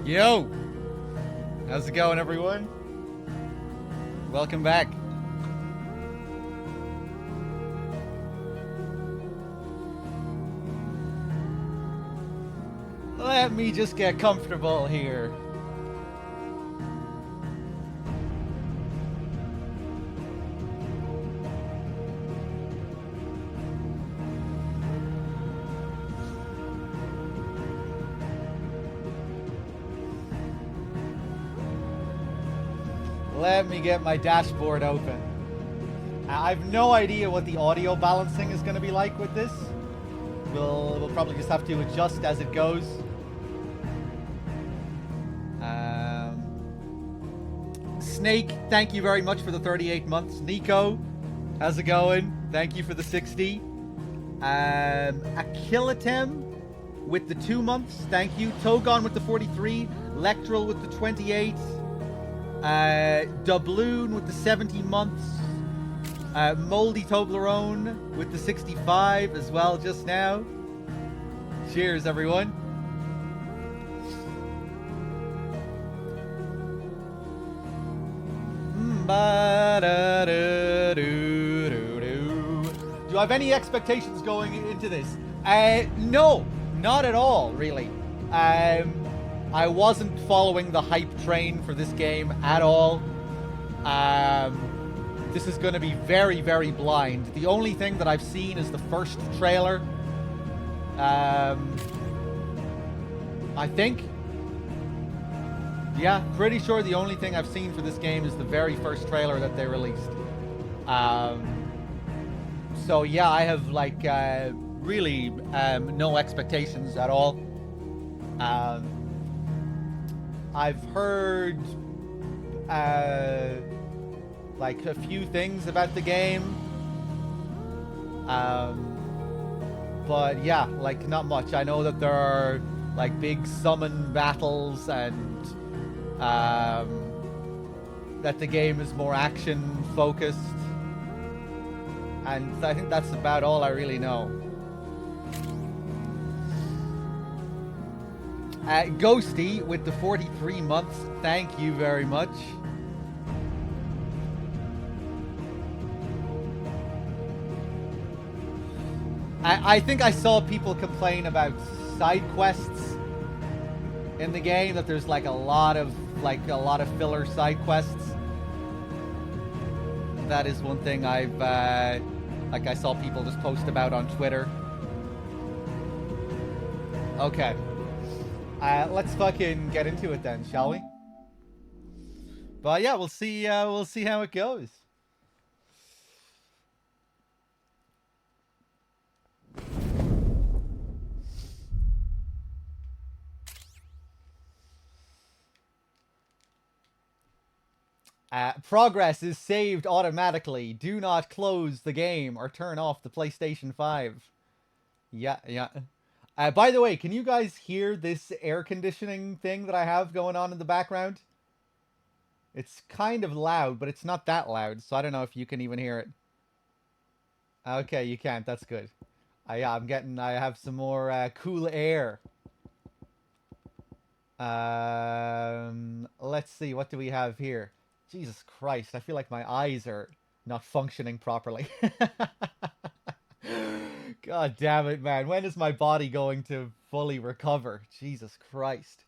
Yo! How's it going, everyone? Welcome back. Let me just get comfortable here. Let me get my dashboard open. I've no idea what the audio balancing is going to be like with this. We'll probably just have to adjust as it goes. Snake, thank you very much for the 38 months. Nico, how's it going? Thank you for the 60. Achilletem with the 2 months. Thank you. Togon with the 43. Lectral with the 28. Doubloon with the 70 months. Moldy Toblerone with the 65 as well just now. Cheers, everyone. Do I have any expectations going into this? No, not at all, really. I wasn't following the hype train for this game at all. This is going to be very, very blind. The only thing that I've seen is the first trailer. I think. Yeah, pretty sure the only thing I've seen for this game is the very first trailer that they released. So yeah, I have like really no expectations at all. I've heard like a few things about the game. But yeah, like not much. I know that there are like big summon battles and that the game is more action focused, and I think that's about all I really know. Ghosty with the 43 months, thank you very much. I think I saw people complain about side quests in the game, that there's like a lot of filler side quests. That is one thing I've like I saw people just post about on Twitter. Okay. Let's fucking get into it then, shall we? But yeah, we'll see how it goes. Progress is saved automatically. Do not close the game or turn off the PlayStation 5. Yeah. By the way, can you guys hear this air conditioning thing that I have going on in the background? It's kind of loud, but it's not that loud, so I don't know if you can even hear it. Okay, you can't. That's good. I have some more cool air. Let's see. What do we have here? Jesus Christ, I feel like my eyes are not functioning properly. God damn it, man. When is my body going to fully recover? Jesus Christ.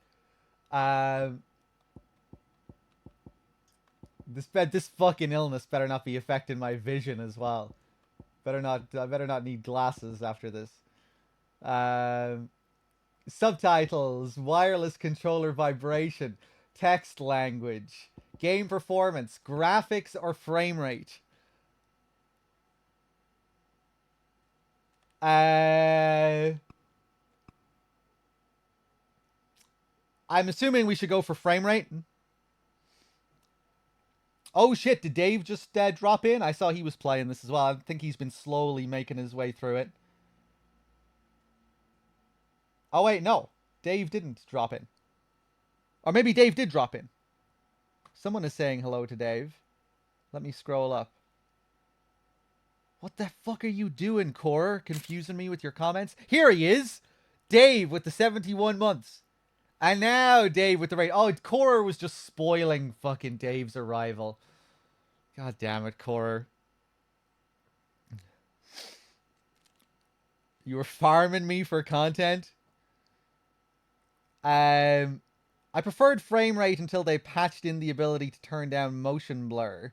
This fucking illness better not be affecting my vision as well. I better not need glasses after this. Subtitles, wireless controller vibration, text language, game performance, graphics, or frame rate. I'm assuming we should go for frame rate. Oh shit, did Dave just drop in? I saw he was playing this as well. I think he's been slowly making his way through it. Oh wait, no. Dave didn't drop in. Or maybe Dave did drop in. Someone is saying hello to Dave. Let me scroll up. What the fuck are you doing, Core? Confusing me with your comments? Here he is! Dave with the 71 months. And now Dave with the raid. Oh, Cora was just spoiling fucking Dave's arrival. God damn it, Cora. You were farming me for content. I preferred frame rate until they patched in the ability to turn down motion blur.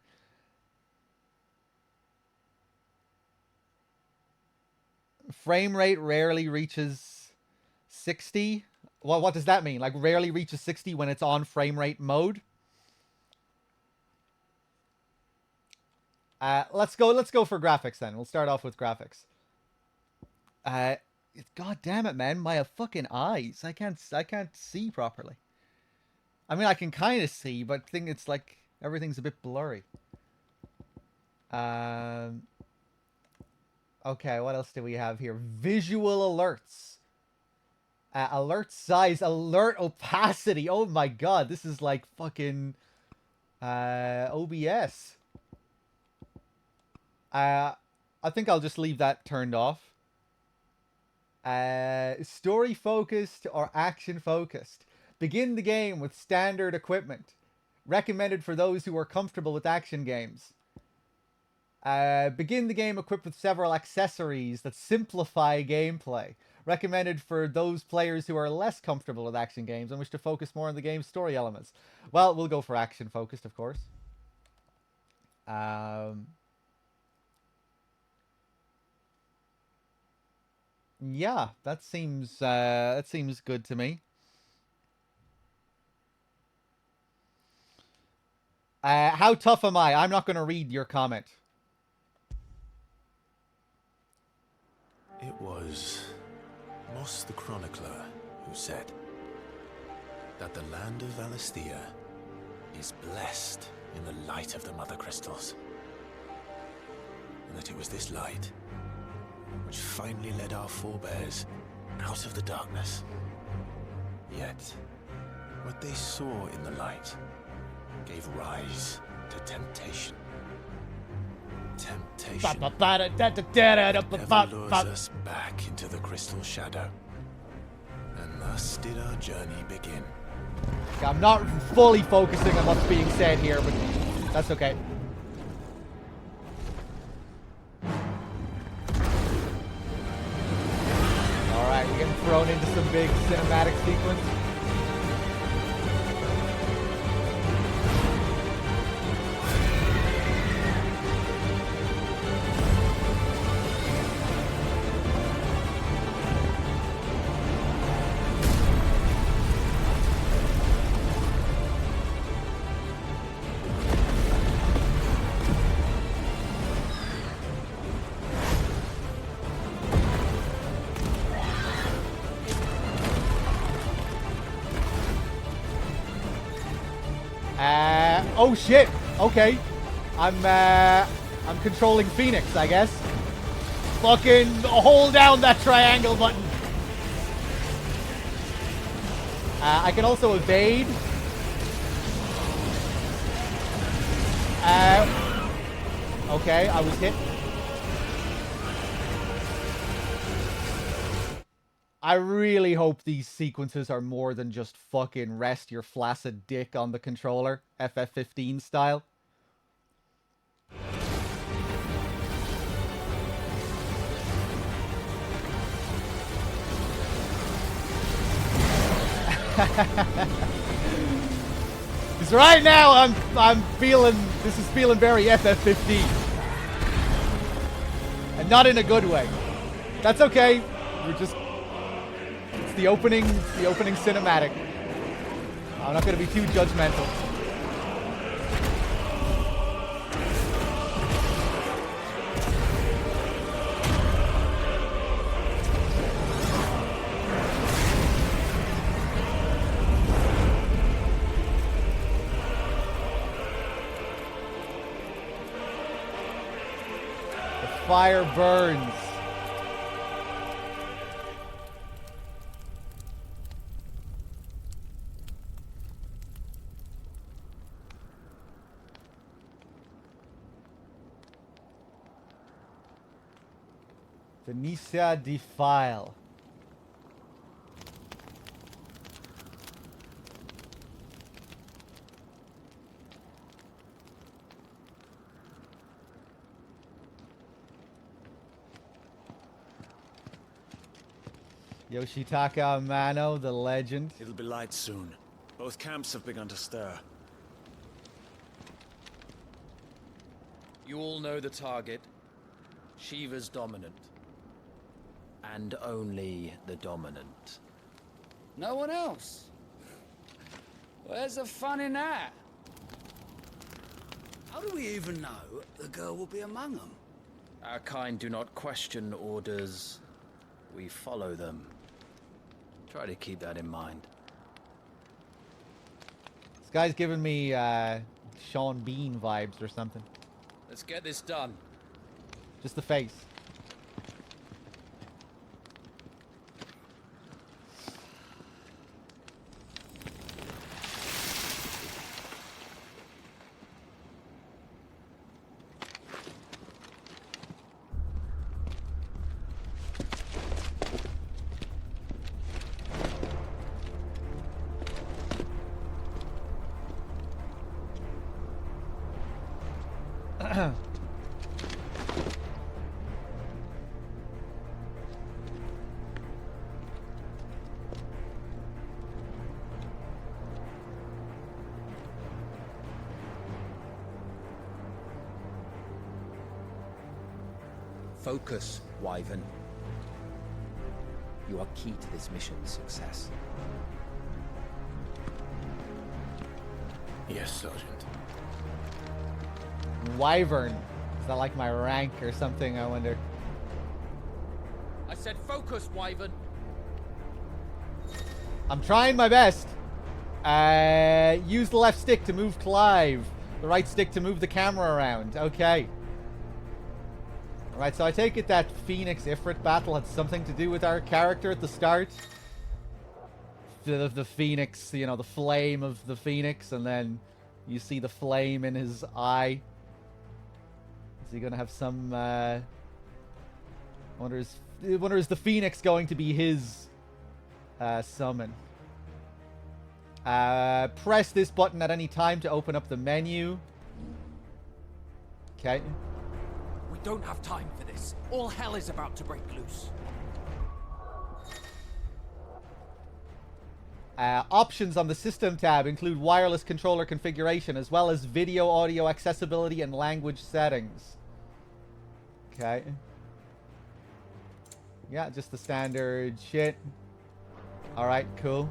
Frame rate rarely reaches 60. Well, what does that mean? Like rarely reaches 60 when it's on frame rate mode? Let's go for graphics then. We'll start off with graphics. God damn it, man! My fucking eyes. I can't see properly. I mean, I can kind of see, but thing it's like everything's a bit blurry. Okay, what else do we have here? Visual alerts. Alert size, alert opacity. Oh my god, this is like fucking OBS. I think I'll just leave that turned off. Story focused or action focused. Begin the game with standard equipment. Recommended for those who are comfortable with action games. Begin the game equipped with several accessories that simplify gameplay. Recommended for those players who are less comfortable with action games and wish to focus more on the game's story elements. Well, we'll go for action focused, of course. Yeah, that seems good to me. How tough am I? I'm not going to read your comment. It was Moss the Chronicler who said that the land of Valisthea is blessed in the light of the Mother Crystals, and that it was this light which finally led our forebears out of the darkness. Yet, what they saw in the light gave rise to temptation. Temptation ever lures us back into the crystal shadow. And thus did our journey begin. I'm not fully focusing on what's being said here, but that's okay. Alright, we're getting thrown into some big cinematic sequence. Oh shit! Okay, I'm controlling Phoenix, I guess. Fucking hold down that triangle button. I can also evade. Okay, I was hit. I really hope these sequences are more than just fucking rest your flaccid dick on the controller, FF15 style. Because right now I'm feeling, this is feeling very FF15. And not in a good way. That's okay. We're just, it's the opening cinematic. I'm not going to be too judgmental. The fire burns. The Nisa Defile. Yoshitaka Amano, the legend. It'll be light soon. Both camps have begun to stir. You all know the target. Shiva's dominant. And only the dominant. No one else? Where's the fun in that? How do we even know the girl will be among them? Our kind do not question orders. We follow them. Try to keep that in mind. This guy's giving me Sean Bean vibes or something. Let's get this done. Just the face. Focus, Wyvern. You are key to this mission's success. Yes, Sergeant. Wyvern. Is that like my rank or something, I wonder? I said focus, Wyvern. I'm trying my best. Use the left stick to move Clive. The right stick to move the camera around. Okay. Alright, so I take it that Phoenix Ifrit battle had something to do with our character at the start. The Phoenix, you know, the flame of the Phoenix, and then you see the flame in his eye. Is he gonna have some, I wonder is the Phoenix going to be his summon? Press this button at any time to open up the menu. Okay. We don't have time for this. All hell is about to break loose. Options on the System tab include wireless controller configuration, as well as video, audio accessibility, and language settings. Okay. Yeah, just the standard shit. Alright, cool.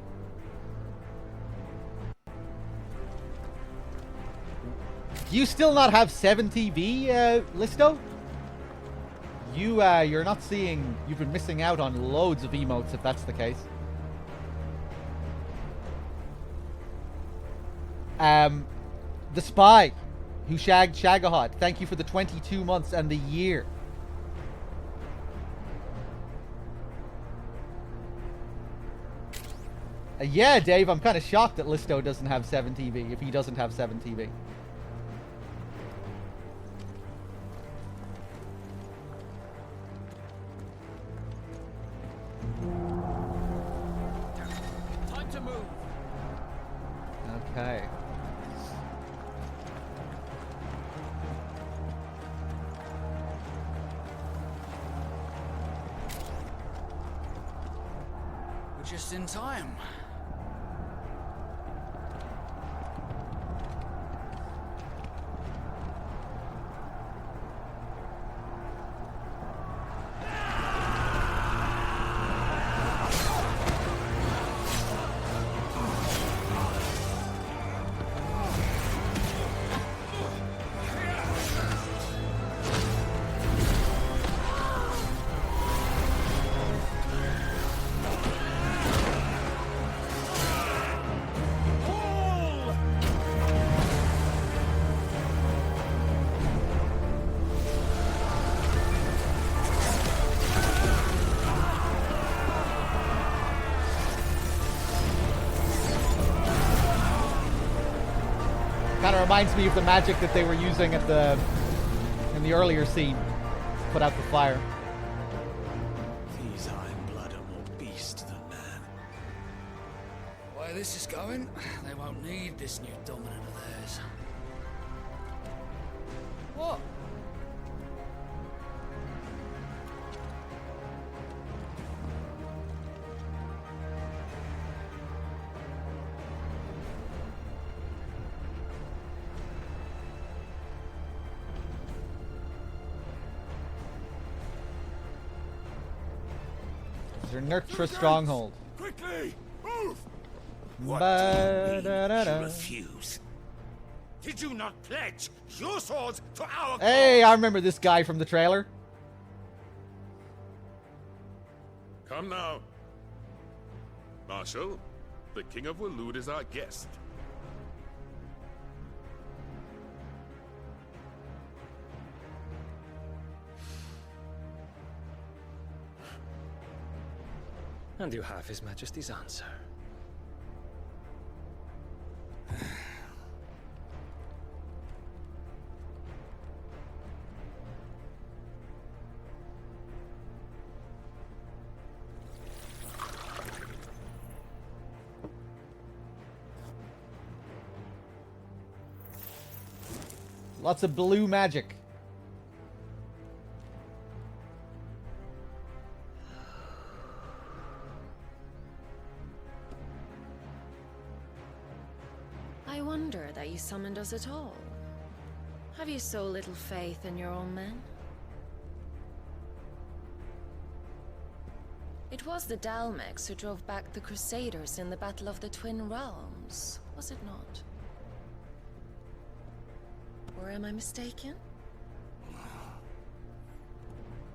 Do you still not have 7TV, Listo? You're not seeing... You've been missing out on loads of emotes if that's the case. The Spy, who shagged Shagahot. Thank you for the 22 months and the year. Yeah, Dave, I'm kind of shocked that Listo doesn't have 7TV, if he doesn't have 7TV. Time to move. Okay. We're just in time. Kind of reminds me of the magic that they were using in the earlier scene to put out the fire. These Iron Blood are more beast than man. The way this is going, they won't need this new dominant of theirs. What? Enter Nurtra Stronghold. Quickly! Move! What do you mean Ba-da-da-da. you refuse? Did you not pledge your swords to our Hey, cause? I remember this guy from the trailer. Come now. Marshal, the King of Waloed is our guest. And you have His Majesty's answer. Lots of blue magic. I wonder that you summoned us at all. Have you so little faith in your own men? It was the Dalmex who drove back the Crusaders in the Battle of the Twin Realms, was it not? Or am I mistaken?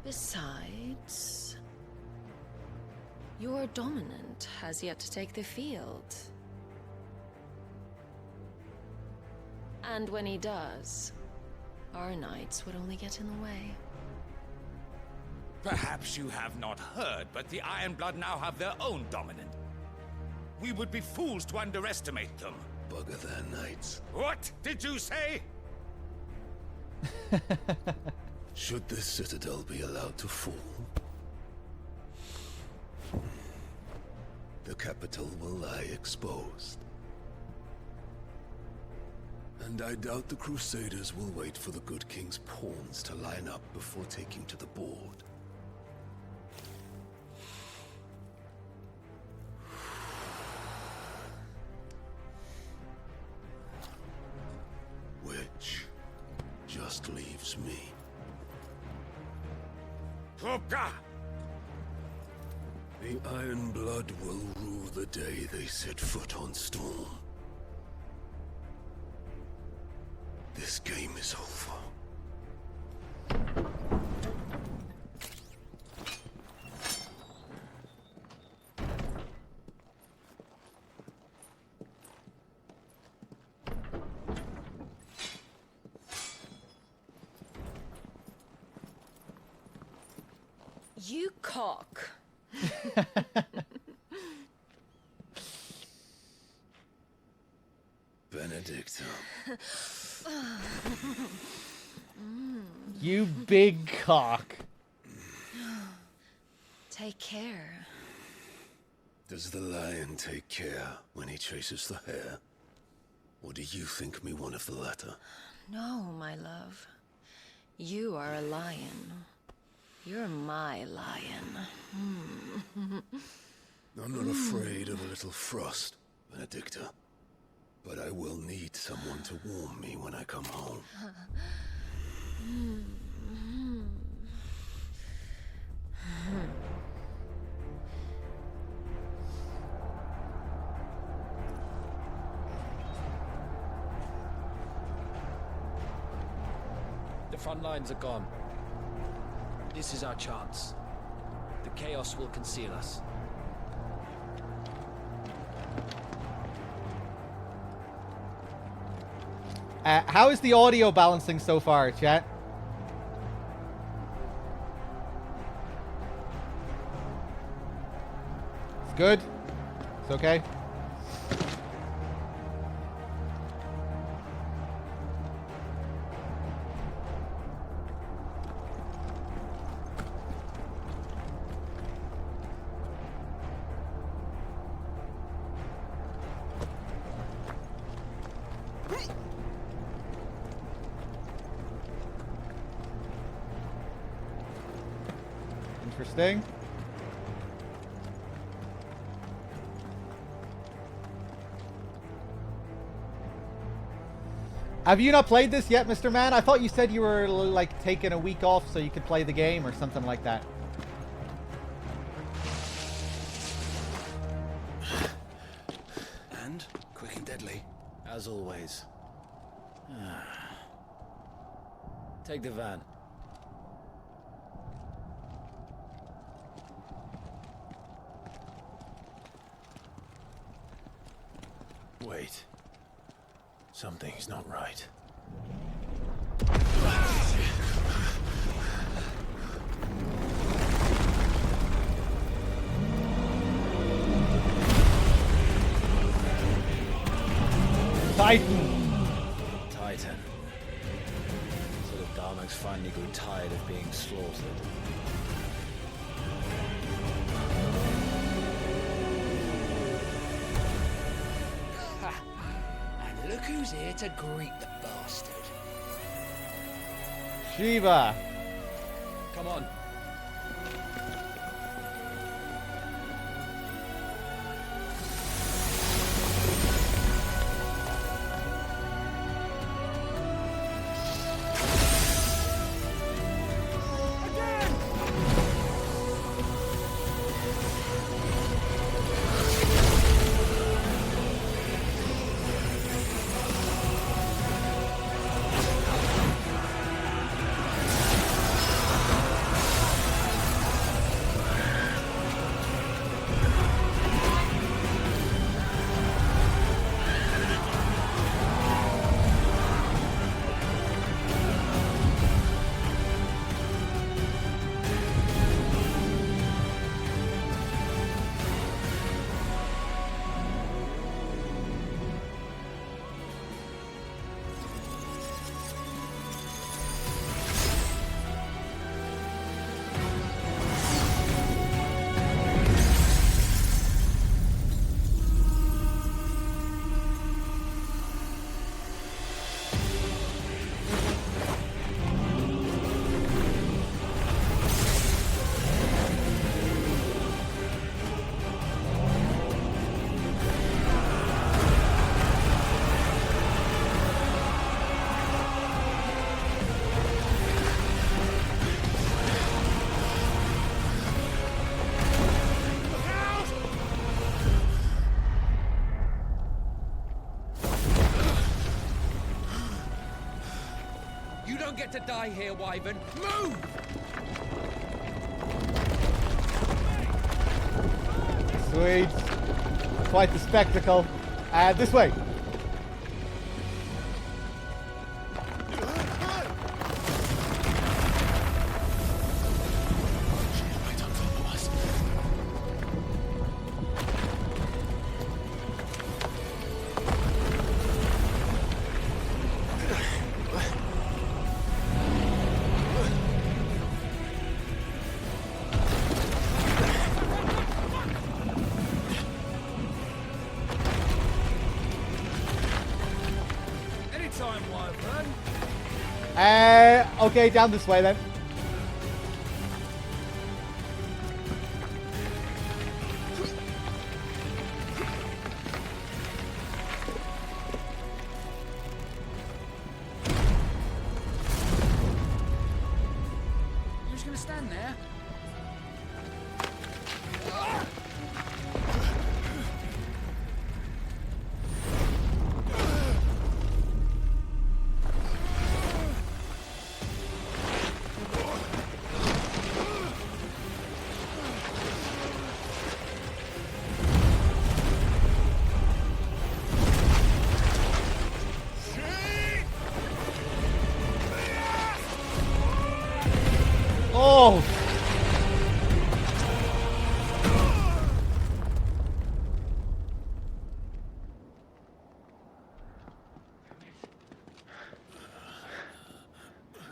Besides, your dominant has yet to take the field. And when he does, our knights would only get in the way. Perhaps you have not heard, but the Ironblood now have their own dominant. We would be fools to underestimate them. Bugger their knights. What did you say? Should this citadel be allowed to fall, the capital will lie exposed. And I doubt the Crusaders will wait for the good king's pawns to line up before taking to the board. Which just leaves me. Hopka! The Ironblood will rue the day they set foot on Storm. This game is over. You cock. Benedicta. You big cock. Take care. Does the lion take care when he chases the hare? Or do you think me one of the latter? No, my love. You are a lion. You're my lion. I'm not afraid of a little frost, Benedicta. But I will need someone to warm me when I come home. The front lines are gone. This is our chance. The chaos will conceal us. How is the audio balancing so far, chat? It's good? It's okay? Interesting. Have you not played this yet, Mr. Man? I thought you said you were, like, taking a week off so you could play the game or something like that. Nothing deadly. As always. Take the van. Wait. Something's not right. Titan! Titan. So the Darmok's finally grew tired of being slaughtered. And look who's here to greet the bastard. Shiva! Come on. You don't get to die here, Wyvern. Move! Sweet. Quite the spectacle. This way. Anytime, Wyvern. Okay, down this way then. You just gonna stand there? Oh!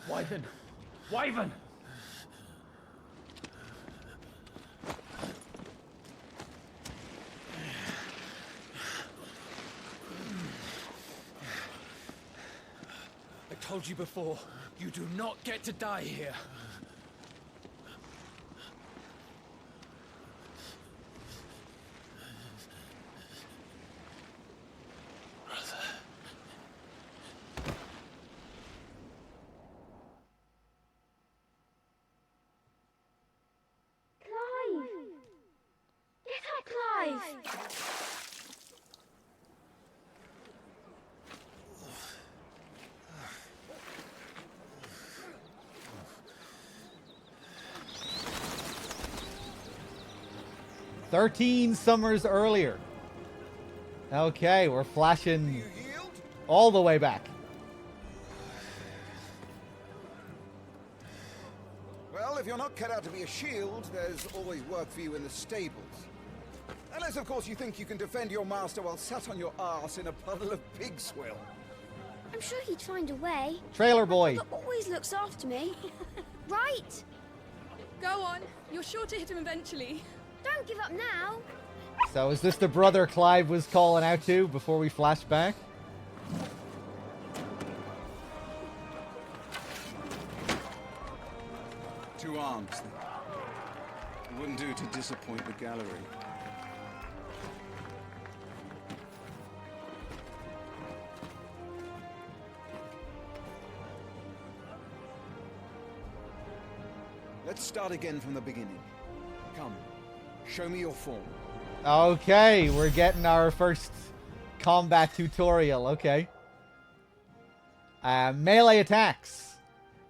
Wyvern! Wyvern! I told you before, you do not get to die here. 13 summers earlier. Okay, we're flashing all the way back. Well, if you're not cut out to be a shield, there's always work for you in the stables. Unless, of course, you think you can defend your master while sat on your arse in a puddle of pig swill. I'm sure he'd find a way. Trailer boy. My brother always looks after me. Right? Go on. You're sure to hit him eventually. Don't give up now. So is this the brother Clive was calling out to before we flash back? Two arms, then. It wouldn't do to disappoint the gallery. Let's start again from the beginning. Come, show me your form. Okay, we're getting our first combat tutorial. Okay. Melee attacks.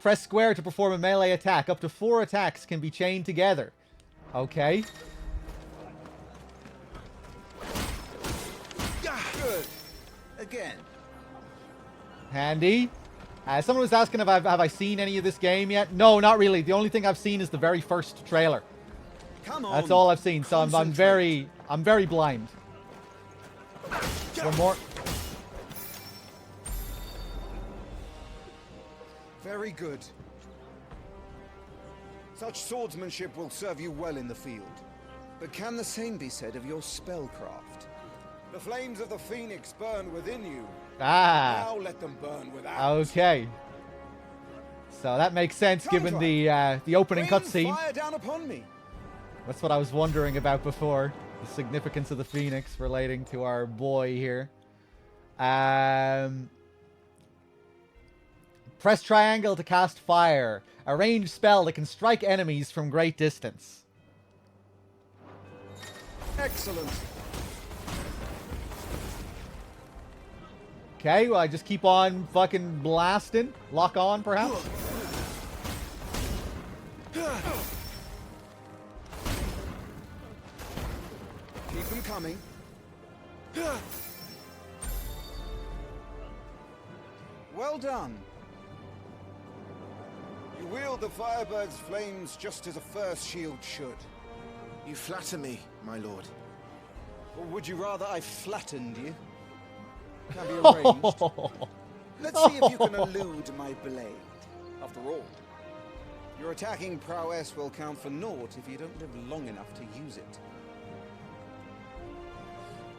Press square to perform a melee attack. Up to 4 attacks can be chained together. Okay. Good. Again. Handy. Someone was asking if have I seen any of this game yet? No, not really. The only thing I've seen is the very first trailer. Come on. That's all I've seen. So I'm very blind. One more. Very good. Such swordsmanship will serve you well in the field. But can the same be said of your spellcraft? The flames of the phoenix burn within you. Ah. Now let them burn without. Okay. So that makes sense given the opening cutscene. Fire down upon me. That's what I was wondering about before. The significance of the phoenix relating to our boy here. Press triangle to cast fire. A ranged spell that can strike enemies from great distance. Excellent. Okay, well, I just keep on fucking blasting. Lock on, perhaps? Keep them coming. Well done. You wield the Firebird's flames just as a first shield should. You flatter me, my lord. Or would you rather I flattened you? Can be arranged. Let's see if you can elude my blade. After all, your attacking prowess will count for naught if you don't live long enough to use it.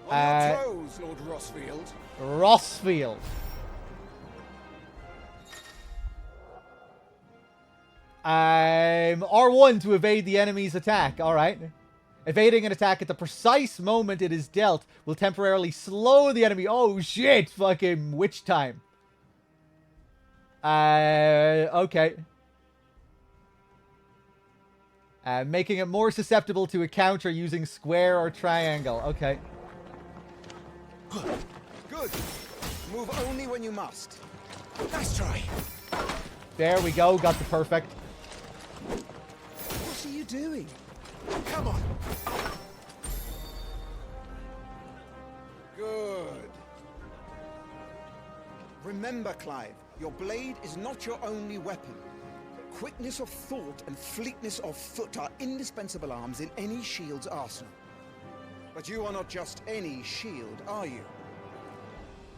On your toes, Lord Rossfield. Rossfield. R1 to evade the enemy's attack. Alright. Evading an attack at the precise moment it is dealt will temporarily slow the enemy. Oh shit! Fucking witch time. Okay. Making it more susceptible to a counter using square or triangle. Okay. Good. Move only when you must. Nice try. There we go. Got the perfect. What are you doing? Come on. Good. Remember, Clive, your blade is not your only weapon. Quickness of thought and fleetness of foot are indispensable arms in any shield's arsenal. But you are not just any shield, are you?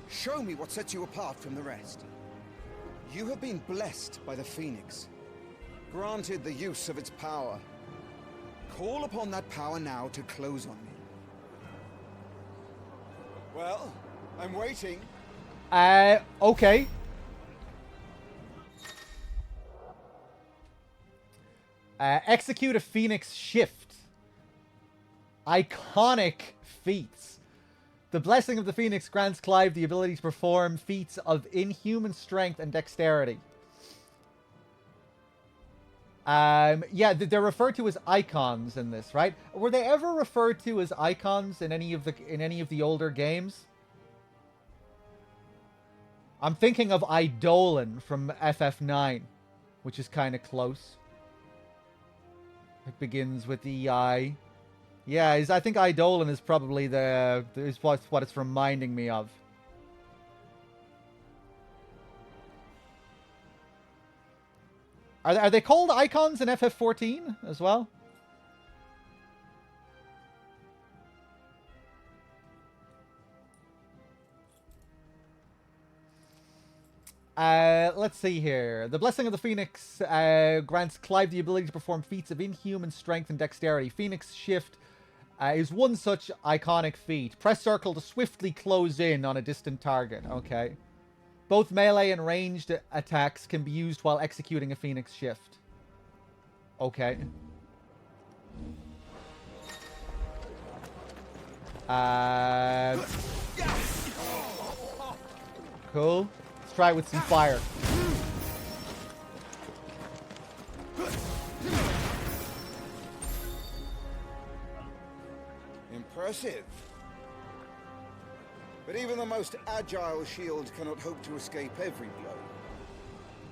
Show me what sets you apart from the rest. You have been blessed by the Phoenix, granted the use of its power. Call upon that power now to close on me. Well, I'm waiting. Okay. Execute a Phoenix Shift. Iconic feats. The Blessing of the Phoenix grants Clive the ability to perform feats of inhuman strength and dexterity. Yeah, they're referred to as icons in this, right? Were they ever referred to as icons in any of the older games? I'm thinking of Eidolon from FF9, which is kind of close. It begins with the I. Yeah, I think Eidolon is probably what it's reminding me of. Are they called icons in FF14 as well? Let's see here. The Blessing of the Phoenix grants Clive the ability to perform feats of inhuman strength and dexterity. Phoenix Shift is one such iconic feat. Press circle to swiftly close in on a distant target. Okay. Both melee and ranged attacks can be used while executing a Phoenix Shift. Okay. Cool. Let's try it with some fire. Impressive. But even the most agile shield cannot hope to escape every blow.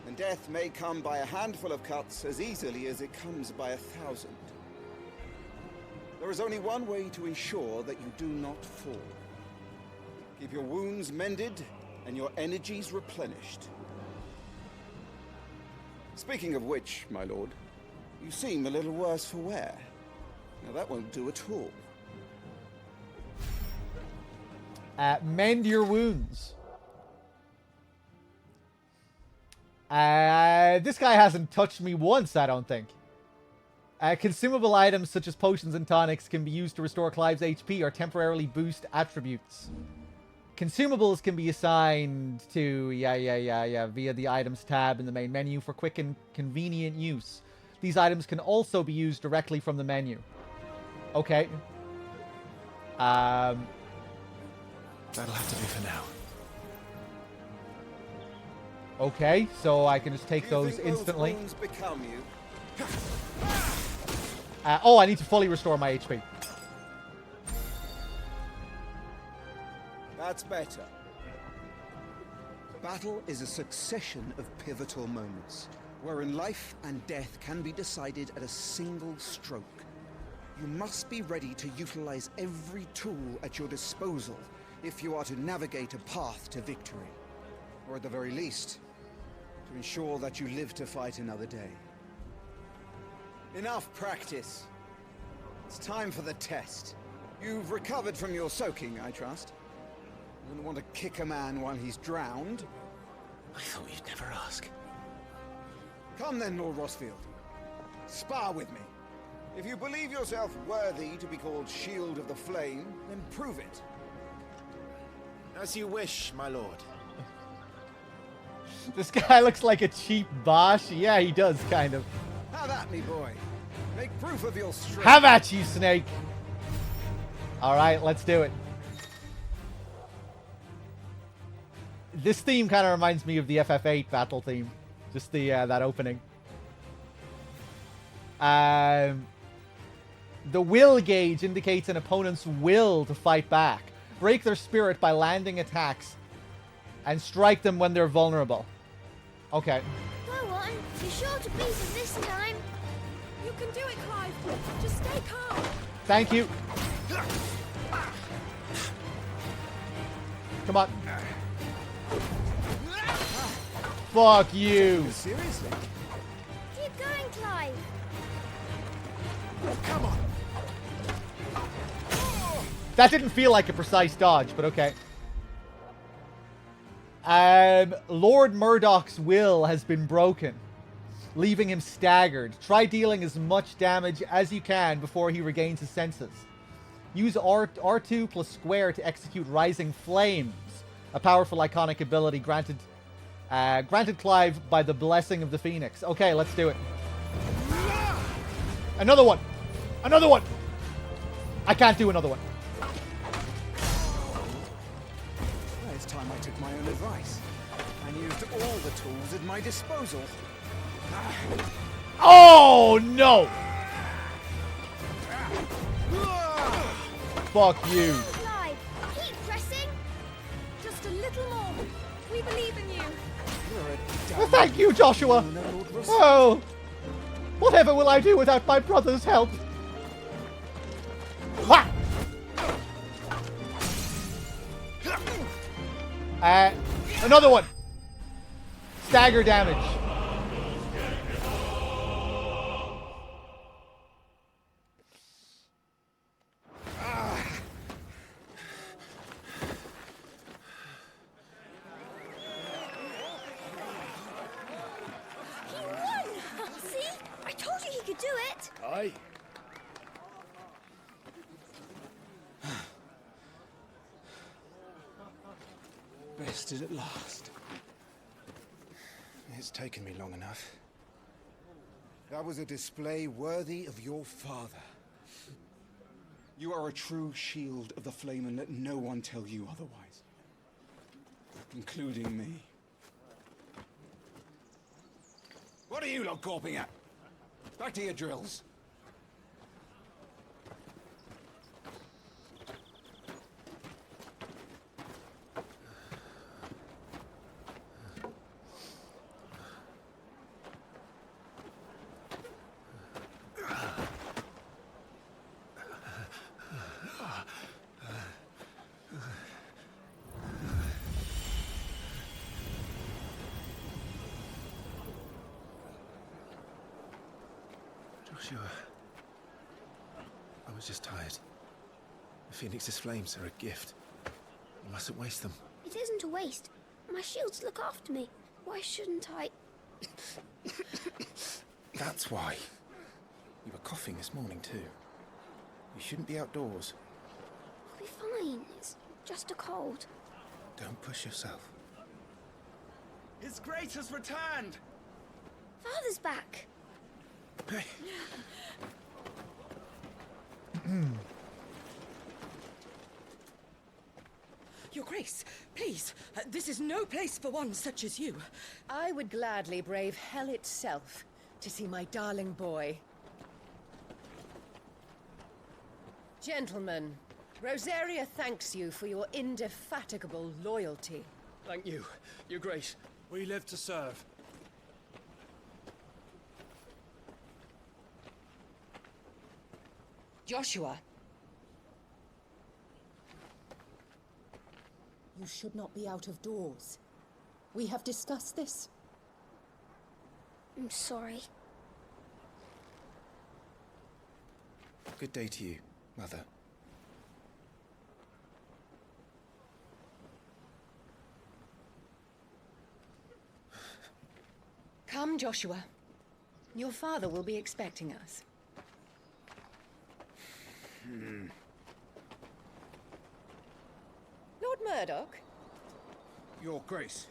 And death may come by a handful of cuts as easily as it comes by 1,000. There is only one way to ensure that you do not fall. Keep your wounds mended and your energies replenished. Speaking of which, my lord, you seem a little worse for wear. Now that won't do at all. Mend your wounds. This guy hasn't touched me once, I don't think. Consumable items such as potions and tonics can be used to restore Clive's HP or temporarily boost attributes. Consumables can be assigned to, via the items tab in the main menu for quick and convenient use. These items can also be used directly from the menu. Okay. That'll have to be for now. Okay, so I can just take those instantly. Those wounds become you? Oh, I need to fully restore my HP. That's better. Battle is a succession of pivotal moments, wherein life and death can be decided at a single stroke. You must be ready to utilize every tool at your disposal if you are to navigate a path to victory. Or at the very least, to ensure that you live to fight another day. Enough practice. It's time for the test. You've recovered from your soaking, I trust. You wouldn't want to kick a man while he's drowned. I thought you'd never ask. Come then, Lord Rosfield. Spar with me. If you believe yourself worthy to be called Shield of the Flame, then prove it. As you wish, my lord. This guy looks like a cheap Bosch. Yeah, he does, kind of. Have at me, boy. Make proof of your strength. Have at you, Snake. Alright, let's do it. This theme kind of reminds me of the FF8 battle theme. Just the that opening. The will gauge indicates an opponent's will to fight back. Break their spirit by landing attacks and strike them when they're vulnerable. Okay. Go on. You're sure to beat us this time. You can do it, Clive. Just stay calm. Thank you. Come on. Fuck you. Seriously? Keep going, Clive. Come on. That didn't feel like a precise dodge, but okay. Lord Murdoch's will has been broken, leaving him staggered. Try dealing as much damage as you can before he regains his senses. Use R2 plus square to execute Rising Flames, a powerful iconic ability granted Clive by the Blessing of the Phoenix. Okay, let's do it. Another one! Another one! I can't do another one. Well, it's time I took my own advice and used all the tools at my disposal. Oh, no! Fuck you. Clive, keep pressing. Just a little more. We believe in you. Well, thank you, Joshua. Oh, whatever will I do without my brother's help? Another one! Stagger damage. He won! See? I told you he could do it! Aye. Bested at last. It's taken me long enough. That was a display worthy of your father. You are a true shield of the flame, and let no one tell you otherwise. Including me. What are you lot gawping at? Back to your drills. Joshua, I was just tired. The Phoenix's flames are a gift. You mustn't waste them. It isn't a waste. My shields look after me. Why shouldn't I? That's why. You were coughing this morning too. You shouldn't be outdoors. I'll be fine. It's just a cold. Don't push yourself. His Grace has returned! Father's back. Hey. Your Grace, please, this is no place for one such as you. I would gladly brave hell itself to see my darling boy. Gentlemen, Rosaria thanks you for your indefatigable loyalty. Thank you, Your Grace. We live to serve. Joshua. You should not be out of doors. We have discussed this. I'm sorry. Good day to you, Mother. Come, Joshua. Your father will be expecting us. Lord Murdoch? Your Grace.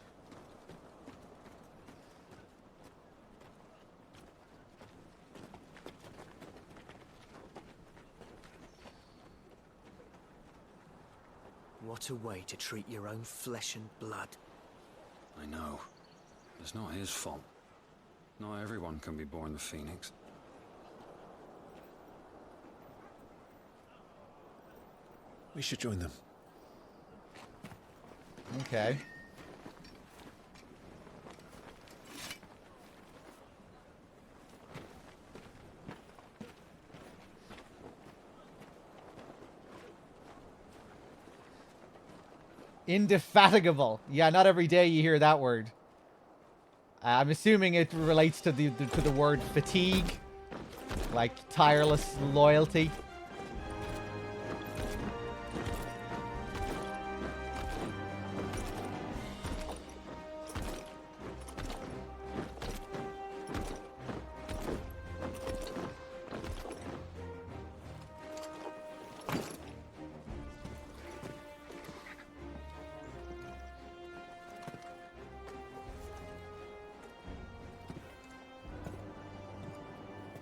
What a way to treat your own flesh and blood. I know. It's not his fault. Not everyone can be born the Phoenix. We should join them. Okay. Indefatigable. Yeah, not every day you hear that word. I'm assuming it relates to the word fatigue, like tireless loyalty.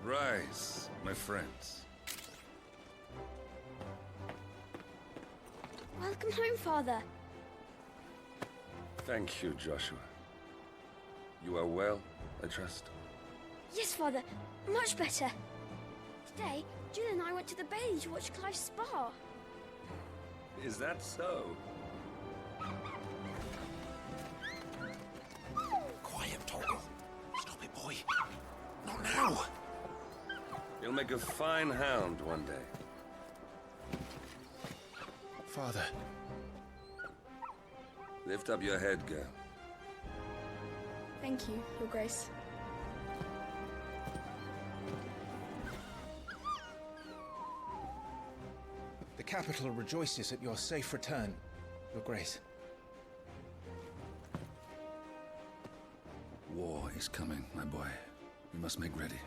Rise, my friends. Welcome home, Father. Thank you, Joshua. You are well, I trust. Yes, Father. Much better. Today, Jill and I went to the Bailey to watch Clive's spa. Is that so? Quiet, Torgal. Stop it, boy. Not now. You'll make a fine hound one day. Father. Lift up your head, girl. Thank you, Your Grace. The capital rejoices at your safe return, Your Grace. War is coming, my boy. We must make ready.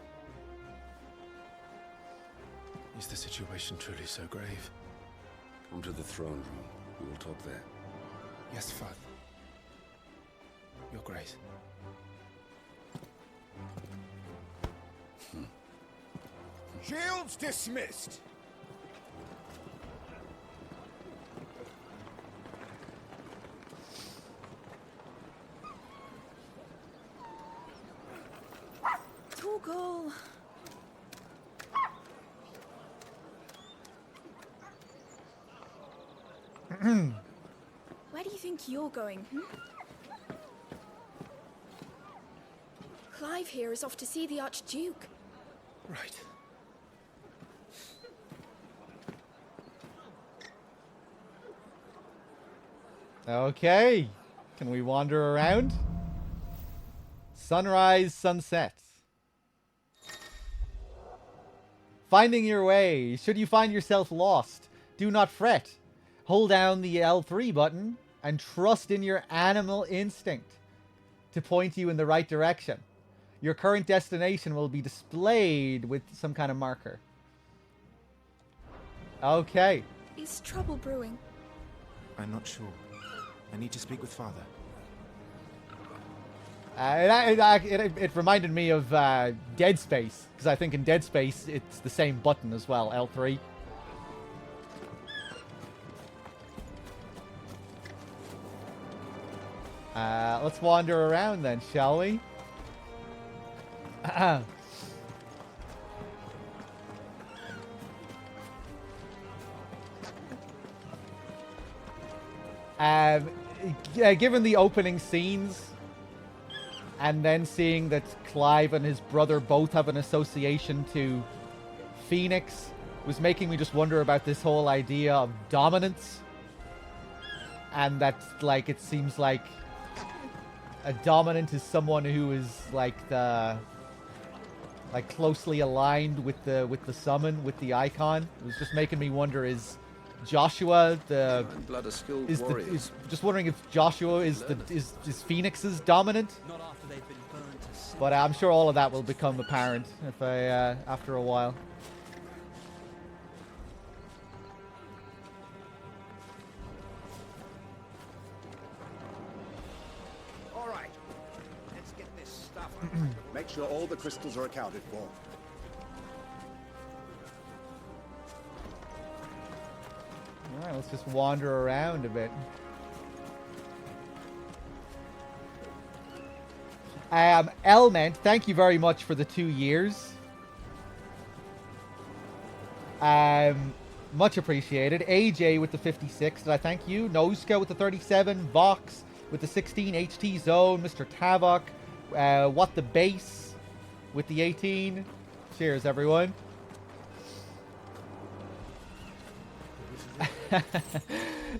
Is the situation truly so grave? Come to the throne room. We will talk there. Yes, Father. Your Grace. Shields dismissed. Torgal. Where do you think you're going? Clive here is off to see the Archduke. Right. Okay. Can we wander around? Sunrise, sunset. Finding your way. Should you find yourself lost, do not fret. Hold down the L3 button and trust in your animal instinct to point you in the right direction. Your current destination will be displayed with some kind of marker. Okay. Is trouble brewing? I'm not sure. I need to speak with Father. It reminded me of Dead Space, because I think in Dead Space it's the same button as well, L3. Let's wander around then, shall we? Given the opening scenes, and then seeing that Clive and his brother both have an association to Phoenix, was making me just wonder about this whole idea of dominance. And that, like, it seems like a dominant is someone who is like closely aligned with the summon, with the icon. It was just making me wonder, is Joshua Blood a skilled is warrior. just wondering if Joshua is Phoenix's dominant. Not after they've been burned to sin. But I'm sure all of that will become apparent if after a while. All right. Let's get this stuff. Make sure all the crystals are accounted for. Alright, let's just wander around a bit. Elment, thank you very much for the 2 years. Much appreciated. AJ with the 56, did I thank you? Noska with the 37, Vox with the 16, HT Zone, Mr. Tavok, What the Base with the 18. Cheers, everyone.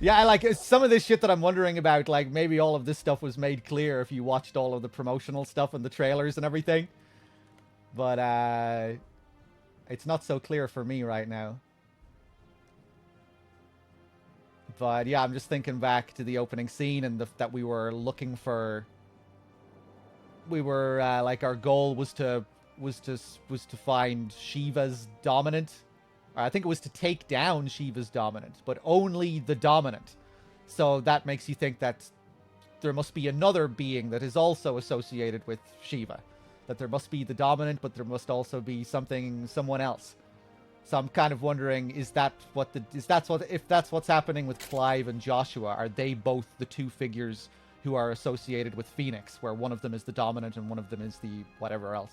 Yeah, like some of this shit that I'm wondering about, like maybe all of this stuff was made clear if you watched all of the promotional stuff and the trailers and everything. But it's not so clear for me right now. But yeah, I'm just thinking back to the opening scene and that we were looking for. We were like our goal was to find Shiva's dominant. I think it was to take down Shiva's dominant, but only the dominant. So that makes you think that there must be another being that is also associated with Shiva. That there must be the dominant, but there must also be someone else. So I'm kind of wondering, if that's what's happening with Clive and Joshua, are they both the two figures who are associated with Phoenix, where one of them is the dominant and one of them is the whatever else?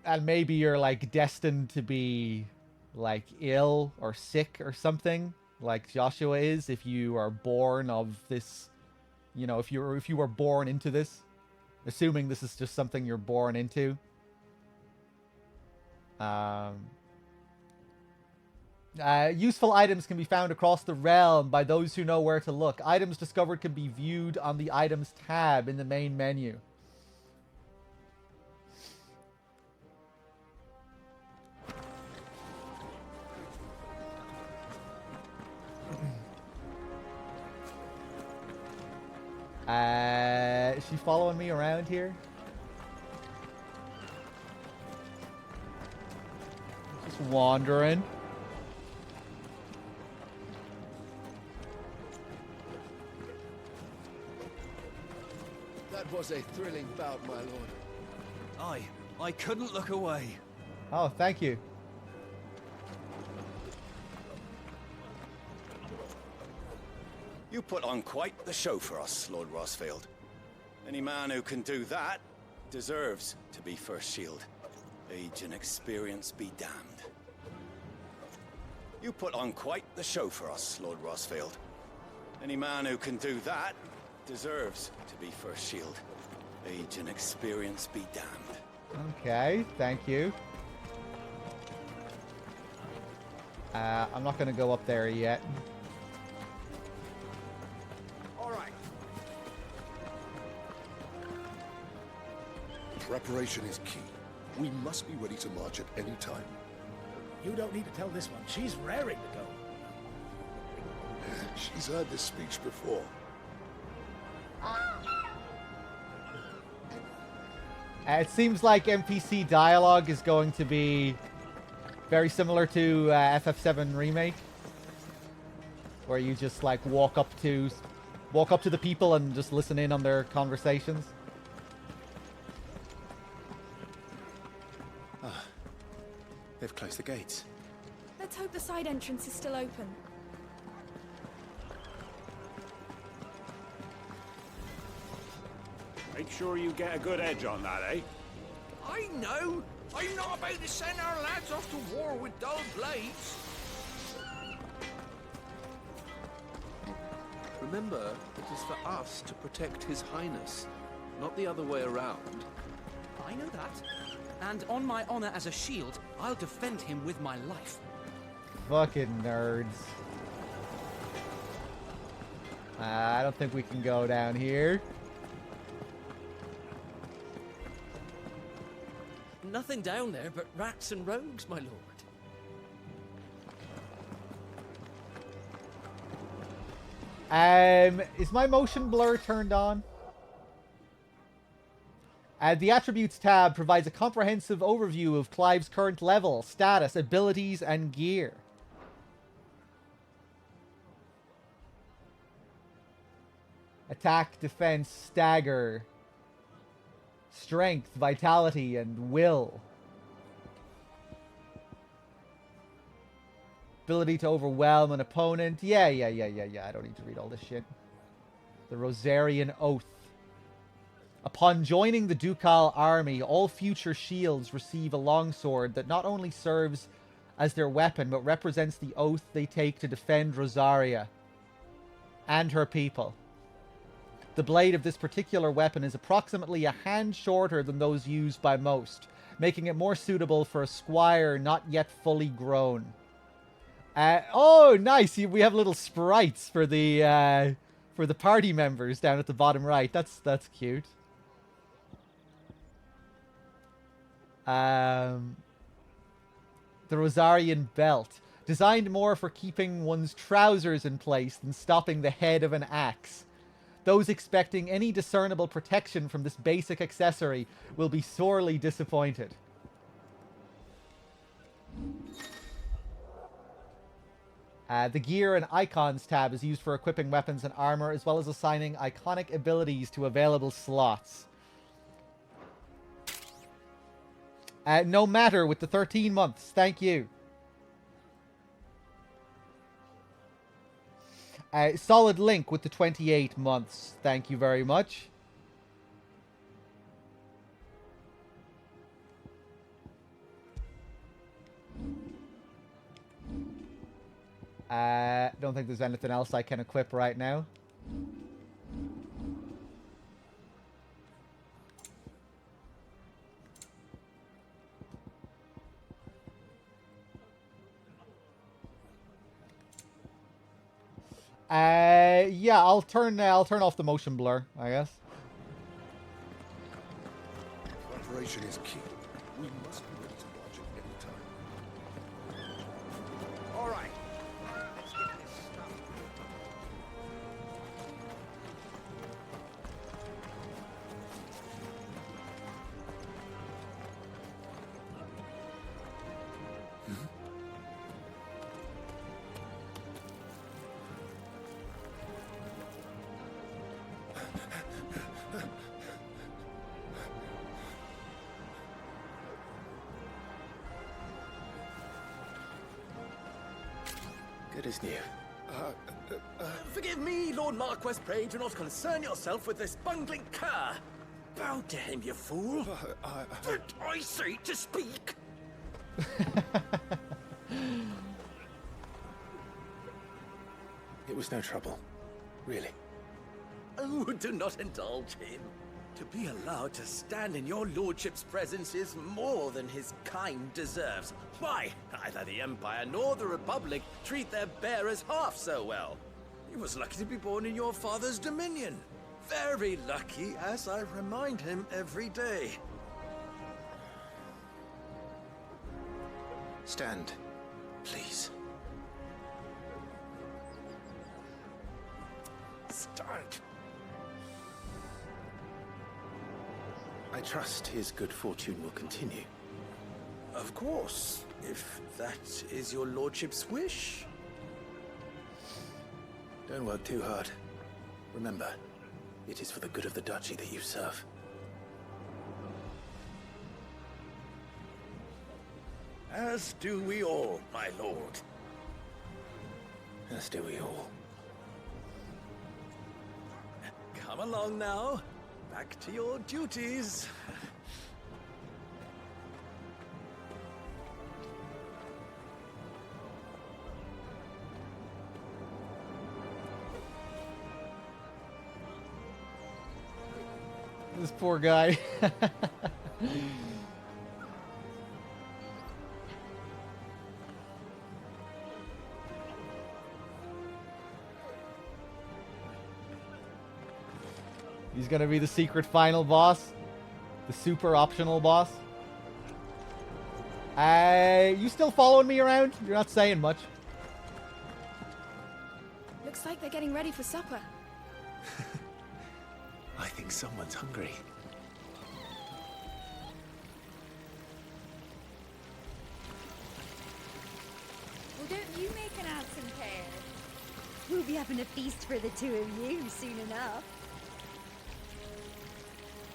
And maybe you're like destined to be like ill or sick or something, like Joshua is, if you are born of this, you know, if you were born into this, assuming this is just something you're born into. Useful items can be found across the realm by those who know where to look. Items discovered can be viewed on the Items tab in the main menu. Is she following me around here? Just wandering. That was a thrilling bout, my lord. I couldn't look away. Oh, thank you. You put on quite the show for us, Lord Rossfield. Any man who can do that deserves to be first shield. Age and experience be damned. You put on quite the show for us, Lord Rossfield. Any man who can do that deserves to be first shield. Age and experience be damned. Okay, thank you. I'm not going to go up there yet. Preparation is key. We must be ready to march at any time. You don't need to tell this one. She's raring to go. She's heard this speech before. It seems like NPC dialogue is going to be very similar to FF7 Remake, where you just like walk up to the people and just listen in on their conversations. They've closed the gates. Let's hope the side entrance is still open. Make sure you get a good edge on that, eh? I know! I'm not about to send our lads off to war with dull blades! Remember, it is for us to protect His Highness, not the other way around. I know that. And on my honor as a shield, I'll defend him with my life. Fucking nerds. I don't think we can go down here. Nothing down there but rats and rogues, my lord. Is my motion blur turned on? The Attributes tab provides a comprehensive overview of Clive's current level, status, abilities, and gear. Attack, defense, stagger, strength, vitality, and will. Ability to overwhelm an opponent. Yeah. I don't need to read all this shit. The Rosarian Oath. Upon joining the Ducal army, all future shields receive a longsword that not only serves as their weapon, but represents the oath they take to defend Rosaria and her people. The blade of this particular weapon is approximately a hand shorter than those used by most, making it more suitable for a squire not yet fully grown. Oh, nice! We have little sprites for the party members down at the bottom right. That's cute. The Rosarian Belt. Designed more for keeping one's trousers in place than stopping the head of an axe. Those expecting any discernible protection from this basic accessory will be sorely disappointed. The Gear and Icons tab is used for equipping weapons and armor, as well as assigning iconic abilities to available slots. No matter with the 13 months. Thank you. Solid Link with the 28 months. Thank you very much. Don't think there's anything else I can equip right now. Yeah, I'll turn off the motion blur, I guess. Preparation is key. We must be ready to launch at any time. All right. Let's get this started. Good as new. Forgive me, Lord Marquess. Pray do not concern yourself with this bungling cur. Bow to him, you fool. Did I say to speak? It was no trouble. Really. Oh, do not indulge him. To be allowed to stand in your lordship's presence is more than his kind deserves. Why, neither the Empire nor the Republic treat their bearers half so well. He was lucky to be born in your father's dominion. Very lucky, as I remind him every day. Stand, please. Stand. I trust his good fortune will continue. Of course, if that is your lordship's wish. Don't work too hard. Remember, it is for the good of the duchy that you serve. As do we all, my lord. As do we all. Come along now. Back to your duties. This poor guy. He's gonna be the secret final boss. The super optional boss. You still following me around? You're not saying much. Looks like they're getting ready for supper. I think someone's hungry. Well, don't you make an handsome pair? We'll be having a feast for the two of you soon enough.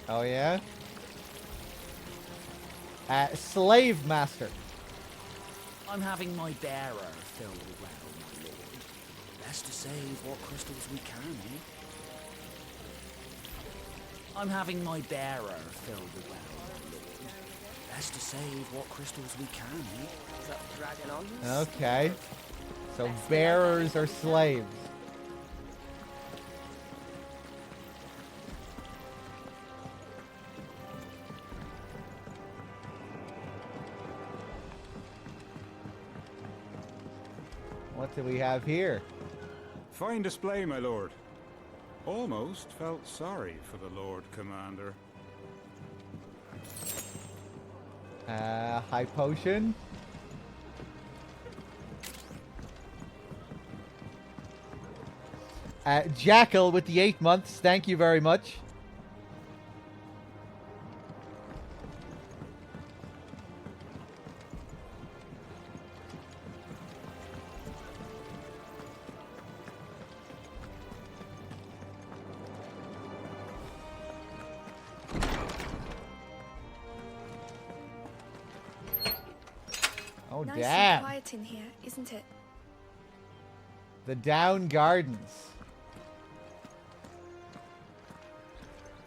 Oh yeah? Slave master. I'm having my bearer filled well, my lord. Best to save what crystals we can, eh? I'm having my bearer filled well, my lord. Best to save what crystals we can, eh? Is that dragging on? Okay. So bearers are slaves. What do we have here? Fine display, my lord. Almost felt sorry for the Lord Commander. High potion. Jackal with the 8 months. Thank you very much. Oh, nice damn. and quiet in here, isn't it? The Down Gardens.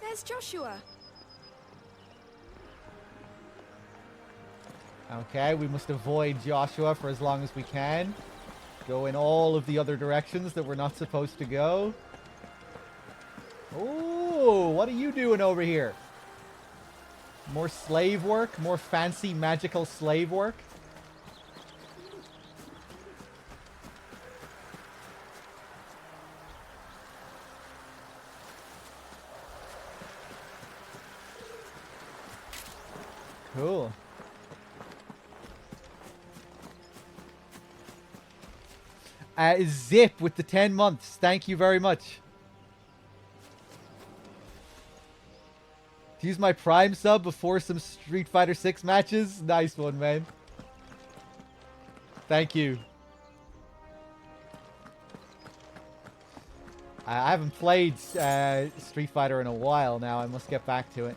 There's Joshua. Okay, we must avoid Joshua for as long as we can. Go in all of the other directions that we're not supposed to go. Ooh, what are you doing over here? More slave work? More fancy magical slave work? Cool. Zip with the 10 months. Thank you very much. To use my Prime sub before some Street Fighter 6 matches. Nice one, man. Thank you. I haven't played Street Fighter in a while now. I must get back to it.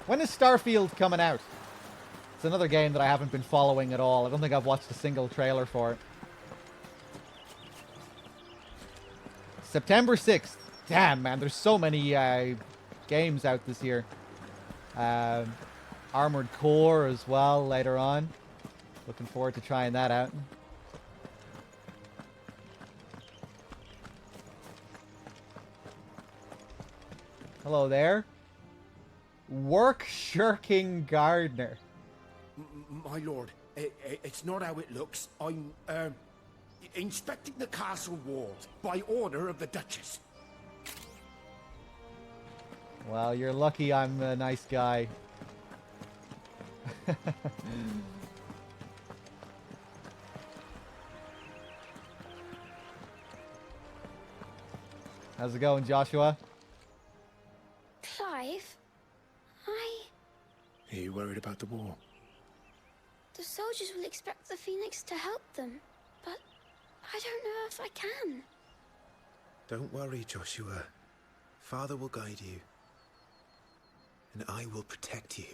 When is Starfield coming out? It's another game that I haven't been following at all. I don't think I've watched a single trailer for it. September 6th. Damn, man. There's so many games out this year. Armored Core as well later on. Looking forward to trying that out. Hello there. Work-shirking gardener. My lord, it's not how it looks. I'm, inspecting the castle walls by order of the Duchess. Well, you're lucky I'm a nice guy. How's it going, Joshua? Clive, Are you worried about the war? the soldiers will expect the Phoenix to help them, but I don't know if I can. Don't worry, Joshua. Father will guide you. And I will protect you.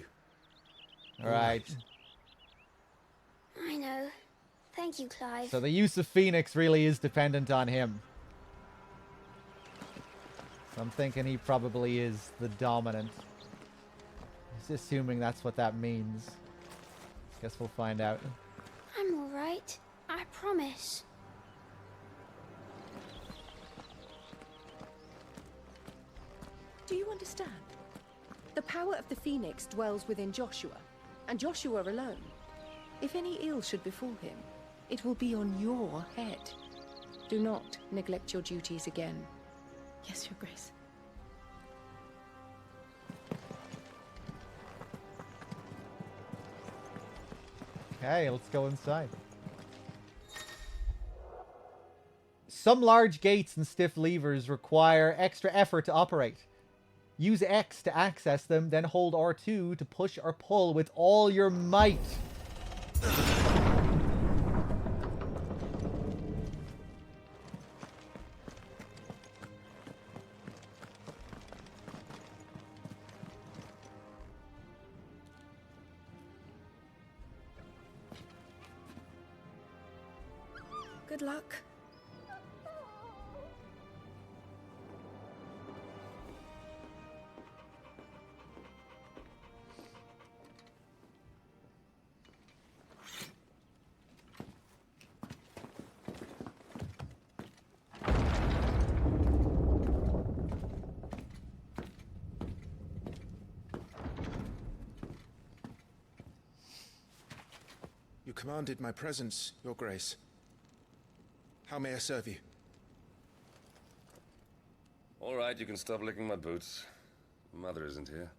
Alright. I know. Thank you, Clive. So the use of Phoenix really is dependent on him. So I'm thinking he probably is the dominant. Just assuming that's what that means. Guess we'll find out. I'm alright. I promise. Do you understand? The power of the Phoenix dwells within Joshua, and Joshua alone. If any ill should befall him, it will be on your head. Do not neglect your duties again. Yes, Your Grace. Okay, let's go inside. Some large gates and stiff levers require extra effort to operate. Use X to access them, then hold R2 to push or pull with all your might. Good luck. You commanded my presence, Your Grace. How may I serve you? All right, you can stop licking my boots. Mother isn't here.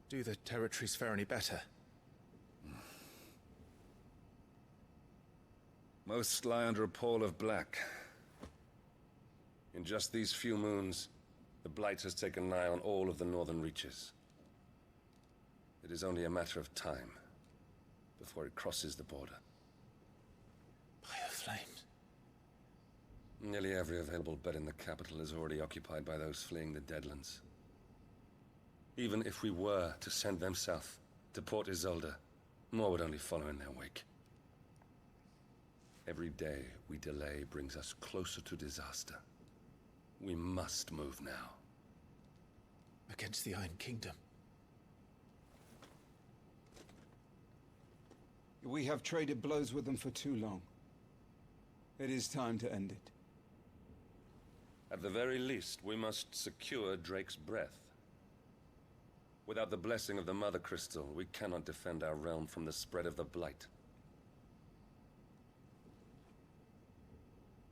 Do the territories fare any better? Most lie under a pall of black. In just these few moons, the Blight has taken nigh on all of the northern reaches. It is only a matter of time before it crosses the border. By the flames. Nearly every available bed in the capital is already occupied by those fleeing the Deadlands. Even if we were to send them south, to Port Isolde, more would only follow in their wake. Every day we delay brings us closer to disaster. We must move now. Against the Iron Kingdom. We have traded blows with them for too long. It is time to end it. At the very least, we must secure Drake's breath. Without the blessing of the Mother Crystal, we cannot defend our realm from the spread of the Blight.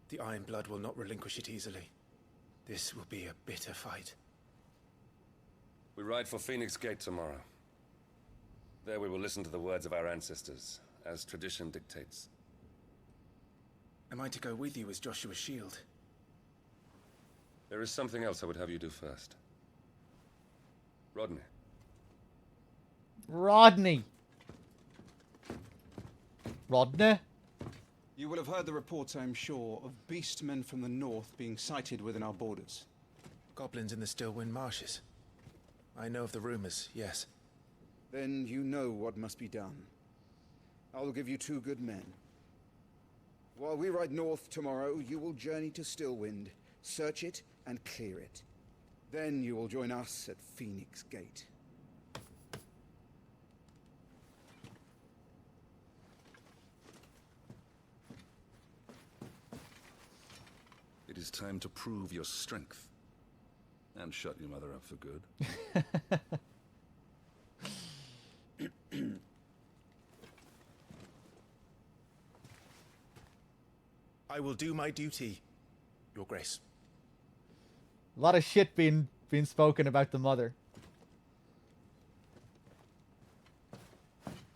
The Iron Blood will not relinquish it easily. This will be a bitter fight. We ride for Phoenix Gate tomorrow. There we will listen to the words of our ancestors, as tradition dictates. Am I to go with you as Joshua's shield? There is something else I would have you do first. Rodney. Rodney. Rodney? You will have heard the reports, I am sure, of beastmen from the north being sighted within our borders. Goblins in the Stillwind Marshes. I know of the rumors, yes. Then you know what must be done. I will give you 2 good men. While we ride north tomorrow, you will journey to Stillwind, search it, and clear it. Then you will join us at Phoenix Gate. It is time to prove your strength. And shut your mother up for good. I will do my duty, Your Grace. A lot of shit being spoken about the mother.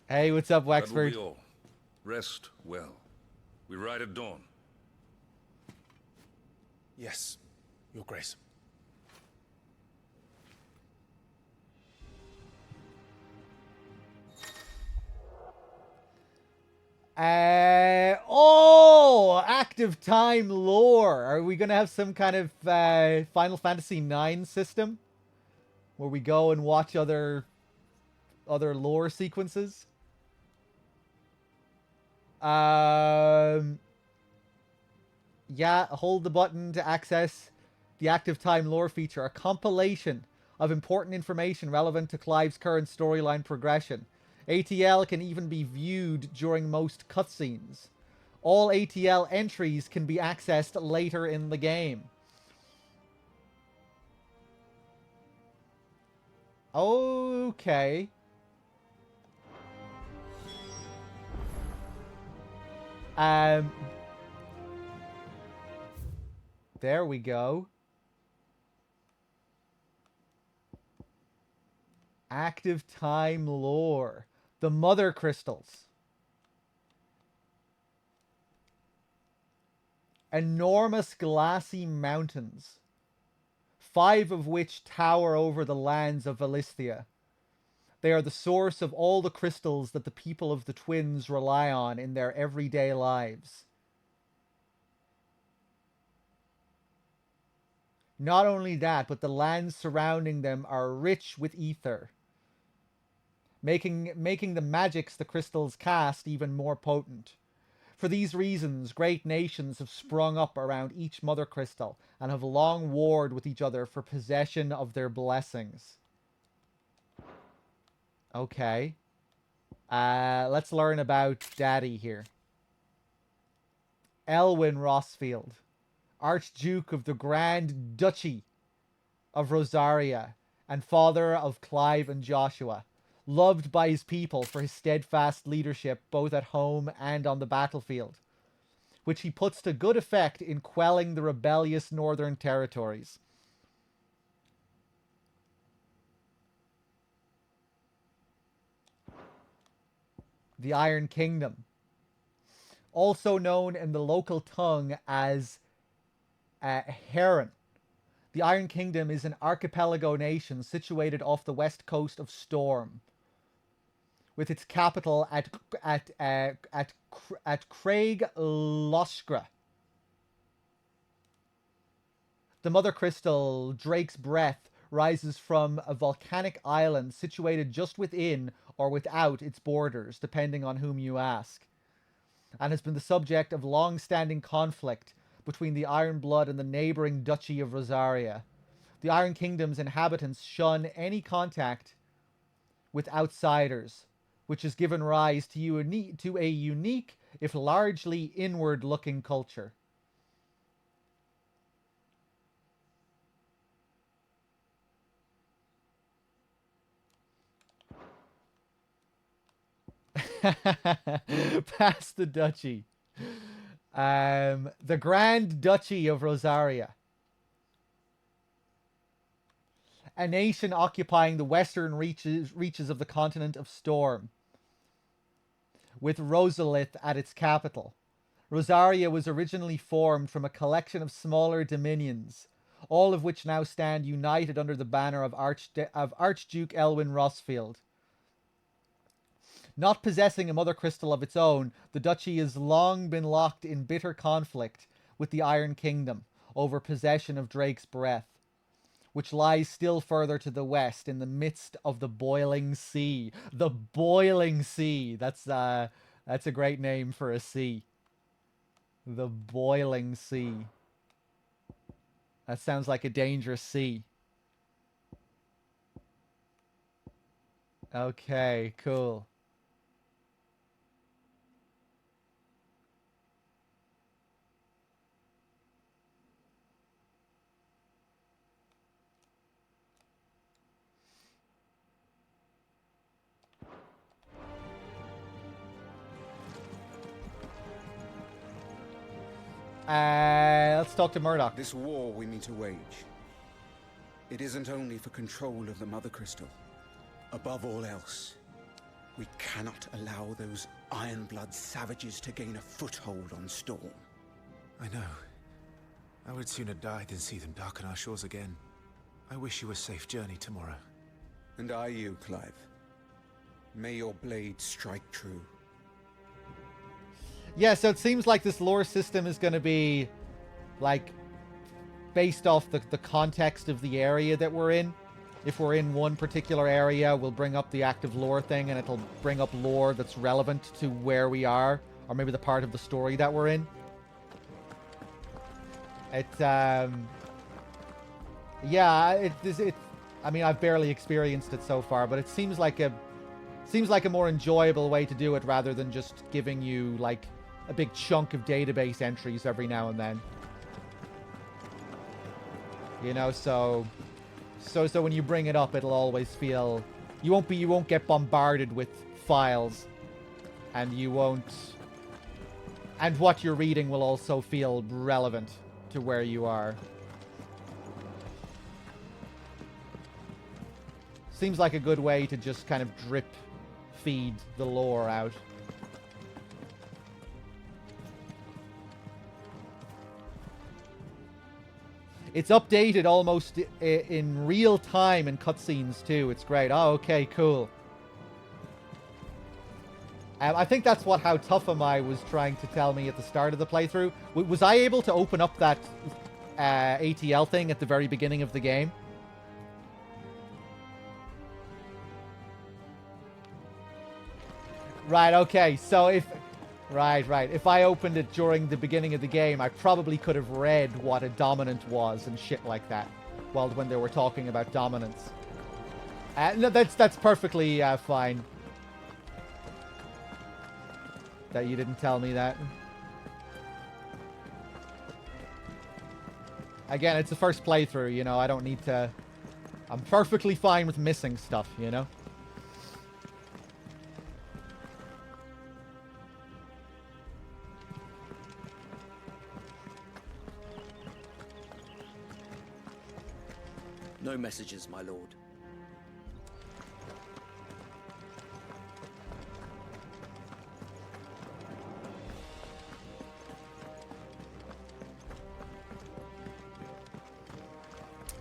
Hey, what's up, Wexford? That will be all. Rest well. We ride at dawn. Yes, Your Grace. Active time lore. Are we gonna have some kind of Final Fantasy IX system where we go and watch other lore sequences? Yeah, hold the button to access the active time lore feature, a compilation of important information relevant to Clive's current storyline progression. ATL can even be viewed during most cutscenes. All ATL entries can be accessed later in the game. Okay. There we go. Active time lore. The Mother Crystals. Enormous glassy mountains, 5 of which tower over the lands of Valisthia. They are the source of all the crystals that the people of the Twins rely on in their everyday lives. Not only that, but the lands surrounding them are rich with ether, making the magics the crystals cast even more potent. For these reasons, great nations have sprung up around each mother crystal and have long warred with each other for possession of their blessings. Okay. Let's learn about Daddy here. Elwyn Rossfield, Archduke of the Grand Duchy of Rosaria and father of Clive and Joshua. Loved by his people for his steadfast leadership both at home and on the battlefield, which he puts to good effect in quelling the rebellious northern territories. The Iron Kingdom, also known in the local tongue as Heron. The Iron Kingdom is an archipelago nation situated off the west coast of Storm, with its capital at Craig Loshgra. The Mother Crystal, Drake's Breath, rises from a volcanic island situated just within or without its borders, depending on whom you ask, and has been the subject of long-standing conflict between the Iron Blood and the neighboring Duchy of Rosaria. The Iron Kingdom's inhabitants shun any contact with outsiders, which has given rise to a unique, if largely inward-looking culture. Past the duchy. The Grand Duchy of Rosaria. A nation occupying the western reaches of the continent of Storm, with Rosalith at its capital. Rosaria was originally formed from a collection of smaller dominions, all of which now stand united under the banner of Archduke Elwyn Rosfield. Not possessing a mother crystal of its own, the duchy has long been locked in bitter conflict with the Iron Kingdom over possession of Drake's Breath, which lies still further to the west in the midst of the Boiling Sea. The Boiling Sea. That's a great name for a sea. The Boiling Sea. That sounds like a dangerous sea. Okay, cool. Let's talk to Murdoch. This war we mean to wage, it isn't only for control of the Mother Crystal. Above all else, we cannot allow those Ironblood savages to gain a foothold on Storm. I know. I would sooner die than see them darken our shores again. I wish you a safe journey tomorrow. And I you, Clive. May your blade strike true. Yeah, so it seems like this lore system is going to be, like, based off the context of the area that we're in. If we're in one particular area, we'll bring up the active lore thing, and it'll bring up lore that's relevant to where we are, or maybe the part of the story that we're in. Yeah, I mean, I've barely experienced it so far, but it seems like a more enjoyable way to do it rather than just giving you, like, a big chunk of database entries every now and then. You know, so when you bring it up, it'll always feel, you won't get bombarded with files, and and what you're reading will also feel relevant to where you are. Seems like a good way to just kind of drip feed the lore out. It's updated almost in real time in cutscenes too. It's great. Oh, okay, cool. I think that's how Tough Am I was trying to tell me at the start of the playthrough. Was I able to open up that ATL thing at the very beginning of the game? Right, okay, so if... Right. If I opened it during the beginning of the game, I probably could have read what a dominant was and shit like that. Well, when they were talking about dominance. No, that's perfectly fine. That you didn't tell me that. Again, it's the first playthrough, you know, I don't need to... I'm perfectly fine with missing stuff, you know? No messages, my lord.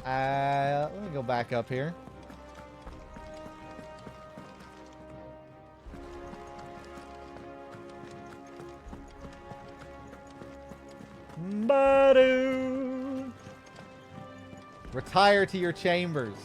Let me go back up here. Badoo! Retire to your chambers.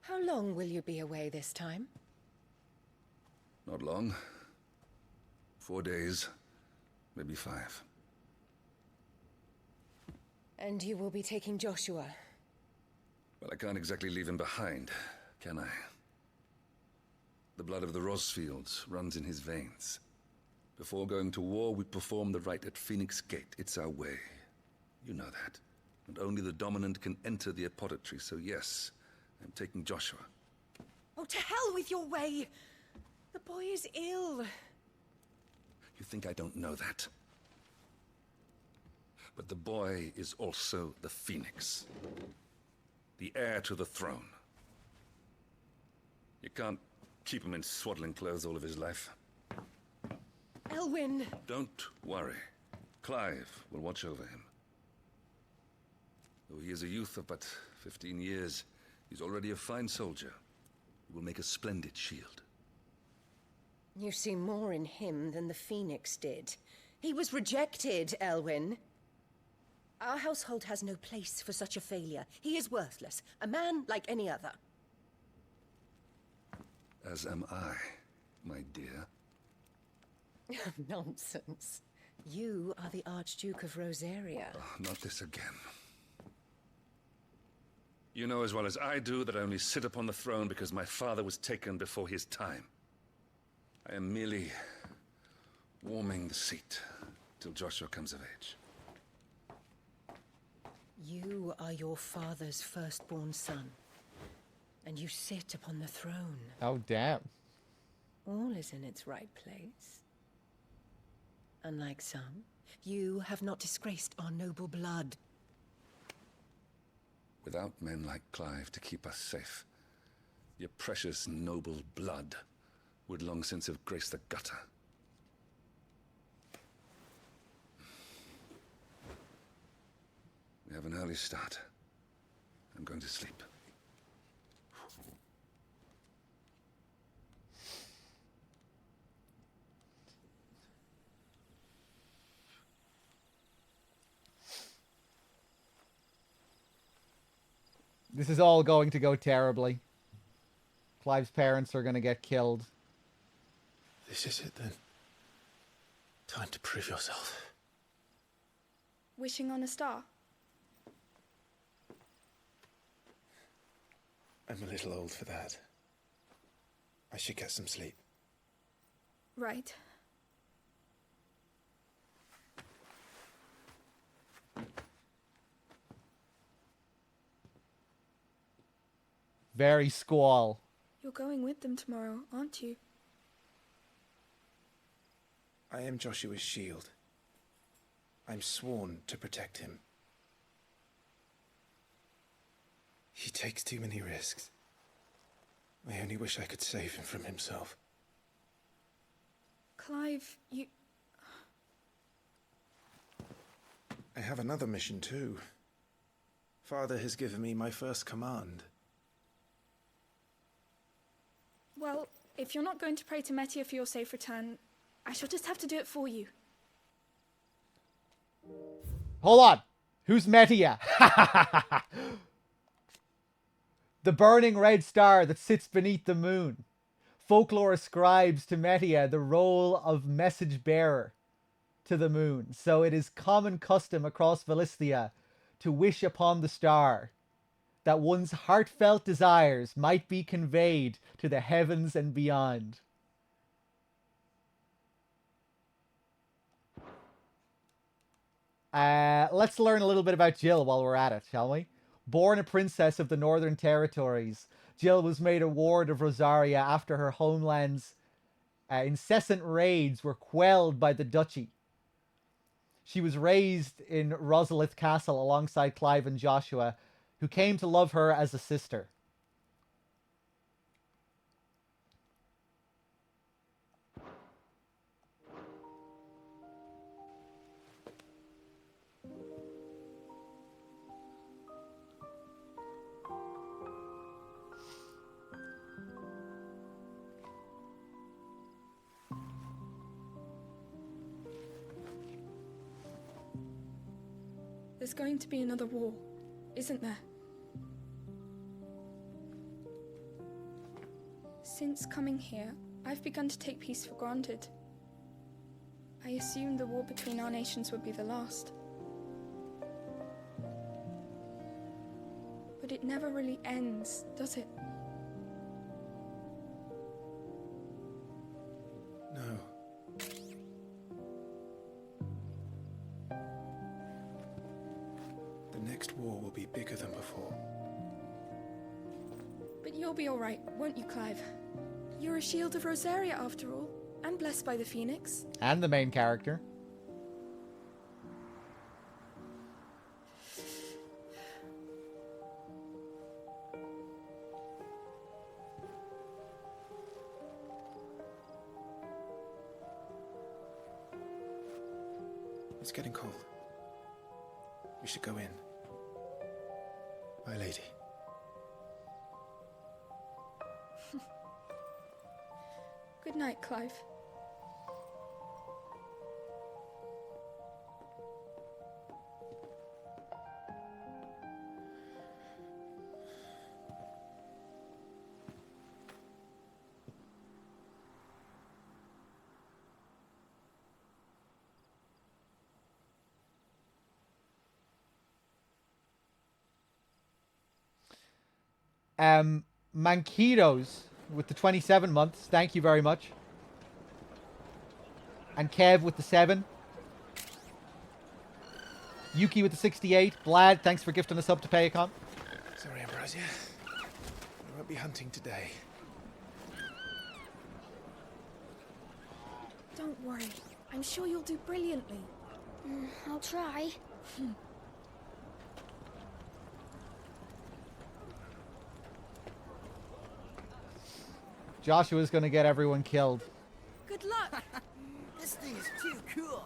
How long will you be away this time? Not long. 4 days, maybe 5. And you will be taking Joshua? Well, I can't exactly leave him behind, can I? The blood of the Rosfields runs in his veins. Before going to war, we perform the rite at Phoenix Gate. It's our way. You know that. And only the dominant can enter the apothecary, so yes, I'm taking Joshua. Oh, to hell with your way! The boy is ill. You think I don't know that? But the boy is also the Phoenix. The heir to the throne. You can't keep him in swaddling clothes all of his life. Elwyn! Don't worry. Clive will watch over him. Though he is a youth of but 15 years, he's already a fine soldier. He will make a splendid shield. You see more in him than the Phoenix did. He was rejected, Elwyn. Our household has no place for such a failure. He is worthless. A man like any other. As am I, my dear. Nonsense. You are the Archduke of Rosaria. Oh, not this again. You know as well as I do that I only sit upon the throne because my father was taken before his time. I am merely warming the seat till Joshua comes of age. You are your father's firstborn son, and you sit upon the throne. Oh, damn. All is in its right place. Unlike some, you have not disgraced our noble blood. Without men like Clive to keep us safe, your precious noble blood would long since have graced the gutter. We have an early start. I'm going to sleep. This is all going to go terribly. Clive's parents are going to get killed. This is it then. Time to prove yourself. Wishing on a star? I'm a little old for that. I should get some sleep. Right. Very squall. You're going with them tomorrow, aren't you? I am Joshua's shield. I'm sworn to protect him. He takes too many risks. I only wish I could save him from himself. Clive, you... I have another mission too. Father has given me my first command. Well, if you're not going to pray to Metia for your safe return, I shall just have to do it for you. Hold on. Who's Metia? The burning red star that sits beneath the moon. Folklore ascribes to Metia the role of message bearer to the moon. So it is common custom across Valisthea to wish upon the star that one's heartfelt desires might be conveyed to the heavens and beyond. Let's learn a little bit about Jill while we're at it, shall we? Born a princess of the Northern Territories, Jill was made a ward of Rosaria after her homeland's incessant raids were quelled by the duchy. She was raised in Rosalith Castle alongside Clive and Joshua, who came to love her as a sister. There's going to be another war, isn't there? Since coming here, I've begun to take peace for granted. I assumed the war between our nations would be the last. But it never really ends, does it? No. The next war will be bigger than before. But you'll be all right, won't you, Clive? You're a shield of Rosaria, after all, and blessed by the Phoenix. And the main character. It's getting cold. We should go in. My lady. Good night, Clive. Manquitos with the 27 months. Thank you very much. And Kev with the 7. Yuki with the 68. Blad, thanks for gifting us up to Paycon. Sorry, Ambrosia. I won't be hunting today. Don't worry. I'm sure you'll do brilliantly. I'll try. Joshua's gonna get everyone killed. Good luck. This thing is too cool.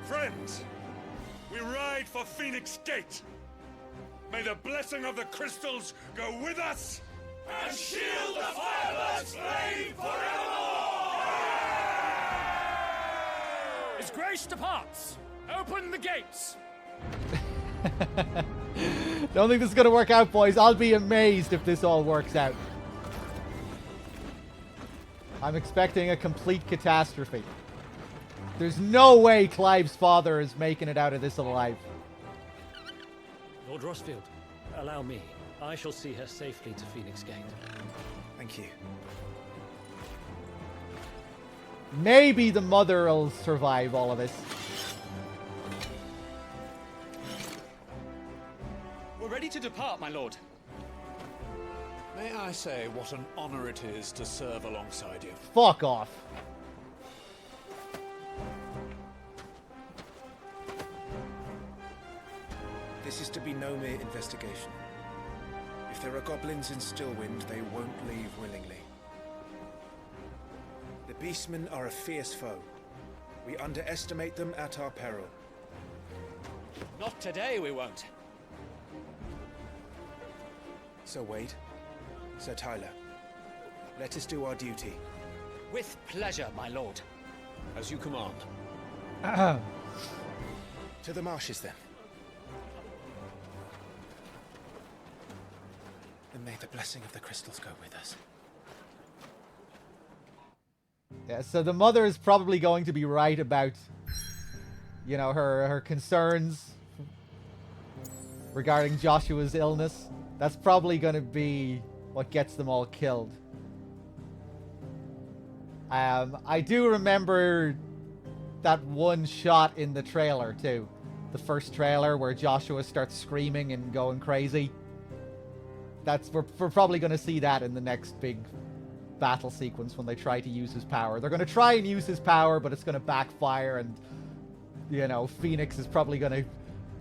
Friends, we ride for Phoenix Gate. May the blessing of the crystals go with us and shield the Firebird's flame forevermore! As grace departs, open the gates. Don't think this is gonna work out, boys. I'll be amazed if this all works out. I'm expecting a complete catastrophe. There's no way Clive's father is making it out of this alive. Lord Rossfield, allow me. I shall see her safely to Phoenix Gate. Thank you. Maybe the mother will survive all of this. We're ready to depart, my lord. May I say what an honor it is to serve alongside you? Fuck off. This is to be no mere investigation. If there are goblins in Stillwind, they won't leave willingly. The beastmen are a fierce foe. We underestimate them at our peril. Not today, we won't. Sir Wade, Sir Tyler, let us do our duty. With pleasure, my lord. As you command. To the marshes, then. And may the blessing of the crystals go with us. Yeah, so the mother is probably going to be right about, you know, her concerns regarding Joshua's illness. That's probably going to be what gets them all killed. I do remember that one shot in the trailer, too. The first trailer where Joshua starts screaming and going crazy. We're probably going to see that in the next big battle sequence when they try to use his power. They're going to try and use his power, but it's going to backfire, and, you know, Phoenix is probably going to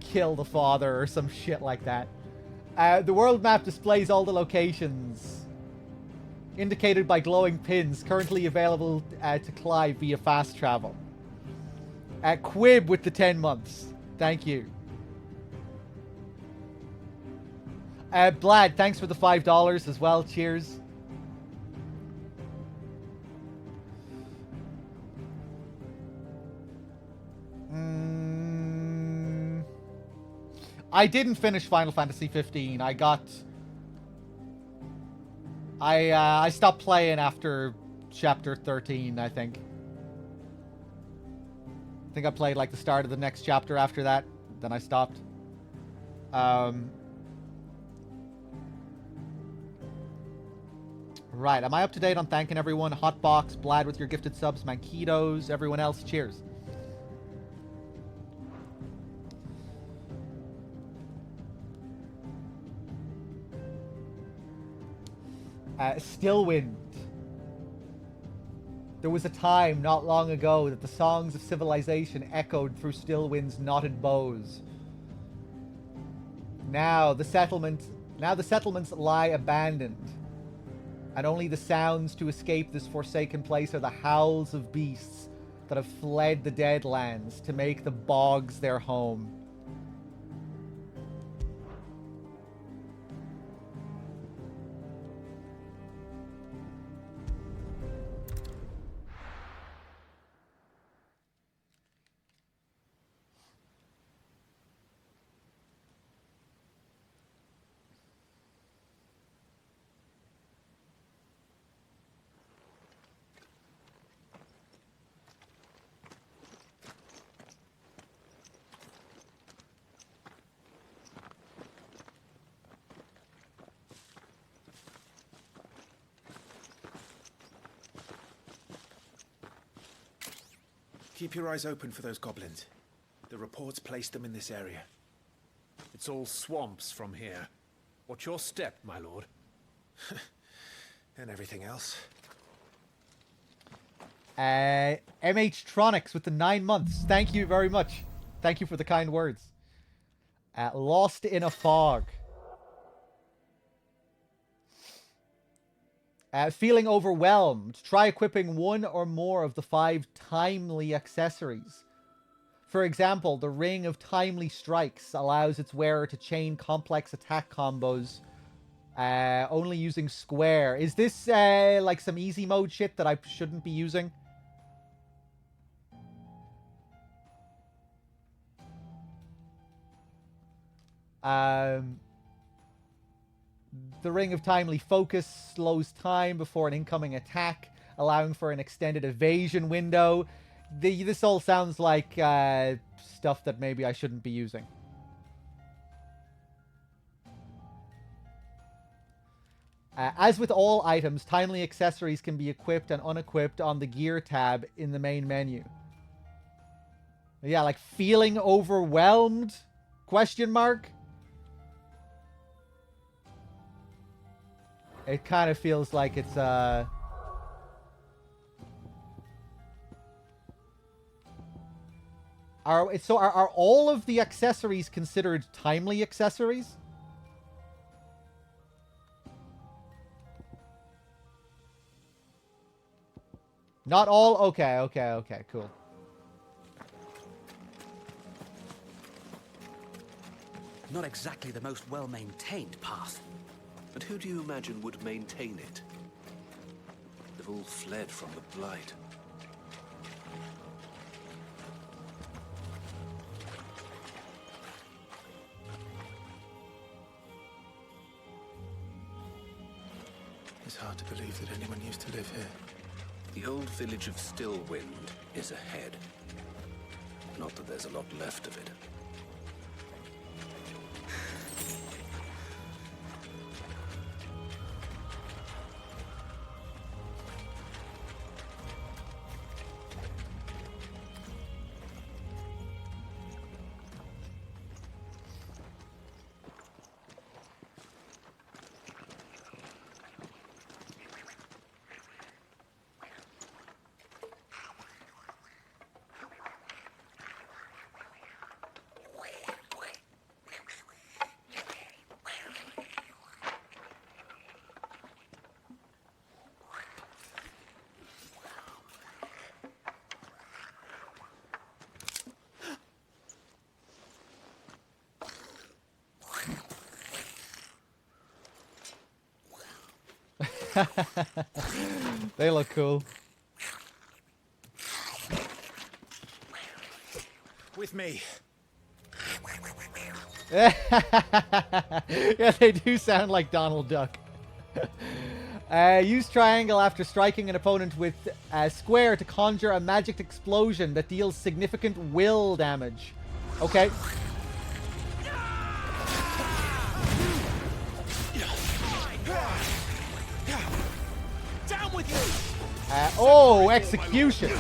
kill the father or some shit like that. The world map displays all the locations indicated by glowing pins currently available to Clive via fast travel. Quib with the 10 months. Thank you. Blad, thanks for the $5 as well. Cheers. I didn't finish Final Fantasy 15. I stopped playing after chapter 13, I think. I think I played like the start of the next chapter after that. Then I stopped. Right, am I up to date on thanking everyone? Hotbox, Blad with your gifted subs, Manquitos, everyone else, cheers. Stillwind. There was a time not long ago that the songs of civilization echoed through Stillwind's knotted bows. Now the settlements lie abandoned, and only the sounds to escape this forsaken place are the howls of beasts that have fled the Deadlands to make the bogs their home. Keep your eyes open for those goblins. The reports placed them in this area. It's all swamps from here. Watch your step, my lord. And everything else. MH Tronics with the 9 months. Thank you very much. Thank you for the kind words. Lost in a fog. Feeling overwhelmed. Try equipping one or more of the 5 timely accessories. For example, the Ring of Timely Strikes allows its wearer to chain complex attack combos only using square. Is this like some easy mode shit that I shouldn't be using? The Ring of Timely Focus slows time before an incoming attack, allowing for an extended evasion window. This all sounds like stuff that maybe I shouldn't be using. As with all items, timely accessories can be equipped and unequipped on the gear tab in the main menu. Yeah, like feeling overwhelmed? Question mark? It kind of feels like it's Are all of the accessories considered timely accessories? Not all? Okay, cool. Not exactly the most well-maintained path. But who do you imagine would maintain it? They've all fled from the Blight. It's hard to believe that anyone used to live here. The old village of Stillwind is ahead. Not that there's a lot left of it. They look cool. With me. Yeah, they do sound like Donald Duck. Use triangle after striking an opponent with square to conjure a magic explosion that deals significant will damage. Okay. Down with you! Oh, execution!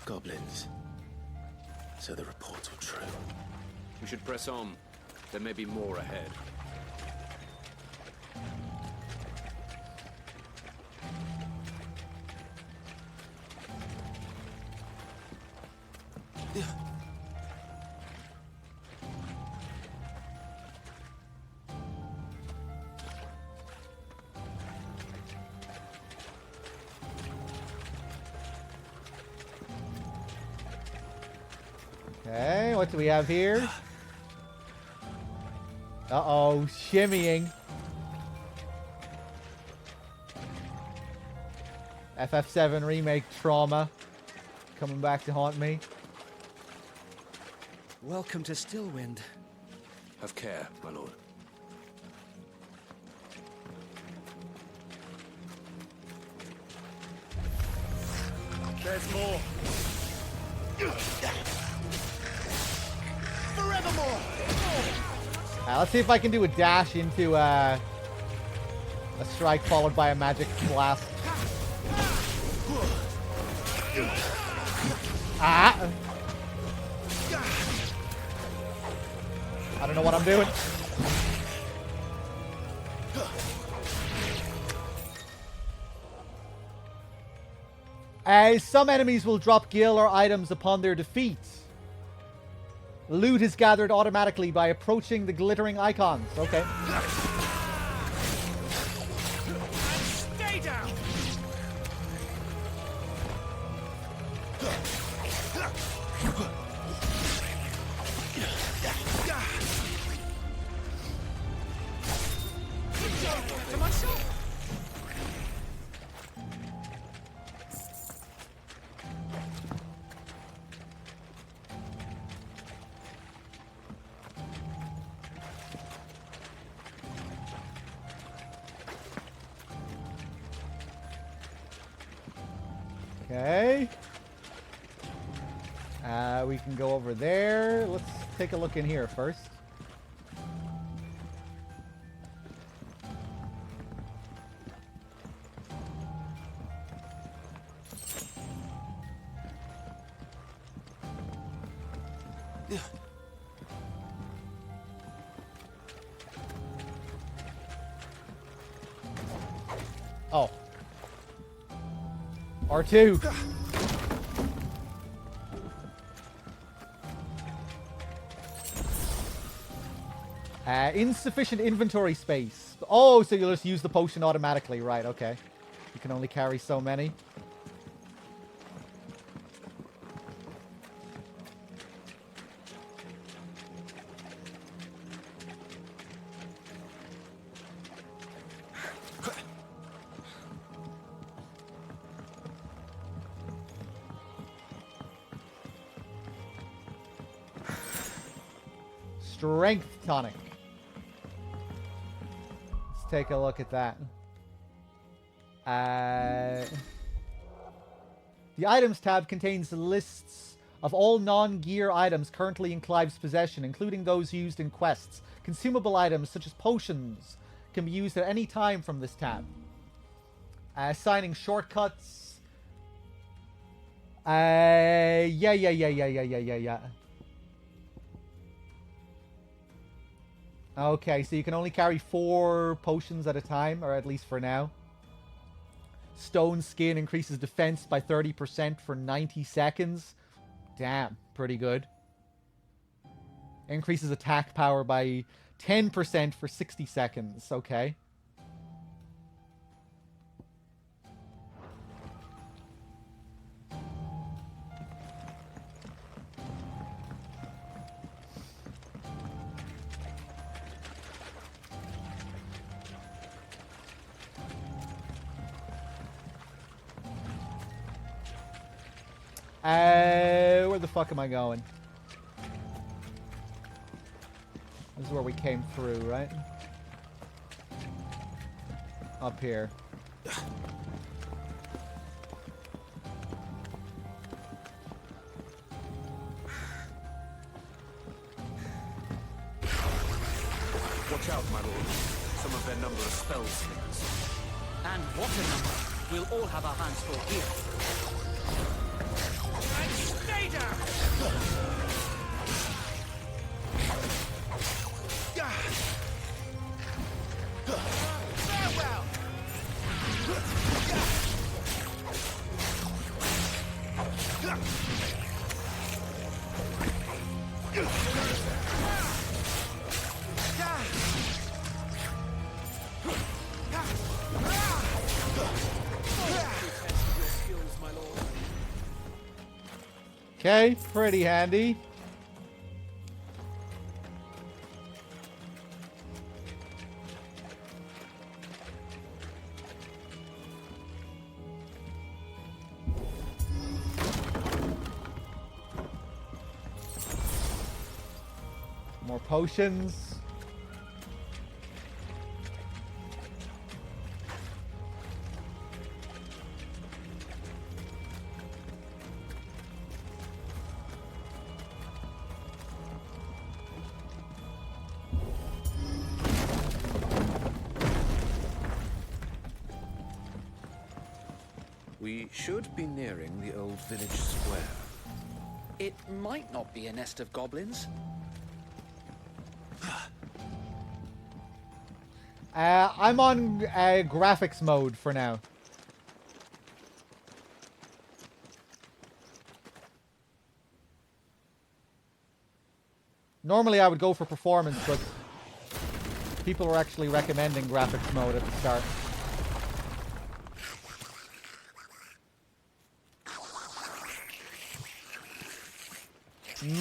Goblins. So the reports were true. We should press on. There may be more ahead. Okay, what do we have here? Uh-oh, shimmying. FF7 remake trauma coming back to haunt me. Welcome to Stillwind. Have care, my lord. There's more. Forevermore! Let's see if I can do a dash into a strike followed by a magic blast. Ah! I don't know what I'm doing. Some enemies will drop gil or items upon their defeat. Loot is gathered automatically by approaching the glittering icons. Okay. Stay down! To myself. Okay. We can go over there. Let's take a look in here first. Oh. R2. Insufficient inventory space. Oh, so you'll just use the potion automatically. Right, okay. You can only carry so many. Strength tonic. Let's take a look at that. The items tab contains lists of all non-gear items currently in Clive's possession, including those used in quests. Consumable items such as potions can be used at any time from this tab. Assigning shortcuts. Yeah. Okay, so you can only carry 4 potions at a time, or at least for now. Stone Skin increases defense by 30% for 90 seconds. Damn, pretty good. Increases attack power by 10% for 60 seconds. Okay. where the fuck am I going? This is where we came through, right? Up here. Watch out, my lord. Some of their number are spell slingers. And what a number! We'll all have our hands full here. And stay down! Farewell! Okay, pretty handy. More potions. We should be nearing the old village square. It might not be a nest of goblins. I'm on graphics mode for now. Normally I would go for performance, but people were actually recommending graphics mode at the start.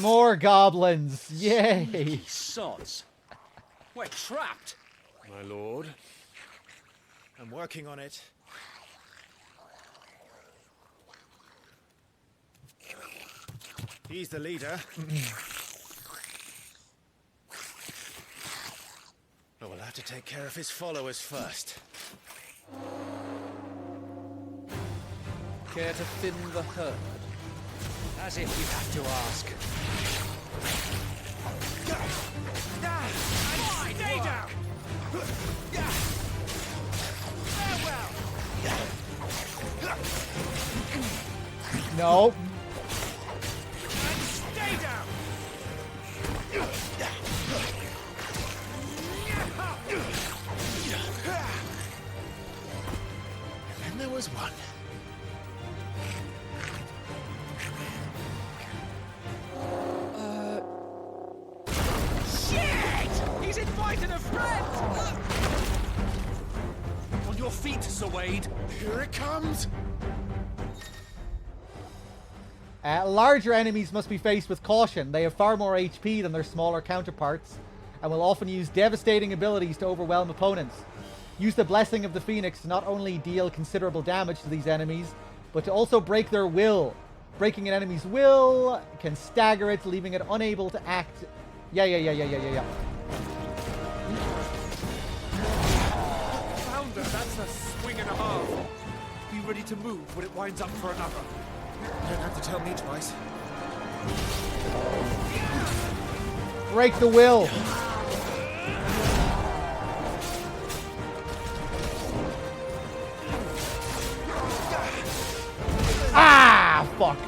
More goblins! Yay! Sods. We're trapped. My lord. I'm working on it. He's the leader. But we'll have to take care of his followers first. Care to thin the herd? As if you have to ask. Stay down! Farewell! No. Stay down! And there was one. Shit! He's invited a friend! On your feet, Sir Wade. Here it comes! Larger enemies must be faced with caution. They have far more HP than their smaller counterparts, and will often use devastating abilities to overwhelm opponents. Use the Blessing of the Phoenix to not only deal considerable damage to these enemies, but to also break their will. Breaking an enemy's will can stagger it, leaving it unable to act. Yeah. Founder, that's a swing and a half. Be ready to move when it winds up for another. You don't have to tell me twice. Break the will. Ah, fuck.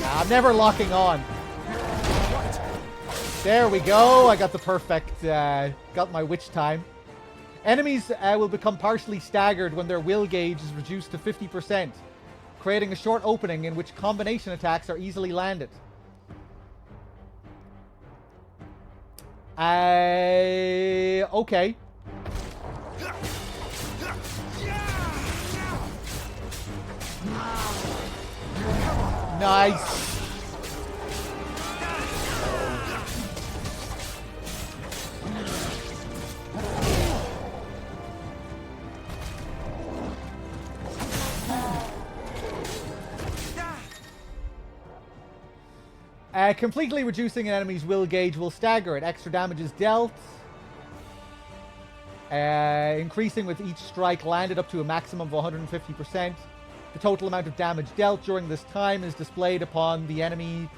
I'm never locking on. There we go. I got the perfect, got my witch time. Enemies will become partially staggered when their will gauge is reduced to 50%, creating a short opening in which combination attacks are easily landed. Okay. Nice. Completely reducing an enemy's will gauge will stagger it. Extra damage is dealt. Increasing with each strike landed up to a maximum of 150%. The total amount of damage dealt during this time is displayed upon the enemy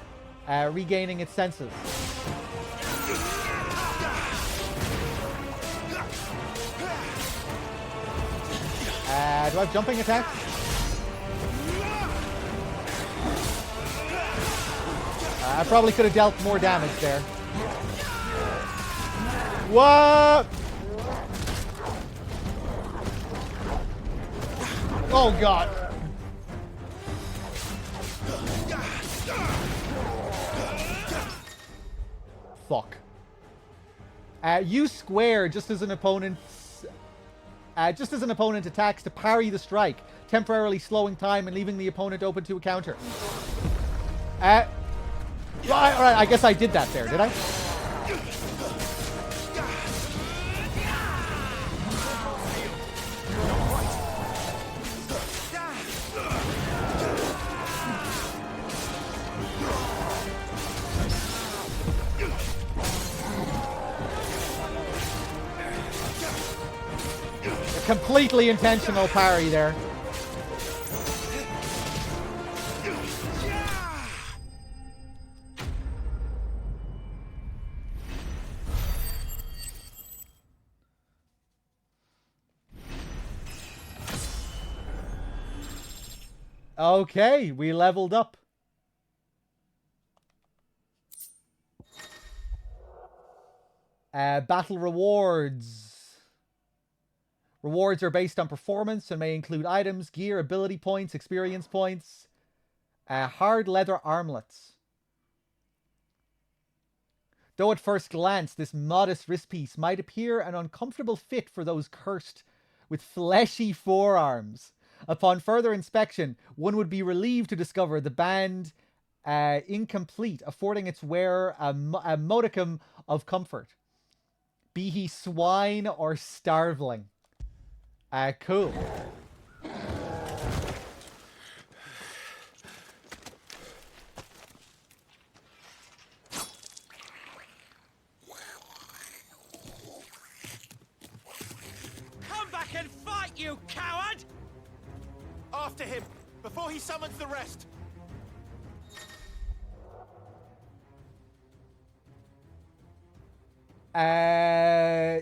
regaining its senses. Do I have jumping attacks? I probably could have dealt more damage there. What? Oh god. Fuck. Use square just as an opponent attacks to parry the strike, temporarily slowing time and leaving the opponent open to a counter. Right, alright, I guess I did that there, did I? A completely intentional parry there. Okay, we leveled up. Battle rewards. Rewards are based on performance and may include items, gear, ability points, experience points. Hard leather armlets. Though at first glance this modest wrist piece might appear an uncomfortable fit for those cursed with fleshy forearms, upon further inspection, one would be relieved to discover the band incomplete, affording its wearer a modicum of comfort. Be he swine or starveling. Cool. Come back and fight, you coward! After him, before he summons the rest. Yeah.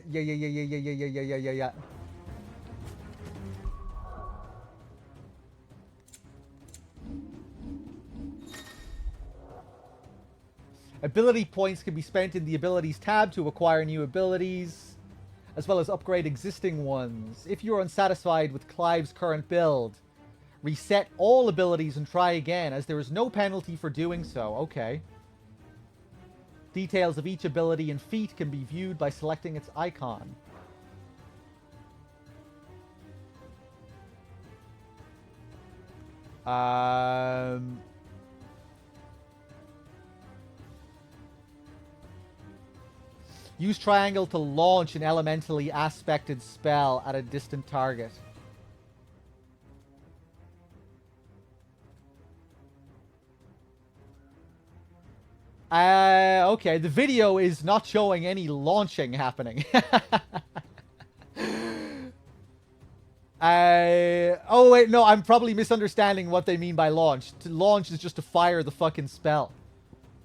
Ability points can be spent in the abilities tab to acquire new abilities, as well as upgrade existing ones. If you're unsatisfied with Clive's current build, reset all abilities and try again, as there is no penalty for doing so. Okay. Details of each ability and feat can be viewed by selecting its icon. Use triangle to launch an elementally aspected spell at a distant target. Okay, the video is not showing any launching happening. Oh wait, no, I'm probably misunderstanding what they mean by launch. To launch is just to fire the fucking spell.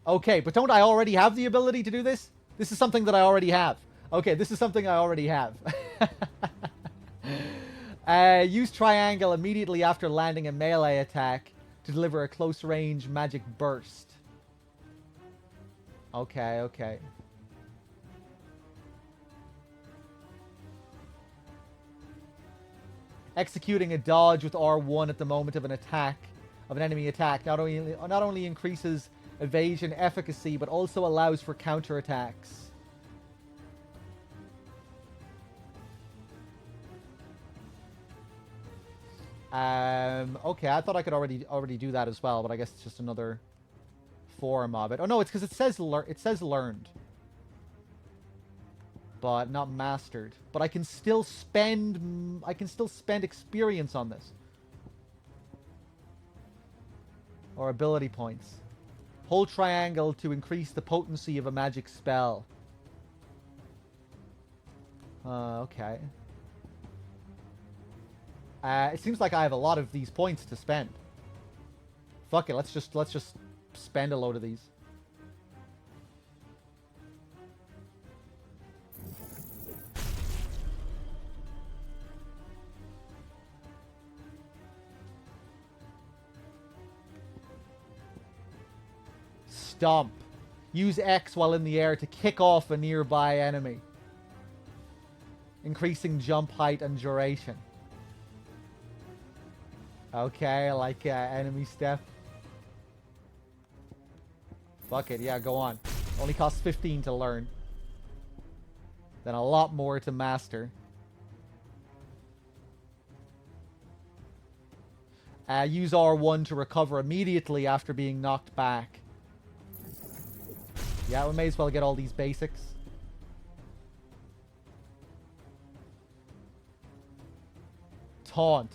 Okay, but don't I already have the ability to do this? This is something that I already have. Okay, this is something I already have. Use triangle immediately after landing a melee attack to deliver a close-range magic burst. Okay. Executing a dodge with R1 at the moment of an attack, of an enemy attack, not only increases evasion efficacy, but also allows for counterattacks. Okay, I thought I could already do that as well, but I guess it's just another form of it. Oh no, it's because it says learned, but not mastered. But I can still spend experience on this, or ability points. Hold triangle to increase the potency of a magic spell. Okay. It seems like I have a lot of these points to spend. Fuck it, let's just spend a load of these. Stomp. Use X while in the air to kick off a nearby enemy. Increasing jump height and duration. Okay, I like enemy step. Fuck it, yeah, go on. Only costs 15 to learn. Then a lot more to master. Use R1 to recover immediately after being knocked back. Yeah, we may as well get all these basics. Taunt.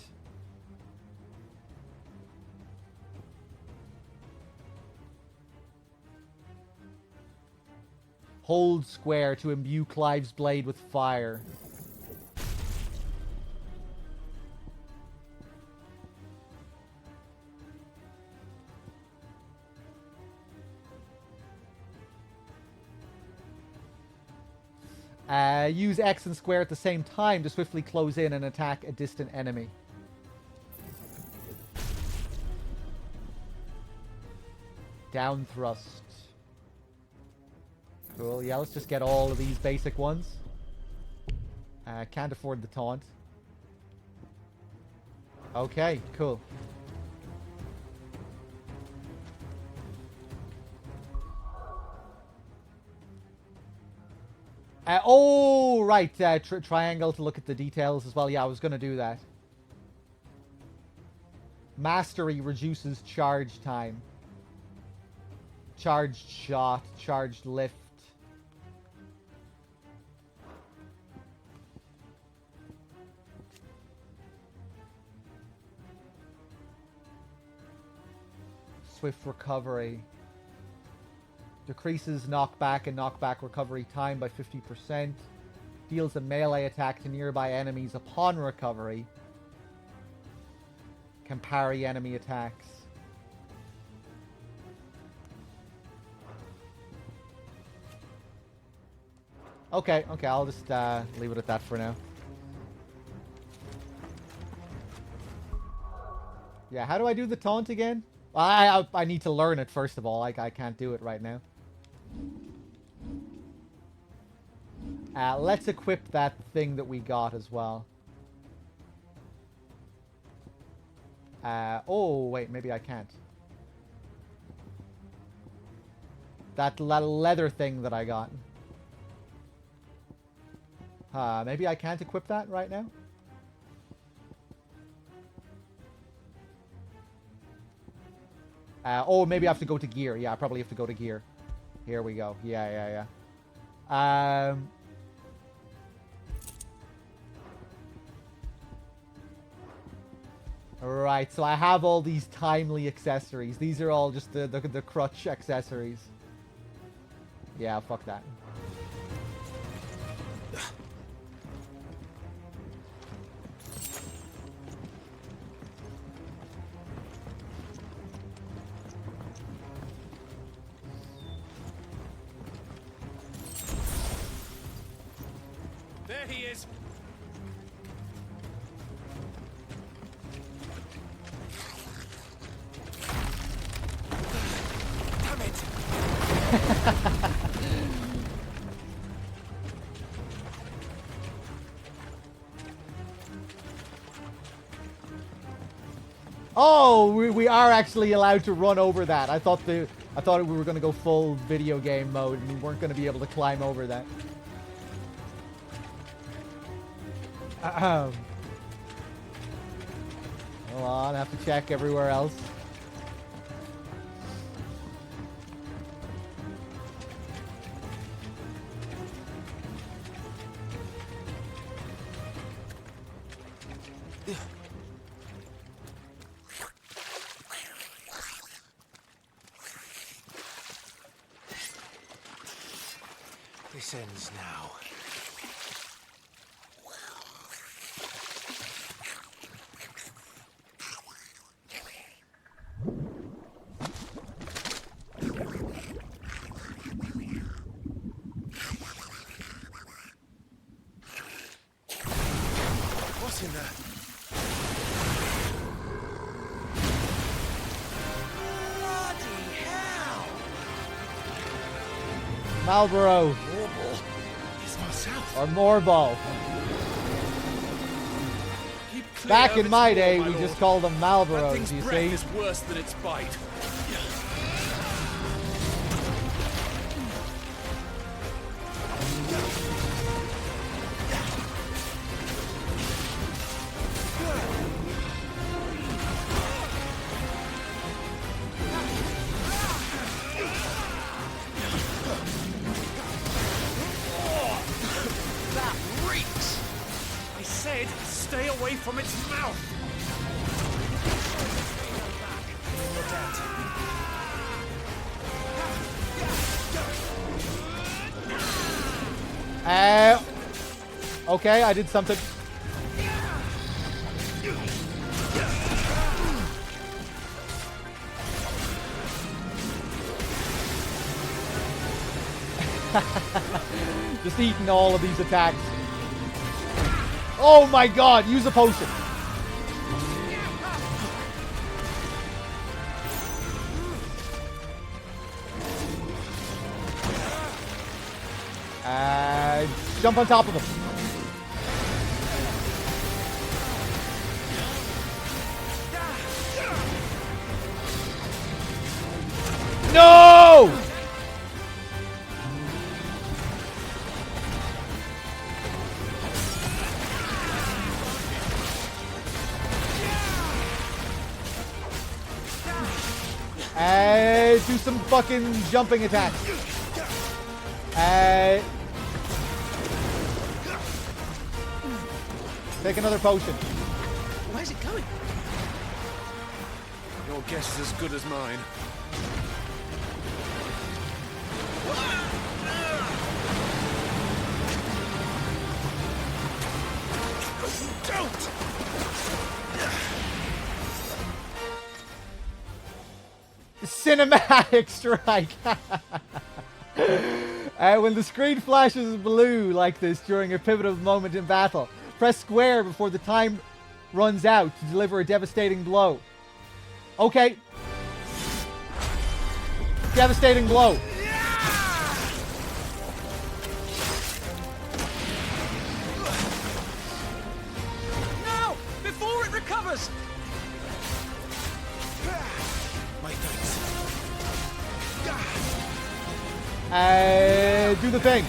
Hold square to imbue Clive's blade with fire. Use X and square at the same time to swiftly close in and attack a distant enemy. Down thrust. Cool, yeah, let's just get all of these basic ones. Can't afford the taunt. Okay, cool. Oh, right. Triangle to look at the details as well. Yeah, I was going to do that. Mastery reduces charge time. Charged shot. Charged lift. Swift recovery. Decreases knockback and knockback recovery time by 50%. Deals a melee attack to nearby enemies upon recovery. Can parry enemy attacks. Okay, I'll just leave it at that for now. Yeah, how do I do the taunt again? I need to learn it first of all. I can't do it right now. Let's equip that thing that we got as well. Oh, wait, maybe I can't. That leather thing that I got. Maybe I can't equip that right now? Oh, maybe I have to go to gear. Yeah, I probably have to go to gear. Here we go. Yeah. Right, so I have all these timely accessories. These are all just the crutch accessories. Yeah, fuck that. There he is! Damn it! Oh, we are actually allowed to run over that. I thought we were going to go full video game mode and we weren't going to be able to climb over that. Hold on, I have to check everywhere else. This ends now. What's in there? Marlboro. Or Morball. Back in my day, we just called them Marlboros, you see? Is worse than its bite. That reeks! I said, stay away from its mouth! Okay, I did something. Just eating all of these attacks. Oh my god, use a potion. Jump on top of him. No! Do some fucking jumping attacks. Take another potion. Where's it going? Your guess is as good as mine. Don't! Cinematic strike. When the screen flashes blue like this during a pivotal moment in battle, press square before the time runs out to deliver a devastating blow. Okay. Devastating blow. No! Before it recovers! My thanks. Do the thing.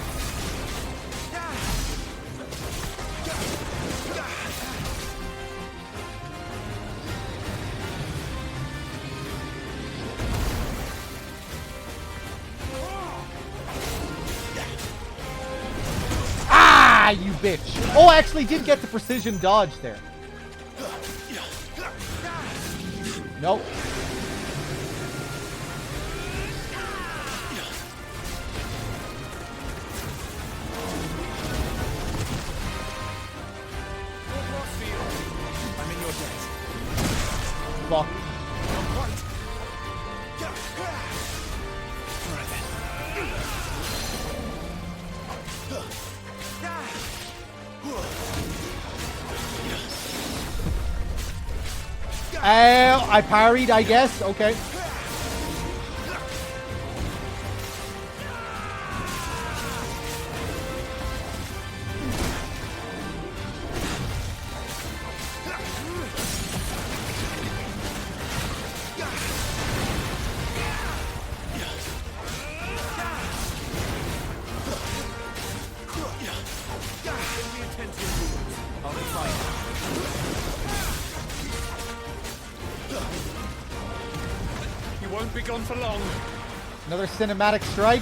Ah, you bitch. Oh, I actually did get the precision dodge there. Nope. I'm in your debt. Fuck. Alright then. I parried, I guess. Okay. I'll be fine. You won't be gone for long. Another cinematic strike.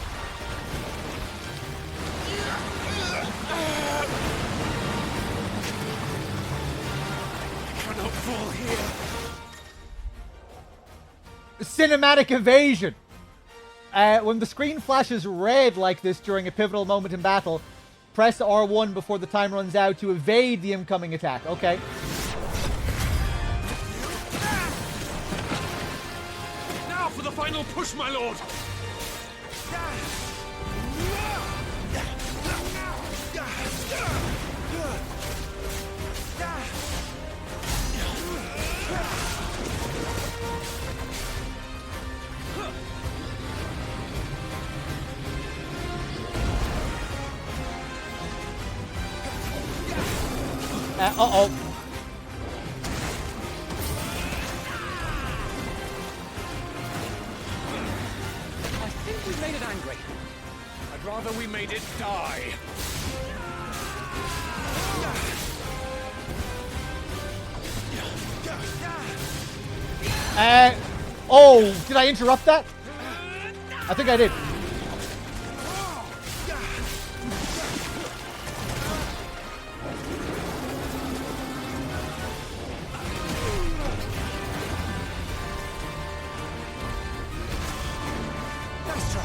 I cannot fall here. Cinematic evasion. When the screen flashes red like this during a pivotal moment in battle, press R1 before the time runs out to evade the incoming attack. Okay. Now for the final push, my lord! Uh-oh. I think we made it angry. I'd rather we made it die. Oh, did I interrupt that? I think I did.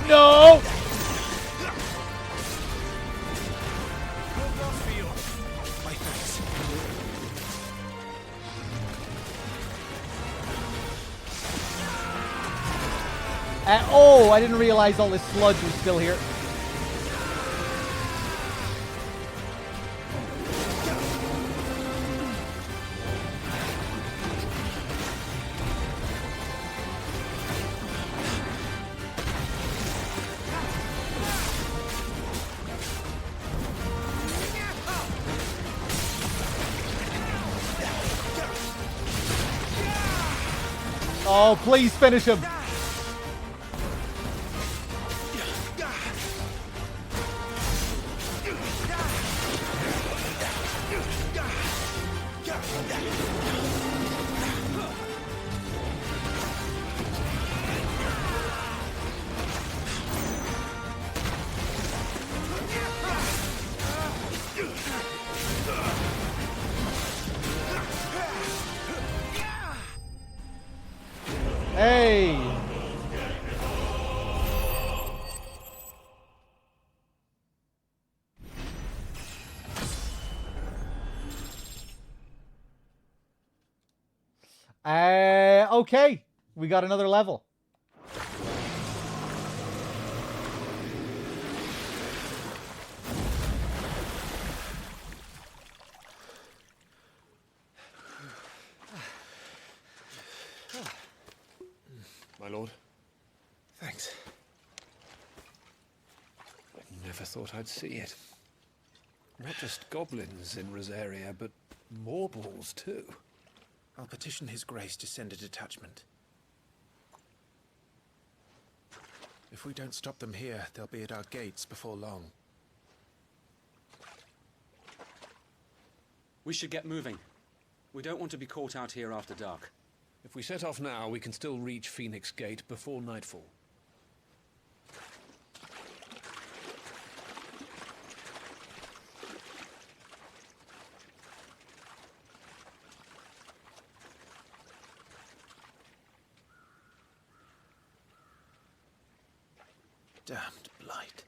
No! Oh, I didn't realize all this sludge was still here. Oh, please finish him. Hey! Okay. We got another level. My lord. Thanks. I never thought I'd see it. Not just goblins in Rosaria, but morbles too. I'll petition His Grace to send a detachment. If we don't stop them here, they'll be at our gates before long. We should get moving. We don't want to be caught out here after dark. If we set off now, we can still reach Phoenix Gate before nightfall. Damned blight.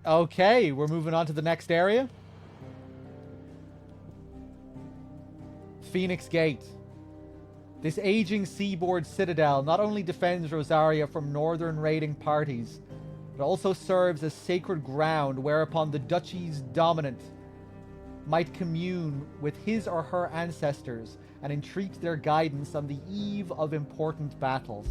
Okay, we're moving on to the next area. Phoenix Gate. This aging seaboard citadel not only defends Rosaria from northern raiding parties, but also serves as sacred ground whereupon the duchy's dominant might commune with his or her ancestors and entreat their guidance on the eve of important battles.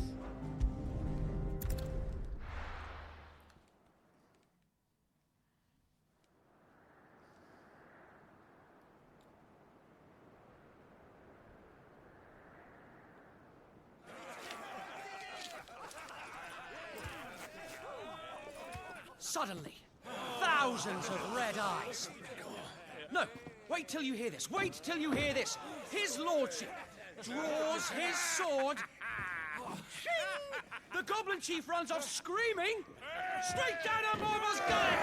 Suddenly, thousands of red eyes. No, wait till you hear this. Wait till you hear this. His lordship draws his sword. The goblin chief runs off screaming, straight down a Mormor's gullet!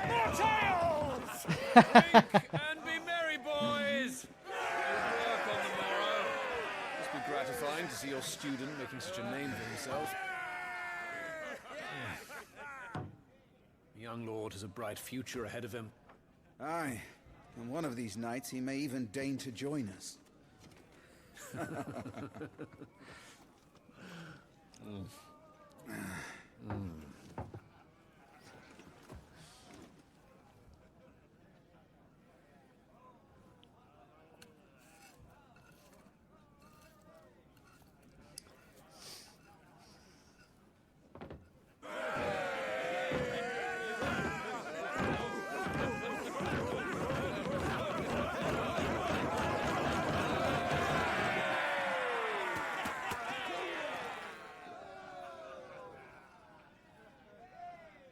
More tales! Drink and be merry, boys! Good work on the morrow. Must be gratifying to see your student making such a name for himself. The young lord has a bright future ahead of him. Aye, and one of these nights he may even deign to join us.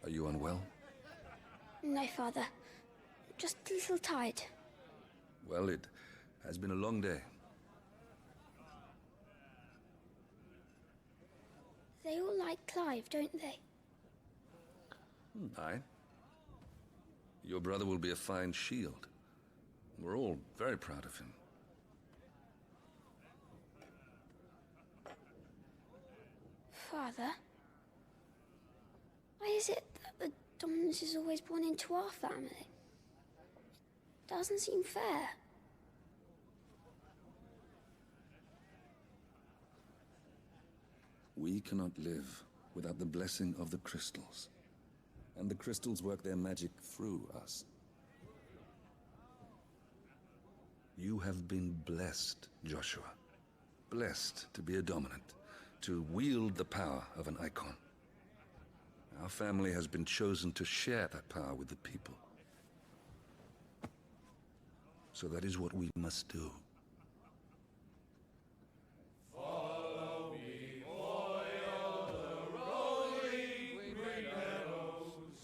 Are you unwell? No, Father. Just a little tired. Well, it has been a long day. They all like Clive, don't they? Aye. Your brother will be a fine shield. We're all very proud of him. Father? Why is it that the dominance is always born into our family? Doesn't seem fair. We cannot live without the blessing of the crystals. And the crystals work their magic through us. You have been blessed, Joshua. Blessed to be a dominant, to wield the power of an icon. Our family has been chosen to share that power with the people. So that is what we must do. Follow me, boy, the rolling green meadows.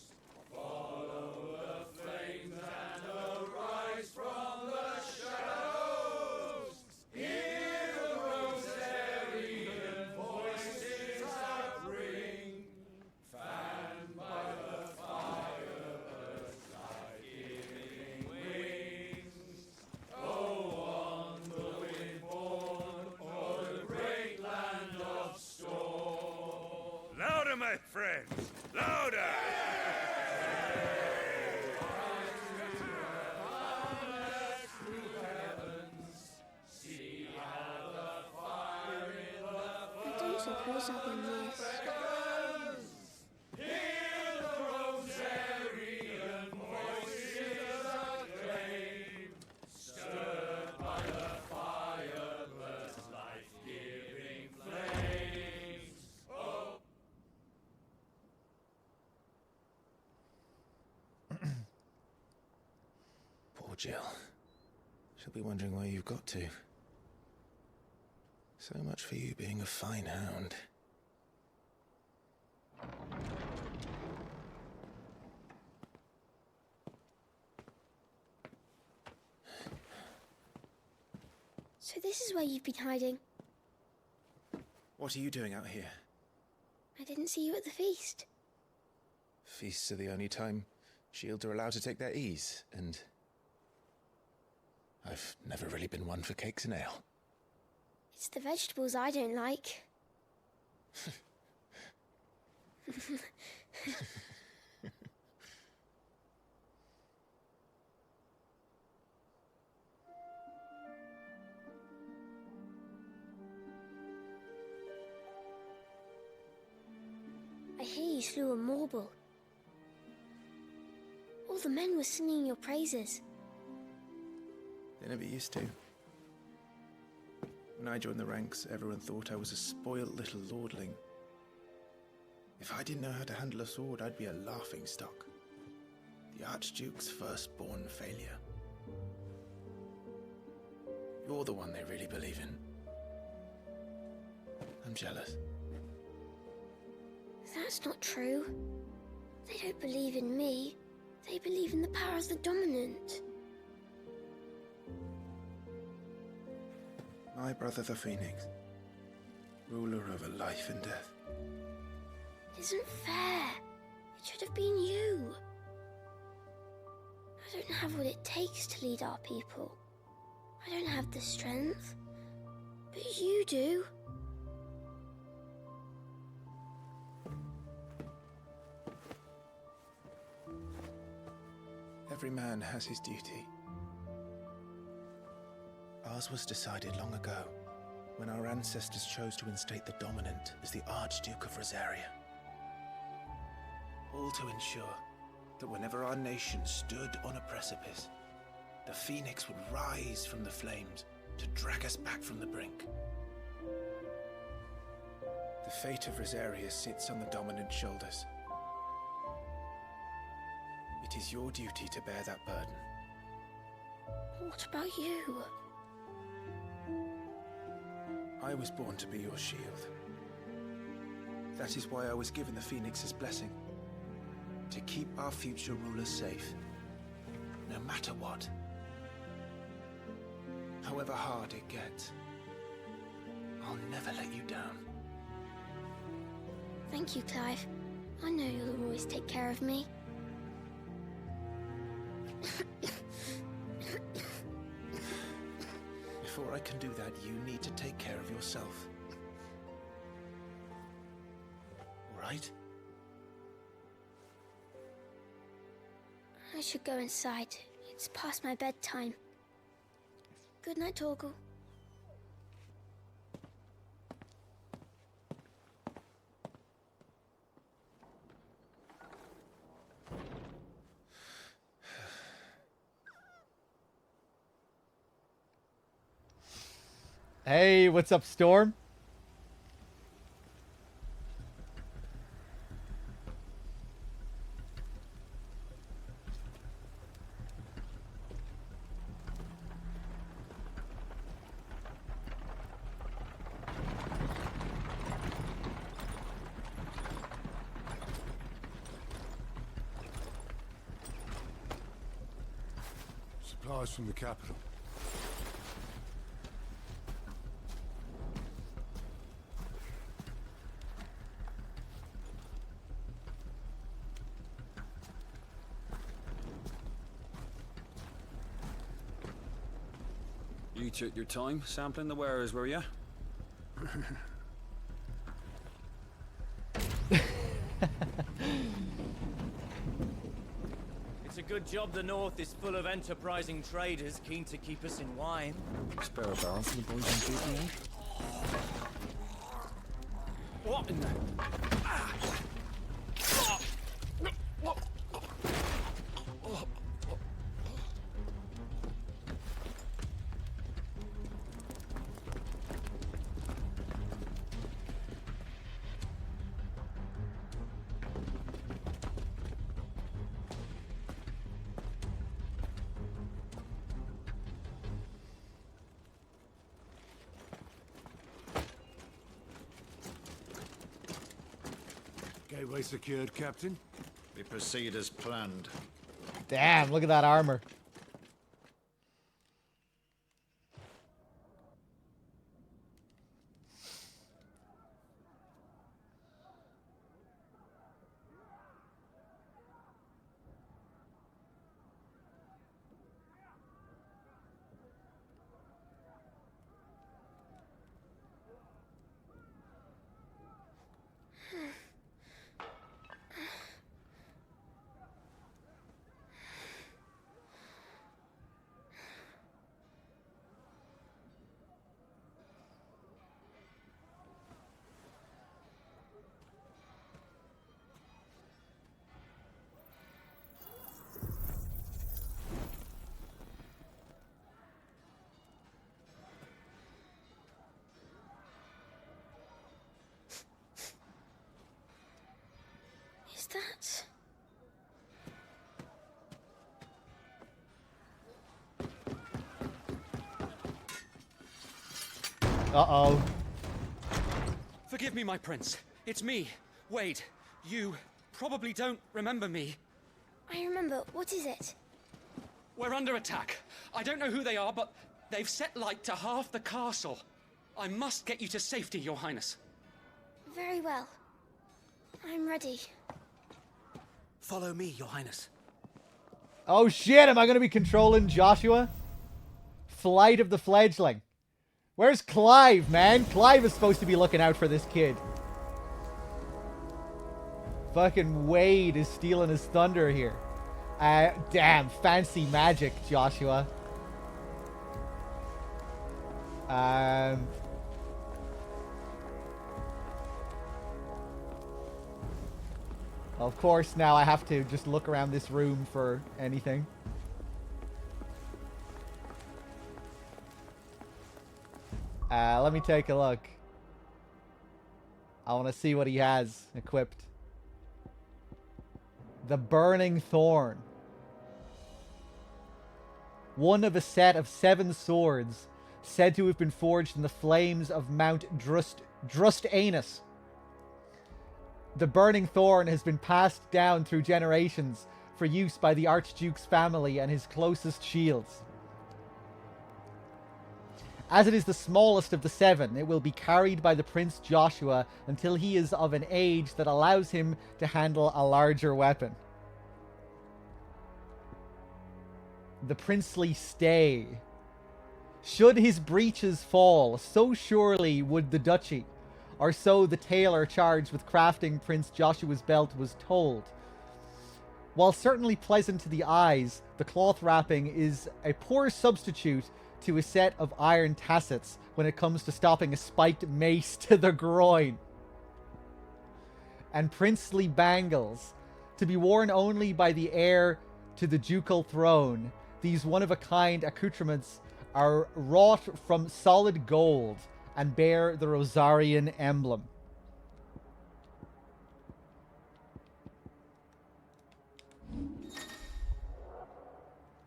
Follow the flames and arise from the shadows. Hear the rosarian voices that ring. Fanned by the fire, birds like giving wings. Go on, the wind-born, o'er the great land of storm. Louder, my friends, louder! See how the fire in the I don't suppose I'll be missed. Hear the rosarian voices acclaim. Stirred by the fire, burns life-giving flames. Oh. Poor Jill. She'll be wondering where you've got to. So much for you being a fine hound. So this is where you've been hiding. What are you doing out here? I didn't see you at the feast. Feasts are the only time shields are allowed to take their ease, and I've never really been one for cakes and ale. It's the vegetables I don't like. I hear you slew a Morble. All the men were singing your praises. They never used to. When I joined the ranks, everyone thought I was a spoiled little lordling. If I didn't know how to handle a sword, I'd be a laughingstock. The Archduke's firstborn failure. You're the one they really believe in. I'm jealous. That's not true. They don't believe in me. They believe in the power of the dominant. My brother the Phoenix, ruler over life and death. Isn't fair. It should have been you. I don't have what it takes to lead our people. I don't have the strength. But you do. Every man has his duty. Ours was decided long ago, when our ancestors chose to instate the dominant as the Archduke of Rosaria. All to ensure that whenever our nation stood on a precipice, the Phoenix would rise from the flames to drag us back from the brink. The fate of Rosaria sits on the dominant's shoulders. It is your duty to bear that burden. What about you? I was born to be your shield. That is why I was given the Phoenix's blessing. To keep our future rulers safe. No matter what. However hard it gets. I'll never let you down. Thank you, Clive. I know you'll always take care of me. Before I can do that, you need to take care of yourself. All right? I should go inside. It's past my bedtime. Good night, Torgal. Hey, what's up, Storm? Supplies from the capital. You took your time sampling the wares, were you? It's a good job the North is full of enterprising traders keen to keep us in wine. Spare a barrel for the boys on duty, eh? What in the... Gateway secured, Captain. We proceed as planned. Damn, look at that armor. Is that... Uh-oh. Forgive me, my prince. It's me, Wade. You probably don't remember me. I remember. What is it? We're under attack. I don't know who they are, but They've set light to half the castle. I must get you to safety, Your Highness. Very well. I'm ready. Follow me, Your Highness. Oh shit, am I going to be controlling Joshua? Flight of the Fledgling. Where's Clive, man? Clive is supposed to be looking out for this kid. Fucking Wade is stealing his thunder here. Damn, fancy magic, Joshua. Of course, now I have to just look around this room for anything. Let me take a look. I want to see what he has equipped. The Burning Thorn. One of a set of 7 swords, said to have been forged in the flames of Mount Drustanus. The Burning Thorn has been passed down through generations for use by the Archduke's family and his closest shields. As it is the smallest of the 7, it will be carried by the Prince Joshua until he is of an age that allows him to handle a larger weapon. The princely stay. Should his breeches fall, so surely would the duchy, or so the tailor charged with crafting Prince Joshua's belt was told. While certainly pleasant to the eyes, the cloth wrapping is a poor substitute to a set of iron tassets when it comes to stopping a spiked mace to the groin. And princely bangles, to be worn only by the heir to the ducal throne. These one-of-a-kind accoutrements are wrought from solid gold and bear the Rosarian emblem.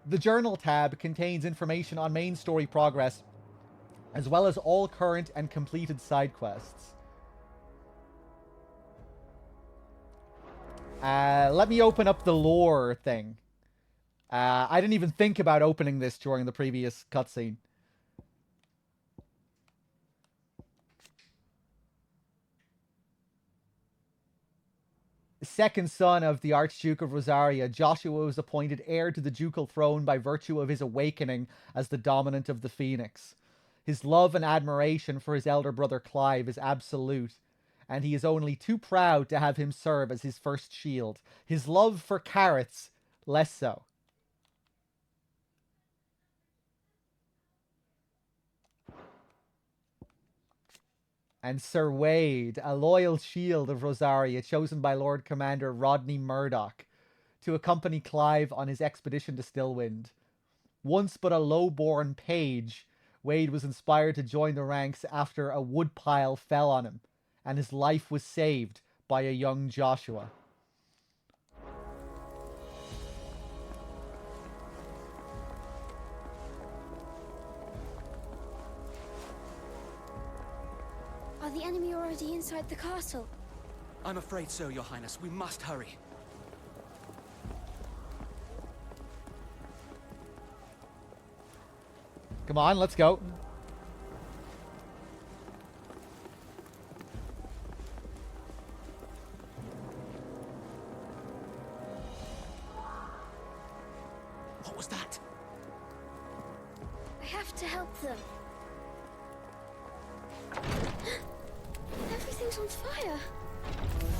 The Journal tab contains information on main story progress, as well as all current and completed side quests. Let me open up the lore thing. I didn't even think about opening this during the previous cutscene. Second son of the Archduke of Rosaria, Joshua was appointed heir to the ducal throne by virtue of his awakening as the dominant of the Phoenix. His love and admiration for his elder brother Clive is absolute, and he is only too proud to have him serve as his first shield. His love for carrots, less so. And Sir Wade, a loyal shield of Rosaria, chosen by Lord Commander Rodney Murdoch to accompany Clive on his expedition to Stillwind. Once but a low-born page, Wade was inspired to join the ranks after a woodpile fell on him, and his life was saved by a young Joshua. Are the enemy already inside the castle? I'm afraid so, Your Highness. We must hurry. Come on, let's go. What was that? I have to help them. Everything's on fire.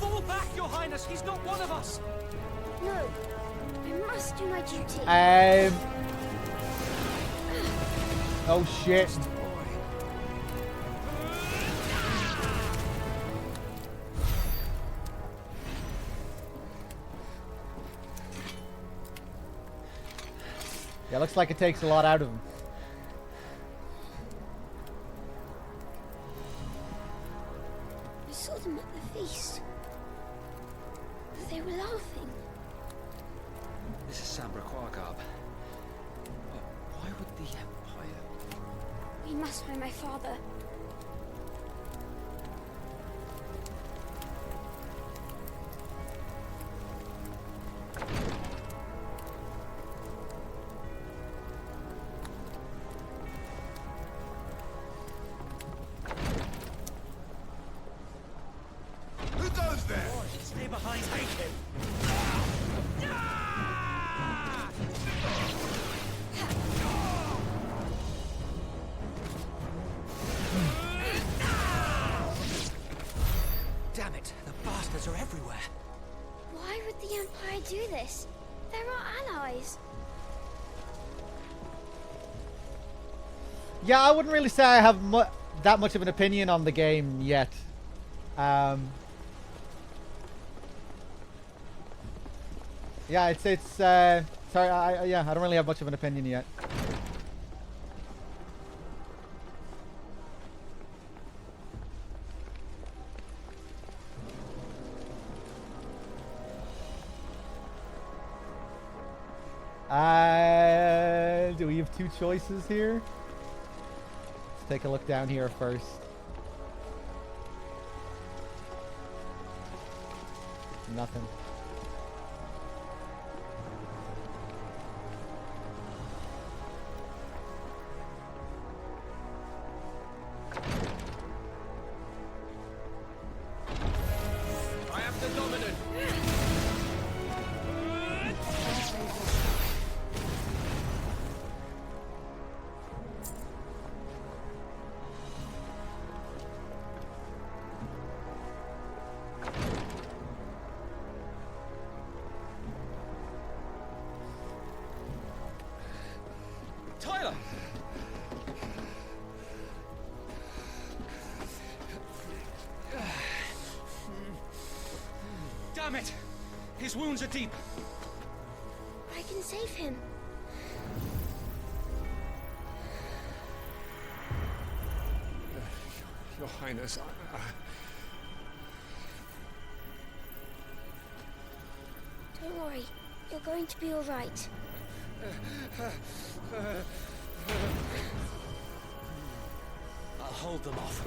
Fall back, Your Highness! He's not one of us! No, I must do my duty. Oh shit. Yeah, looks like it takes a lot out of him. I saw them at the feast. They were laughing. This is Sambra Quargarb. Why would the Empire... We must find my father. everywhere. Why would the Empire do this? They're our allies. Yeah, I wouldn't really say I have that much of an opinion on the game yet. Yeah, it's sorry, I don't really have much of an opinion yet. Do we have two choices here? Let's take a look down here first. Nothing. I am the dominant. Tyler! Damn it! His wounds are deep. I can save him. Your Highness, Don't worry. You're going to be all right. I'll hold them off.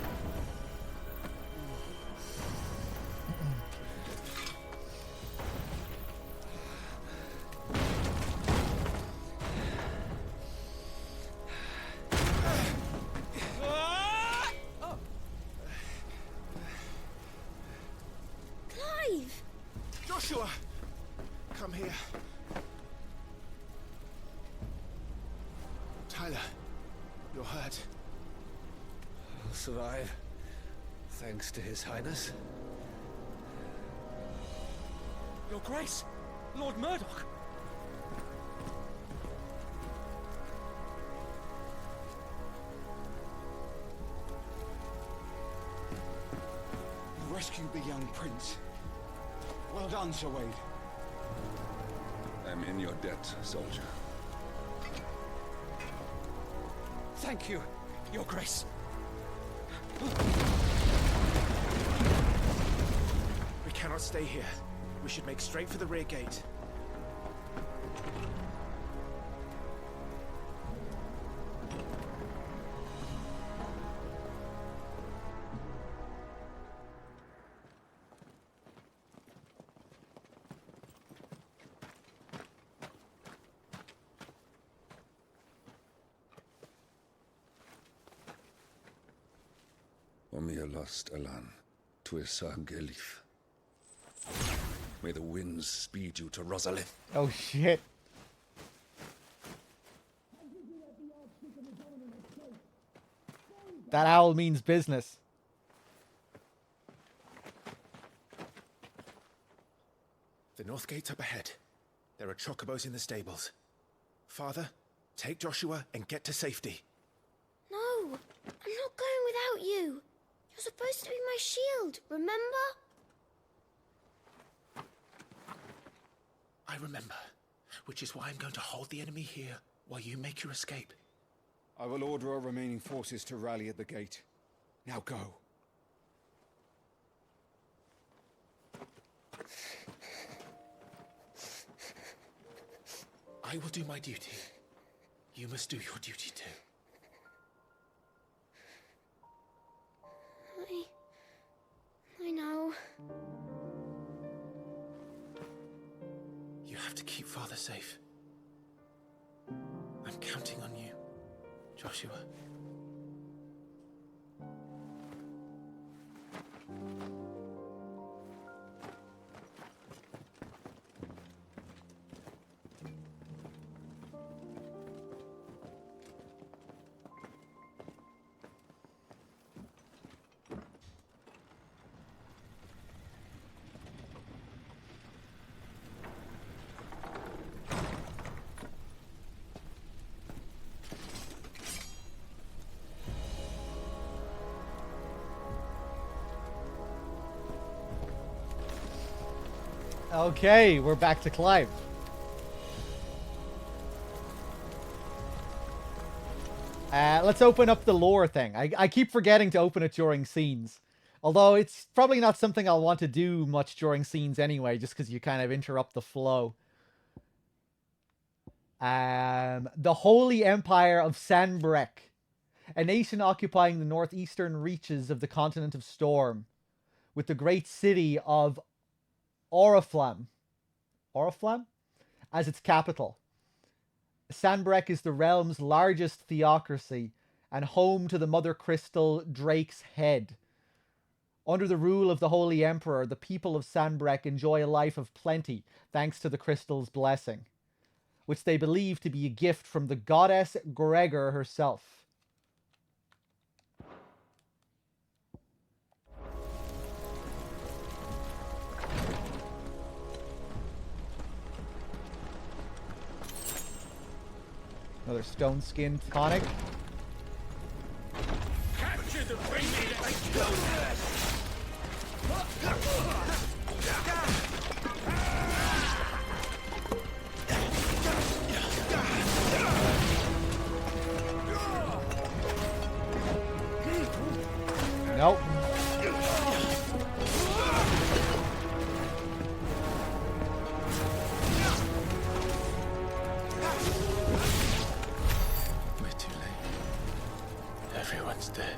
Clive! Joshua! Come here. Tyler, you're hurt. I'll survive, thanks to His Highness. Your Grace! Lord Murdoch! You rescued the young prince. Well done, Sir Wade. I'm in your debt, soldier. Thank you, Your Grace. We cannot stay here. We should make straight for the rear gate. Omia lost Alan, Tuisa Gelif. May the winds speed you to Rosalith. Oh shit. That owl means business. The north gate's up ahead. There are chocobos in the stables. Father, take Joshua and get to safety. No, I'm not going without you. You're supposed to be my shield, remember? I remember, which is why I'm going to hold the enemy here while you make your escape. I will order our remaining forces to rally at the gate. Now go. I will do my duty. You must do your duty too. I know. You have to keep Father safe. I'm counting on you, Joshua. Okay, we're back to Clive. Let's open up the lore thing. I keep forgetting to open it during scenes. Although it's probably not something I'll want to do much during scenes anyway, just because you kind of interrupt the flow. The Holy Empire of Sanbreque. A nation occupying the northeastern reaches of the continent of Storm, with the great city of Oriflamme as its capital. Sanbreque is the realm's largest theocracy and home to the Mother Crystal Drake's Head. Under the rule of the Holy Emperor, the people of Sanbreque enjoy a life of plenty thanks to the crystal's blessing, which they believe to be a gift from the goddess Gregor herself. Another stone skin tonic. Capture the Nope. We're too late. Everyone's dead.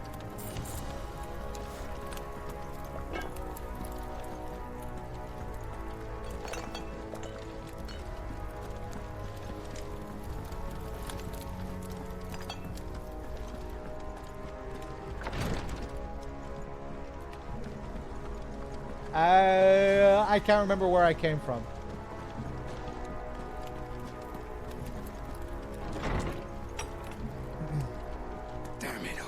I can't remember where I came from. Damn it all.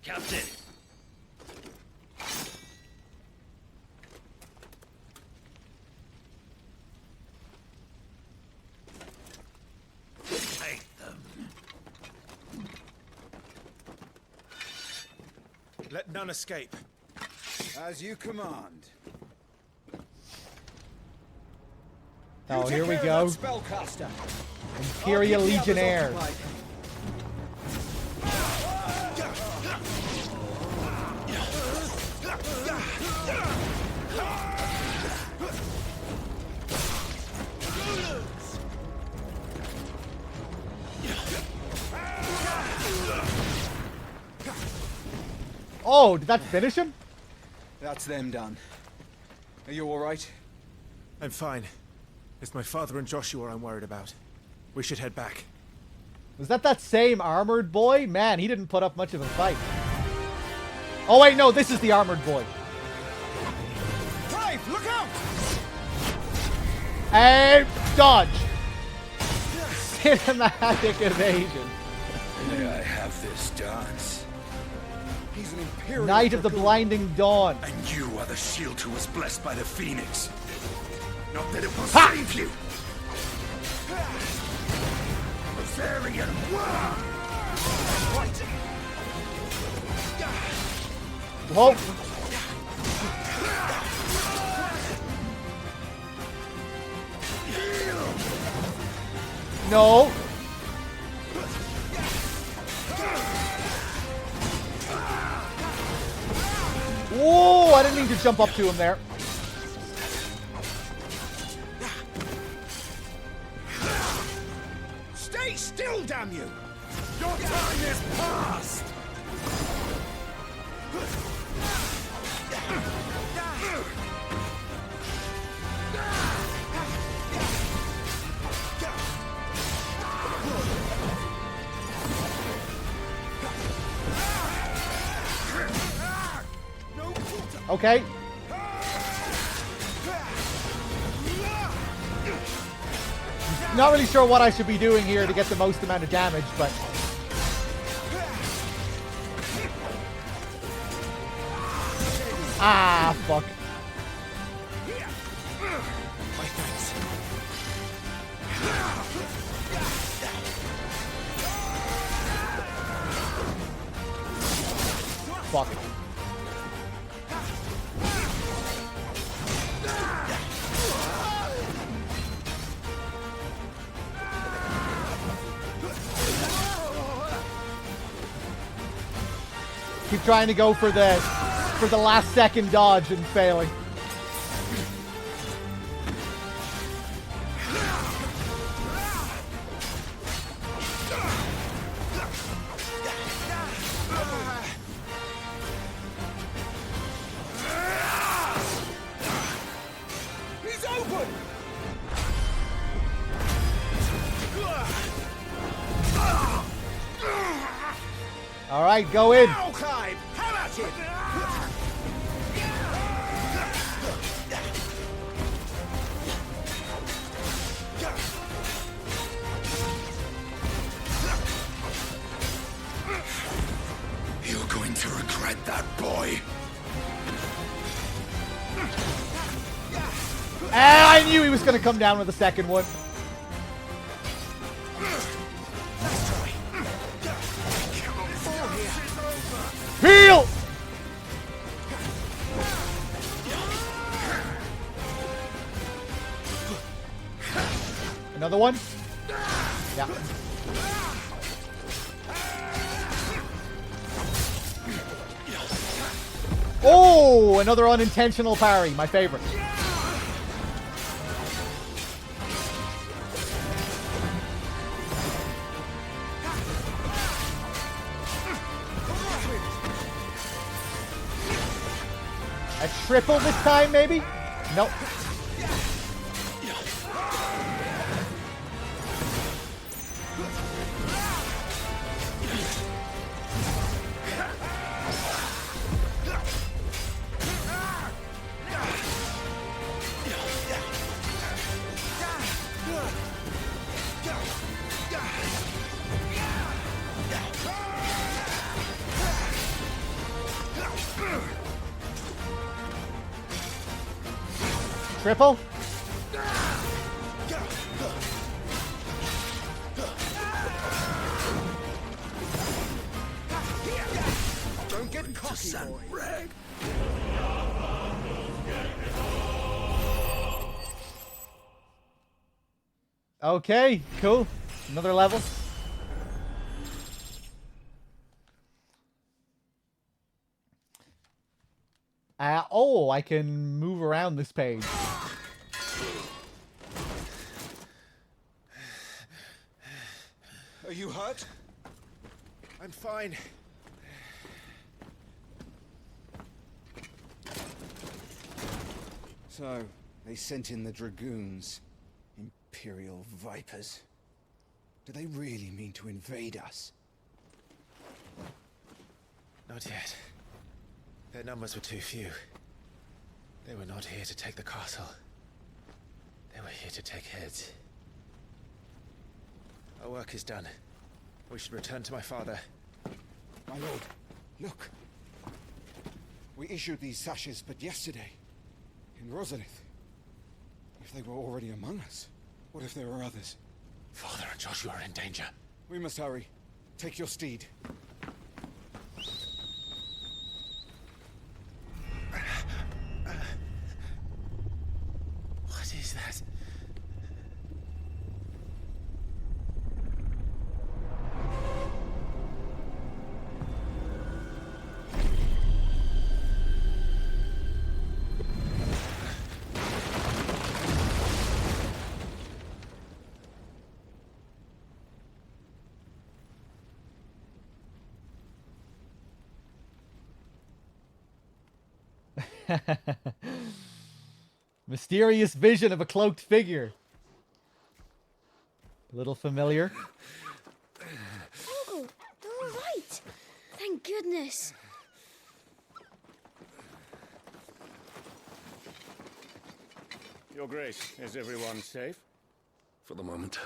Captain! Take them. Let none escape. As you command. Oh, here we go. Spellcaster. Imperial Legionnaire. Oh, did that finish him? That's them done. Are you all right? I'm fine. It's my father and Joshua I'm worried about. We should head back. Was that same armored boy? Man, he didn't put up much of a fight. Oh wait, no, this is the armored boy. Clive, look out! And dodge. Cinematic evasion. May I have this dance? He's an Imperial Knight of the dragoon. Blinding Dawn. And you are the shield who was blessed by the Phoenix. Not that it will Ha! save you. Bavarian. Whoa. No. Whoa, I didn't mean to jump up to him there. Stay still, damn you! Your time is past. Okay. not really sure what I should be doing here to get the most amount of damage, but... Ah, fuck. Fuck. Keep trying to go for the last second dodge and failing. He's open! All right, go in. Now, Clive! How about it? You're going to regret that, boy. Ah, I knew he was going to come down with the second one. Heal! Another one? Yeah. Oh, another unintentional parry. My favorite. A triple this time, maybe? Nope. Triple? Don't get cocky, boy. Okay, cool. Another level. Oh, I can move around this page. Are you hurt? I'm fine. So, they sent in the dragoons. Imperial vipers. Do they really mean to invade us? Not yet. Their numbers were too few. They were not here to take the castle. They were here to take heads. Our work is done. We should return to my father. My lord, look. We issued these sashes but yesterday. In Rosalith. If they were already among us, what if there were others? Father and Joshua are in danger. We must hurry. Take your steed. What is that? Mysterious vision of a cloaked figure. A little familiar. Uncle, they're all right. Thank goodness. Your Grace, is everyone safe? For the moment.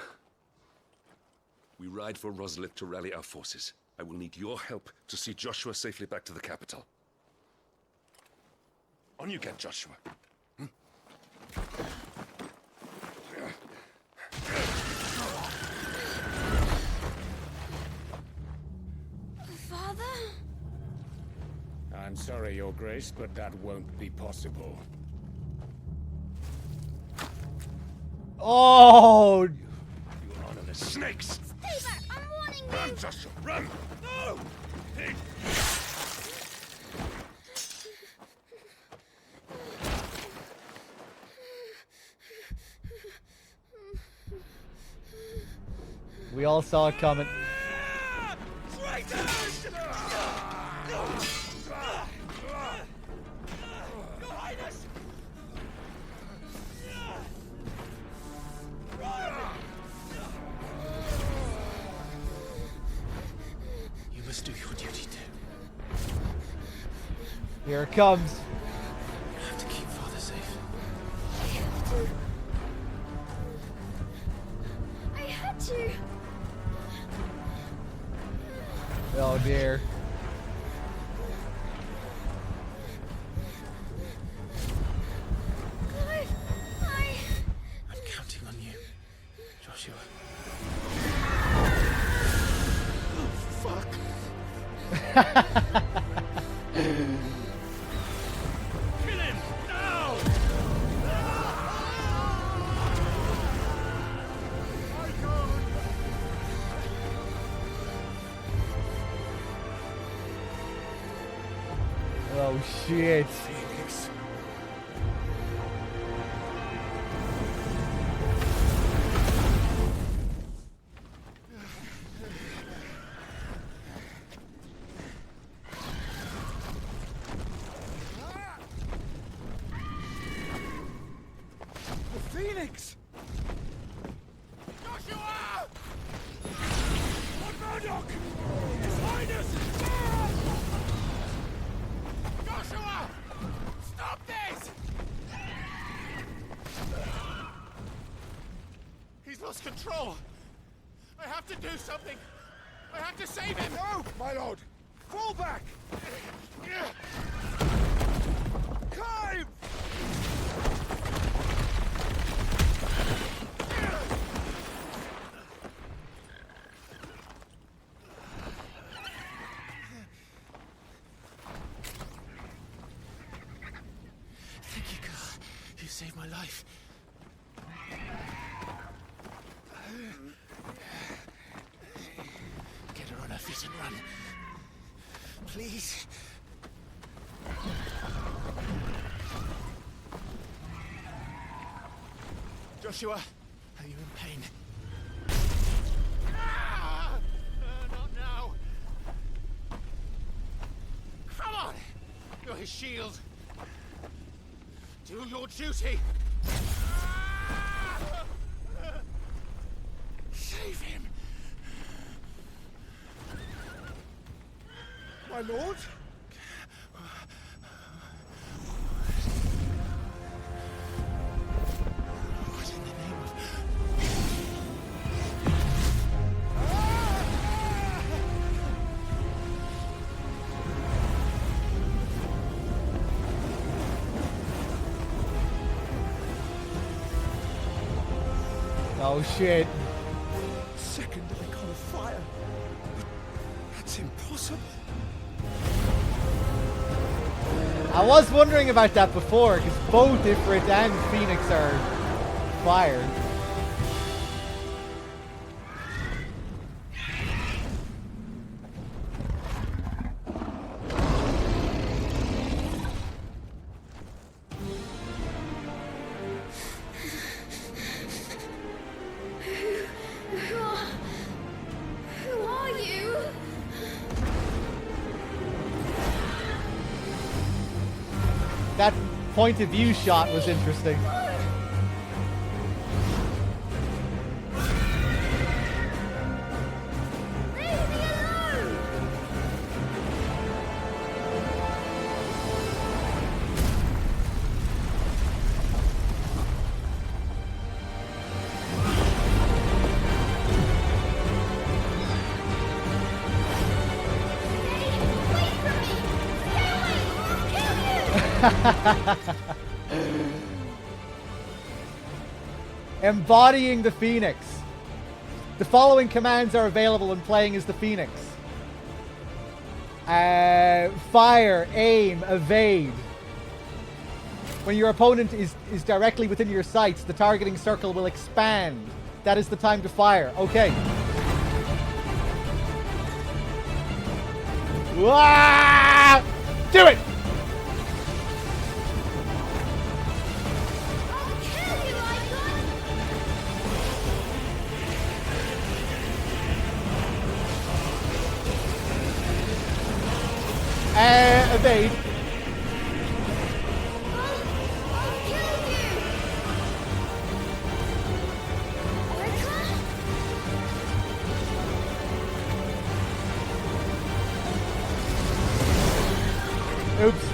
We ride for Roslith to rally our forces. I will need your help to see Joshua safely back to the capital. On you get, Joshua. Father? I'm sorry, Your Grace, but that won't be possible. Oh! You honorless snakes! Stay back! I'm warning you! Run, Joshua, run! No! Hey. We all saw it coming. Traitors! You must do your duty too. Here it comes. You have to keep Father safe. I had to. Oh dear. Clive, I'm counting on you, Joshua. Fuck! Kill him! Now! Oh shit. Phoenix. The Phoenix! Joshua! Lord Murdoch! His Highness! Joshua! Stop this! He's lost control. I have to do something. I have to save him. No, my lord! Fall back! Clive! Thank you, girl. You saved my life. Get her on her feet and run. Please. Joshua, Are you in pain? not now. Come on! You're his shield. Do your duty. Save him. My lord? What in the name of... Oh shit. Second icon of fire. That's impossible. I was wondering about that before, because both Ifrit and Phoenix are fire. Who are you? That point of view shot was interesting. Leave me alone! Embodying the Phoenix. The following commands are available when playing as the Phoenix. Fire, aim, evade. When your opponent is directly within your sights, the targeting circle will expand. That is the time to fire. Okay. Wah! Do it! Evade. Oops.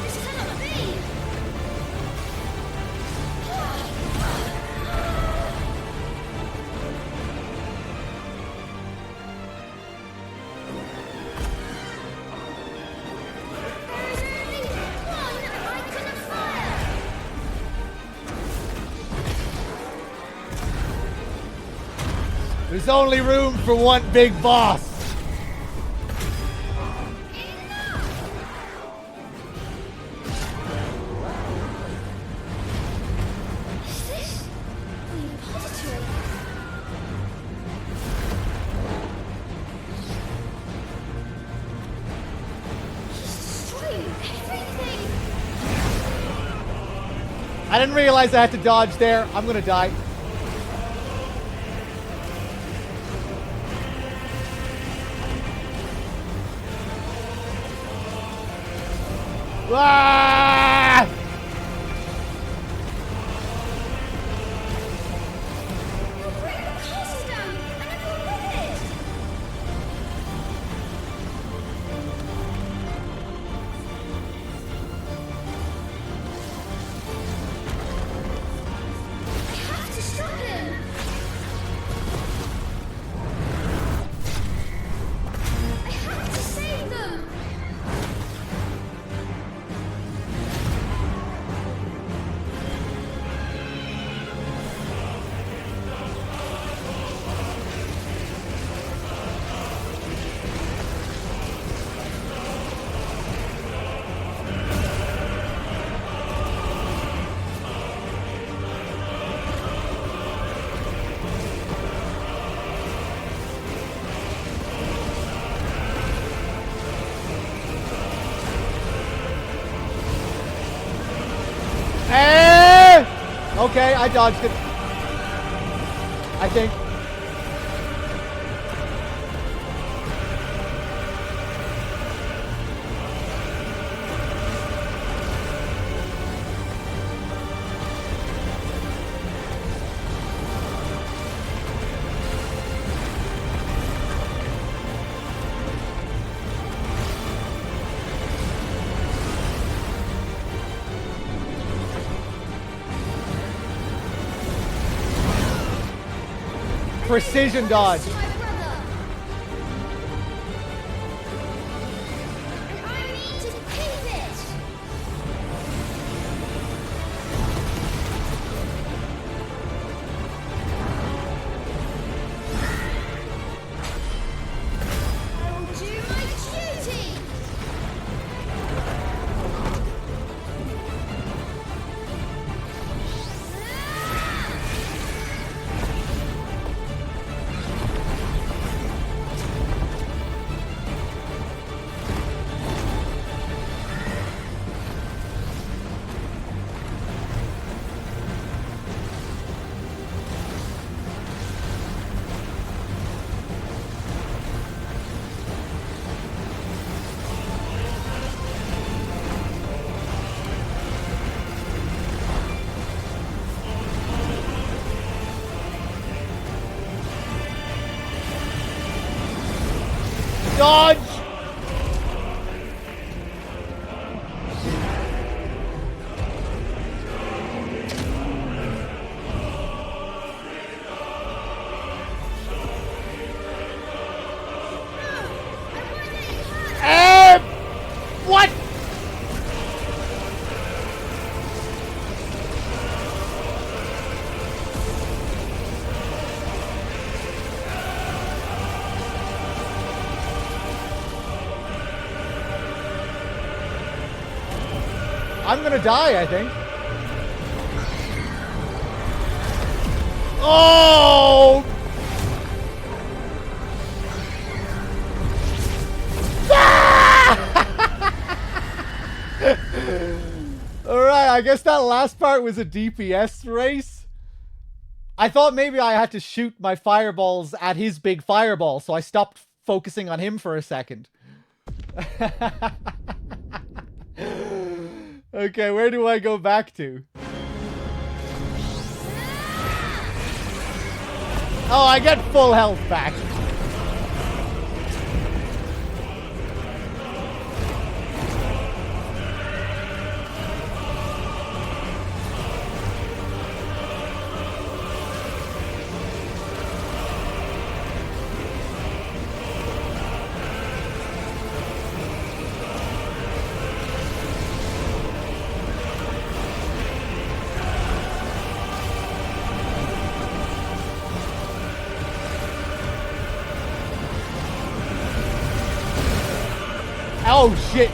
This cannot be. There's only room for one big boss. Is this the repository? He's destroying everything. I didn't realize I had to dodge there. I'm gonna die. Ah! Okay, I dodged it. I think. Precision dodge. Dodge! What? I'm gonna die, I think. Oh! Alright, I guess that last part was a DPS race. I thought maybe I had to shoot my fireballs at his big fireball, so I stopped focusing on him for a second. Okay, where do I go back to? Oh, I get full health back. Oh shit!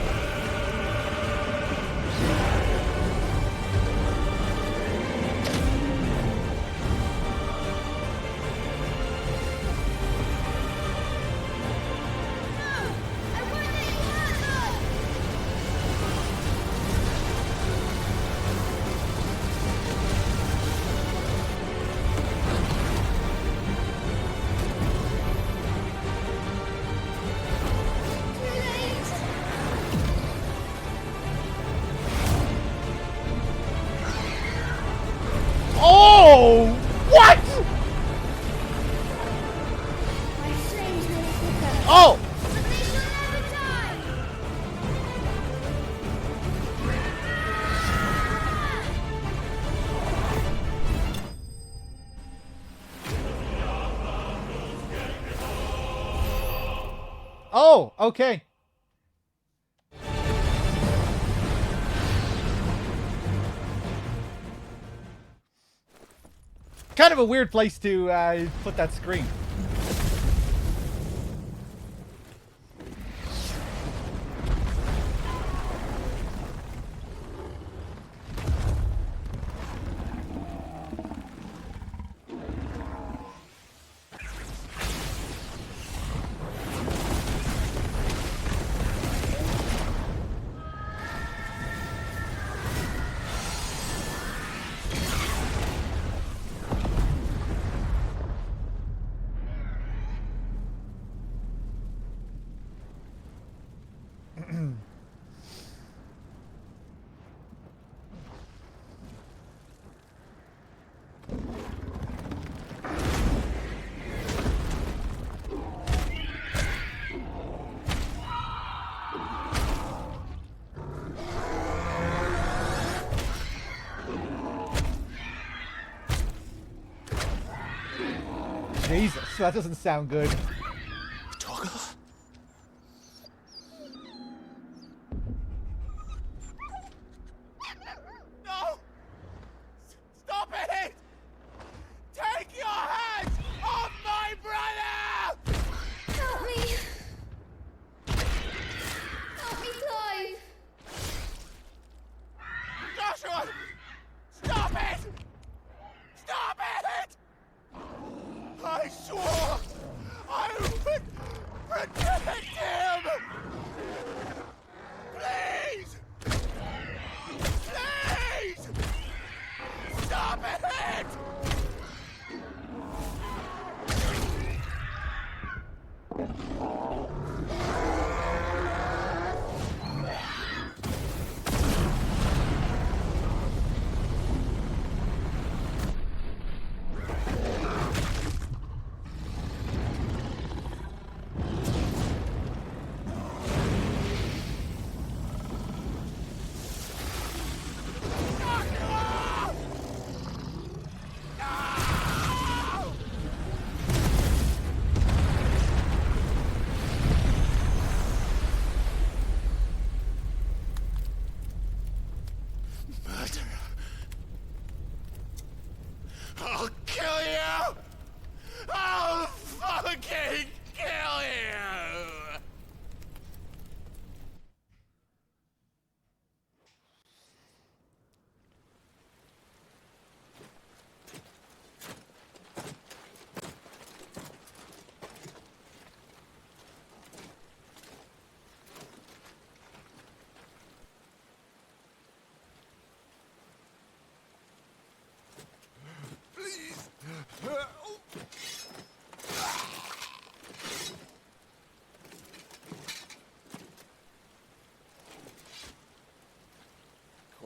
Oh! What? Oh! Oh, okay. Kind of a weird place to put that screen. Jesus, that doesn't sound good. No! Stop it! Take your hands off my brother! Help me! Help me, Clive! Joshua! Stop it! Stop it! I swore I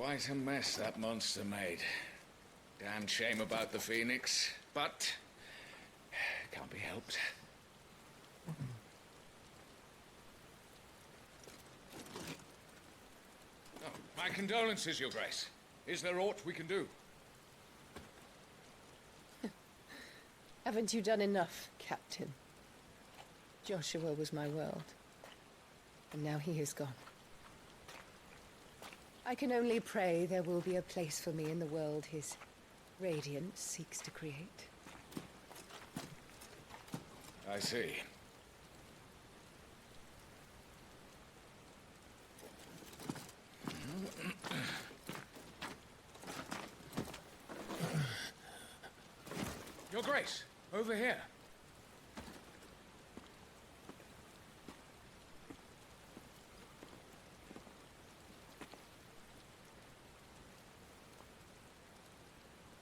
Quite a mess that monster made. Damn shame about the Phoenix, but can't be helped. Oh, my condolences, Your Grace. Is there aught we can do? Haven't you done enough, Captain? Joshua was my world, and now he is gone. I can only pray there will be a place for me in the world his radiance seeks to create. I see. Your Grace, over here.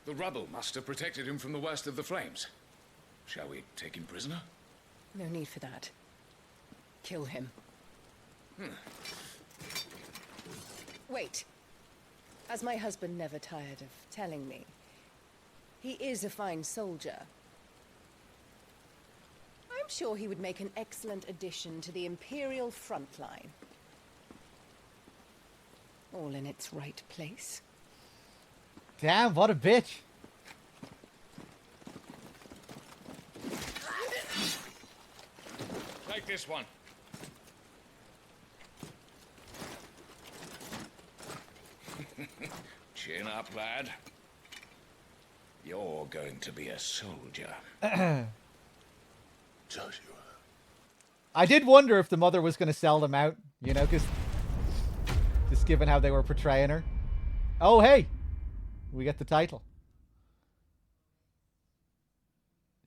The rubble must have protected him from the worst of the flames. Shall we take him prisoner? No need for that. Kill him. Wait. As my husband never tired of telling me, he is a fine soldier. I'm sure he would make an excellent addition to the Imperial front line. All in its right place. Damn, what a bitch. Take this one. Chin up, lad. You're going to be a soldier. Joshua. I did wonder if the mother was going to sell them out, you know, because just given how they were portraying her. Oh, hey, we get the title.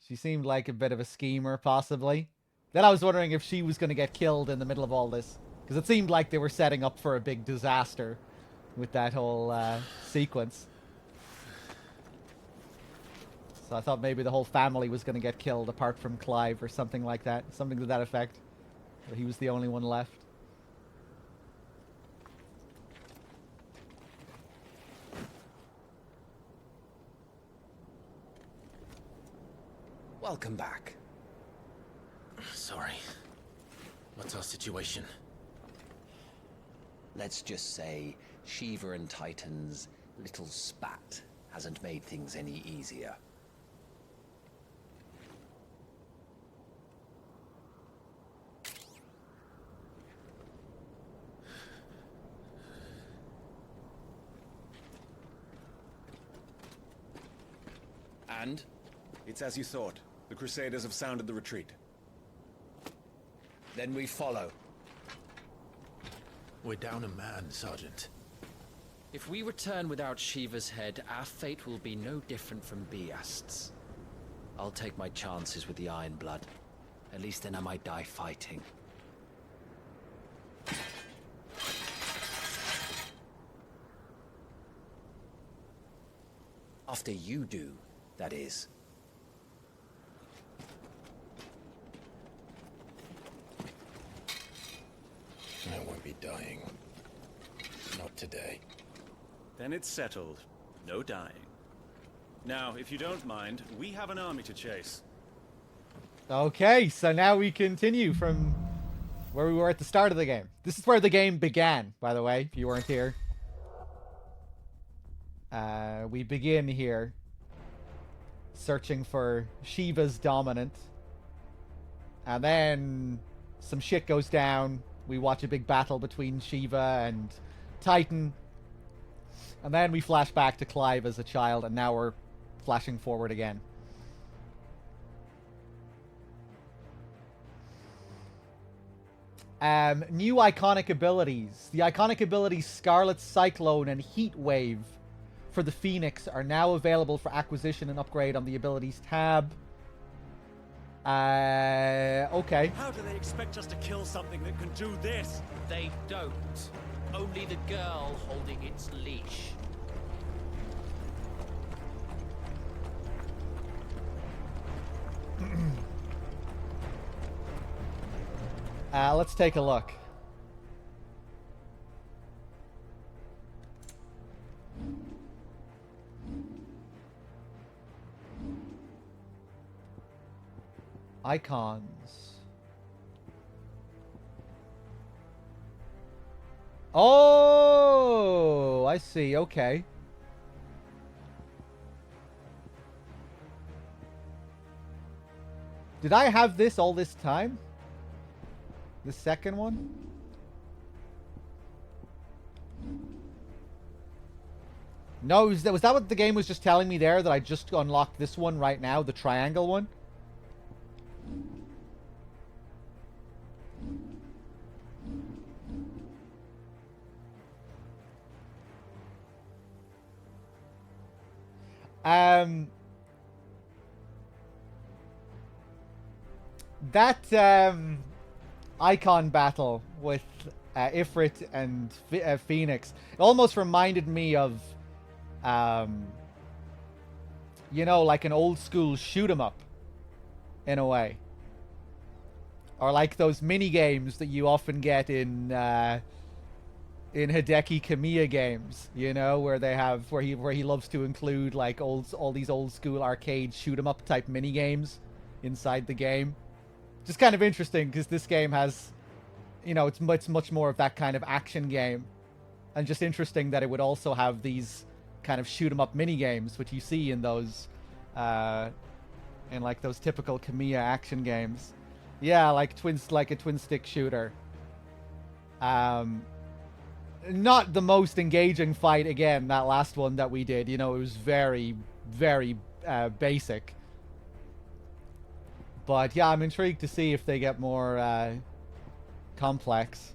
She seemed like a bit of a schemer, possibly. Then I was wondering if she was going to get killed in the middle of all this, because it seemed like they were setting up for a big disaster with that whole sequence. So I thought maybe the whole family was going to get killed apart from Clive or something like that. Something to that effect. But he was the only one left. Welcome back. Sorry. What's our situation? Let's just say Shiva and Titan's little spat hasn't made things any easier. And? It's as you thought. The Crusaders have sounded the retreat. Then we follow. We're down a man, Sergeant. If we return without Shiva's head, our fate will be no different from Biast's. I'll take my chances with the Iron Blood. At least then I might die fighting. After you do, that is. I won't be dying. Not today. Then it's settled. No dying. Now, if you don't mind, we have an army to chase. Okay, so now we continue from where we were at the start of the game. This is where the game began, by the way, if you weren't here. We begin here, searching for Shiva's dominant. And then some shit goes down. We watch a big battle between Shiva and Titan. And then we flash back to Clive as a child, and now we're flashing forward again. New iconic abilities. The iconic abilities Scarlet Cyclone and Heat Wave for the Phoenix are now available for acquisition and upgrade on the abilities tab. Okay. How do they expect us to kill something that can do this? They don't. Only the girl holding its leash. Let's take a look. Icons. Oh, I see. Okay. Did I have this all this time? The second one? No, was that what the game was just telling me there? That I just unlocked this one right now? The triangle one? That icon battle with Ifrit and Phoenix, it almost reminded me of, you know, like an old school shoot 'em up, in a way, or like those mini games that you often get in Hideki Kamiya games, you know, where they have where he loves to include like all these old school arcade shoot 'em up type mini games inside the game. Just kind of interesting because this game has, you know, it's much more of that kind of action game, and just interesting that it would also have these kind of shoot 'em up mini games, which you see in those, in like those typical Kamiya action games. Yeah, like a twin stick shooter. Not the most engaging fight again. That last one that we did, you know, it was very, very basic. But yeah, I'm intrigued to see if they get more complex.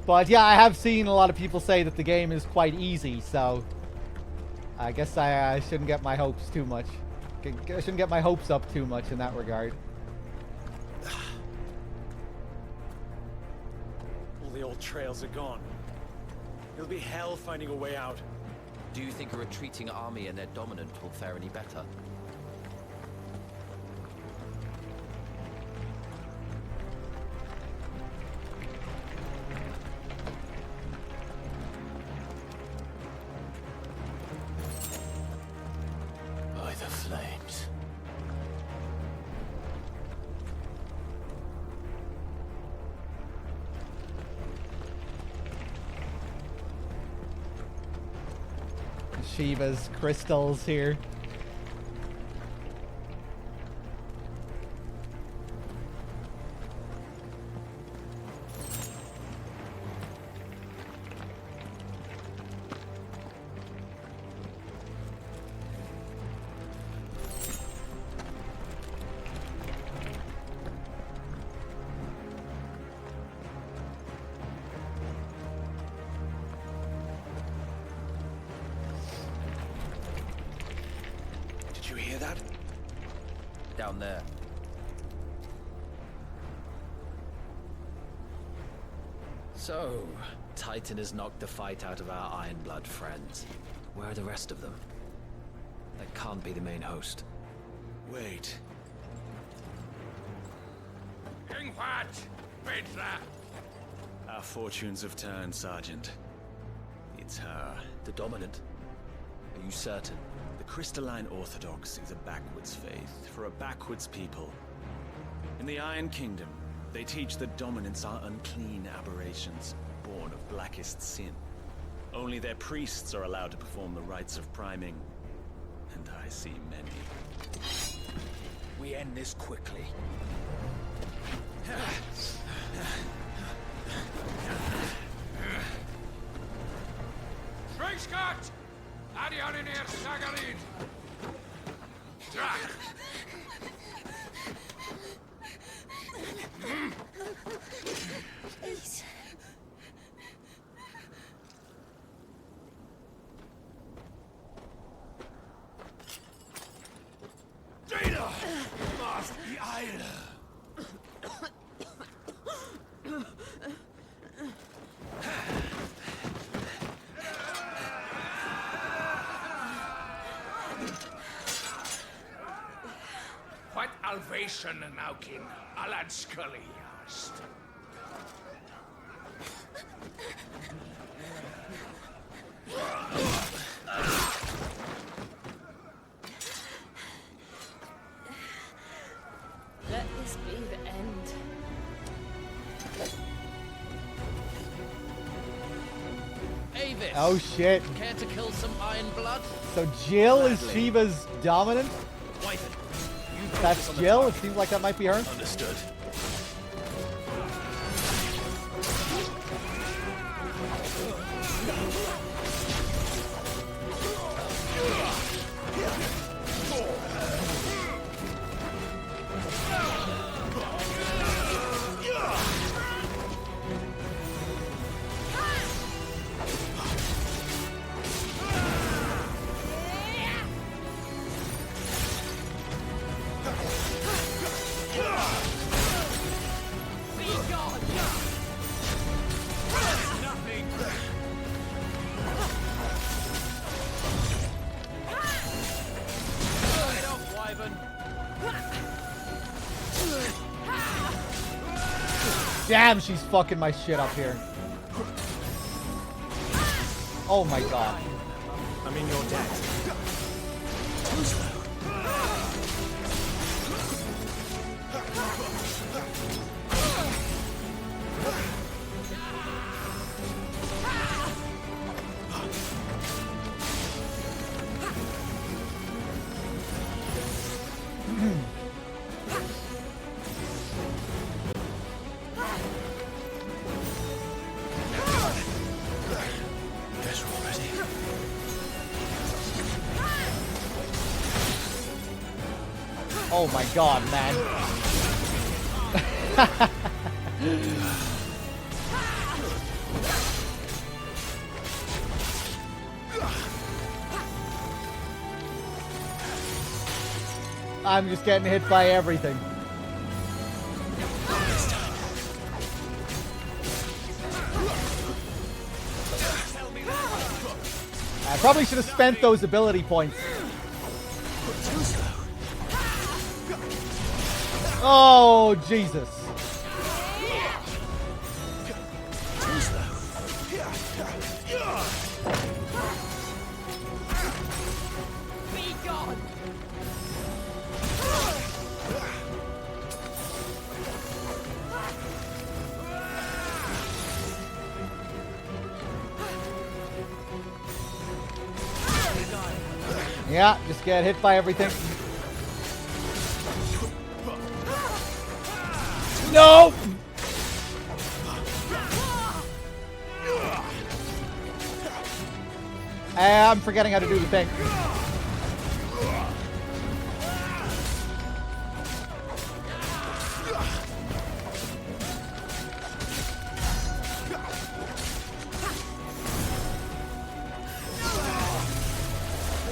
But yeah, I have seen a lot of people say that the game is quite easy, so I guess I shouldn't get my hopes too much. I shouldn't get my hopes up too much in that regard. All the old trails are gone. It'll be hell finding a way out. Do you think a retreating army and their dominant will fare any better? By the flames. Shiva's crystals here. Did you hear that? Down there. So, Titan has knocked the fight out of our Ironblood friends. Where are the rest of them? That can't be the main host. Wait. Our fortunes have turned, Sergeant. It's her. The dominant? Are you certain? The Crystalline Orthodox is a backwards faith for a backwards people. In the Iron Kingdom, they teach that dominants are unclean aberrations, born of blackest sin. Only their priests are allowed to perform the rites of priming, and I see many. We end this quickly. Schweigskart! Adioninir Sagarid! Drach! Please. Data! Must be Isla! salvation naukin alad skaliast. Let this be the end. Avis! Oh shit. Care to kill some iron blood? So Jill is Shiva's dominant? Wyvern, That's Jill? It seems like that might be her. Understood. Damn, she's fucking my shit up here. Oh my god. I'm in your debt. Too slow. Guess we're ready. Oh my god, man. I'm just getting hit by everything. I probably should have spent those ability points. Oh, Jesus. Be gone! Yeah, just get hit by everything. No! I'm forgetting how to do the thing.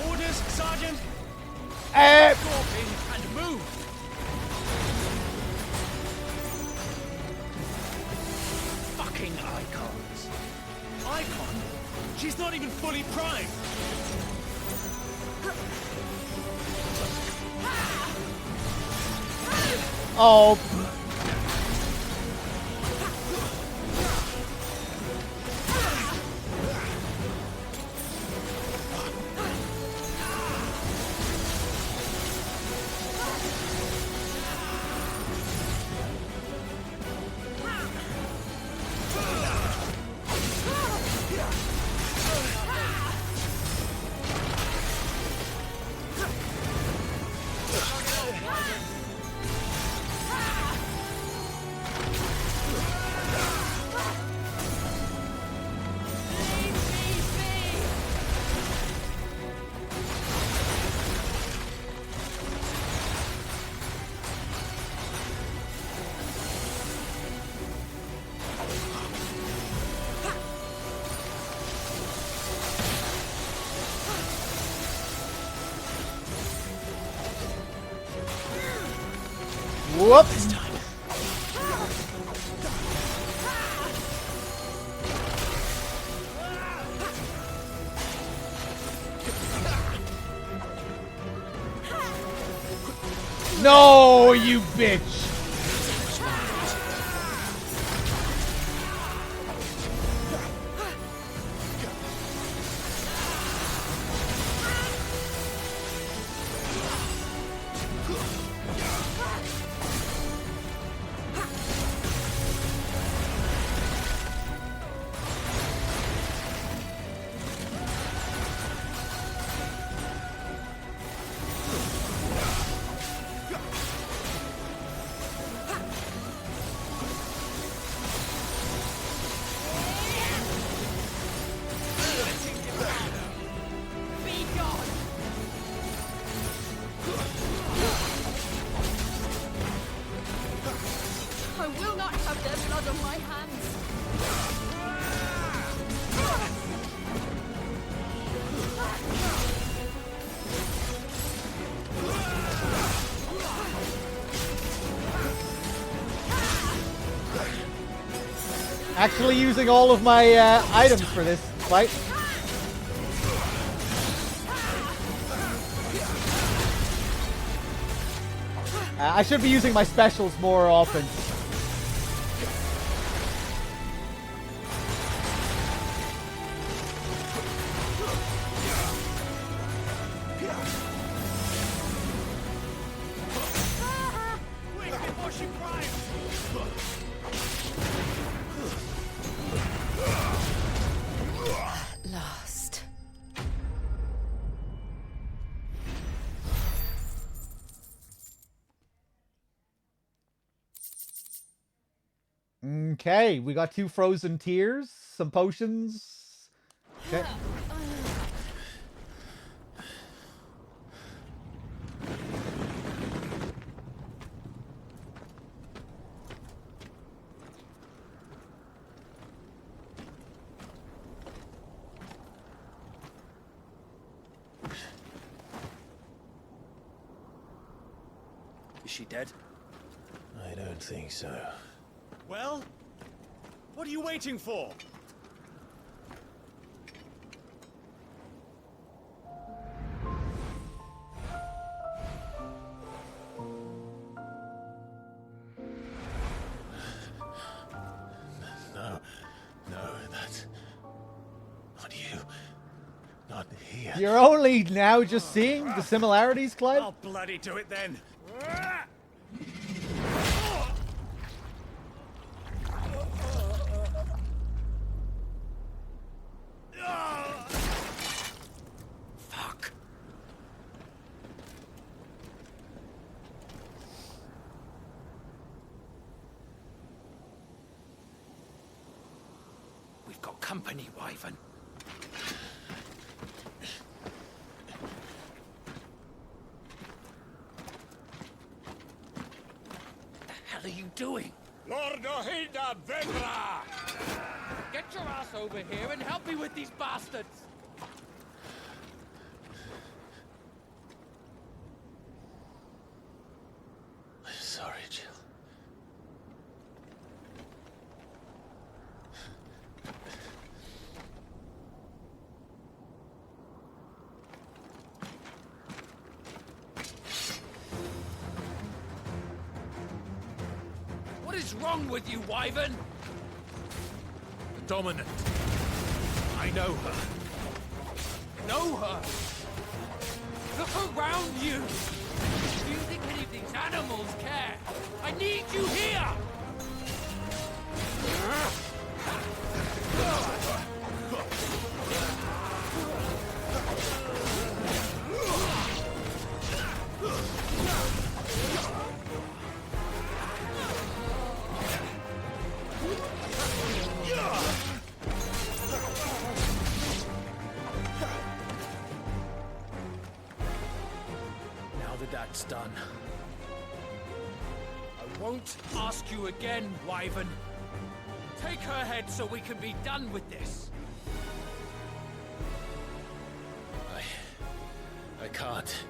Orders, Sergeant! Eh. Scorpion and move! Fucking icons. Icon? She's not even fully primed. Oh. Whoops. No, you bitch! I will not have their blood on my hands. Actually using all of my items for this fight. I should be using my specials more often. Last. Okay, we got 2 frozen tears, some potions. Okay. Is she dead? I don't think so. Well, what are you waiting for? No, that's not you. Not here. You're only now just seeing the similarities, Clive? I'll bloody do it then. Fuck. We've got company, Wyvern. What the hell are you doing? Lord Ohida Vendra! Get your ass over here and help me with these bastards! Sorry, Jill. What is wrong with you, Wyvern? The Dominant. I know her. Know her? Look around you! Do you think any of these animals care? I need you here! Now that that's done, I won't ask you again, Wyvern. Take her head so we can be done with this. I can't.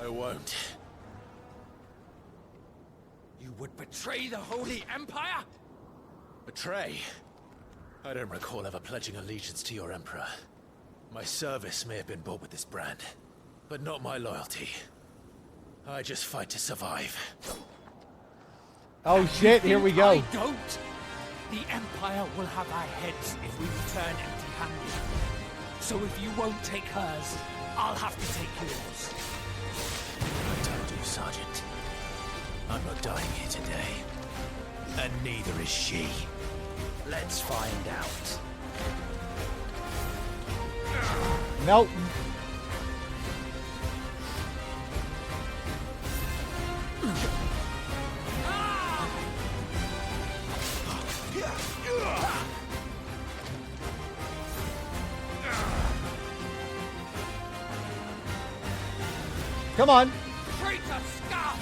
I won't. You would betray the Holy Empire? Betray? I don't recall ever pledging allegiance to your Emperor. My service may have been bought with this brand, but not my loyalty. I just fight to survive. Oh shit, here we go. I don't. The Empire will have our heads if we return empty-handed. So if you won't take hers, I'll have to take yours. I told you, Sergeant. I'm not dying here today. And neither is she. Let's find out. Nope. Come on. Traitor scum!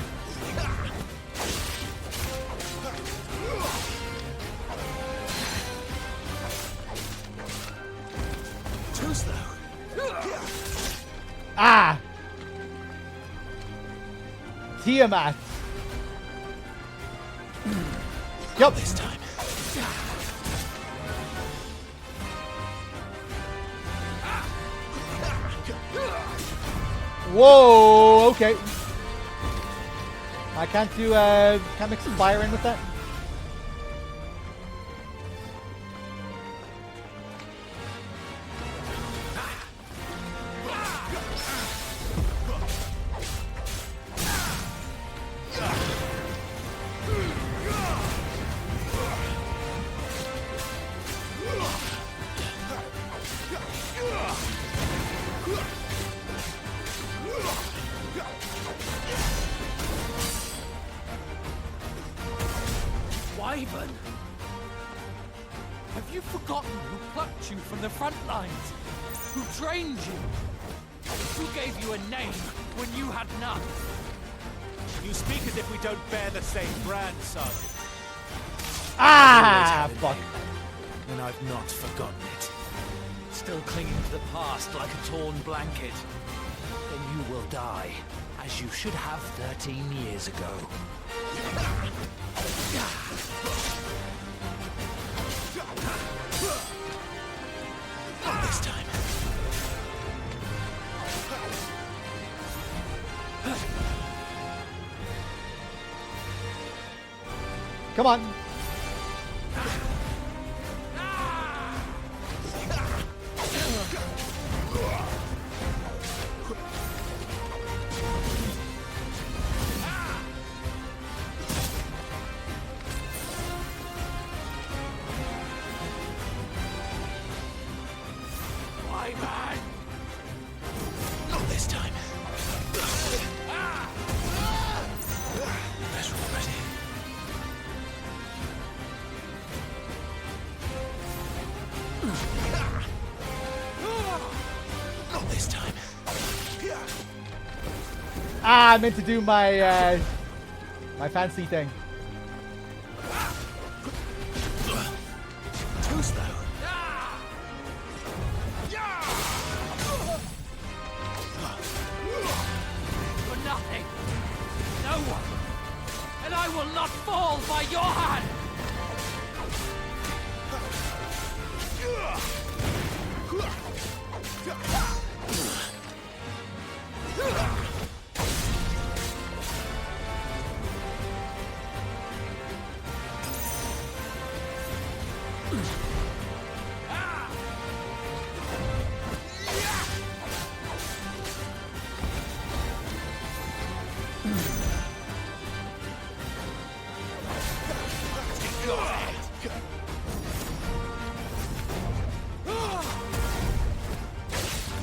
Too slow. Ah! Tiamat. Yup. This time. Whoa, okay. I can't do, can't mix fire in with that? Wyvern! Have you forgotten who plucked you from the front lines? Who trained you? Who gave you a name when you had none? You speak as if we don't bear the same brand, Sergeant. Ah, fuck. And I've not forgotten it. Still clinging to the past like a torn blanket. Then you will die, as you should have 13 years ago. Not this time. Come on. Wyvern! Not this time. Better already. Not this time. Ah, I meant to do my, my fancy thing. Too slow. For nothing! No one! And I will not fall by your hand!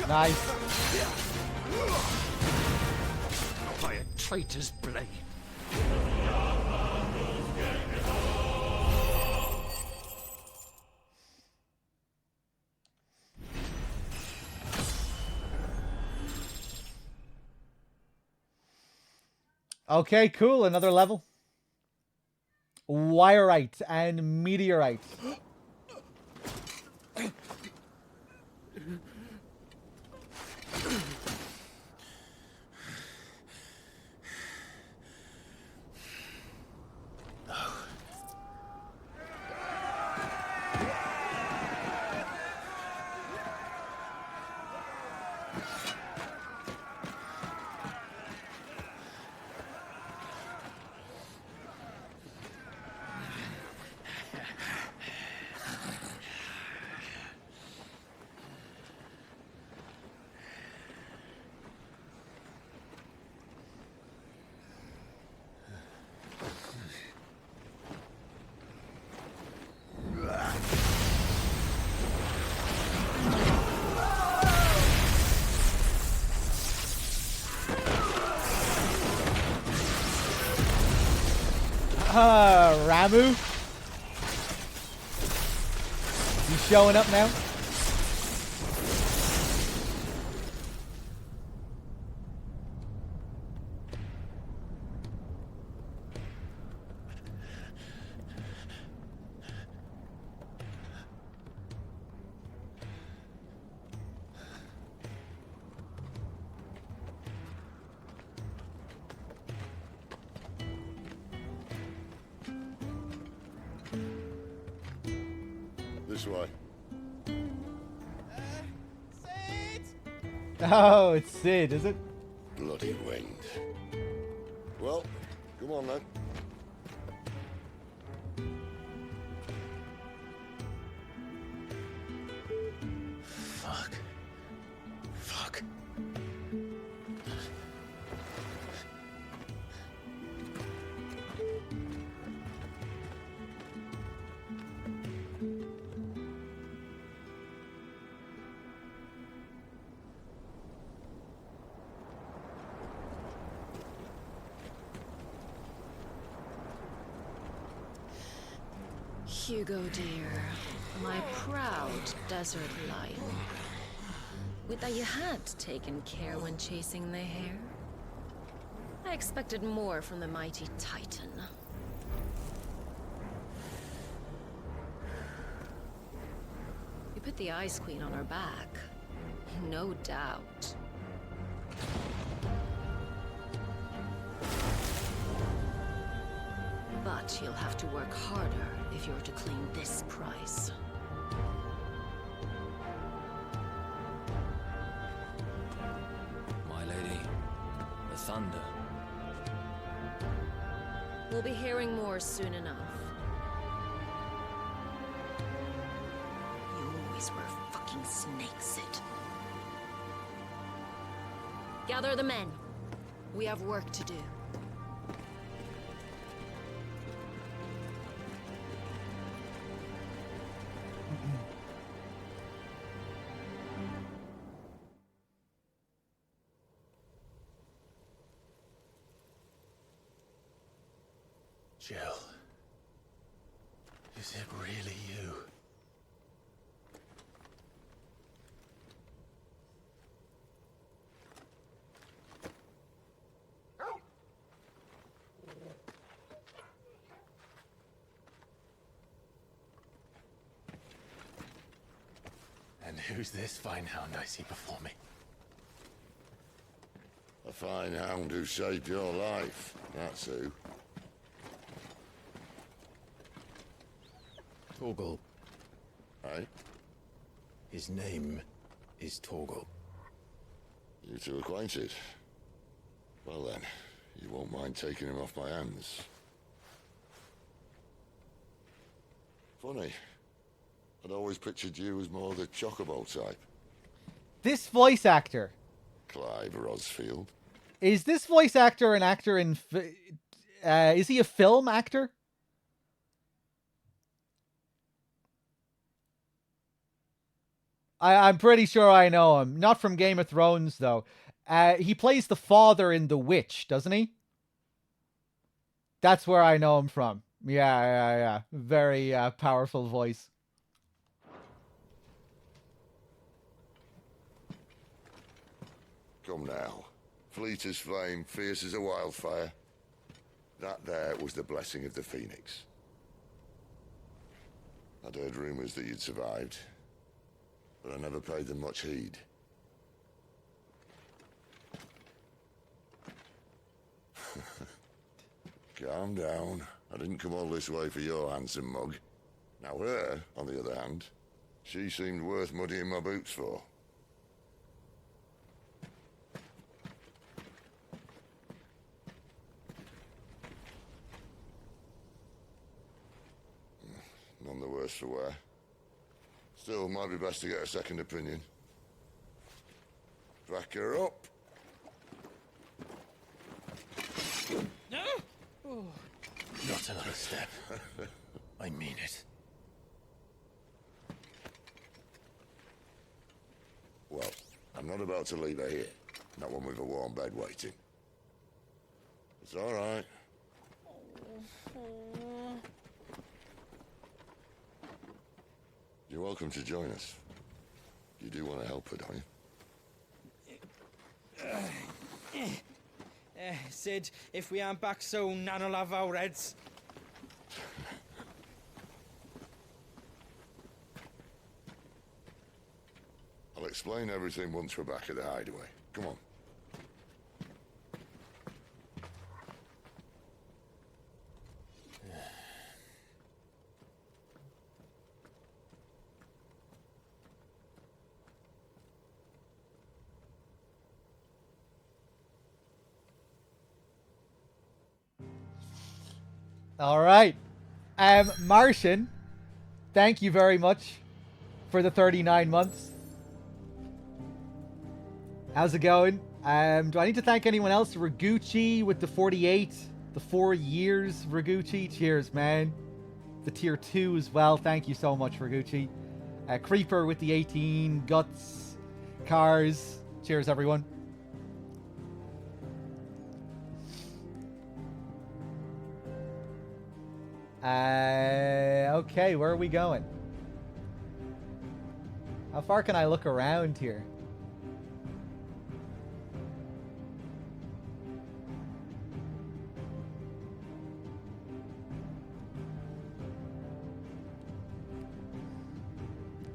Nice. By a traitor's blade. Okay, cool. Another level. Wirite and meteorite. Ramu? You showing up now? This way. Oh, it's Sid, is it? Bloody wind. Well, come on then. Fuck. Fuck. Hugo, dear, my proud desert lion. Would that you had taken care when chasing the hare? I expected more from the mighty Titan. You put the Ice Queen on her back, no doubt. But you'll have to work harder if you're to claim this prize. My lady, the thunder. We'll be hearing more soon enough. You always were a fucking snake, Sid. Gather the men. We have work to do. Jill. Is it really you? And who's this fine hound I see before me? A fine hound who saved your life, that's who. Torgal. Aye? His name is Torgal. You two acquainted? Well then, you won't mind taking him off my hands. Funny. I'd always pictured you as more the chocobo type. This voice actor. Clive Rosfield. Is this voice actor an actor in... is he a film actor? I'm pretty sure I know him. Not from Game of Thrones, though. He plays the father in The Witch, doesn't he? That's where I know him from. Yeah. Very powerful voice. Come now. Fleet as flame, fierce as a wildfire. That there was the blessing of the Phoenix. I'd heard rumors that you'd survived, but I never paid them much heed. Calm down. I didn't come all this way for your handsome mug. Now her, on the other hand, she seemed worth muddying my boots for. None the worse for wear. Still, might be best to get a second opinion. Back her up. No! Oh. Not another step. I mean it. Well, I'm not about to leave her here. Not one with a warm bed waiting. It's all right. You're welcome to join us. You do want to help her, don't you? Sid, if we aren't back soon, Nan will have our heads. I'll explain everything once we're back at the hideaway. Come on. All right. Martian, thank you very much for the 39 months. How's it going? Do I need to thank anyone else? Raguchi with the 48, the 4 years, Raguchi. Cheers, man. The tier 2 as well. Thank you so much, Raguchi. Creeper with the 18, Guts, Cars. Cheers, everyone. Okay, where are we going? How far can I look around here?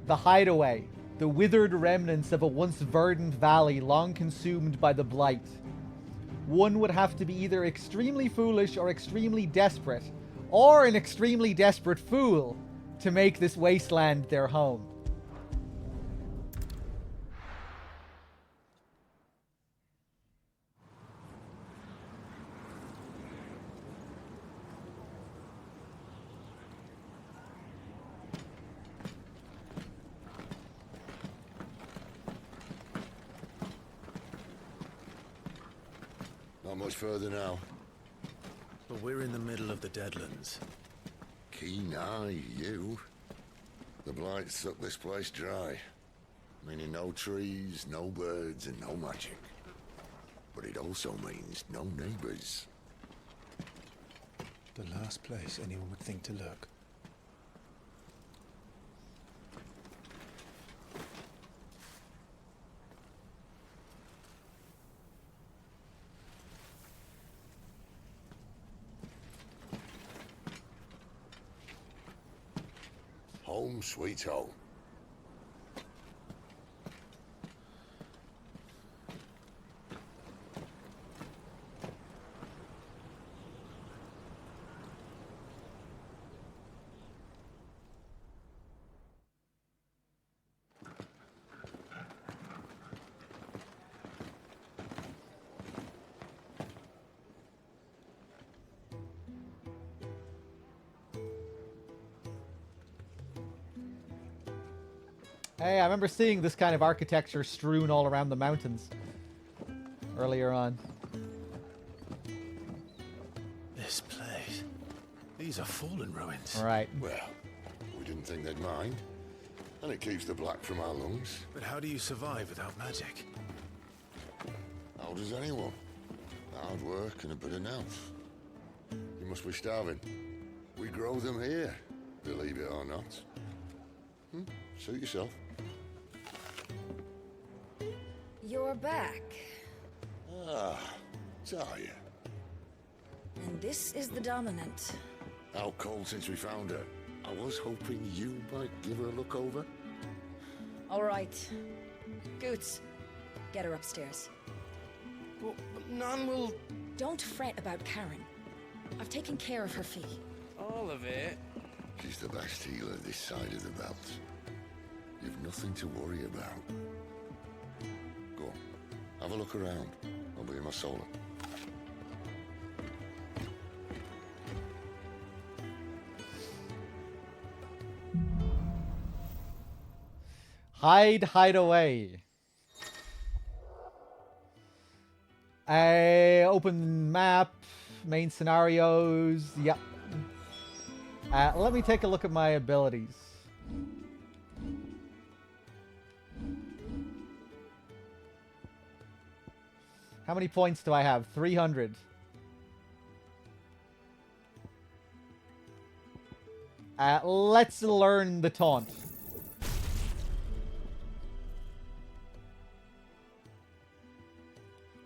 The hideaway, the withered remnants of a once verdant valley long consumed by the blight. One would have to be either extremely foolish or extremely desperate, or an extremely desperate fool, to make this wasteland their home. Not much further now. But we're in the middle of the Deadlands. Keen eye, you. The blight sucked this place dry. Meaning no trees, no birds, and no magic. But it also means no neighbors. The last place anyone would think to look. Home sweet home. Hey, I remember seeing this kind of architecture strewn all around the mountains earlier on. This place. These are fallen ruins. Right. Well, we didn't think they'd mind. And it keeps the black from our lungs. But how do you survive without magic? How does anyone? Hard work and a bit of nerve. You must be starving. We grow them here, believe it or not. Suit yourself. You're back. Ah, Talia. And this is the Dominant. Out cold since we found her. I was hoping you might give her a look over. All right. Goots, get her upstairs. But Nan will... Don't fret about Karen. I've taken care of her fee. All of it? She's the best healer this side of the belt. You've nothing to worry about. Go on, have a look around. I'll be in my solar. Hide away. Open map, main scenarios. Yep. Let me take a look at my abilities. How many points do I have? 300. Let's learn the taunt.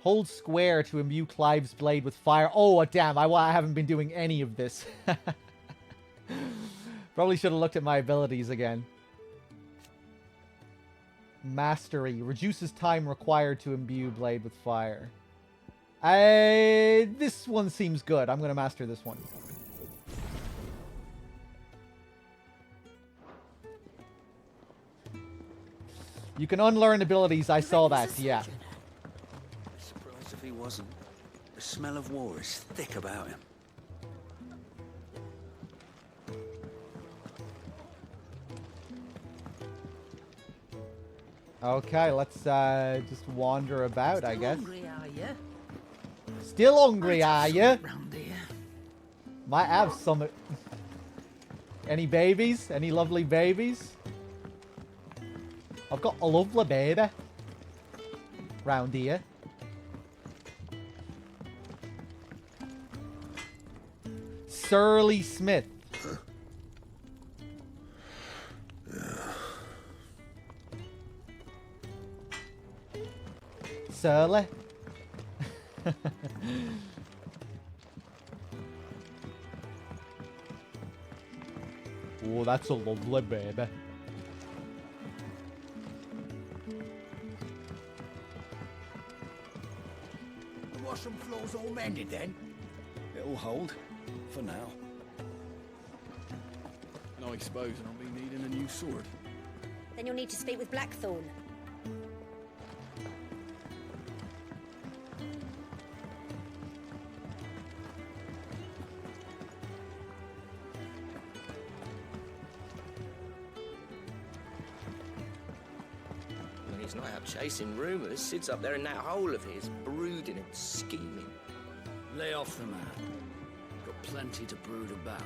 Hold square to imbue Clive's blade with fire. Oh, damn. I haven't been doing any of this. Probably should have looked at my abilities again. Mastery. Reduces time required to imbue blade with fire. This one seems good. I'm going to master this one. You can unlearn abilities. I saw that, yeah. Surprised if he wasn't. The smell of war is thick about him. Okay, let's just wander about, I guess. Hungry, are you? Still hungry, are you? Might have some... Any babies? Any lovely babies? I've got a lovely baby. Round here. Surly Smith. Surly. Oh, that's a lovely baby. Washroom floor's all mended then? It'll hold. For now. And I suppose I'll be needing a new sword. Then you'll need to speak with Blackthorn. When he's not out chasing rumours, sits up there in that hole of his, brooding and scheming. Lay off the man. Got plenty to brood about.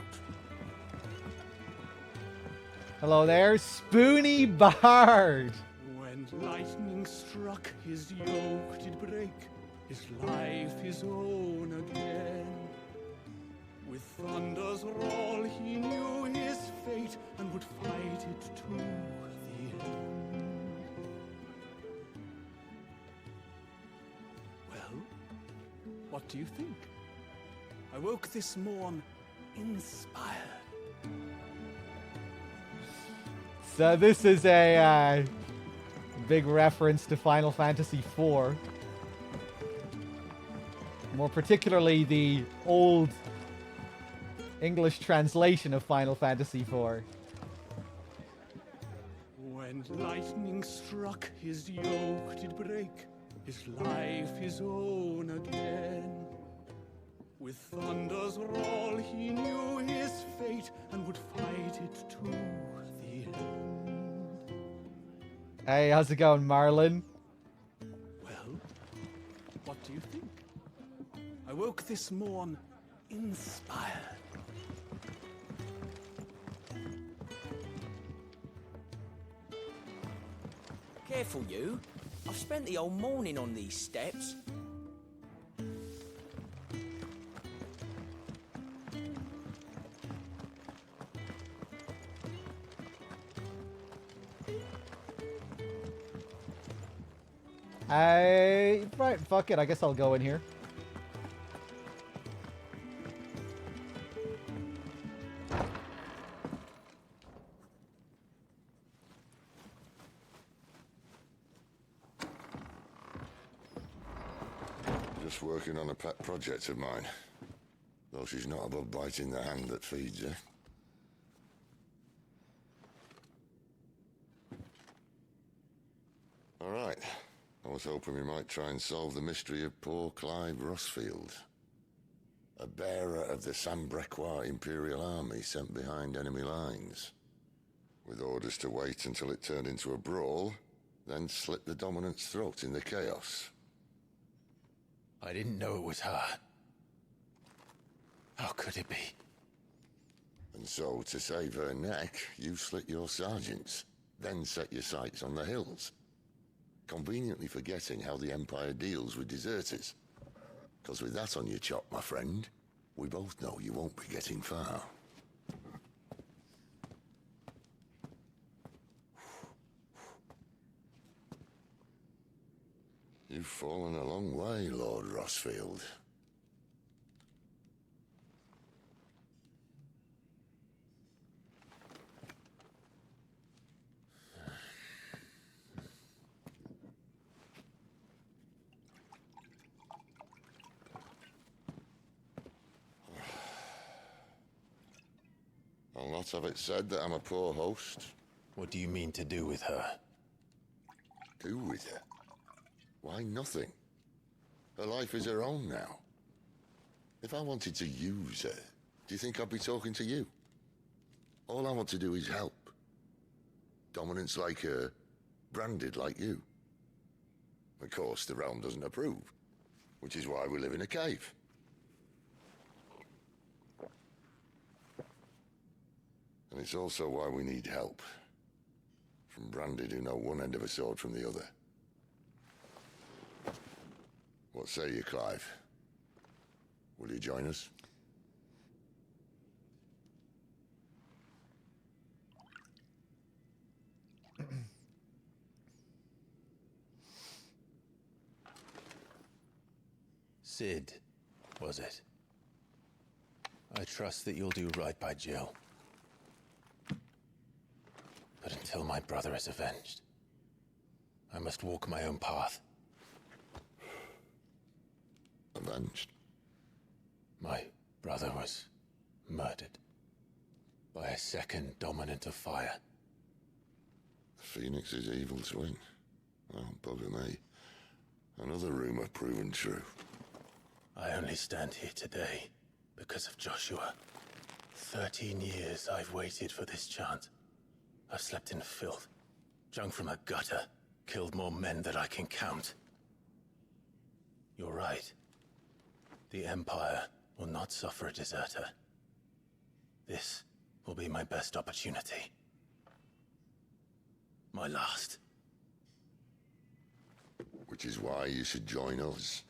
Hello there, Spoony Bard. When lightning struck, his yoke did break, his life his own again. With thunder's roll, he knew his fate and would fight it to the end. Well, what do you think? I woke this morn inspired. So this is a big reference to Final Fantasy IV. More particularly the old English translation of Final Fantasy IV. When lightning struck, his yoke did break, his life his own again. With thunder's roll, he knew his fate and would fight it to the end. Hey, how's it going, Marlon? Well, what do you think? I woke this morn inspired. Careful, you. I've spent the whole morning on these steps. Right, fuck it. I guess I'll go in here. Just working on a pet project of mine. Though she's not above biting the hand that feeds her. All right. I was hoping we might try and solve the mystery of poor Clive Rossfield. A bearer of the Sambrequois Imperial Army sent behind enemy lines. With orders to wait until it turned into a brawl, then slit the dominant's throat in the chaos. I didn't know it was her. How could it be? And so, to save her neck, you slit your sergeants, then set your sights on the hills. Conveniently forgetting how the Empire deals with deserters. Because with that on your chop, my friend, we both know you won't be getting far. You've fallen a long way, Lord Rossfield. I'll not have it said that I'm a poor host. What do you mean to do with her? Do with her? Why, nothing. Her life is her own now. If I wanted to use her, do you think I'd be talking to you? All I want to do is help. Dominants like her, branded like you. Of course, the realm doesn't approve, which is why we live in a cave. And it's also why we need help. From branded who know one end of a sword from the other. What say you, Clive? Will you join us? Sid, was it? I trust that you'll do right by Jill. But until my brother is avenged, I must walk my own path. Avenged? My brother was murdered by a second dominant of fire. Phoenix's evil twin. Oh, bugger me. Another rumor proven true. I only stand here today because of Joshua. 13 years I've waited for this chance. I've slept in filth, drunk from a gutter, killed more men than I can count. You're right. The Empire will not suffer a deserter. This will be my best opportunity. My last. Which is why you should join us.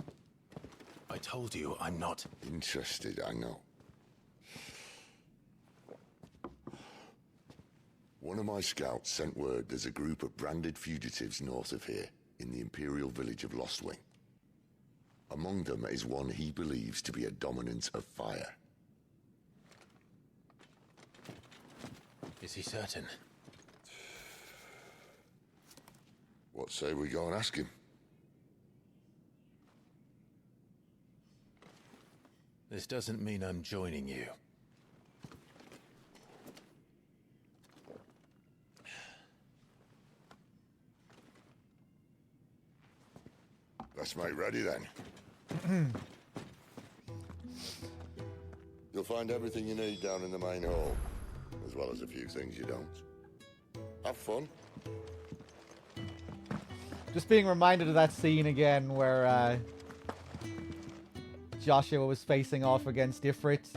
I told you I'm not interested, I know. One of my scouts sent word there's a group of branded fugitives north of here, in the Imperial village of Lostwing. Among them is one he believes to be a dominant of fire. Is he certain? What say we go and ask him? This doesn't mean I'm joining you. Let's make ready then. You'll find everything you need down in the main hall, as well as a few things you don't. Have fun. Just being reminded of that scene again where Joshua was facing off against Ifrit,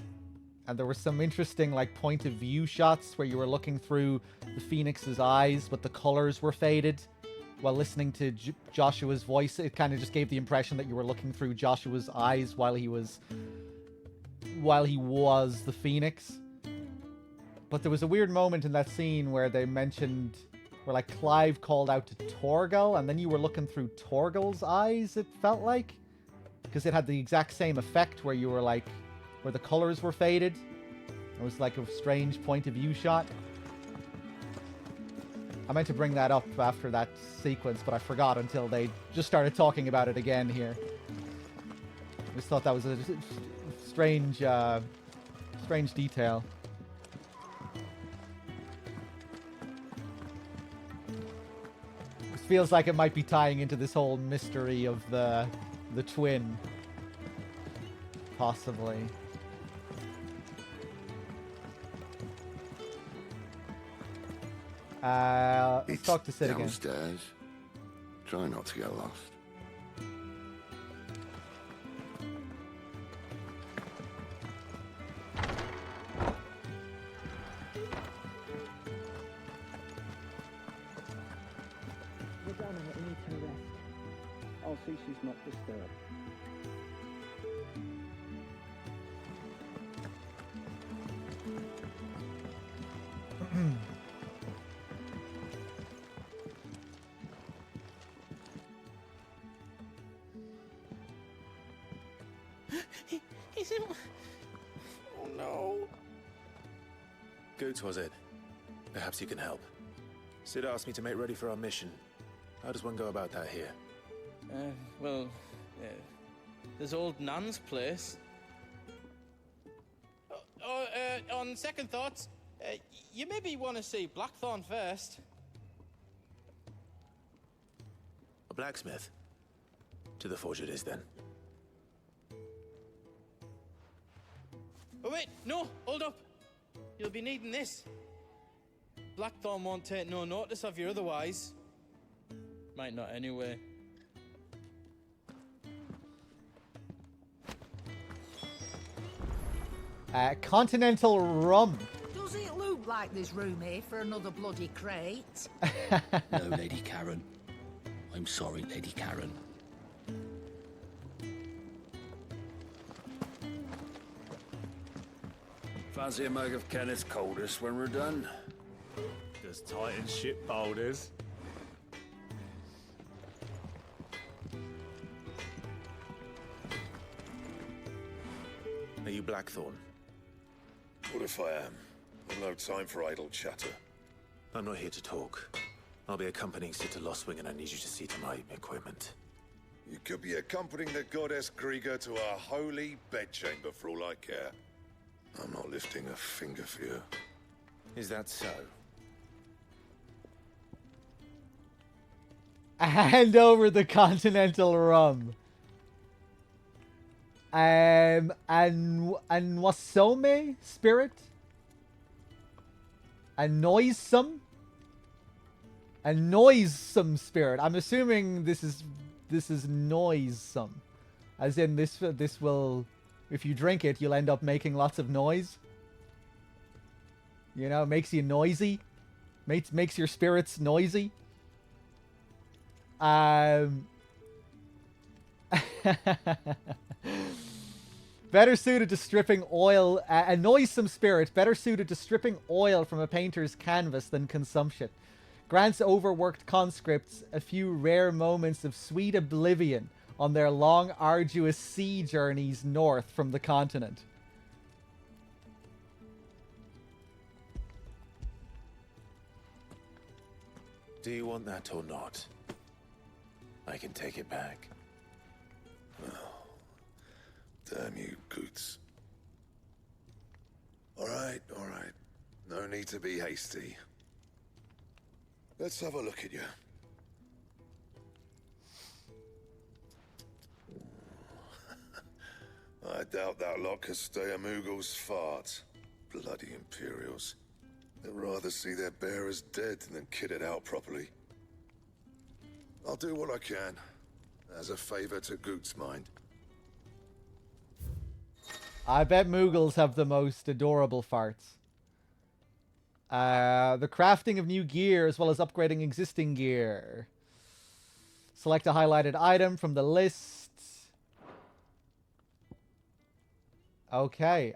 and there were some interesting like point of view shots where you were looking through the Phoenix's eyes, but the colors were faded. While listening to Joshua's voice, it kind of just gave the impression that you were looking through Joshua's eyes while he was the Phoenix. But there was a weird moment in that scene where they mentioned, where like Clive called out to Torgal, and then you were looking through Torgal's eyes, it felt like. Because it had the exact same effect where you were like, where the colors were faded. It was like a strange point of view shot. I meant to bring that up after that sequence, but I forgot until they just started talking about it again here. I just thought that was a strange, strange detail. This feels like it might be tying into this whole mystery of the twin. Possibly. Let's talk to Sid again. Downstairs. Try not to get lost. Madonna needs her rest. I'll see she's not disturbed. He's in... Oh no. Goots, was it? Perhaps you can help. Sid asked me to make ready for our mission. How does one go about that here? Well, there's old Nan's place. On second thoughts, you maybe want to see Blackthorn first. A blacksmith? To the forge it is, then. Oh wait, no, hold up. You'll be needing this. Blackthorn won't take no notice of you otherwise. Might not anyway. Continental rum. Does it look like there's room here for another bloody crate? No, Lady Karen. I'm sorry, Lady Karen. Fancy a mug of Kenneth's coldest when we're done? Does Titan ship boulders? Are you Blackthorn? What if I am? I've no time for idle chatter. I'm not here to talk. I'll be accompanying Sid to Lostwing, and I need you to see to my equipment. You could be accompanying the goddess Grieger to our holy bedchamber for all I care. I'm not lifting a finger for you. Is that so? Hand over the continental rum. And Wasome spirit? A noisome spirit. I'm assuming this is noisome. As in this will, if you drink it, you'll end up making lots of noise. You know, makes you noisy. Makes your spirits noisy. Better suited to stripping oil, a noisome spirit, better suited to stripping oil from a painter's canvas than consumption. Grants overworked conscripts a few rare moments of sweet oblivion on their long, arduous sea journeys north from the continent. Do you want that or not? I can take it back. Oh, damn you, Goots. All right. No need to be hasty. Let's have a look at you. I doubt that lot could stay a Moogle's fart. Bloody Imperials. They'd rather see their bearers dead than kitted out properly. I'll do what I can, as a favor to Goot's mind. I bet Moogles have the most adorable farts. The crafting of new gear as well as upgrading existing gear. Select a highlighted item from the list. Okay.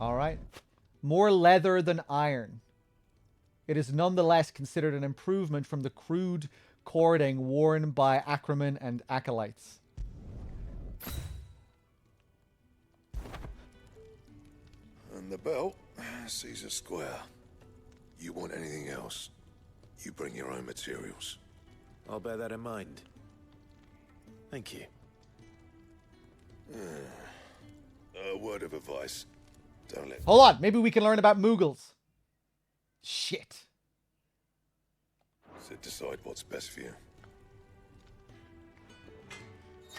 Alright. More leather than iron. It is nonetheless considered an improvement from the crude cording worn by Ackerman and acolytes. And the belt, Caesar Square. You want anything else, you bring your own materials. I'll bear that in mind. Thank you. A word of advice. Don't let... Hold on, maybe we can learn about Moogles. Shit. So decide what's best for you.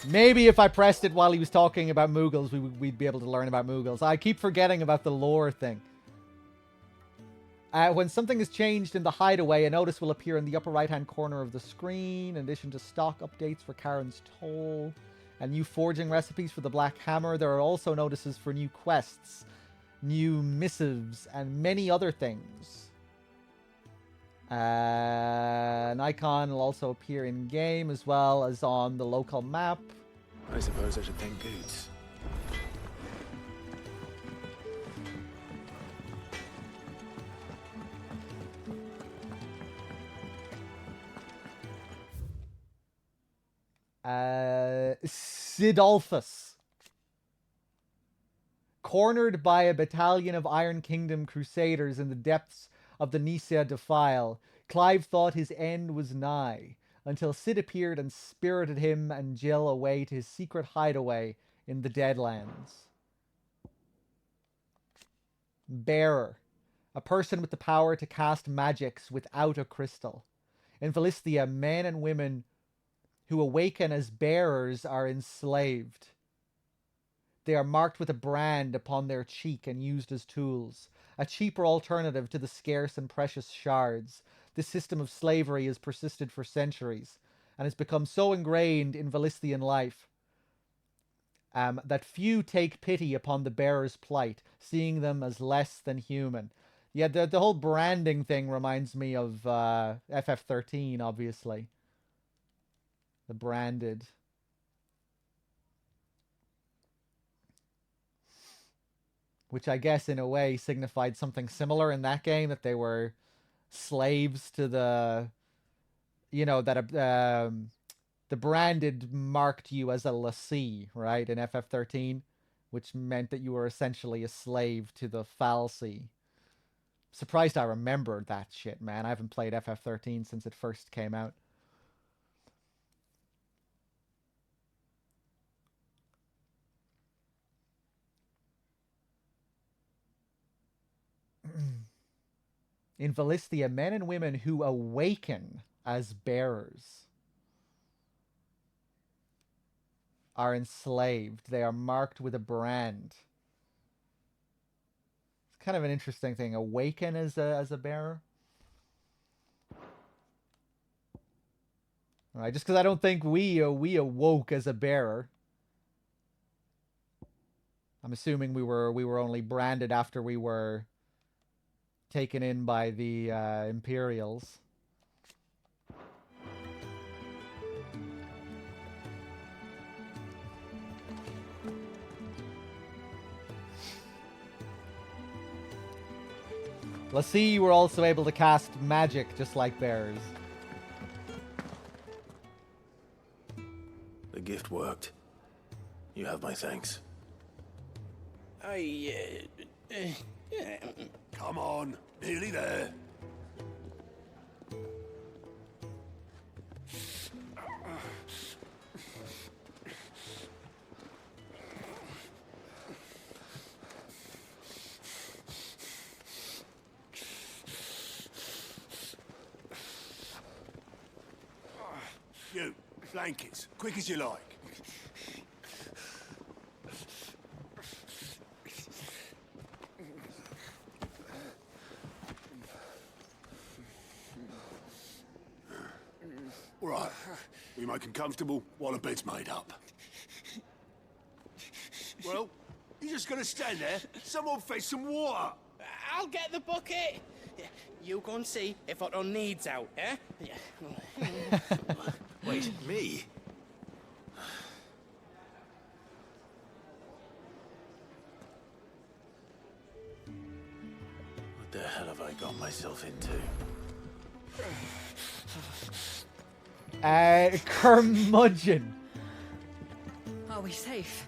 Maybe if I pressed it while he was talking about Moogles, we'd be able to learn about Moogles. I keep forgetting about the lore thing. When something is changed in the hideaway, a notice will appear in the upper right-hand corner of the screen. In addition to stock updates for Karen's Toll and new forging recipes for the Black Hammer, there are also notices for new quests, new missives, and many other things. An icon will also appear in-game as well as on the local map. I suppose I should thank Goots. Sidolphus. Cornered by a battalion of Iron Kingdom crusaders in the depths of the Nisia defile, Clive thought his end was nigh, until Sid appeared and spirited him and Jill away to his secret hideaway in the Deadlands. Bearer. A person with the power to cast magics without a crystal. In Valisthea, men and women who awaken as bearers are enslaved. They are marked with a brand upon their cheek and used as tools, a cheaper alternative to the scarce and precious shards. This system of slavery has persisted for centuries, and has become so ingrained in Valisthean life that few take pity upon the bearer's plight, seeing them as less than human. Yeah, the whole branding thing reminds me of FF13, obviously. The branded. Which I guess in a way signified something similar in that game, that they were slaves to the, you know, that the branded marked you as a lessee, right, in FF13, which meant that you were essentially a slave to the fal'Cie. Surprised I remembered that shit, man. I haven't played FF13 since it first came out. In Valisthea, men and women who awaken as bearers are enslaved. They are marked with a brand. It's kind of an interesting thing. Awaken as a bearer. All right, just because I don't think we awoke as a bearer. I'm assuming we were only branded after we were taken in by the Imperials. Lassie were also able to cast magic just like bears. The gift worked. You have my thanks. Come on, nearly there. You, blankets, quick as you like. All right, we make him comfortable while the bed's made up. Well, you just gonna stand there? Someone fetch some water. I'll get the bucket. You go and see if Otto needs out, eh? Wait, me? What the hell have I got myself into? Curmudgeon. Are we safe?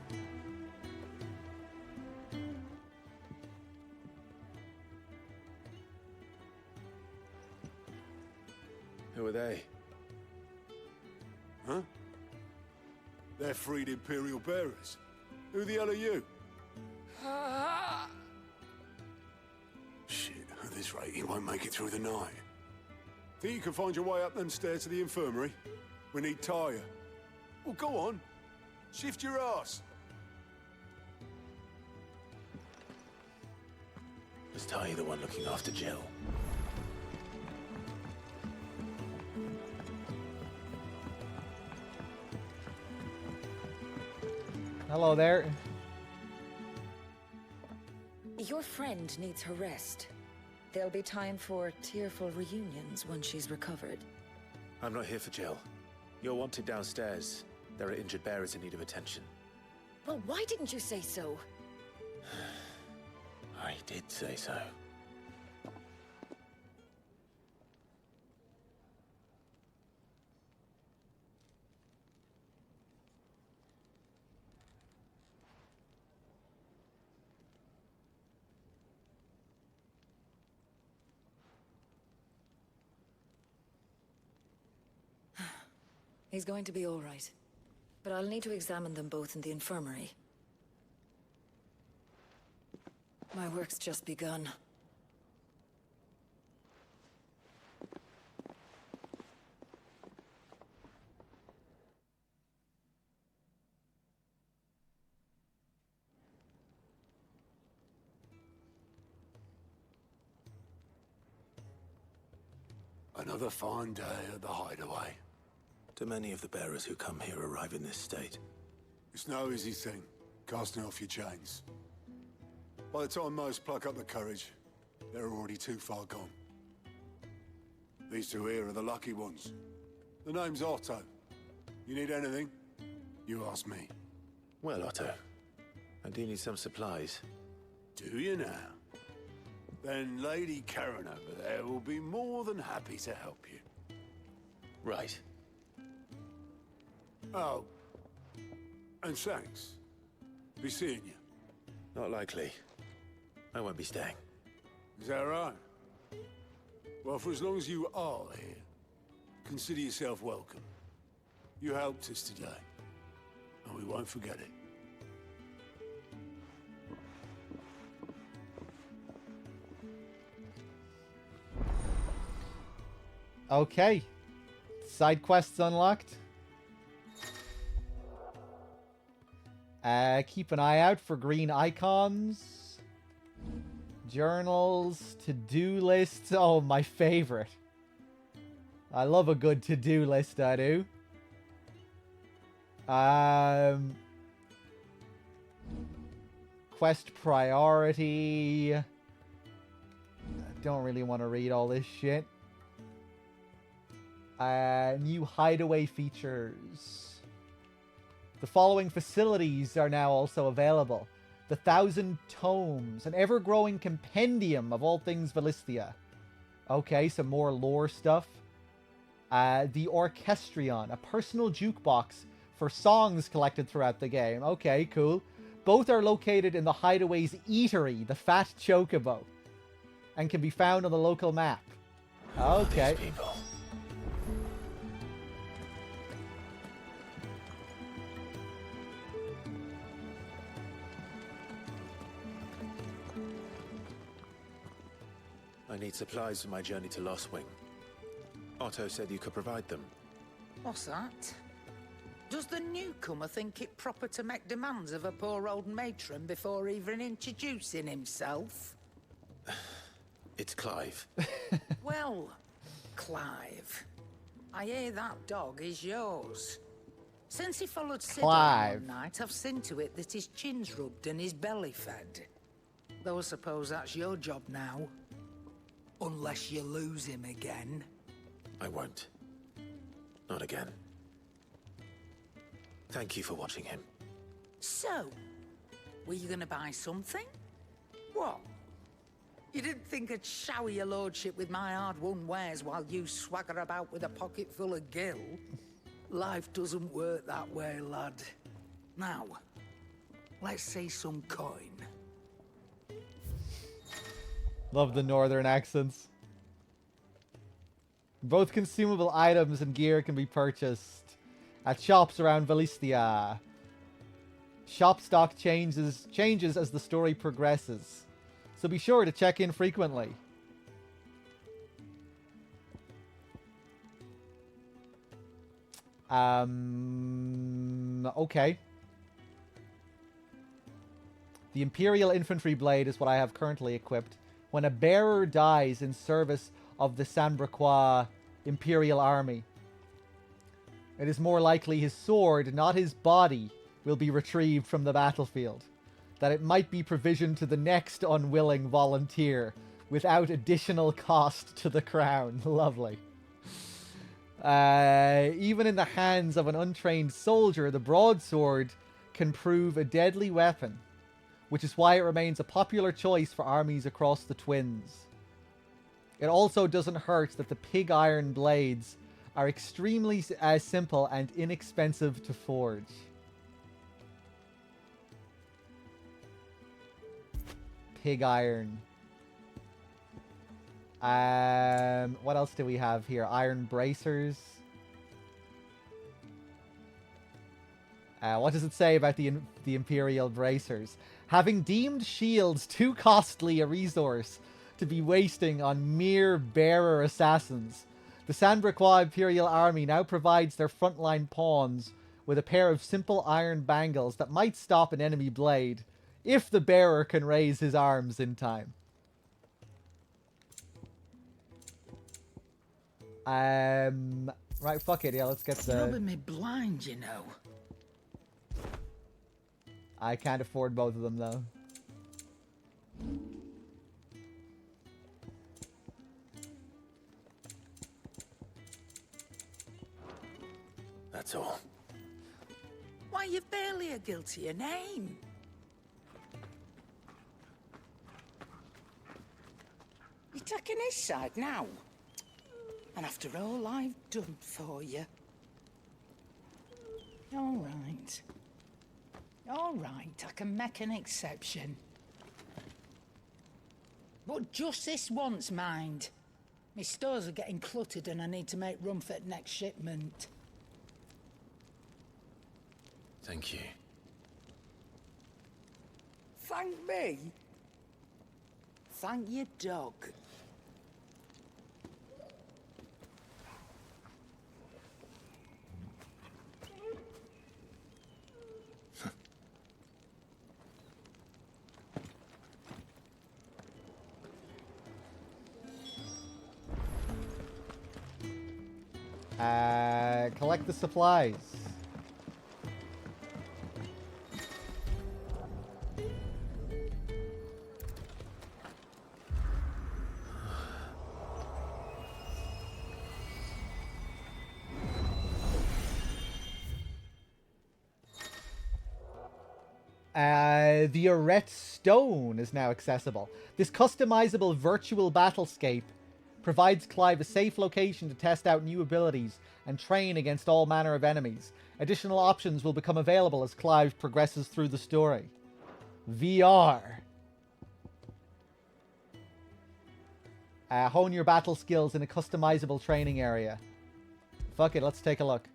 Who are they? Huh? They're freed Imperial bearers. Who the hell are you? Shit, at this rate, he won't make it through the night. Think you can find your way up them stairs to the infirmary? We need Tyre. Well, go on. Shift your ass. Was Ty the one looking after Jill? Hello there. Your friend needs her rest. There'll be time for tearful reunions once she's recovered. I'm not here for Jill. You're wanted downstairs. There are injured bearers in need of attention. Well, why didn't you say so? I did say so. He's going to be all right. But I'll need to examine them both in the infirmary. My work's just begun. Another fine day at the hideaway. Do many of the bearers who come here arrive in this state? It's no easy thing, casting off your chains. By the time most pluck up the courage, they're already too far gone. These two here are the lucky ones. The name's Otto. You need anything? You ask me. Well, Otto, I do need some supplies. Do you now? Then Lady Karen over there will be more than happy to help you. Right. Oh. And thanks. Be seeing you. Not likely. I won't be staying. Is that right? Well, for as long as you are here, consider yourself welcome. You helped us today, and we won't forget it. Okay. Side quests unlocked. Keep an eye out for green icons. Journals, to-do lists. Oh, my favorite. I love a good to-do list, I do. Quest priority. I don't really want to read all this shit. New hideaway features. The following facilities are now also available. The 1,000 Tomes, an ever-growing compendium of all things Valisthea. Okay, some more lore stuff. The Orchestrion, a personal jukebox for songs collected throughout the game. Okay, cool. Both are located in the hideaway's eatery, the Fat Chocobo, and can be found on the local map. Okay. These people. I need supplies for my journey to Lostwing. Otto said you could provide them. What's that? Does the newcomer think it proper to make demands of a poor old matron before even introducing himself? It's Clive. Well, Clive, I hear that dog is yours. Since he followed Sid Clive. one night, I've seen to it that his chin's rubbed and his belly fed. Though I suppose that's your job now. Unless you lose him again. I won't. Not again. Thank you for watching him. So, were you gonna buy something? What? You didn't think I'd shower your lordship with my hard-won wares while you swagger about with a pocket full of gil? Life doesn't work that way, lad. Now, let's see some coin. Love the northern accents. Both consumable items and gear can be purchased at shops around Valisthea. Shop stock changes as the story progresses, so be sure to check in frequently. Okay. The Imperial Infantry Blade is what I have currently equipped. When a bearer dies in service of the Sambraquois Imperial Army, it is more likely his sword, not his body, will be retrieved from the battlefield. That it might be provisioned to the next unwilling volunteer without additional cost to the crown. Lovely. Even in the hands of an untrained soldier, the broadsword can prove a deadly weapon, which is why it remains a popular choice for armies across the Twins. It also doesn't hurt that the pig iron blades are extremely simple and inexpensive to forge. Pig iron. What else do we have here? Iron bracers. What does it say about the Imperial bracers? Having deemed shields too costly a resource to be wasting on mere bearer assassins, the Sanbrequois Imperial Army now provides their frontline pawns with a pair of simple iron bangles that might stop an enemy blade, if the bearer can raise his arms in time. Right, fuck it, yeah, let's get It's the... rubbing me blind, you know. I can't afford both of them, though. That's all. Why, you've barely a guiltier name. You're taking his side now? And after all I've done for you. All right. All right, I can make an exception. But just this once, mind. My stores are getting cluttered and I need to make room for the next shipment. Thank you. Thank me? Thank your dog. Collect the supplies. The Arret Stone is now accessible. This customizable virtual battlescape provides Clive a safe location to test out new abilities and train against all manner of enemies. Additional options will become available as Clive progresses through the story. VR. Hone your battle skills in a customizable training area. Fuck it, let's take a look.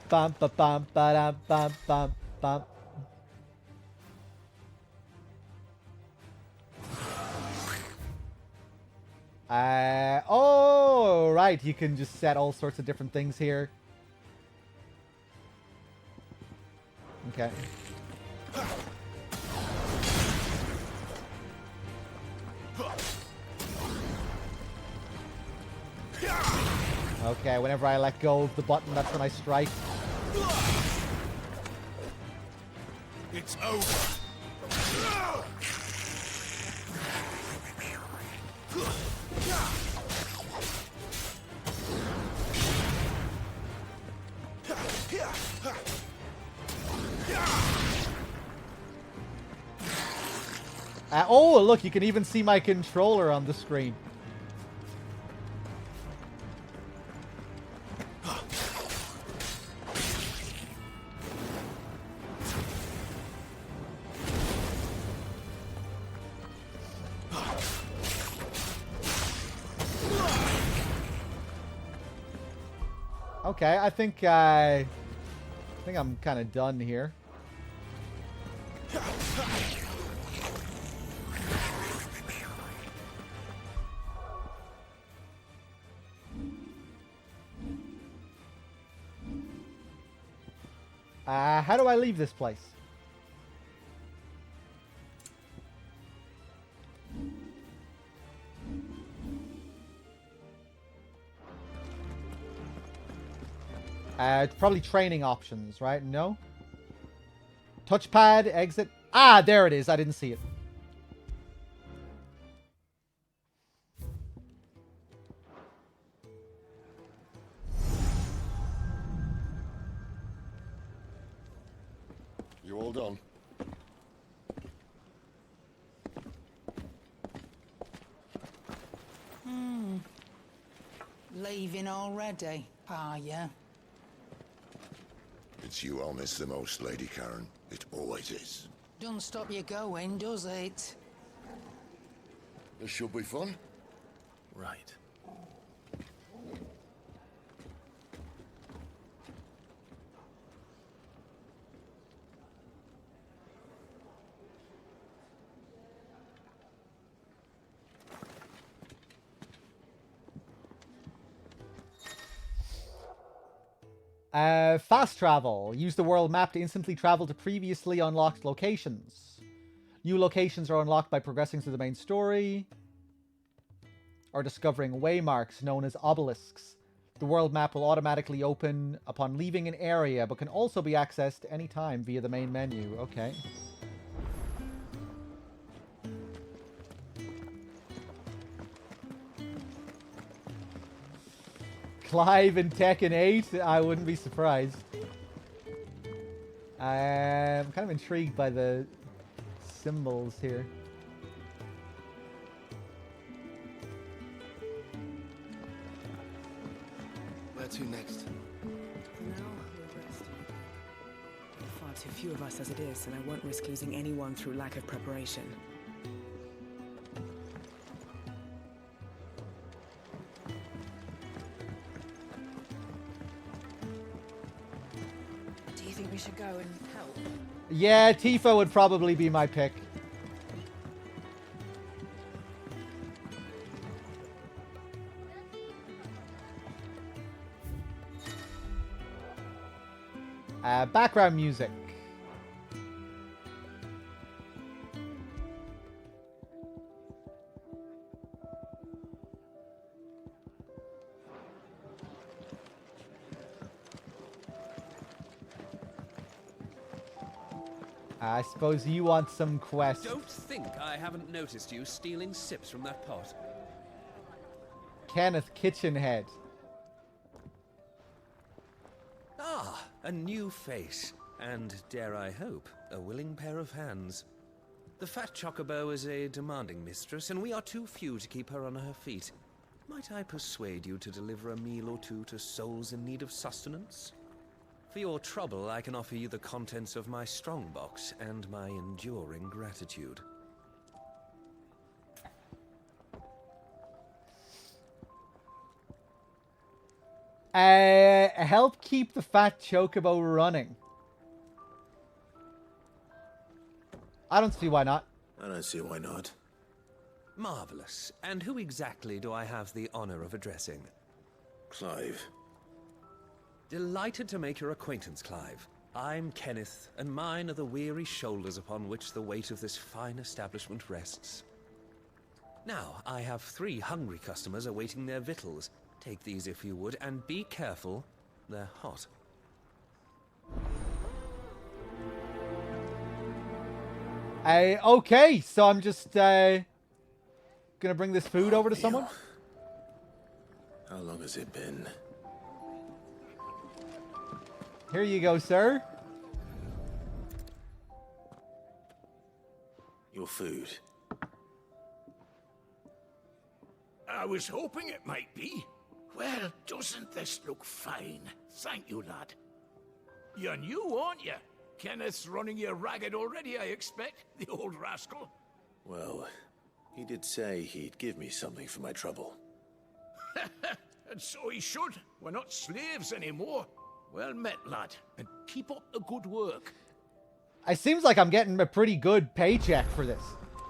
Bum ba bum ba dum bum bum bum. Oh, right. You can just set all sorts of different things here. Okay. Okay, whenever I let go of the button, that's when I strike. It's over. Oh, look, you can even see my controller on the screen. Okay, I think I'm kind of done here. How do I leave this place? It's probably training options, right? No? Touchpad, exit. Ah, there it is. I didn't see it. You all done? Leaving already, are you? It's you I'll miss the most, Lady Karen. It always is. Don't stop you going, does it? This should be fun. Right. Fast travel. Use the world map to instantly travel to previously unlocked locations. New locations are unlocked by progressing through the main story or discovering waymarks known as obelisks. The world map will automatically open upon leaving an area, but can also be accessed anytime via the main menu. Okay. Clive in Tekken 8? I wouldn't be surprised. I'm kind of intrigued by the symbols here. Where to next? Now, we're resting. Far too few of us as it is, and I won't risk losing anyone through lack of preparation. Do you think we should go and help? Yeah, Tifa would probably be my pick. Background music. I suppose you want some quest. Don't think I haven't noticed you stealing sips from that pot. Kenneth Kitchenhead. Ah, a new face. And, dare I hope, a willing pair of hands. The fat chocobo is a demanding mistress, and we are too few to keep her on her feet. Might I persuade you to deliver a meal or two to souls in need of sustenance? For your trouble, I can offer you the contents of my strongbox and my enduring gratitude. Help keep the fat chocobo running. I don't see why not. I don't see why not. Marvelous. And who exactly do I have the honor of addressing? Clive. Delighted to make your acquaintance, Clive. I'm Kenneth, and mine are the weary shoulders upon which the weight of this fine establishment rests. Now, I have 3 hungry customers awaiting their victuals. Take these if you would, and be careful, they're hot. Okay, so I'm just gonna bring this food over to someone. How long has it been? Here you go, sir. Your food. I was hoping it might be. Well, doesn't this look fine? Thank you, lad. You're new, aren't you? Kenneth's running you ragged already, I expect, the old rascal. Well, he did say he'd give me something for my trouble. And so he should. We're not slaves anymore. Well met, lad, and keep up the good work. It seems like I'm getting a pretty good paycheck for this.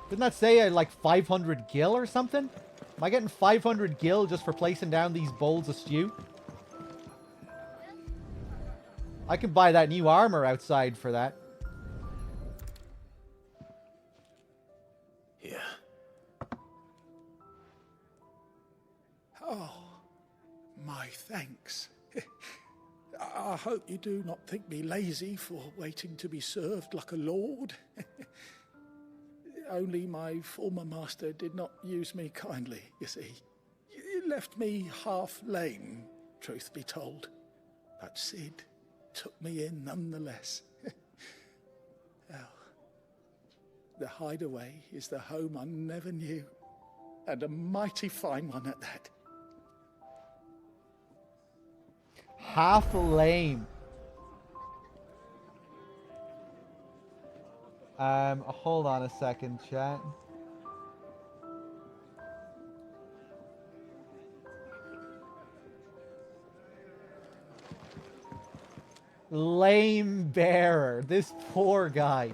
Didn't that say like 500 gil or something? Am I getting 500 gil just for placing down these bowls of stew? I can buy that new armor outside for that. Yeah. Oh, my thanks. I hope you do not think me lazy for waiting to be served like a lord. Only my former master did not use me kindly, you see. He left me half lame, truth be told. But Sid took me in nonetheless. Well, the hideaway is the home I never knew, and a mighty fine one at that. Half lame. Hold on a second, chat. Lame bearer. This poor guy.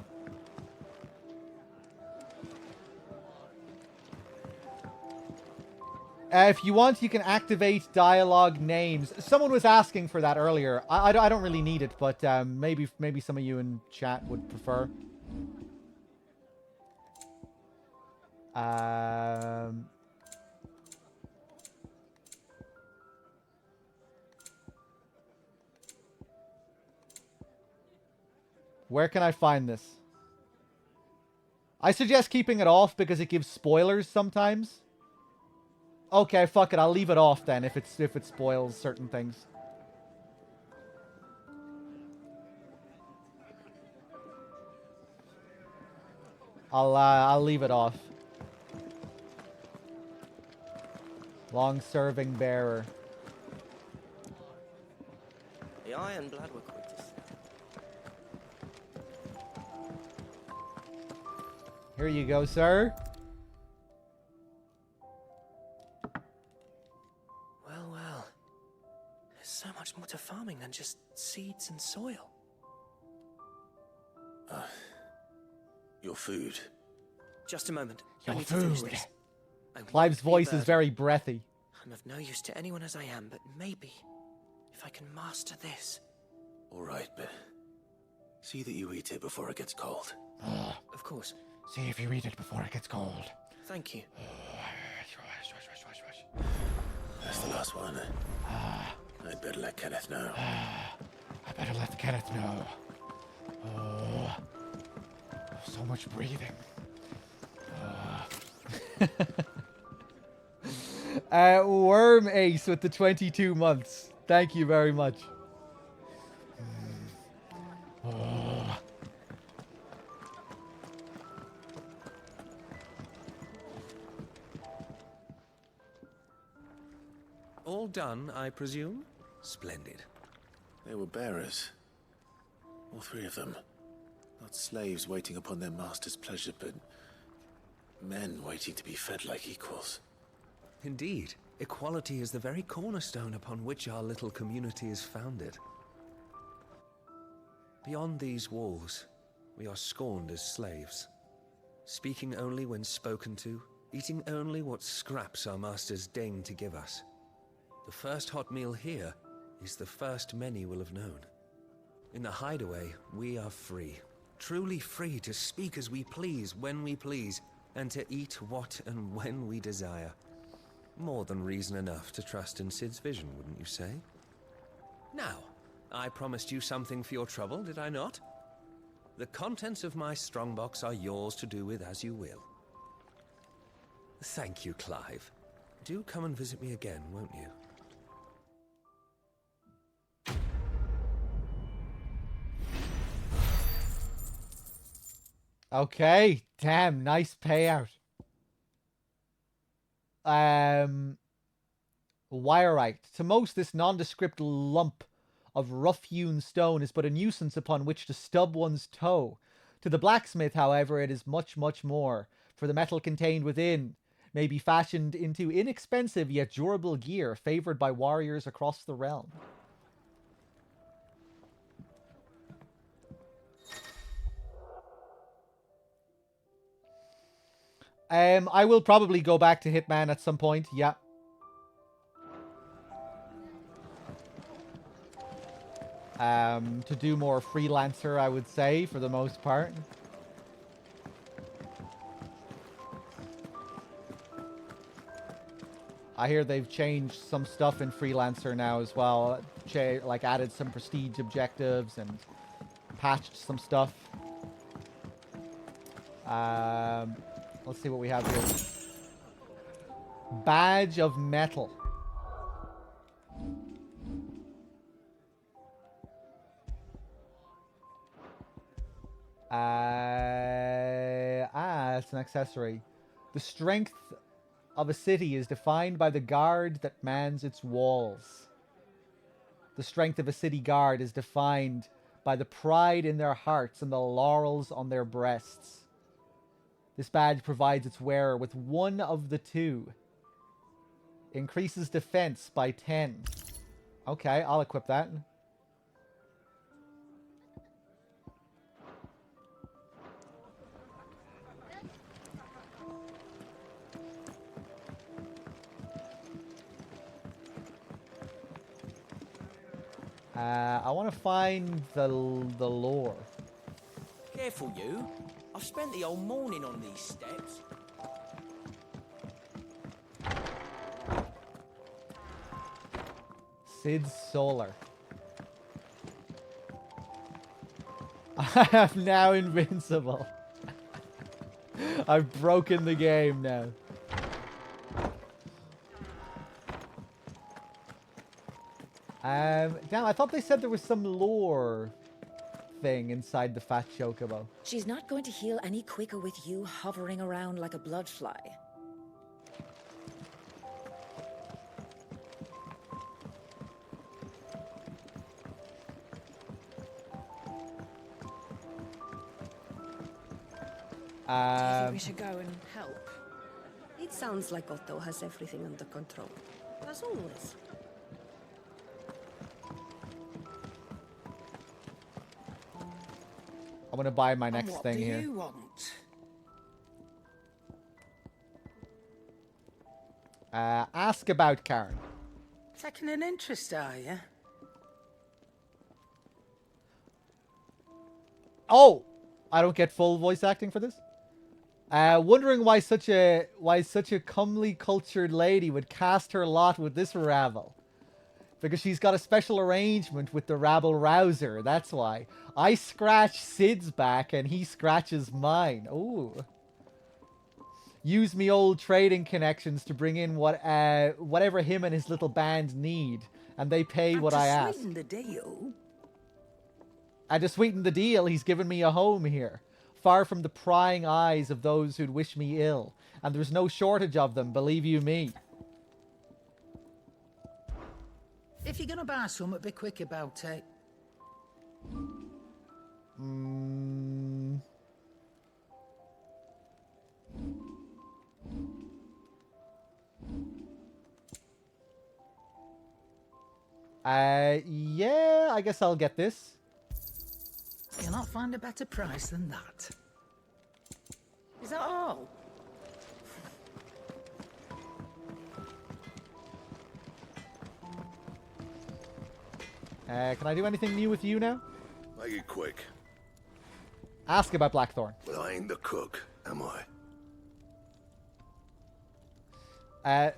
If you want, you can activate dialogue names. Someone was asking for that earlier. I don't really need it, but maybe some of you in chat would prefer. Where can I find this? I suggest keeping it off because it gives spoilers sometimes. Okay, fuck it. I'll leave it off then if it spoils certain things. I'll leave it off. Long-serving bearer. The Iron Blood were quick to say. Here you go, sir. Well, well. There's so much more to farming than just seeds and soil. Your food. Just a moment. I Your need to finish food. this. I Clive's won't be a voice is burden. very breathy. I'm of no use to anyone as I am, but maybe if I can master this. All right, but see that you eat it before it gets cold. Of course. See if you eat it before it gets cold. Thank you. That's the last one. I'd better let Kenneth know. I better let Kenneth know. Oh, so much breathing. Worm Ace with the 22 months. Thank you very much. Oh. All done, I presume? Splendid. They were bearers. All three of them. Not slaves waiting upon their master's pleasure, but men waiting to be fed like equals. Indeed. Equality is the very cornerstone upon which our little community is founded. Beyond these walls, we are scorned as slaves. Speaking only when spoken to, eating only what scraps our masters deign to give us. The first hot meal here is the first many will have known. In the hideaway, we are free. Truly free to speak as we please, when we please, and to eat what and when we desire. More than reason enough to trust in Sid's vision, wouldn't you say? Now, I promised you something for your trouble, did I not? The contents of my strongbox are yours to do with as you will. Thank you, Clive. Do come and visit me again, won't you? Okay, damn, nice payout. Wireite. To most, this nondescript lump of rough-hewn stone is but a nuisance upon which to stub one's toe. To the blacksmith, however, it is much, much more, for the metal contained within may be fashioned into inexpensive yet durable gear favored by warriors across the realm. I will probably go back to Hitman at some point, yeah. To do more freelancer, I would say, for the most part. I hear they've changed some stuff in freelancer now as well. Like added some prestige objectives and patched some stuff. Let's see what we have here. Badge of Metal. It's an accessory. The strength of a city is defined by the guard that mans its walls. The strength of a city guard is defined by the pride in their hearts and the laurels on their breasts. This badge provides its wearer with one of the two. Increases defense by 10. Okay, I'll equip that. I want to find the lore. Careful, you. I've spent the whole morning on these steps. Sid's Solar. I am now invincible. I've broken the game now. Damn, I thought they said there was some lore thing inside the fat chocobo. She's not going to heal any quicker with you hovering around like a bloodfly. Do you think we should go and help? It sounds like Otto has everything under control, as always. I'm gonna buy my next thing here. What do you want? Ask about Karen. Taking an interest, are you? Oh, I don't get full voice acting for this. Wondering why such a comely, cultured lady would cast her lot with this rabble. Because she's got a special arrangement with the rabble rouser. That's why. I scratch Sid's back and he scratches mine. Ooh. Use me old trading connections to bring in whatever him and his little band need, and they pay what I ask. To sweeten the deal. And to sweeten the deal, he's given me a home here, far from the prying eyes of those who'd wish me ill, and there's no shortage of them, believe you me. If you're gonna buy something, be quick about it. Yeah, I guess I'll get this. You'll not find a better price than that. Is that all? Can I do anything new with you now? Make it quick. Ask about Blackthorn. Well, I ain't the cook, am I?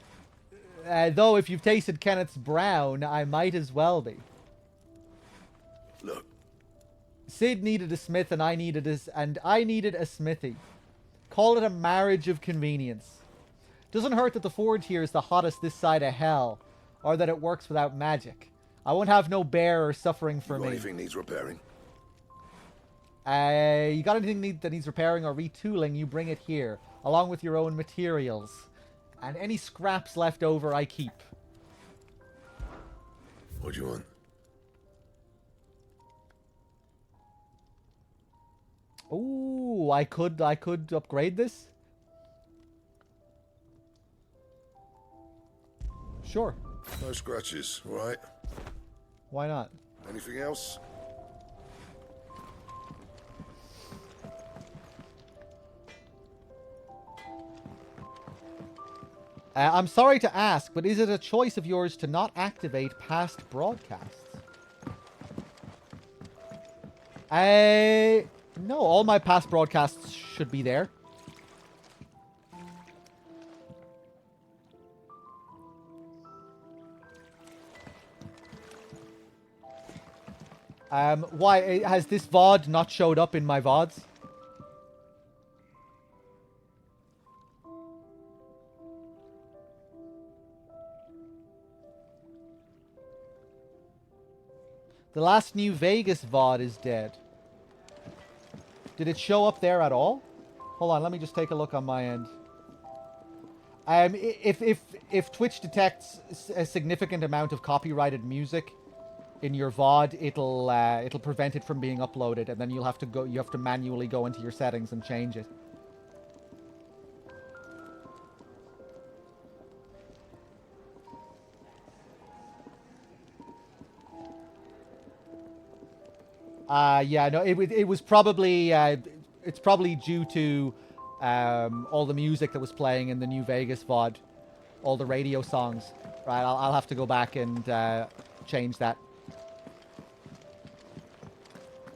Though if you've tasted Kenneth's brown, I might as well be. Look. Sid needed a smith and I needed a smithy. Call it a marriage of convenience. Doesn't hurt that the forge here is the hottest this side of hell, or that it works without magic. I won't have no bearer suffering for me. Anything needs repairing? You got anything that needs repairing or retooling, you bring it here, along with your own materials. And any scraps left over, I keep. What do you want? Ooh, I could upgrade this? Sure. No scratches, all right? Why not? Anything else? I'm sorry to ask, but is it a choice of yours to not activate past broadcasts? No, all my past broadcasts should be there. Why has this VOD not showed up in my VODs? The last New Vegas VOD is dead. Did it show up there at all? Hold on, let me just take a look on my end. If Twitch detects a significant amount of copyrighted music in your VOD, it'll prevent it from being uploaded, and then you have to manually go into your settings and change it. Yeah, no, it was probably it's probably due to all the music that was playing in the New Vegas VOD, all the radio songs. Right, I'll have to go back and change that.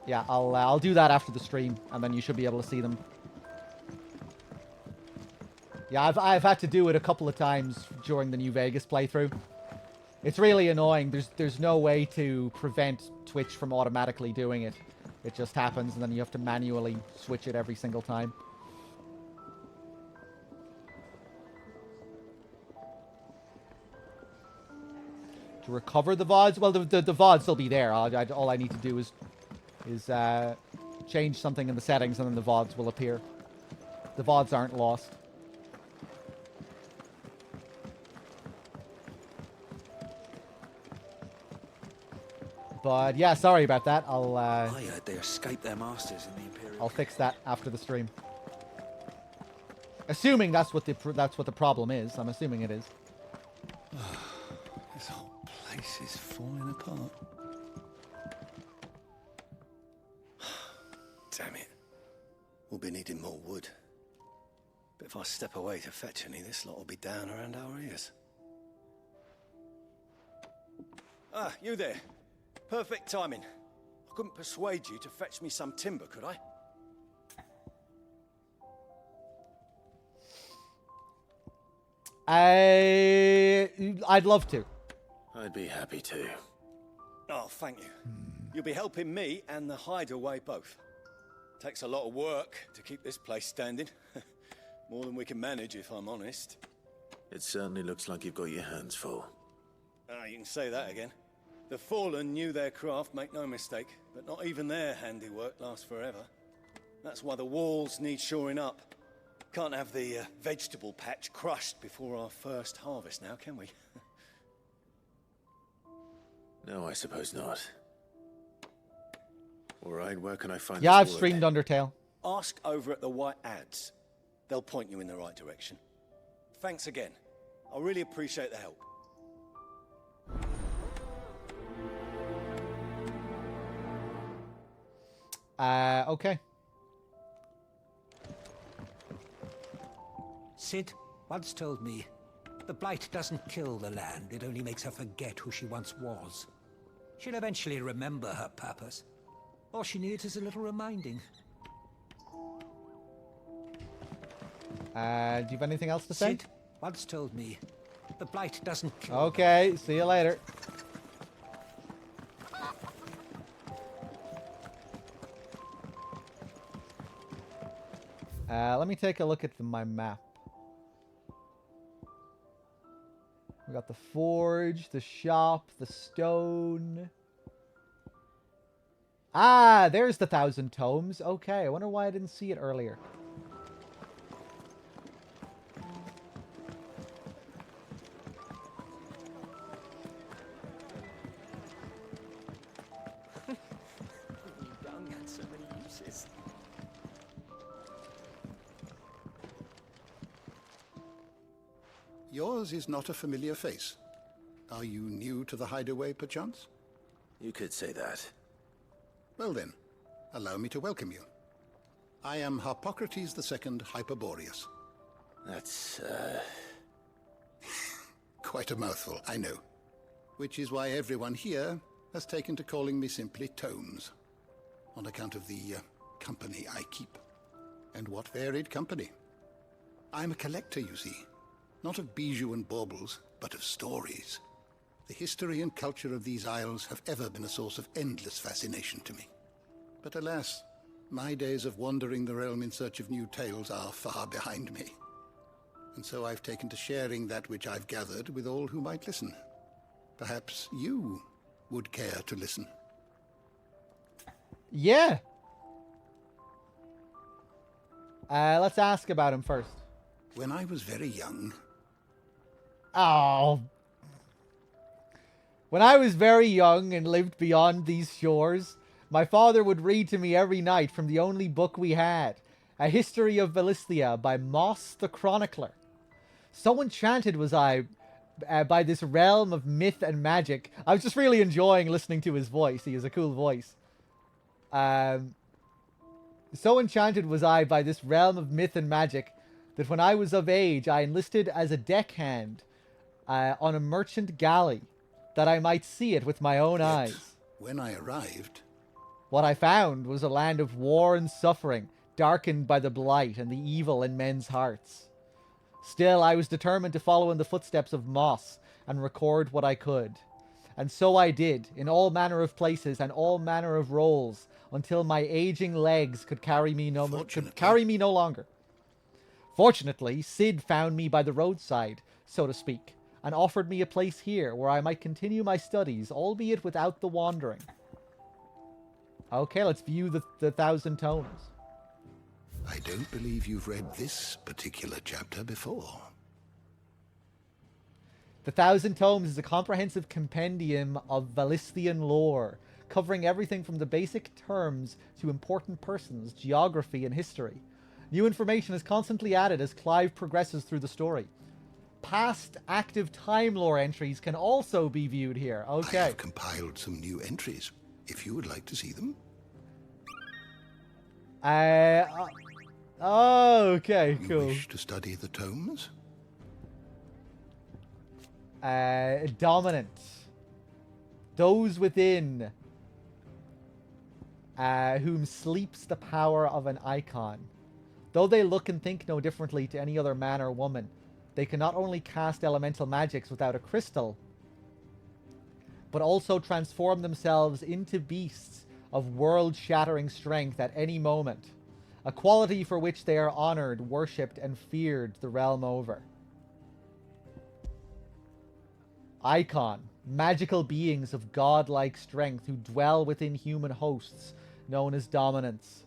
Yeah, I'll do that after the stream, and then you should be able to see them. Yeah, I've had to do it a couple of times during the New Vegas playthrough. It's really annoying. There's no way to prevent Twitch from automatically doing it. It just happens, and then you have to manually switch it every single time. To recover the VODs? Well, the VODs will be there. All I need to do is change something in the settings, and then the VODs will appear. The VODs aren't lost. But yeah, sorry about that. I heard they escaped their masters in the Imperial. I'll fix that after the stream. Assuming that's what the problem is. I'm assuming it is. This whole place is falling apart. Damn it. We'll be needing more wood. But if I step away to fetch any, this lot will be down around our ears. Ah, you there. Perfect timing. I couldn't persuade you to fetch me some timber, could I? I'd love to. I'd be happy to. Oh, thank you. You'll be helping me and the hideaway both. Takes a lot of work to keep this place standing. More than we can manage, if I'm honest. It certainly looks like you've got your hands full. Ah, you can say that again. The Fallen knew their craft, make no mistake, but not even their handiwork lasts forever. That's why the walls need shoring up. Can't have the vegetable patch crushed before our first harvest now, can we? No, I suppose not. Alright, where can I find Yeah, I've this wood? streamed Undertale. Ask over at the White Ads. They'll point you in the right direction. Thanks again. I really appreciate the help. Okay. Sid once told me, the Blight doesn't kill the land, it only makes her forget who she once was. She'll eventually remember her purpose. All she needs is a little reminding. Do you have anything else to say? Sid once told me, the Blight doesn't kill... Okay, see you later. Let me take a look at my map. We got the forge, the shop, the stone. Ah, there's the 1,000 tomes. Okay, I wonder why I didn't see it earlier. Young had so many uses. Yours is not a familiar face. Are you new to the hideaway, perchance? You could say that. Well then, allow me to welcome you. I am Harpocrates II Hyperboreus. That's, Quite a mouthful, I know. Which is why everyone here has taken to calling me simply Tomes, on account of the company I keep. And what varied company. I'm a collector, you see. Not of bijou and baubles, but of stories. The history and culture of these isles have ever been a source of endless fascination to me. But alas, my days of wandering the realm in search of new tales are far behind me. And so I've taken to sharing that which I've gathered with all who might listen. Perhaps you would care to listen. Yeah. Let's ask about him first. When I was very young... Oh. When I was very young and lived beyond these shores, my father would read to me every night from the only book we had, A History of Valistia by Moss the Chronicler. So enchanted was I by this realm of myth and magic. I was just really enjoying listening to his voice. He has a cool voice. So enchanted was I by this realm of myth and magic that when I was of age, I enlisted as a deckhand on a merchant galley, that I might see it with my own eyes. When I arrived, What I found was a land of war and suffering, darkened by the blight and the evil in men's hearts. Still, I was determined to follow in the footsteps of Moss and record what I could. And so I did, in all manner of places and all manner of roles, until my aging legs could carry me no longer. Fortunately, Sid found me by the roadside, so to speak, and offered me a place here where I might continue my studies, albeit without the wandering. Okay, let's view the 1,000 tomes. I don't believe you've read this particular chapter before. The 1,000 Tomes is a comprehensive compendium of Valisthian lore, covering everything from the basic terms to important persons, geography, and history. New information is constantly added as Clive progresses through the story. Past active time lore entries can also be viewed here. Okay. I have compiled some new entries, if you would like to see them. Okay, cool. You wish to study the tomes? Dominant. Those within whom sleeps the power of an icon. Though they look and think no differently to any other man or woman, they can not only cast elemental magics without a crystal, but also transform themselves into beasts of world-shattering strength at any moment, a quality for which they are honored, worshipped, and feared the realm over. Icon, magical beings of godlike strength who dwell within human hosts, known as dominants,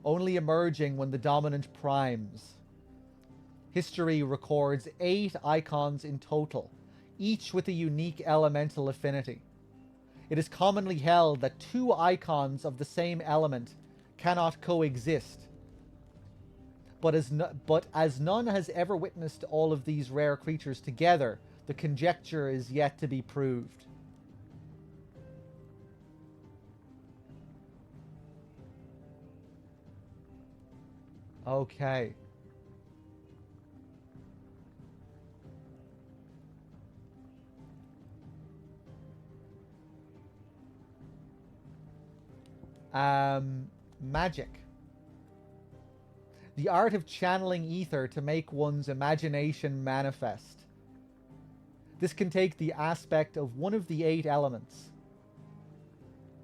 only emerging when the dominant primes. History records 8 icons in total, each with a unique elemental affinity. It is commonly held that 2 icons of the same element cannot coexist. But as none has ever witnessed all of these rare creatures together, the conjecture is yet to be proved. Okay. Magic. The art of channeling ether to make one's imagination manifest. This can take the aspect of one of the 8 elements.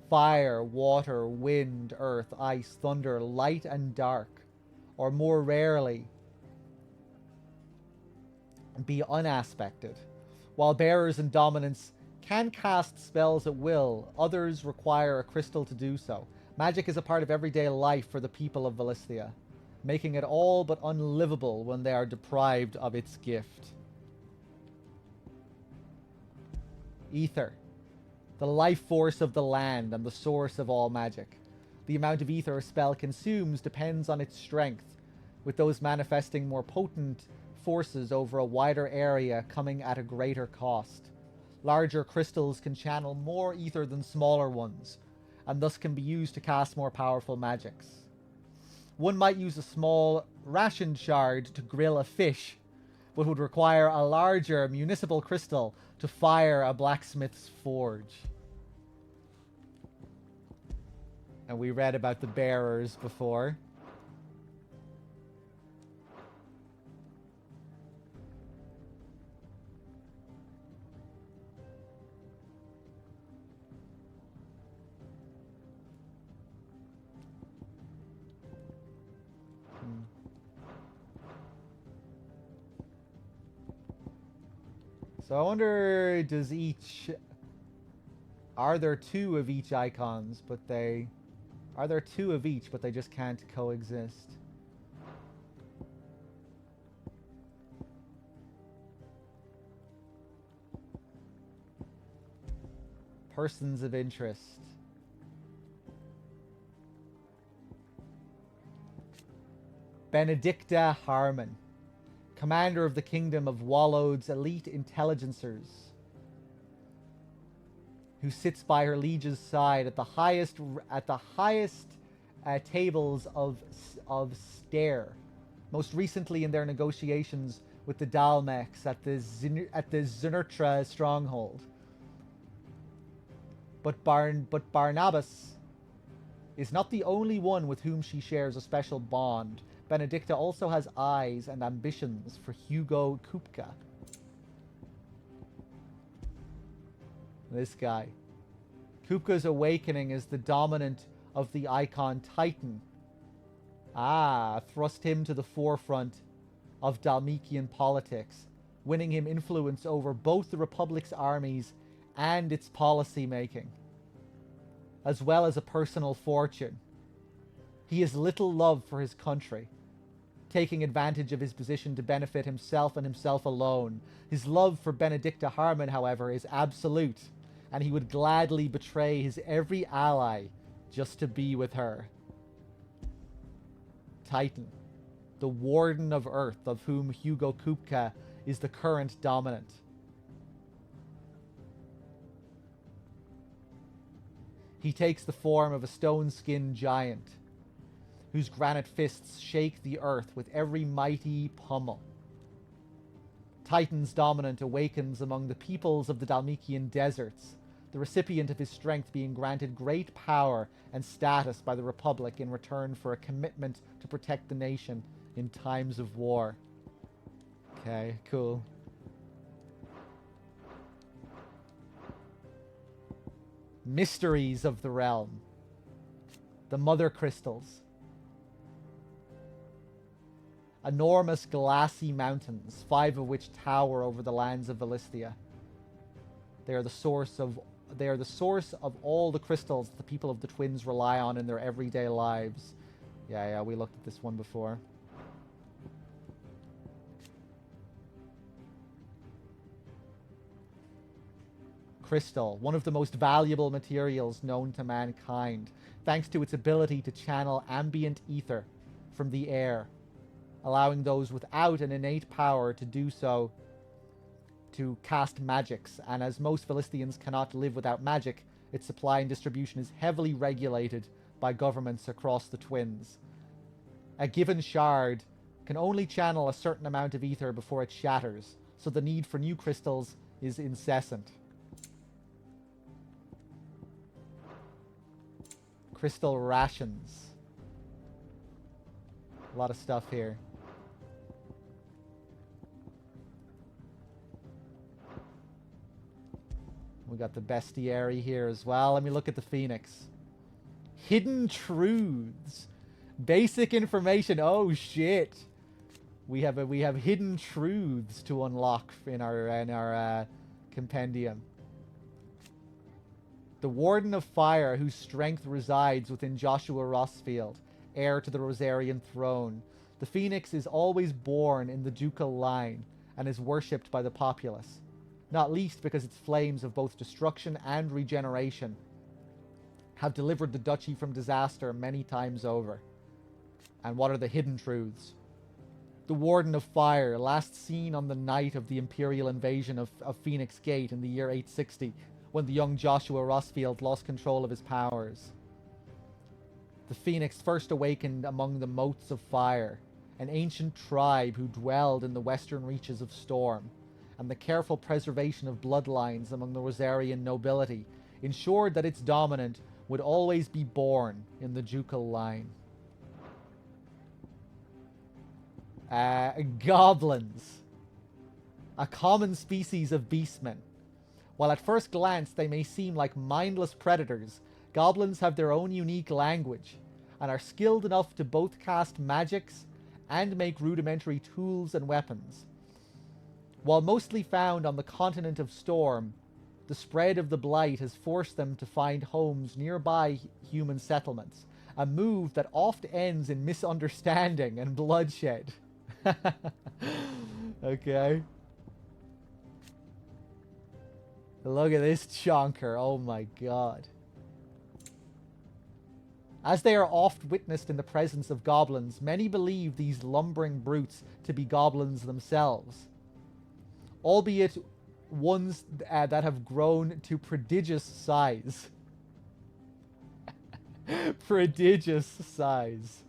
Fire, water, wind, earth, ice, thunder, light, and dark. Or more rarely, be unaspected. While bearers and dominants can cast spells at will, others require a crystal to do so. Magic is a part of everyday life for the people of Valisthia, making it all but unlivable when they are deprived of its gift. Ether. The life force of the land and the source of all magic. The amount of ether a spell consumes depends on its strength, with those manifesting more potent forces over a wider area coming at a greater cost. Larger crystals can channel more ether than smaller ones, and thus can be used to cast more powerful magics. One might use a small ration shard to grill a fish, but would require a larger municipal crystal to fire a blacksmith's forge. And we read about the bearers before. So I wonder, are there 2 of each icons, but are there 2 of each, but they just can't coexist? Persons of interest. Benedicta Harmon, commander of the kingdom of Wallod's elite intelligencers, who sits by her liege's side at the highest tables of Stair, most recently in their negotiations with the Dalmex at the Zinurtra stronghold. But Barnabas is not the only one with whom she shares a special bond. Benedicta also has eyes and ambitions for Hugo Kupka. This guy. Kupka's awakening is the dominant of the icon Titan. Thrust him to the forefront of Dalmatian politics, winning him influence over both the Republic's armies and its policy making, as well as a personal fortune. He has little love for his country, taking advantage of his position to benefit himself and himself alone. His love for Benedicta Harmon, however, is absolute, and he would gladly betray his every ally just to be with her. Titan, the Warden of Earth, of whom Hugo Kupka is the current dominant. He takes the form of a stone-skinned giant, whose granite fists shake the earth with every mighty pummel. Titan's dominant awakens among the peoples of the Dalmatian deserts, the recipient of his strength being granted great power and status by the Republic in return for a commitment to protect the nation in times of war. Okay, cool. Mysteries of the realm. The Mother Crystals. Enormous glassy mountains, 5 of which tower over the lands of Valisthea. They are the source of all the crystals the people of the Twins rely on in their everyday lives. Yeah, we looked at this one before. Crystal, one of the most valuable materials known to mankind, thanks to its ability to channel ambient ether from the air, allowing those without an innate power to do so, to cast magics. And as most Valistheans cannot live without magic, its supply and distribution is heavily regulated by governments across the Twins. A given shard can only channel a certain amount of ether before it shatters, so the need for new crystals is incessant. Crystal rations. A lot of stuff here. We got the bestiary here as well. Let me look at the Phoenix. Hidden truths. Basic information. Oh shit. We have hidden truths to unlock in our compendium. The Warden of Fire, whose strength resides within Joshua Rossfield, heir to the Rosarian throne. The Phoenix is always born in the ducal line and is worshipped by the populace, not least because its flames of both destruction and regeneration have delivered the duchy from disaster many times over. And what are the hidden truths? The Warden of Fire, last seen on the night of the Imperial invasion of Phoenix Gate in the year 860, when the young Joshua Rossfield lost control of his powers. The Phoenix first awakened among the Motes of Fire, an ancient tribe who dwelled in the western reaches of Storm, and the careful preservation of bloodlines among the Rosarian nobility ensured that its dominant would always be born in the ducal line. Goblins. A common species of beastmen. While at first glance they may seem like mindless predators, goblins have their own unique language, and are skilled enough to both cast magics and make rudimentary tools and weapons. While mostly found on the continent of Storm, the spread of the Blight has forced them to find homes nearby human settlements, a move that oft ends in misunderstanding and bloodshed. Okay. Look at this chonker. Oh my god. As they are oft witnessed in the presence of goblins, many believe these lumbering brutes to be goblins themselves, albeit ones that have grown to prodigious size. Prodigious size.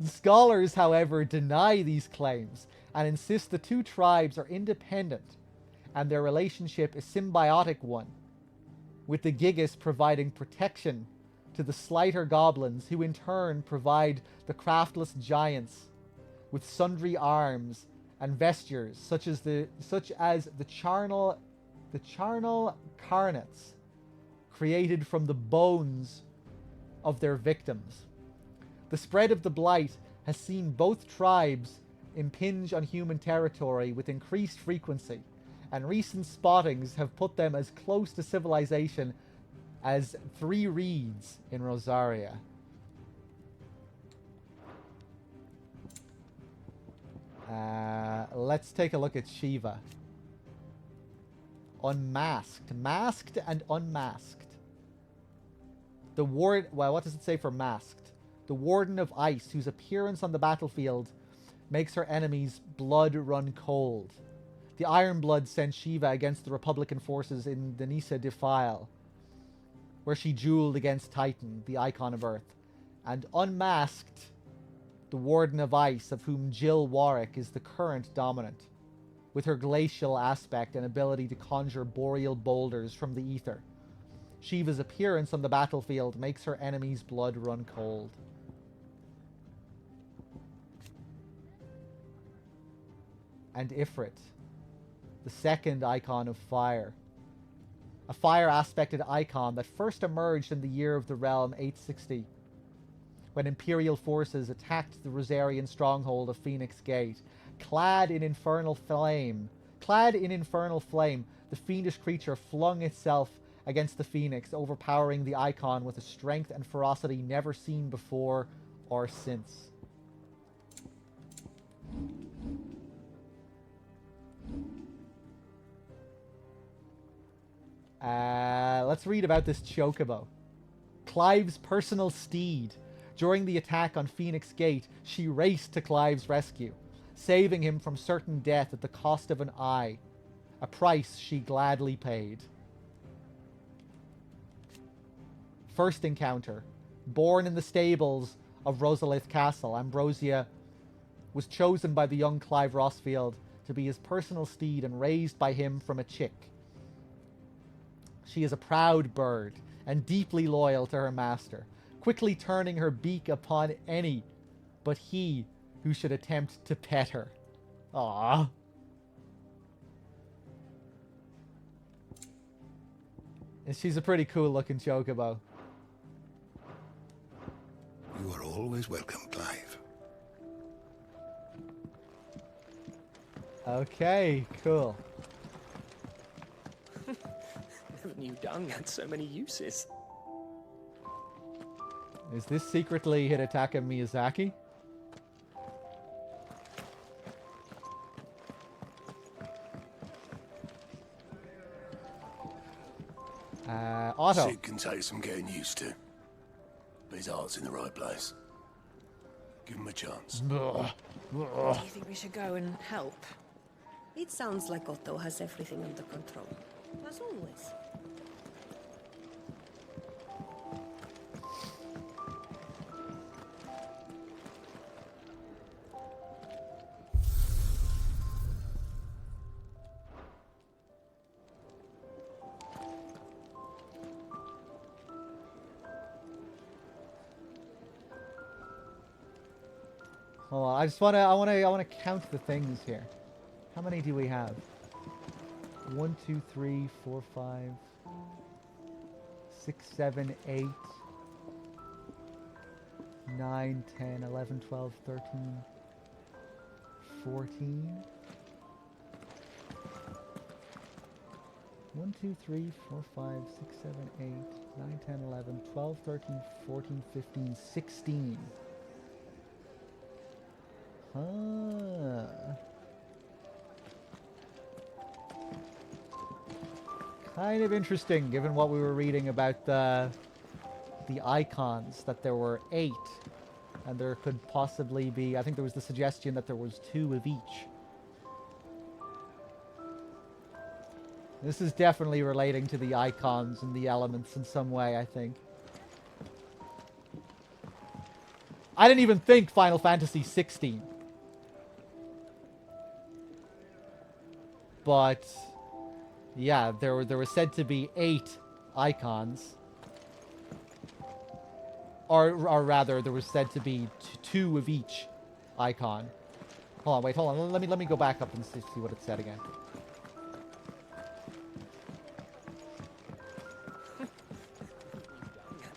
Scholars, however, deny these claims and insist the two tribes are independent and their relationship a symbiotic one, with the Gigas providing protection to the slighter goblins, who in turn provide the craftless giants with sundry arms and vestures, such as the charnel carnets, created from the bones of their victims. The spread of the blight has seen both tribes impinge on human territory with increased frequency, and recent spottings have put them as close to civilization as 3 reeds in Rosaria. Let's take a look at Shiva. Unmasked. Masked and unmasked. The ward... Well, what does it say for masked? The Warden of Ice, whose appearance on the battlefield makes her enemies' blood run cold. The Ironblood sent Shiva against the Republican forces in the Nisa Defile, where she dueled against Titan, the Icon of Earth. And unmasked, the Warden of Ice, of whom Jill Warwick is the current dominant, with her glacial aspect and ability to conjure boreal boulders from the ether. Shiva's appearance on the battlefield makes her enemies' blood run cold. And Ifrit, the second icon of fire. A fire-aspected icon that first emerged in the year of the realm 860, when Imperial forces attacked the Rosarian stronghold of Phoenix Gate. Clad in infernal flame, the fiendish creature flung itself against the Phoenix, overpowering the icon with a strength and ferocity never seen before or since. Let's read about this Chocobo. Clive's personal steed. During the attack on Phoenix Gate, she raced to Clive's rescue, saving him from certain death at the cost of an eye, a price she gladly paid. First encounter. Born in the stables of Rosalith Castle, Ambrosia was chosen by the young Clive Rossfield to be his personal steed and raised by him from a chick. She is a proud bird and deeply loyal to her master, quickly turning her beak upon any but he who should attempt to pet her. Aww. And she's a pretty cool looking Chocobo. You are always welcome, Clive. Okay, cool. Never knew dung had so many uses. Is this secretly Hidetaka Miyazaki? Otto. Sid can take some getting used to. But his heart's in the right place. Give him a chance. Do you think we should go and help? It sounds like Otto has everything under control. As always. Hold on, I wanna count the things here. How many do we have? 1, 2, 3, 4, 5, 6, 7, 8, 9, 10, 11, 12, 13, 14. 1, 2, 3, 4, 5, 6, 7, 8, 9, 10, 11, 12, 13, 14, 15, 16. Huh. Kind of interesting, given what we were reading about the icons, that there were 8, and there could possibly be, I think there was the suggestion that there was 2 of each. This is definitely relating to the icons and the elements in some way, I think. I didn't even think Final Fantasy 16. But yeah, there were said to be 8 icons. Or rather, there was said to be two of each icon. Hold on, wait, hold on. Let me go back up and see what it said again.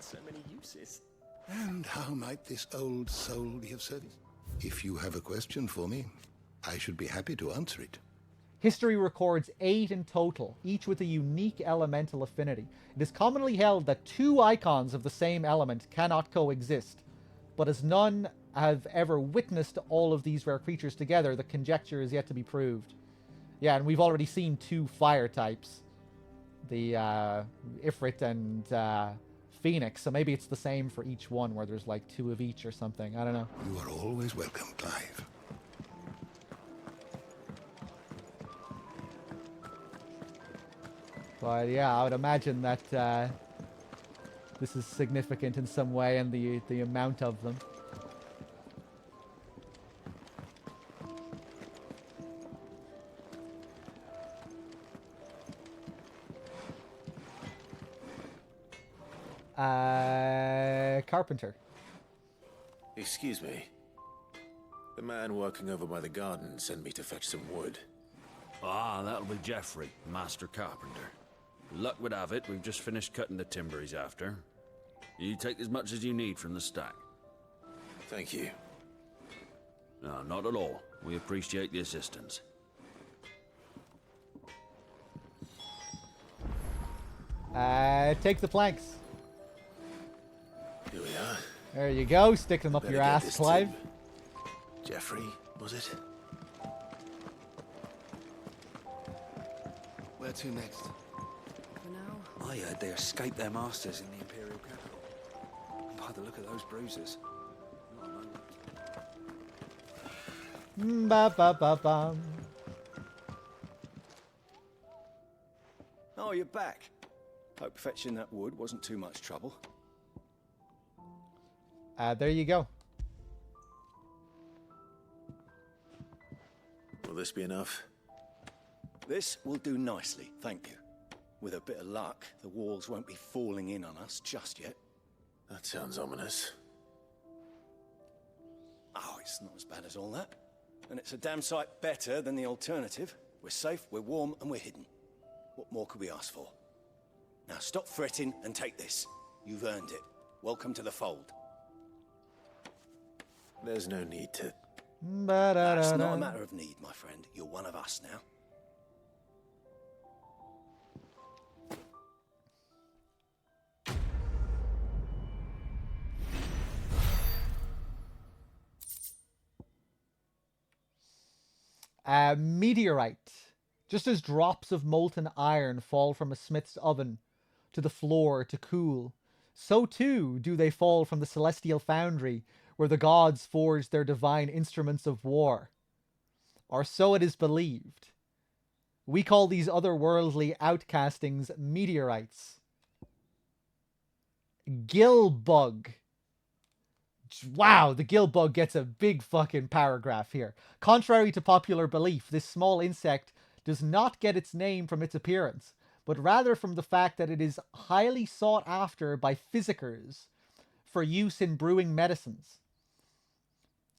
So many uses. And how might this old soul be of service? If you have a question for me, I should be happy to answer it. History records 8 in total, each with a unique elemental affinity. It is commonly held that 2 icons of the same element cannot coexist, but as none have ever witnessed all of these rare creatures together, the conjecture is yet to be proved. Yeah, and we've already seen 2 fire types. The Ifrit and Phoenix, so maybe it's the same for each one, where there's like 2 of each or something. I don't know. You are always welcome, Clive. But yeah, I would imagine that this is significant in some way, and the amount of them. Carpenter. Excuse me. The man working over by the garden sent me to fetch some wood. Ah, that'll be Geoffrey, Master Carpenter. Luck would have it, we've just finished cutting the timber he's after. You take as much as you need from the stack. Thank you. No, not at all. We appreciate the assistance. Take the planks. Here we are. There you go. Stick them up Better your get ass, this Clive. Geoffrey, was it? Where to next? For now. I heard they escaped their masters in the Imperial capital. And by the look of those bruises, not a moment. Ba ba ba bum. Oh, you're back. Hope fetching that wood wasn't too much trouble. There you go. Will this be enough? This will do nicely, thank you. With a bit of luck, the walls won't be falling in on us just yet. That sounds ominous. Oh, it's not as bad as all that. And it's a damn sight better than the alternative. We're safe, we're warm, and we're hidden. What more could we ask for? Now stop fretting and take this. You've earned it. Welcome to the fold. There's no need to... That's not a matter of need, my friend. You're one of us now. Meteorite. Just as drops of molten iron fall from a smith's oven to the floor to cool, so too do they fall from the celestial foundry where the gods forge their divine instruments of war. Or so it is believed. We call these otherworldly outcastings meteorites. Gillbug. Wow, the gillbug gets a big fucking paragraph here. Contrary to popular belief, this small insect does not get its name from its appearance, but rather from the fact that it is highly sought after by physicers for use in brewing medicines.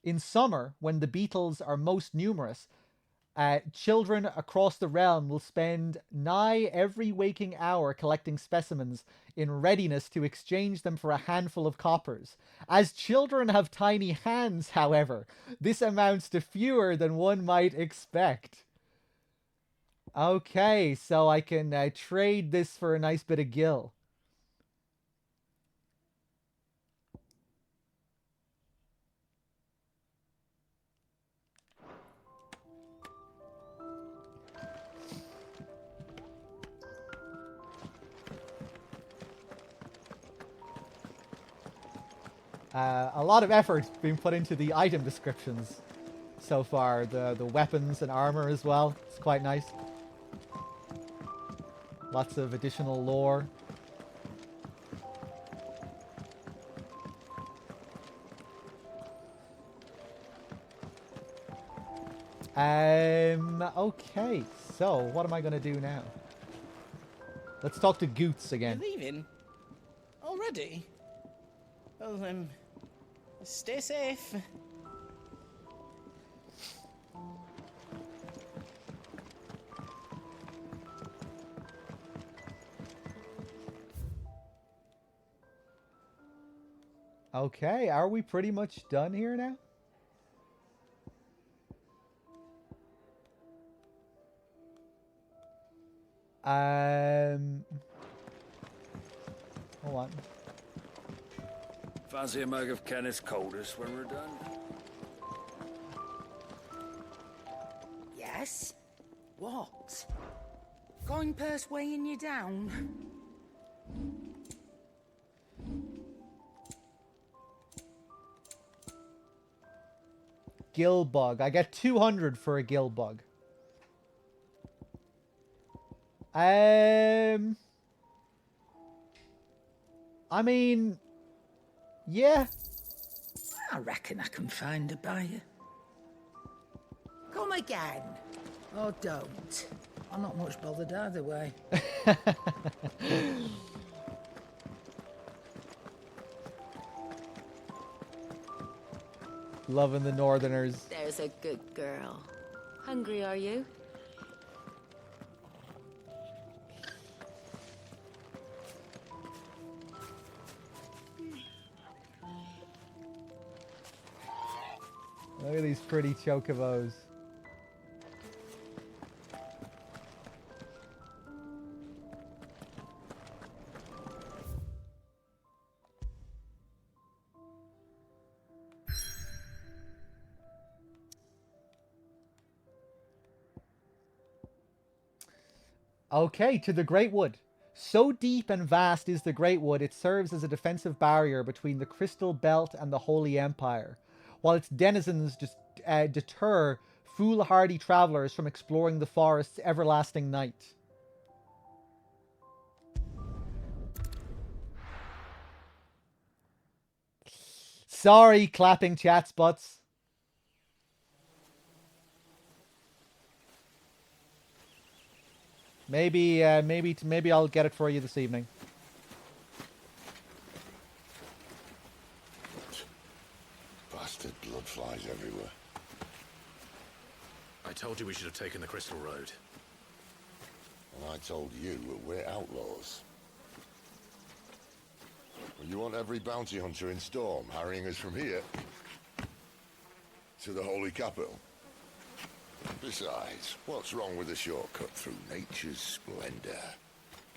In summer, when the beetles are most numerous, children across the realm will spend nigh every waking hour collecting specimens in readiness to exchange them for a handful of coppers. As children have tiny hands, however, this amounts to fewer than one might expect. Okay, so I can trade this for a nice bit of gill. A lot of effort being put into the item descriptions so far. The weapons and armor as well. It's quite nice. Lots of additional lore. Okay, so what am I going to do now? Let's talk to Goots again. You're leaving? Already? Well, stay safe. Okay, are we pretty much done here now? Hold on. Fancy a mug of Kenneth's coldest when we're done? Yes? What? Coin purse weighing you down? Gill bug. I get 200 for a gill bug. I mean, yeah. I reckon I can find a buyer. Come again. Or don't. I'm not much bothered either way. Loving the Northerners. There's a good girl. Hungry, are you? Look at these pretty chocobos. Okay, to the Great Wood. So deep and vast is the Great Wood, it serves as a defensive barrier between the Crystal Belt and the Holy Empire, while its denizens just deter foolhardy travelers from exploring the forest's everlasting night. Sorry, clapping chat spots. Maybe I'll get it for you this evening. Bastard blood flies everywhere. I told you we should have taken the Crystal Road. And I told you that we're outlaws. Well, you want every bounty hunter in Storm harrying us from here to the Holy Capital? Besides, what's wrong with a shortcut through nature's splendor?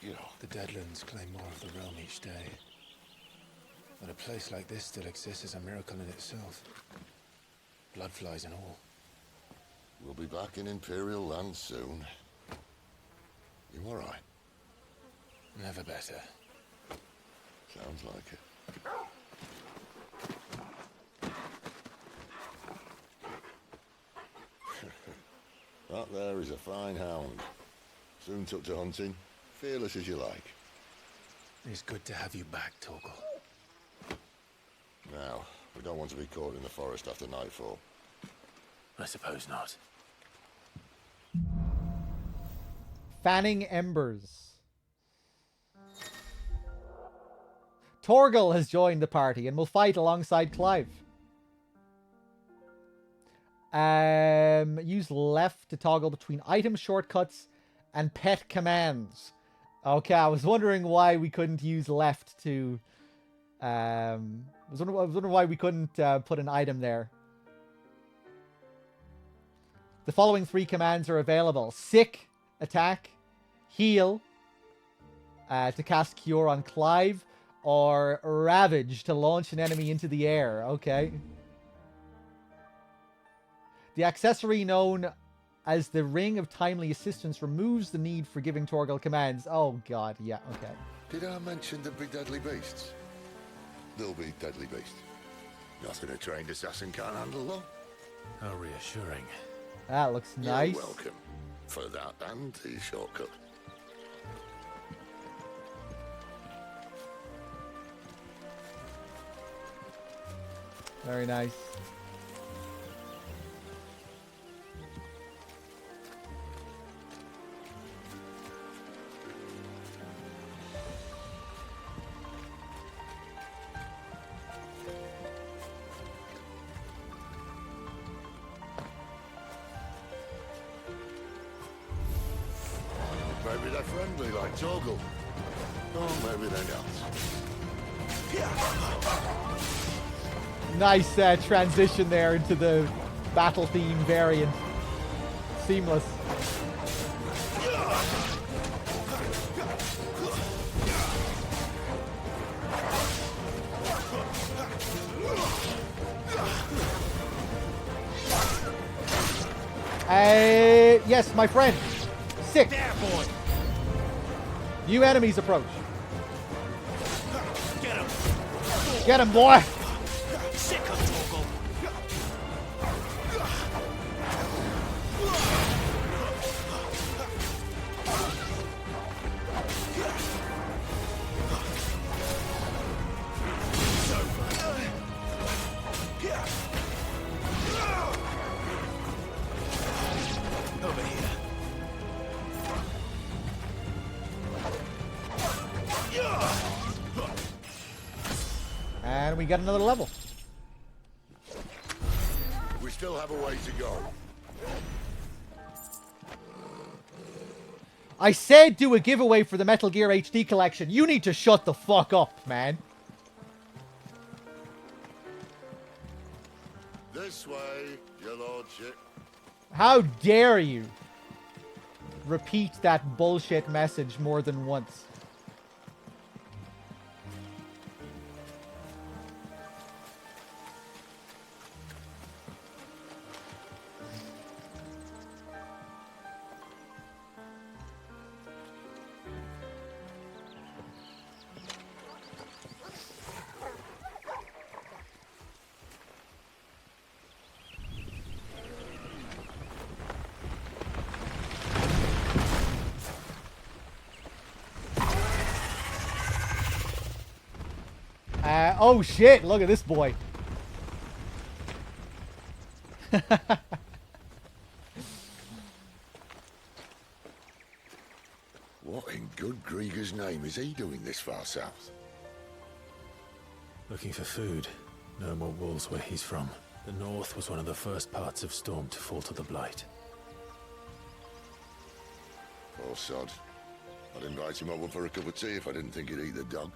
The Deadlands claim more of the realm each day. But a place like this still exists is a miracle in itself. Bloodflies and all. We'll be back in Imperial land soon. You all right? Never better. Sounds like it. That there is a fine hound. Soon took to hunting. Fearless as you like. It's good to have you back, Torgal. Now, we don't want to be caught in the forest after nightfall. I suppose not. Fanning Embers. Torgal has joined the party and will fight alongside Clive. Use left to toggle between item shortcuts and pet commands. Okay, I was wondering why we couldn't use left to... I was wondering why we couldn't put an item there. The following 3 commands are available. Sick, attack, heal, to cast Cure on Clive, or Ravage to launch an enemy into the air. Okay. The accessory known as the Ring of Timely Assistance removes the need for giving Torgal commands. Oh god, yeah, okay. Did I mention there'd be deadly beasts? There'll be deadly beasts. Nothing a trained assassin can't handle, though. How reassuring. That looks nice. You're welcome. For that and the shortcut. Very nice. Maybe they're friendly like Torgal. Or maybe they're not. Nice transition there into the battle theme variant. Seamless. Yes, my friend. Sick. New enemies approach. Get him. Get him, boy. Sick of Torgal. Over here. And we got another level. We still have a way to go. I said do a giveaway for the Metal Gear HD collection. You need to shut the fuck up, man. This way, your lordship. How dare you repeat that bullshit message more than once? Oh shit, look at this boy. What in good Grieger's name is he doing this far south? Looking for food. No more wolves where he's from. The north was one of the first parts of Storm to fall to the Blight. Poor sod. I'd invite him over for a cup of tea if I didn't think he'd eat the dog.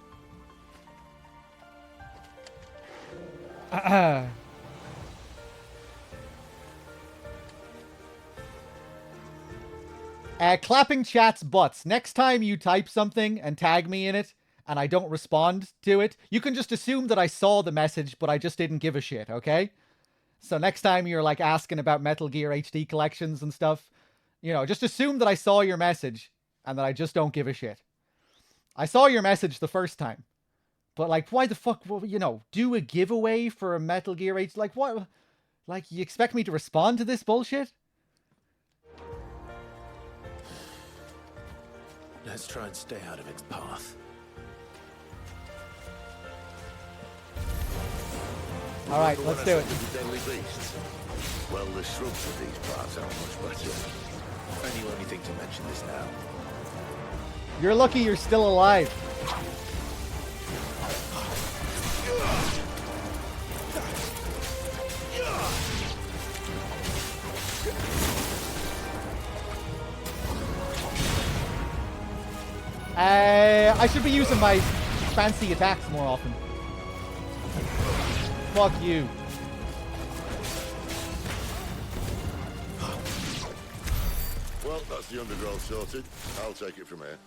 Clapping chat's butts. Next time you type something and tag me in it, and I don't respond to it, you can just assume that I saw the message, but I just didn't give a shit, okay? So next time you're, like, asking about Metal Gear HD collections and stuff, you know, just assume that I saw your message, and that I just don't give a shit. I saw your message the first time. But, like, why the fuck, will, you know, do a giveaway for a Metal Gear HD? Like, what? Like, you expect me to respond to this bullshit? Let's try and stay out of its path. Alright, let's do it. Deadly beasts. Well, the shrubs of these parts aren't much better. Only you only think to mention this now. You're lucky you're still alive. I should be using my fancy attacks more often. Fuck you. Well, that's the undergrowth sorted. I'll take it from here.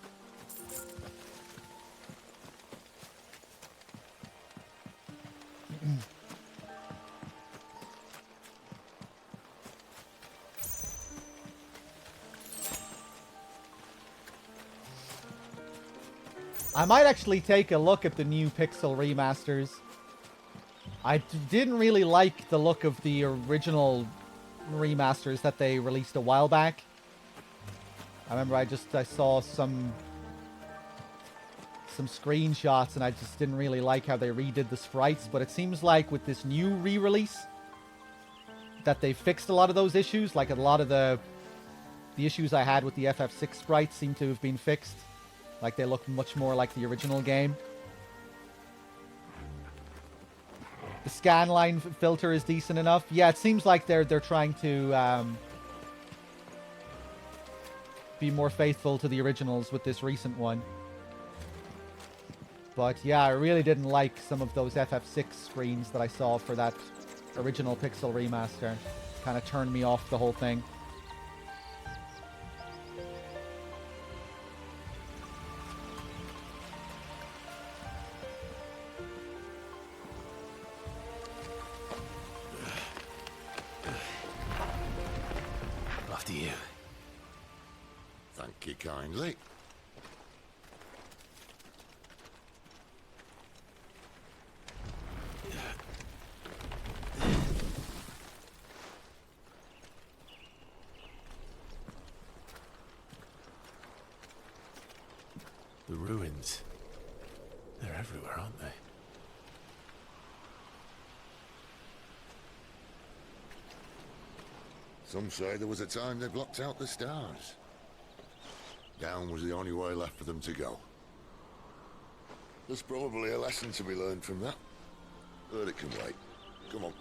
I might actually take a look at the new Pixel remasters. I didn't really like the look of the original remasters that they released a while back. I remember I saw some screenshots and I just didn't really like how they redid the sprites, but it seems like with this new re-release that they fixed a lot of those issues. Like a lot of the issues I had with the FF6 sprites seem to have been fixed. Like they look much more like the original game. The scanline filter is decent enough. Yeah, it seems like they're trying to be more faithful to the originals with this recent one. But yeah, I really didn't like some of those FF6 screens that I saw for that original Pixel remaster. Kind of turned me off the whole thing. After you. Thank you kindly. The ruins. They're everywhere, aren't they? Some say there was a time they blocked out the stars. Down was the only way left for them to go. There's probably a lesson to be learned from that. But it can wait. Come on.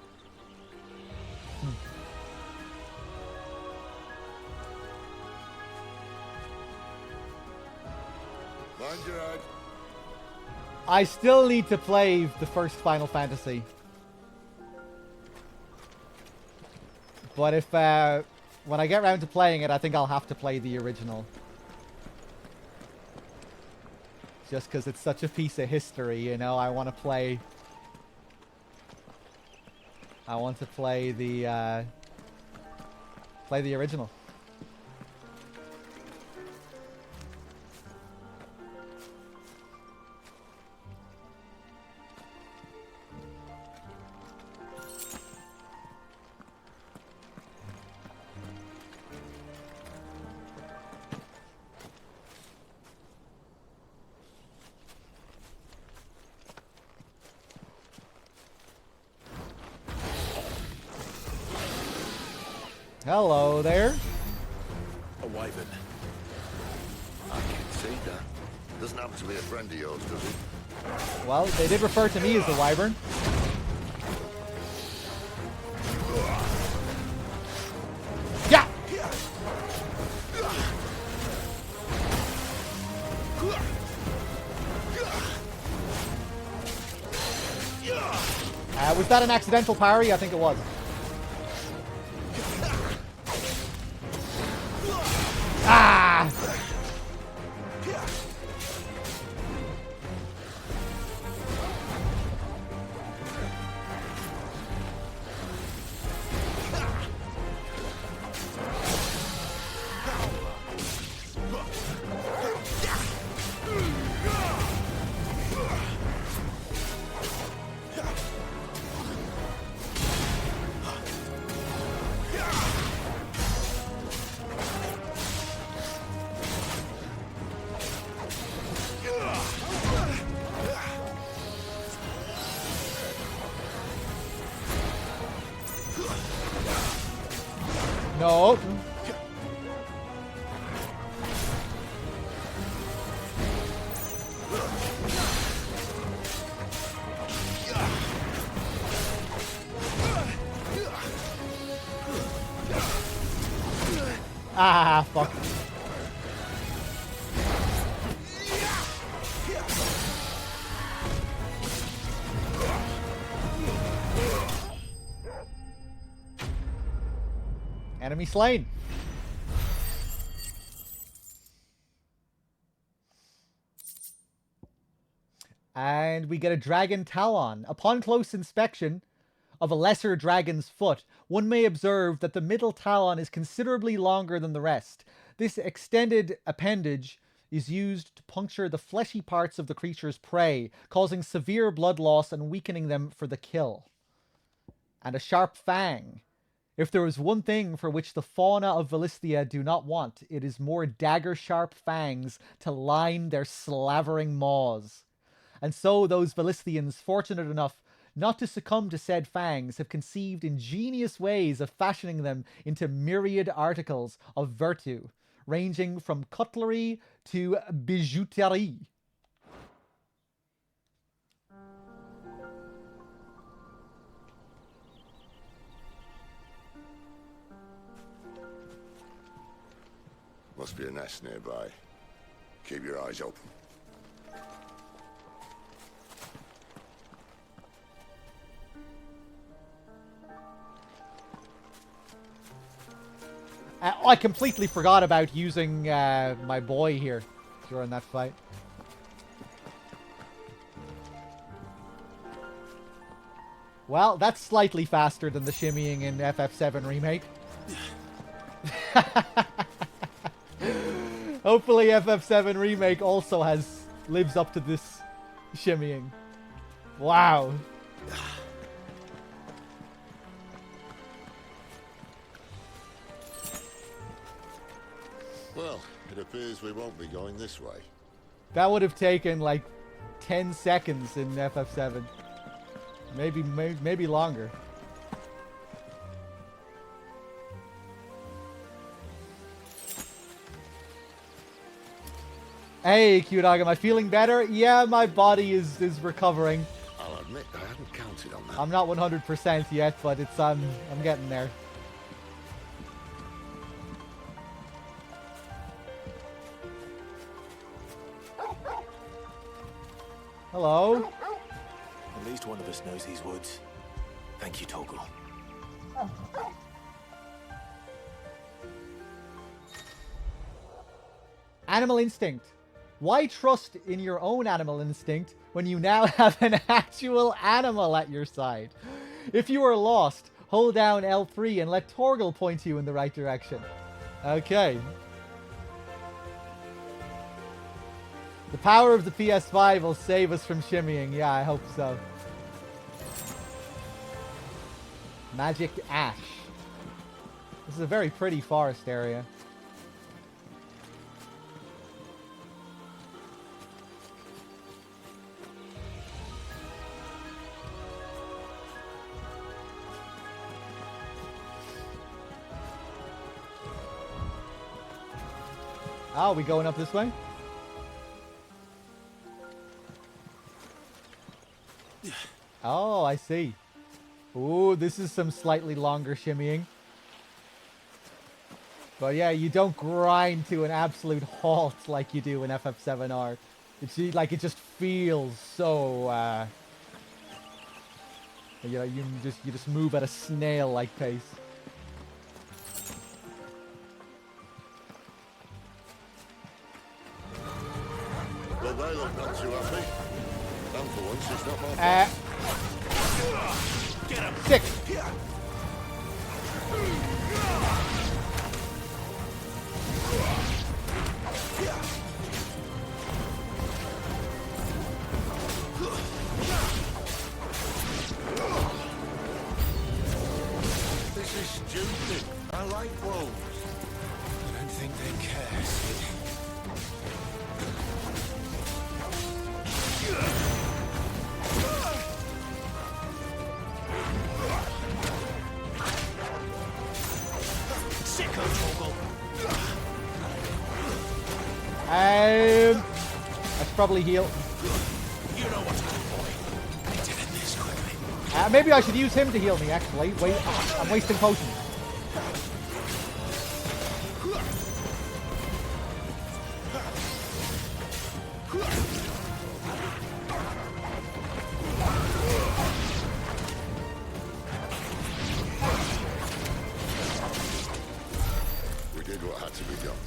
Mind your head. I still need to play the first Final Fantasy. But if, when I get around to playing it, I think I'll have to play the original. Just because it's such a piece of history, you know, I want to play the, play the original. Hello there. A wyvern. I can see that. Doesn't happen to be a friend of yours, does it? Well, they did refer to me as the wyvern. Yeah! Was that an accidental parry? I think it was. Ah! No. Ah, fuck. Enemy slain. And we get a dragon talon. Upon close inspection of a lesser dragon's foot, one may observe that the middle talon is considerably longer than the rest. This extended appendage is used to puncture the fleshy parts of the creature's prey, causing severe blood loss and weakening them for the kill. And a sharp fang. If there is one thing for which the fauna of Valisthea do not want, it is more dagger-sharp fangs to line their slavering maws. And so those Valisthians, fortunate enough not to succumb to said fangs, have conceived ingenious ways of fashioning them into myriad articles of virtu, ranging from cutlery to bijouterie. Must be a nest nearby. Keep your eyes open. I completely forgot about using my boy here during that fight. Well, that's slightly faster than the shimmying in FF7 Remake. Hopefully FF7 Remake also lives up to this shimmying. Wow. Well, it appears we won't be going this way. That would have taken like 10 seconds in FF7. Maybe longer. Hey, Q-Dog, am I feeling better? Yeah, my body is recovering. I'll admit I hadn't counted on that. I'm not 100% yet, but it's I'm getting there. Hello? At least one of us knows these woods. Thank you, Torgal. Animal instinct. Why trust in your own animal instinct when you now have an actual animal at your side? If you are lost, hold down L3 and let Torgal point you in the right direction. Okay. The power of the PS5 will save us from shimmying. Yeah, I hope so. Magic Ash. This is a very pretty forest area. Oh, are we going up this way? Oh, I see. Ooh, this is some slightly longer shimmying. But yeah, you don't grind to an absolute halt like you do in FF7R. It's like it just feels so you know, you just move at a snail-like pace. Well, they look not too happy. And for once, it's not my fault. Get him! 6! This is stupid. I like wolves. I don't think they care, Sid. Sicko, Torgal! I should probably heal. You know what to do, boy. I did it this quickly. Maybe I should use him to heal me, actually. Wait, I'm wasting potions. We did what had to be done.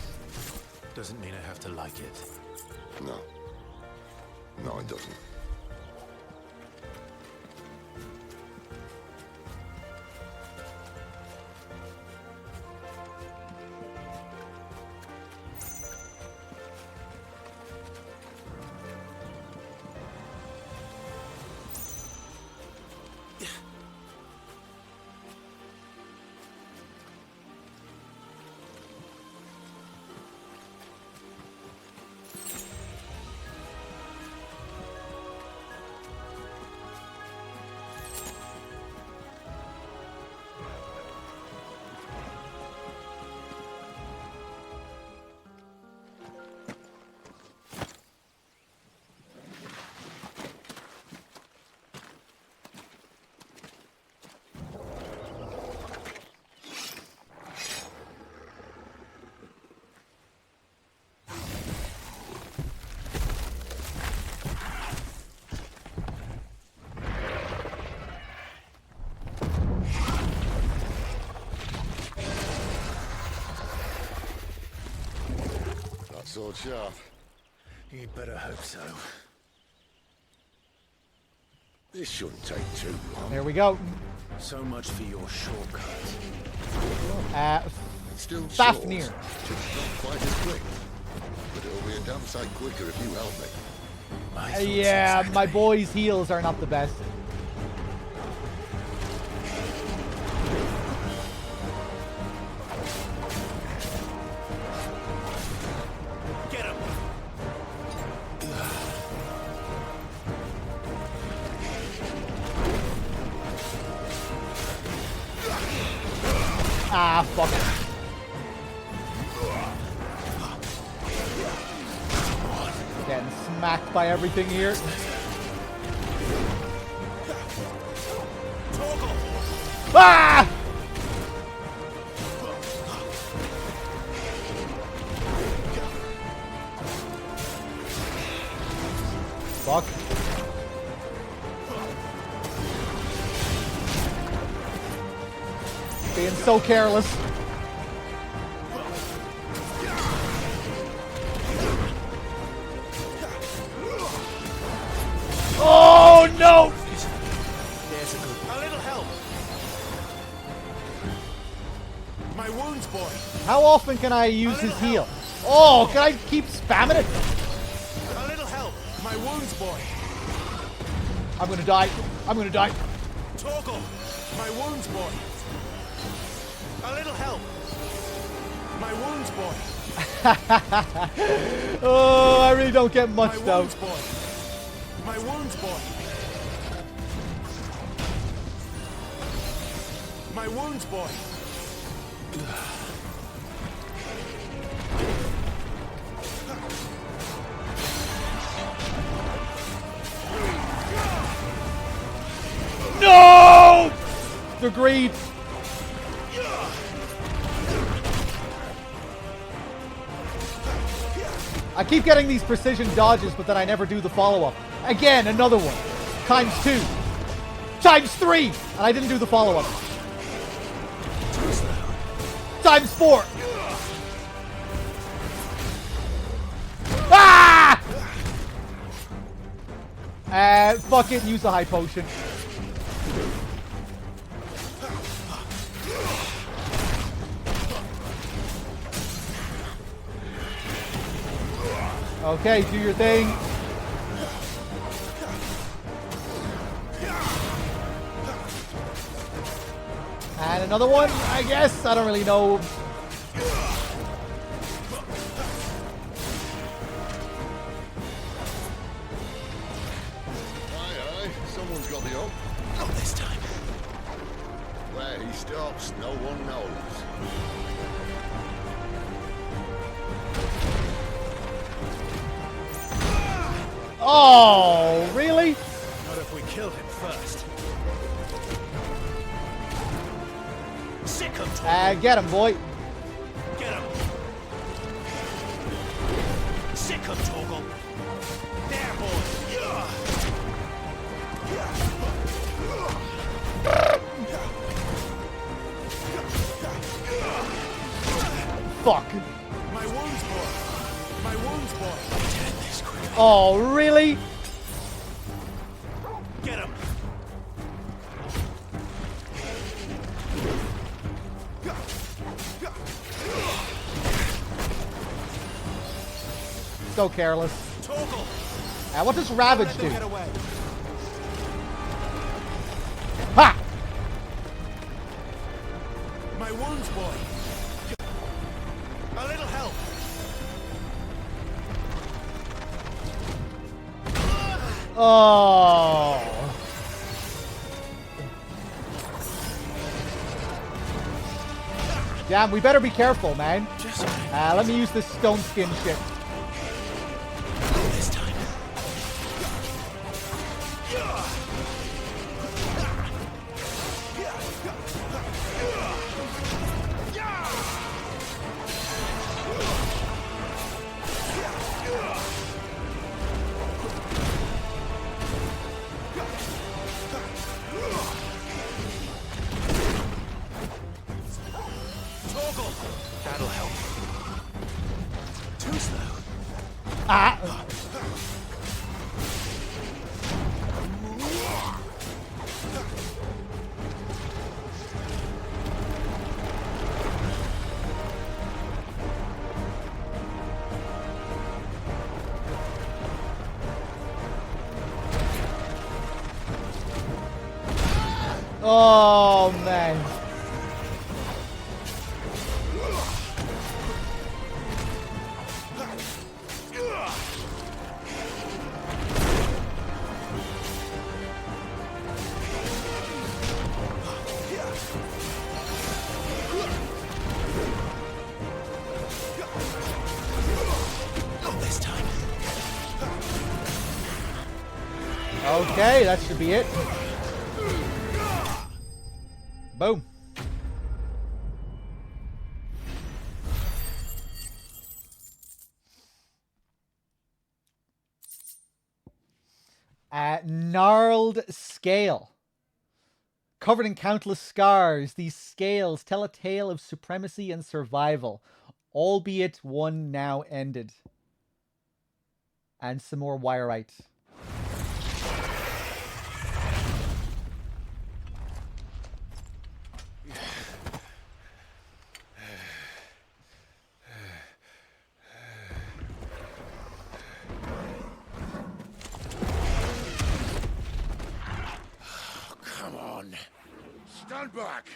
Doesn't mean I have to like it. No. No, it doesn't. sword sharp? You'd better hope so. This shouldn't take too long. There we go. So much for your shortcut. Still Fafnir. short, just not quite as quick. But it'll be a damn sight quicker if you help me. Yeah, my boy's heals are not the best. Get him! Ah, fuck it. Getting smacked by everything here. Ah! Fuck. Being so careless. Oh no! There's a little help. My wounds, boy. How often can I use his heal? Oh, can I keep spamming it? A little help. My wounds, boy. I'm gonna die. I'm gonna die. Torgal. My wounds, boy. A little help. My wounds, boy. Oh, I really don't get much though. Boy. My wounds, boy. My wounds, boy. No! The greed. I keep getting these precision dodges, but then I never do the follow-up. Again, another one. Times 2. Times 3! And I didn't do the follow-up. Times 4! Ah! Fuck it, use the high potion. Okay, do your thing. And another one, I guess. I don't really know. Aye, someone's got the up. Not this time. Where he stops, no one knows. Oh, really? Not if we kill him first. Sick him, Torgal. Get him, boy. Get him. Sick him, Torgal. There, boy. Fuck. My wounds, boy. My wounds, boy. Oh, really? Get him. So careless. Torgal. What does Ravage do? Get away. Ha! My wounds, boy. A little help. Oh. Damn, we better be careful, man. Let me use this stone skin shit. This time. That'll help. Too slow. Oh, man. Not this time. Okay, that should be it. Boom. Gnarled scale. Covered in countless scars, these scales tell a tale of supremacy and survival, albeit one now ended. And some more wireite. Come on. Stand back.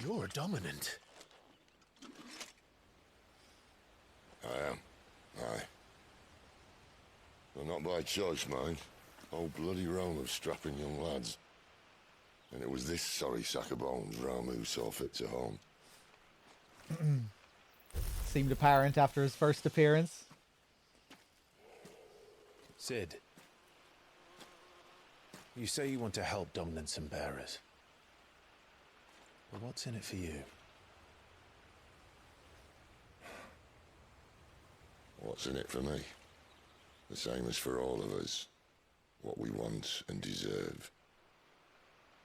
You're dominant. I am. Aye. Well, not by choice, mind. Whole bloody realm of strapping young lads. And it was this sorry sack of bones Ramu saw fit to home. Seemed apparent after his first appearance. Sid, you say you want to help dominants and bearers. But what's in it for you? What's in it for me? The same as for all of us. What we want and deserve.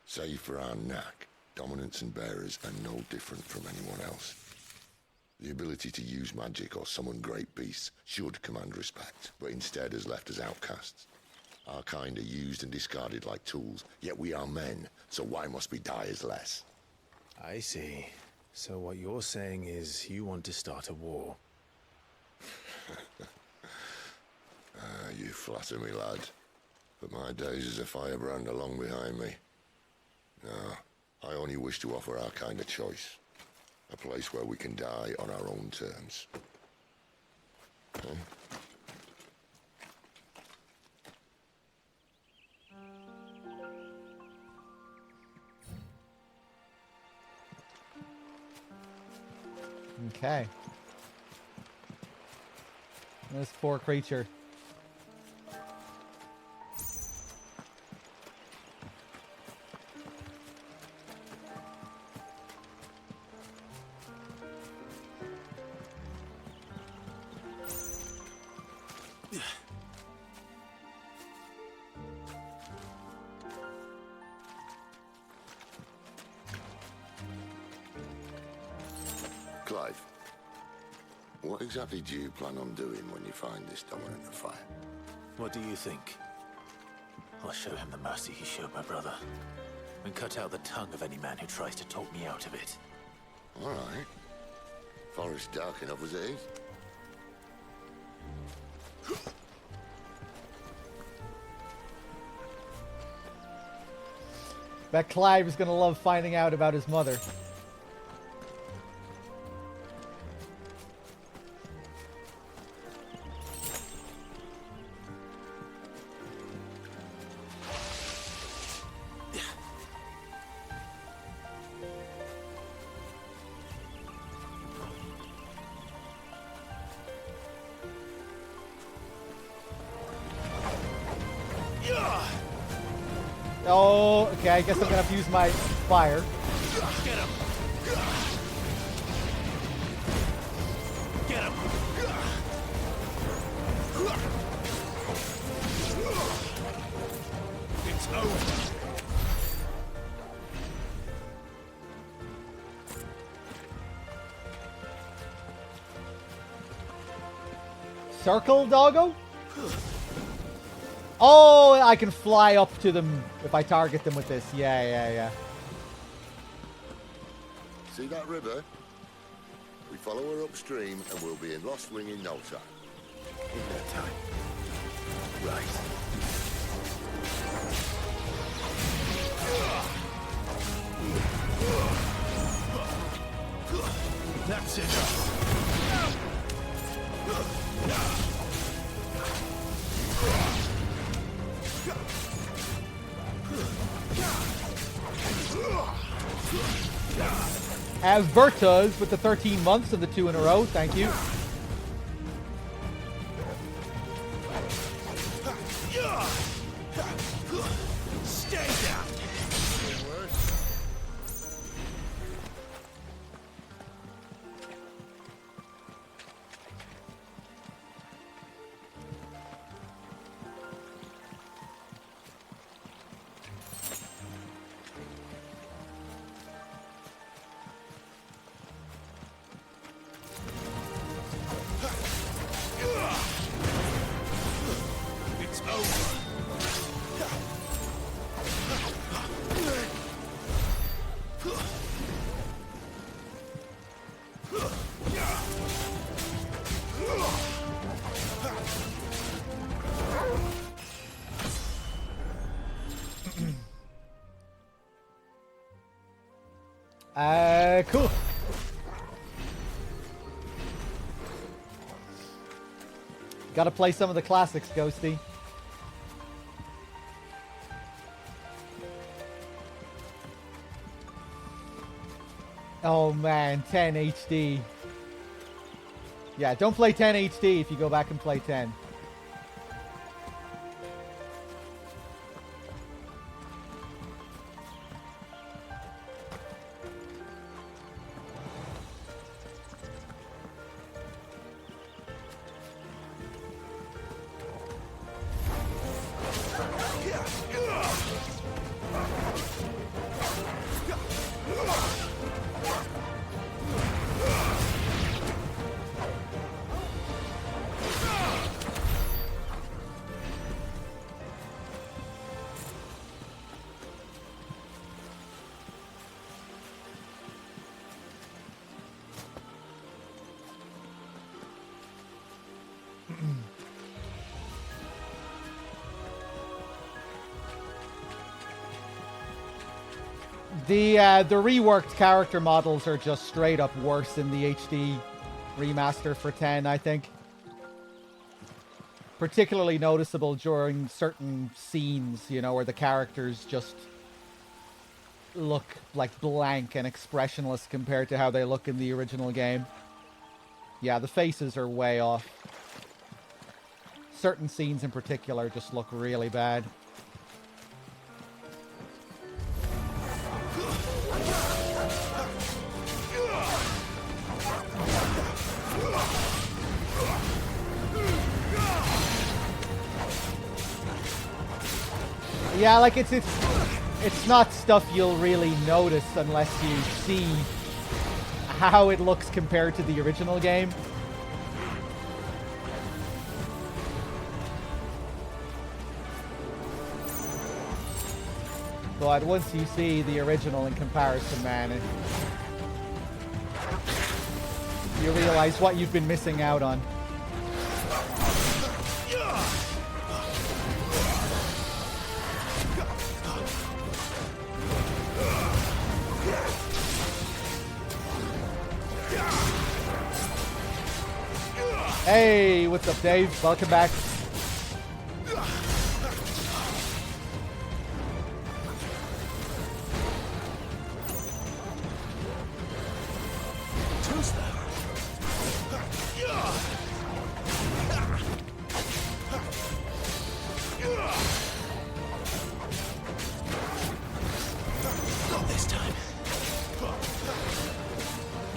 Save for our knack, dominants and bearers are no different from anyone else. The ability to use magic or summon great beasts should command respect, but instead has left us outcasts. Our kind are used and discarded like tools, yet we are men, so why must we die as less? I see. So what you're saying is you want to start a war. You flatter me, lad. But my days as a firebrand are long behind me. No, I only wish to offer our kind a choice. A place where we can die on our own terms. Huh? Okay. This poor creature. Clive, what exactly do you plan on doing when you find this dominant of fire? What do you think? I'll show him the mercy he showed my brother, and cut out the tongue of any man who tries to talk me out of it. All right. Forest dark enough as it is. Bet Clive is gonna love finding out about his mother. Oh, okay, I guess I'm gonna have to use my fire. Get him! Get him! It's over. Circle doggo? Oh, I can fly up to them if I target them with this. Yeah. See that river? We follow her upstream and we'll be in Lost Wing in no time. In that time. Right. That's it. As Berta's with the 13 months of the 2 in a row. Thank you. Stay down. It's over. Cool. Gotta play some of the classics, Ghosty. Oh man, 10 HD. Yeah, don't play 10 HD if you go back and play 10. The reworked character models are just straight up worse in the HD remaster for 10, I think. Particularly noticeable during certain scenes, you know, where the characters just look like blank and expressionless compared to how they look in the original game. Yeah, the faces are way off. Certain scenes in particular just look really bad. Yeah, like it's not stuff you'll really notice unless you see how it looks compared to the original game. But once you see the original in comparison, man, you realize what you've been missing out on. Hey, what's up, Dave? Welcome back.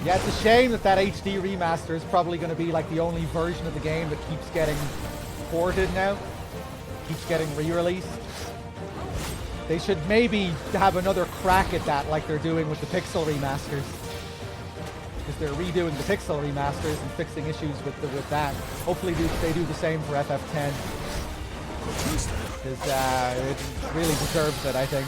Yeah, it's a shame that HD remaster is probably going to be like the only version of the game that keeps getting ported now. Keeps getting re-released. They should maybe have another crack at that like they're doing with the Pixel remasters. because they're redoing the pixel remasters and fixing issues with that. Hopefully they do the same for FF10. Because it really deserves it, I think.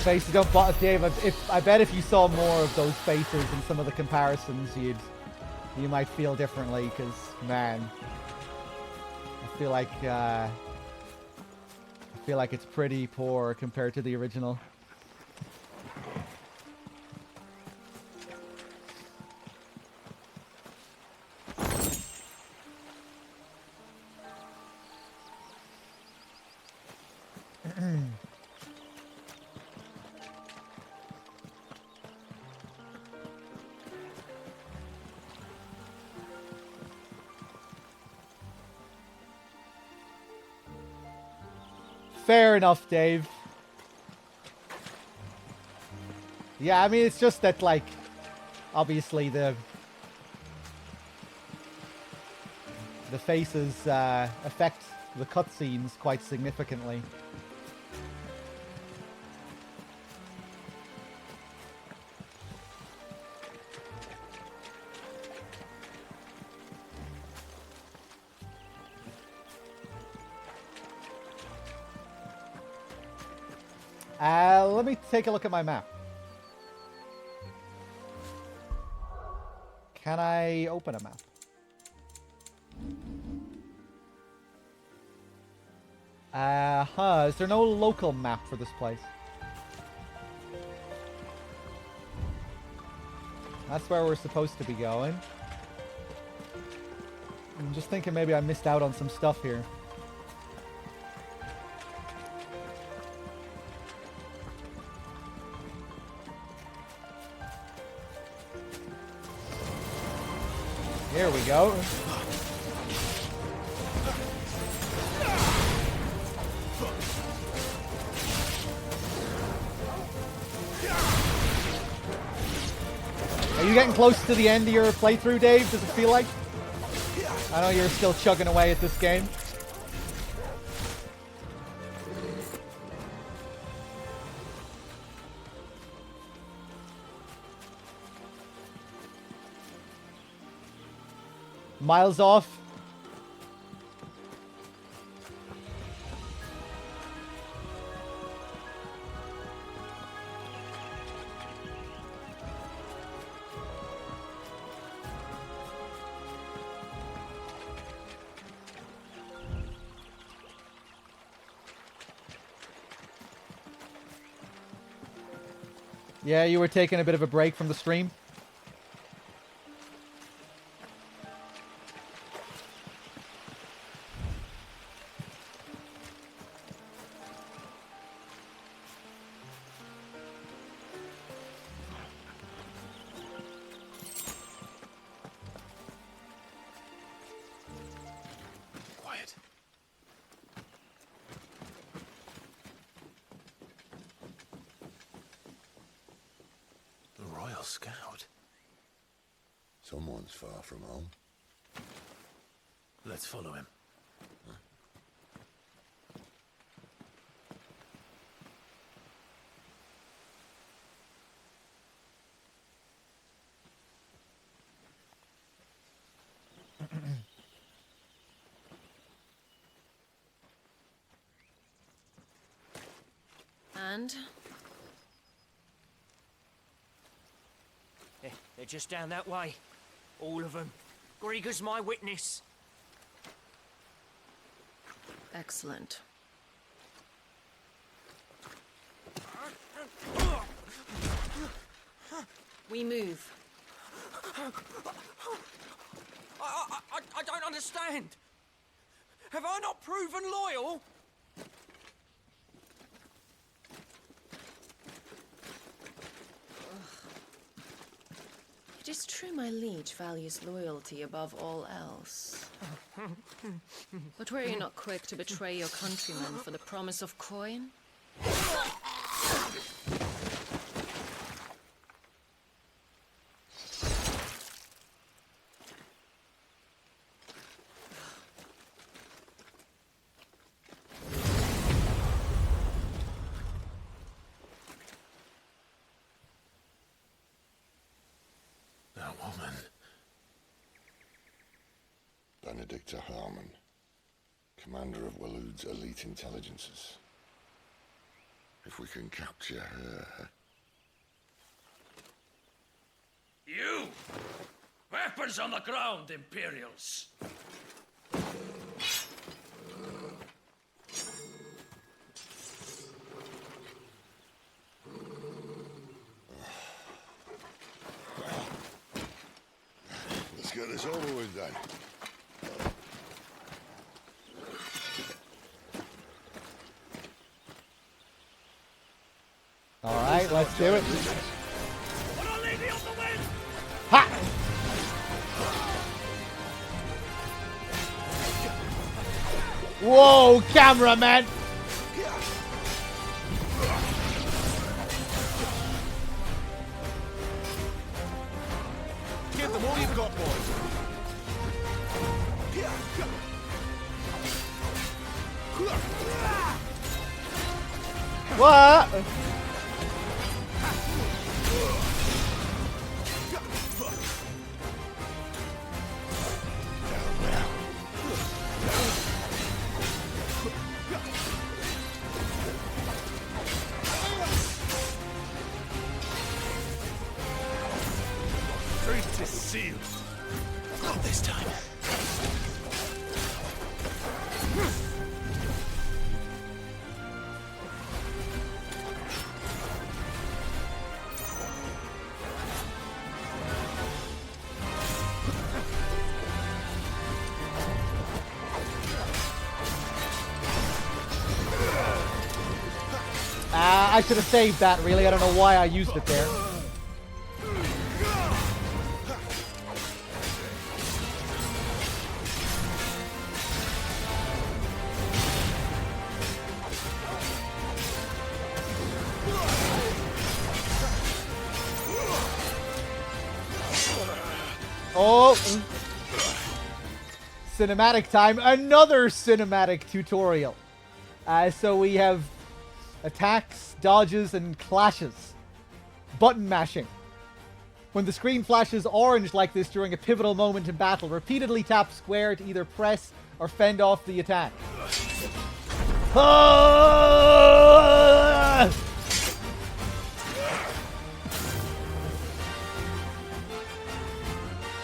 Faces don't bother Dave. I bet if you saw more of those faces and some of the comparisons, you might feel differently. Because man, I feel like it's pretty poor compared to the original. Fair enough, Dave. Yeah, I mean, it's just that, like, obviously the faces affect the cutscenes quite significantly. Let me take a look at my map. Can I open a map? Is there no local map for this place? That's where we're supposed to be going. I'm just thinking maybe I missed out on some stuff here. Here we go. Are you getting close to the end of your playthrough, Dave? Does it feel like? I know you're still chugging away at this game. Miles off. Yeah, you were taking a bit of a break from the stream. Quiet. The Royal Scout. Someone's far from home. Let's follow him. And? They're just down that way. All of them. Grieger's my witness. Excellent. We move. I don't understand. Have I not proven loyal? It is true my liege values loyalty above all else. But were you not quick to betray your countrymen for the promise of coin? That woman. Benedicta Harmon, commander of Waloed's elite intelligences. If we can capture her... You! Weapons on the ground, Imperials! Let's get this over with then. Alright, let's do it. Ha! Whoa, cameraman! Give them all you've got, boys. What? Truth is sealed. Not this time. I should have saved that, really. I don't know why I used it there. Oh! Cinematic time. Another cinematic tutorial. So we have attacks, dodges, and clashes. Button mashing. When the screen flashes orange like this during a pivotal moment in battle, repeatedly tap square to either press or fend off the attack. Ah!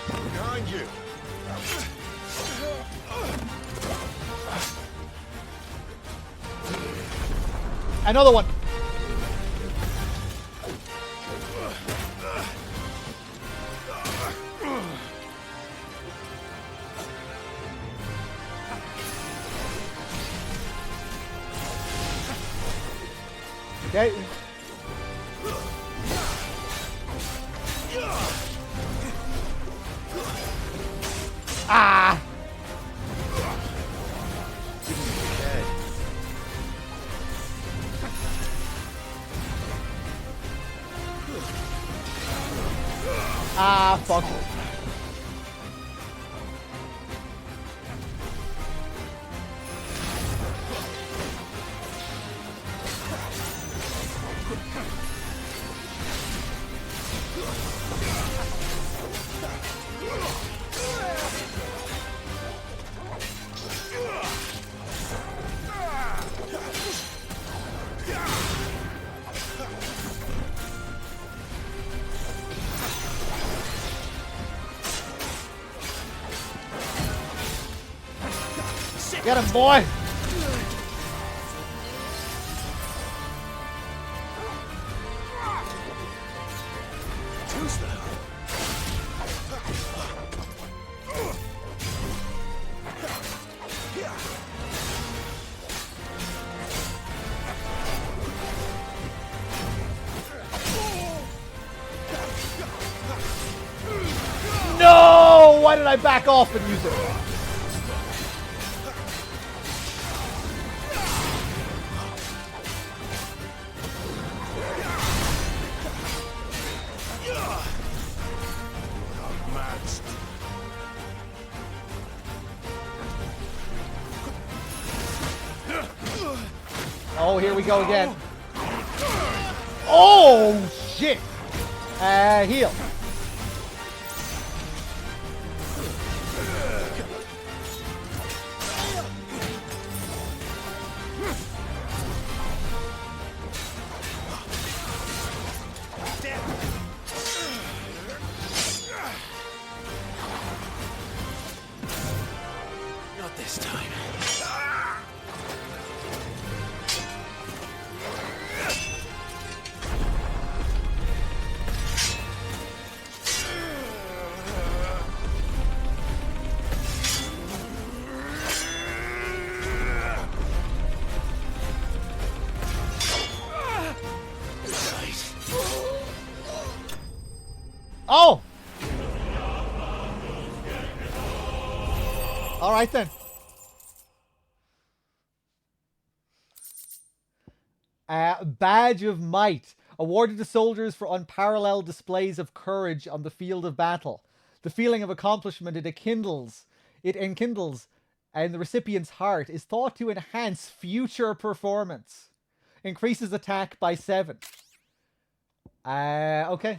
Behind you. Another one. Okay. Ah! Ah, fuck. Get him, boy! Too slow. No! Why did I back off and use it? Oh, here we go again. Oh, shit. Heal. Not this time. Oh! Alright then. Badge of Might. Awarded to soldiers for unparalleled displays of courage on the field of battle. The feeling of accomplishment it enkindles in the recipient's heart is thought to enhance future performance. Increases attack by 7. Okay.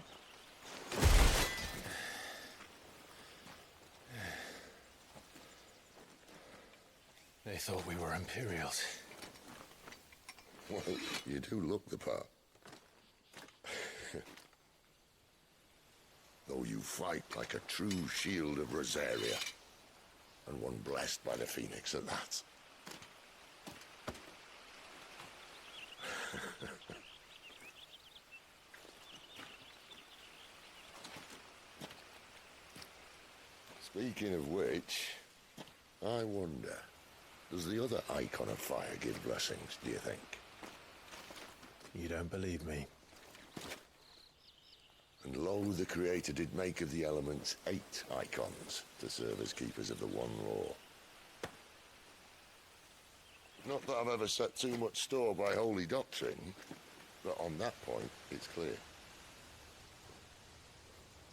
They thought we were Imperials. Well, you do look the part. Though you fight like a true shield of Rosaria, and one blessed by the Phoenix at that. Speaking of which, I wonder, does the other icon of fire give blessings, do you think? You don't believe me? And lo, the Creator did make of the elements 8 icons to serve as keepers of the one law. Not that I've ever set too much store by holy doctrine, but on that point, it's clear.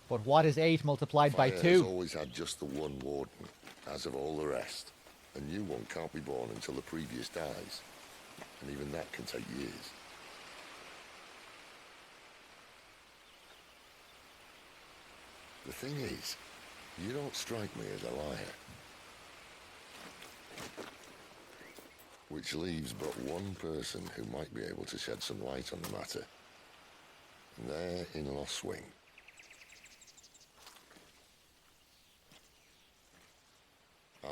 But what is 8 multiplied by Fire 2? has always had just the one warden, as of all the rest. A new one can't be born until the previous dies, and even that can take years. The thing is, you don't strike me as a liar. Which leaves but one person who might be able to shed some light on the matter. And they're in Lost Swing.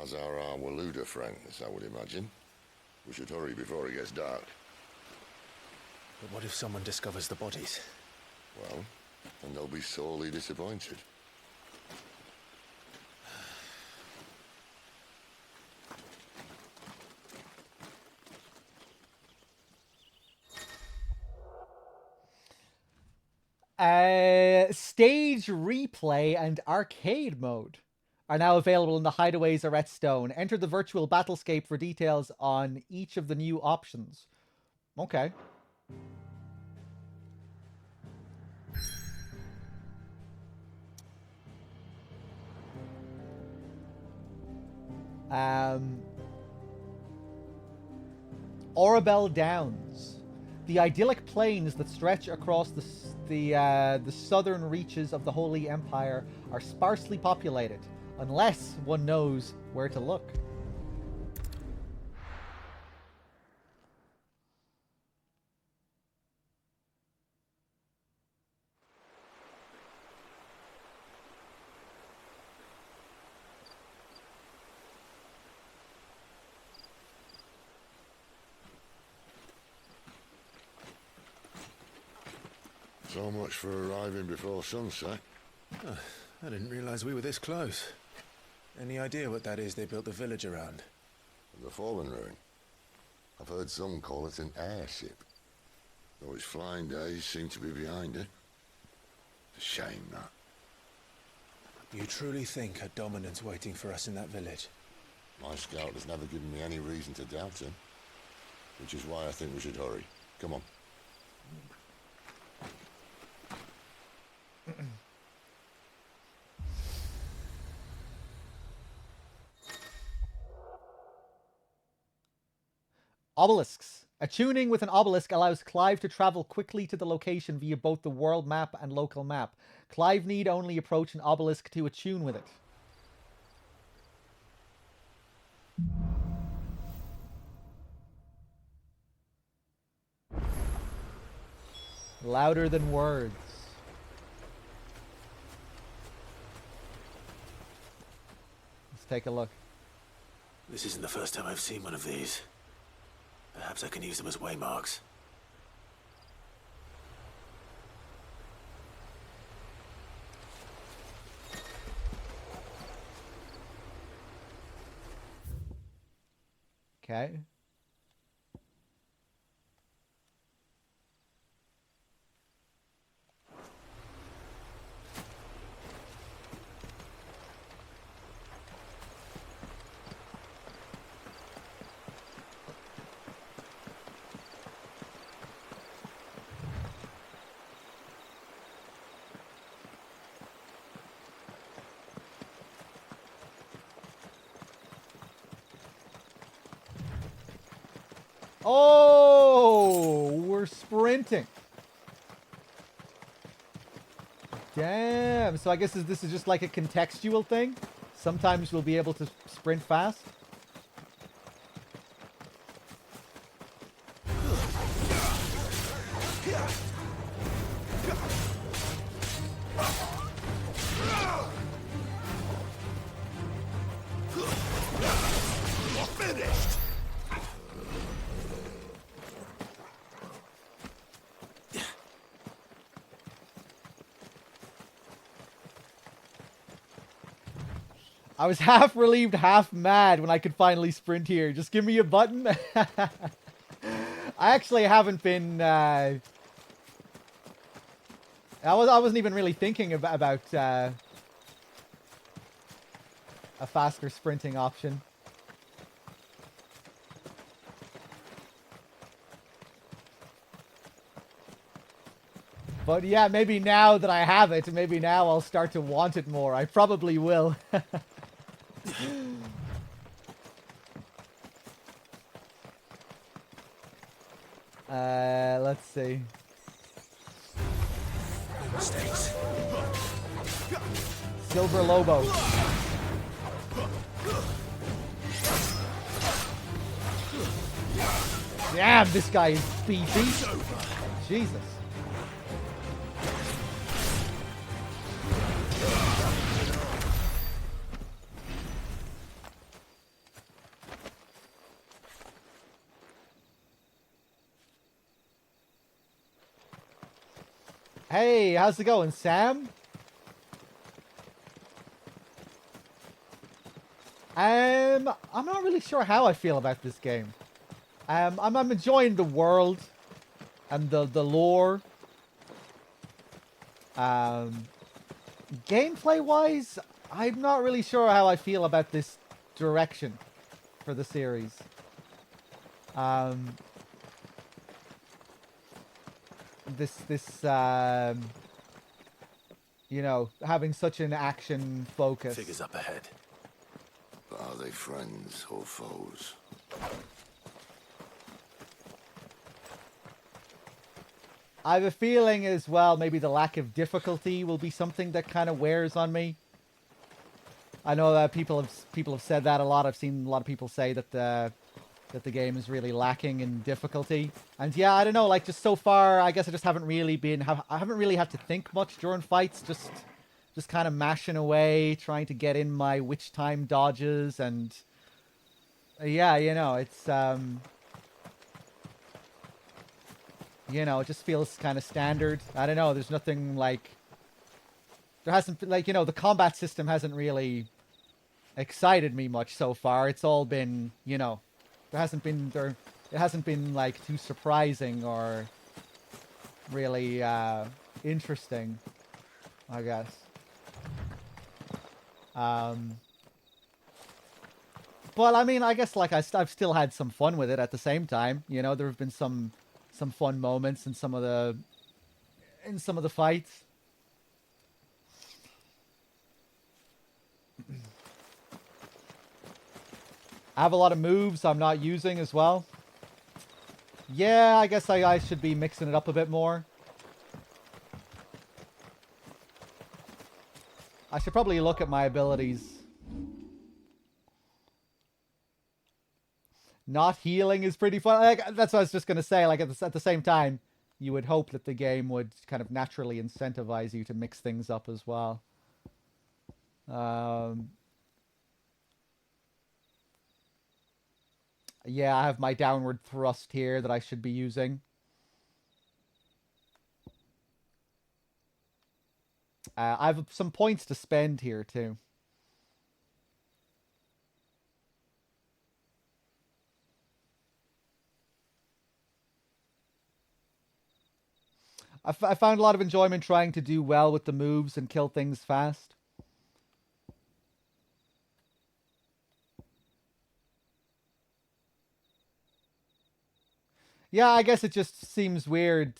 As are our Waluda friends, I would imagine. We should hurry before it gets dark. But what if someone discovers the bodies? Well, and they'll be sorely disappointed. Stage replay and arcade mode are now available in the Hideaways of Stone. Enter the virtual battlescape for details on each of the new options. Okay. Orabel Downs. The idyllic plains that stretch across the southern reaches of the Holy Empire are sparsely populated, unless one knows where to look. So much for arriving before sunset. Oh, I didn't realize we were this close. Any idea what that is they built the village around? The Fallen Ruin. I've heard some call it an airship. Though its flying days seem to be behind it. It's a shame, that. You truly think a dominant's waiting for us in that village? My scout has never given me any reason to doubt him. Which is why I think we should hurry. Come on. Obelisks. Attuning with an obelisk allows Clive to travel quickly to the location via both the world map and local map. Clive need only approach an obelisk to attune with it. Louder than words. Let's take a look. This isn't the first time I've seen one of these. Perhaps I can use them as waymarks. Okay. Oh, we're sprinting. Damn. So I guess this is just like a contextual thing. Sometimes we'll be able to sprint fast. Finished. I was half relieved, half mad when I could finally sprint here. Just give me a button. I actually haven't been... I wasn't even really thinking about a faster sprinting option. But yeah, maybe now that I have it, maybe now I'll start to want it more. I probably will. Let's see. Mistakes. Silver Lobo. Damn, this guy is beefy. Jesus. Hey, how's it going, Sam? I'm not really sure how I feel about this game. I'm enjoying the world and the lore. Gameplay wise, I'm not really sure how I feel about this direction for the series. You know, having such an action focus. Figures up ahead. But are they friends or foes? I have a feeling as well, maybe the lack of difficulty will be something that kind of wears on me. I know that people have said that a lot. I've seen a lot of people say that the game is really lacking in difficulty. And yeah, I don't know, like just so far, I guess I just haven't really I haven't really had to think much during fights. Just kind of mashing away, trying to get in my witch time dodges, and yeah, you know, it's you know, it just feels kind of standard. I don't know, there's nothing like, there hasn't been, like, you know, the combat system hasn't really excited me much so far. It's all been, you know, it hasn't been like too surprising or really interesting, I guess. But I mean, I guess like I've still had some fun with it at the same time. You know, there have been some fun moments in some of the fights. I have a lot of moves I'm not using as well. Yeah, I guess I should be mixing it up a bit more. I should probably look at my abilities. Not healing is pretty fun. Like, that's what I was just going to say. Like at the same time, you would hope that the game would kind of naturally incentivize you to mix things up as well. Yeah, I have my downward thrust here that I should be using. I have some points to spend here too. I found a lot of enjoyment trying to do well with the moves and kill things fast. Yeah, I guess it just seems weird.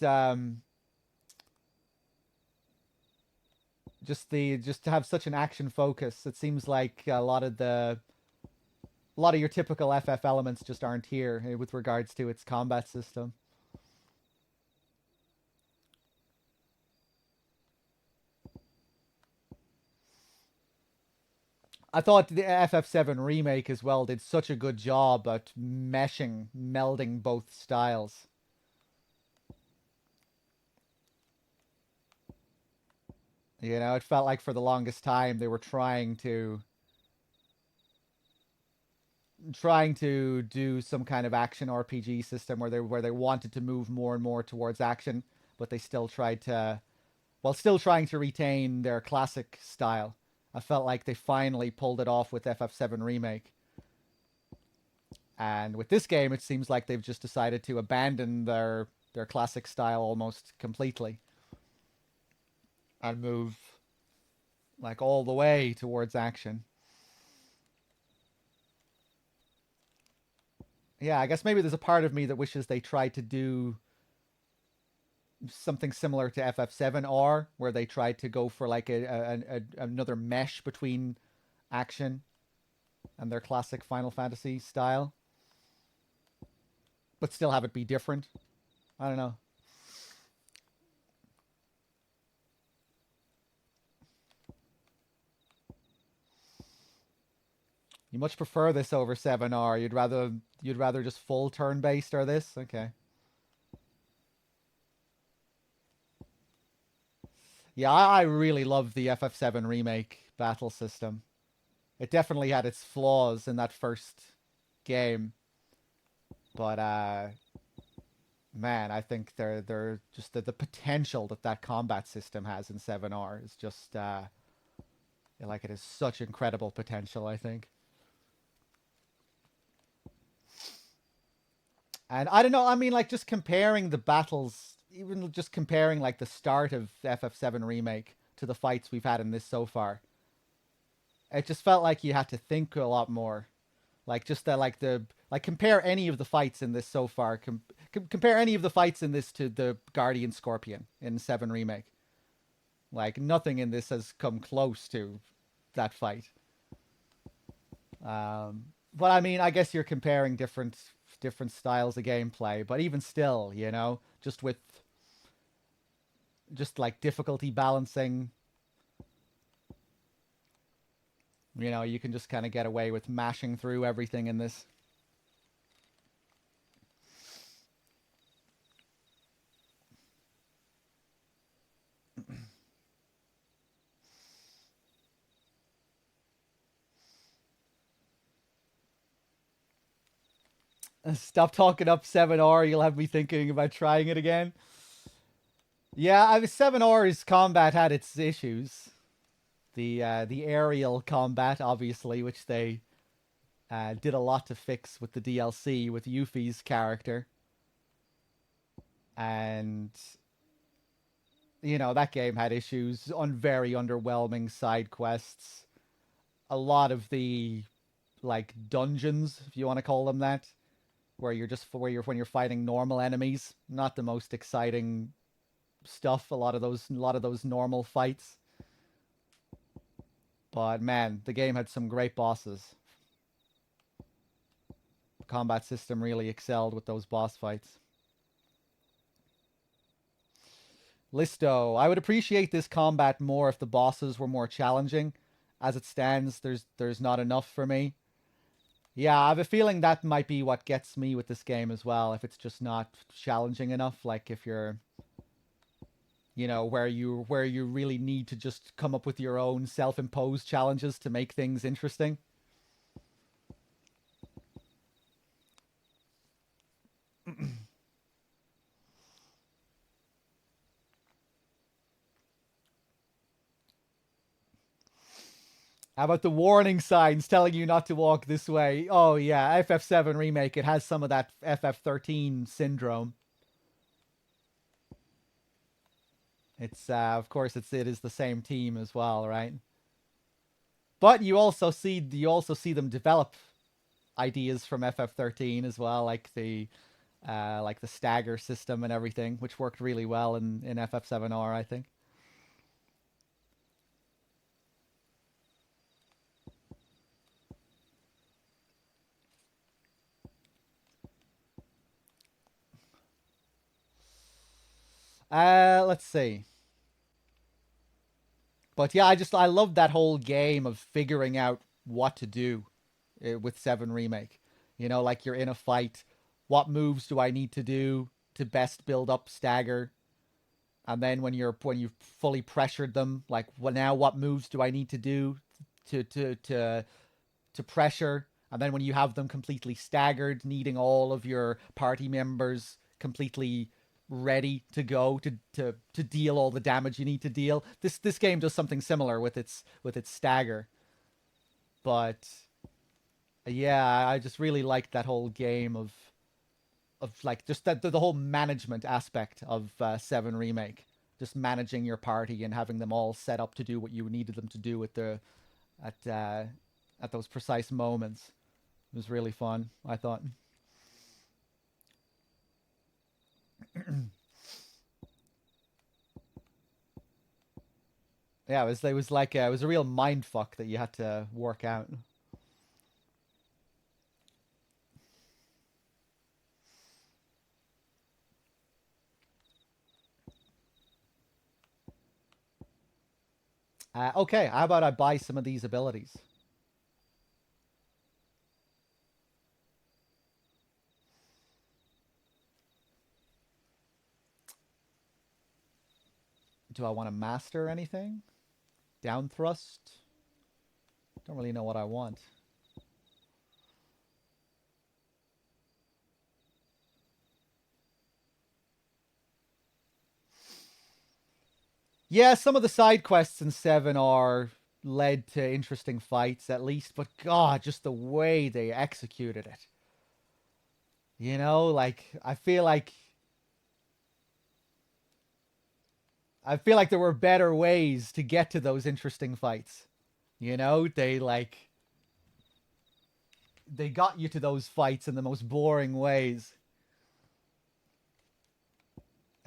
Just to have such an action focus. It seems like a lot of your typical FF elements just aren't here with regards to its combat system. I thought the FF7 remake as well did such a good job at melding both styles. You know, it felt like for the longest time they were trying to do some kind of action RPG system where they wanted to move more and more towards action, but they still tried to, while still trying to retain their classic style. I felt like they finally pulled it off with FF7 Remake. And with this game, it seems like they've just decided to abandon their classic style almost completely. And move like all the way towards action. Yeah, I guess maybe there's a part of me that wishes they tried to do something similar to FF7R, where they tried to go for like another mesh between action and their classic Final Fantasy style, but still have it be different. I don't know. You much prefer this over 7R. You'd rather just full turn-based or this? Okay. Yeah, I really love the FF7 Remake battle system. It definitely had its flaws in that first game. But, man, I think they're just the potential that combat system has in 7R is just, like, it has such incredible potential, I think. And I don't know, I mean, like, just comparing the battles, even just comparing, like, the start of FF7 Remake to the fights we've had in this so far, it just felt like you had to think a lot more. Like, just that, like, compare any of the fights in this so far, compare any of the fights in this to the Guardian Scorpion in 7 Remake. Like, nothing in this has come close to that fight. But, I mean, I guess you're comparing different styles of gameplay, but even still, you know, just like difficulty balancing, you know, you can just kind of get away with mashing through everything in this. Stop talking up 7R, you'll have me thinking about trying it again. Yeah, 7R's combat had its issues. The aerial combat, obviously, which they did a lot to fix with the DLC, with Yuffie's character. And, you know, that game had issues on very underwhelming side quests. A lot of the, like, dungeons, if you want to call them that, when you're fighting normal enemies, not the most exciting stuff. A lot of those normal fights. But man, the game had some great bosses. The combat system really excelled with those boss fights. Listo, I would appreciate this combat more if the bosses were more challenging. As it stands, there's not enough for me. Yeah, I have a feeling that might be what gets me with this game as well, if it's just not challenging enough. Like, if you're You know, where you really need to just come up with your own self-imposed challenges to make things interesting. How about the warning signs telling you not to walk this way? Oh yeah, FF7 Remake, it has some of that FF13 syndrome. It's of course it is the same team as well, right? But you also see them develop ideas from FF13 as well, like the stagger system and everything, which worked really well in FF7R, I think. Let's see. But yeah, I love that whole game of figuring out what to do with 7 Remake. You know, like you're in a fight, what moves do I need to do to best build up stagger? And then when you've fully pressured them, like, well, now what moves do I need to do to pressure? And then when you have them completely staggered, needing all of your party members completely ready to go to deal all the damage you need to deal. This game does something similar with its stagger. But yeah, I just really liked that whole game of like just the whole management aspect of 7 Remake. Just managing your party and having them all set up to do what you needed them to do at those precise moments. It was really fun, I thought. Yeah, it was like it was a real mind fuck that you had to work out. Okay, how about I buy some of these abilities? Do I want to master anything? Down thrust? Don't really know what I want. Yeah, some of the side quests in 7 are led to interesting fights, at least, but God, just the way they executed it. You know, like, I feel like there were better ways to get to those interesting fights. You know, they got you to those fights in the most boring ways.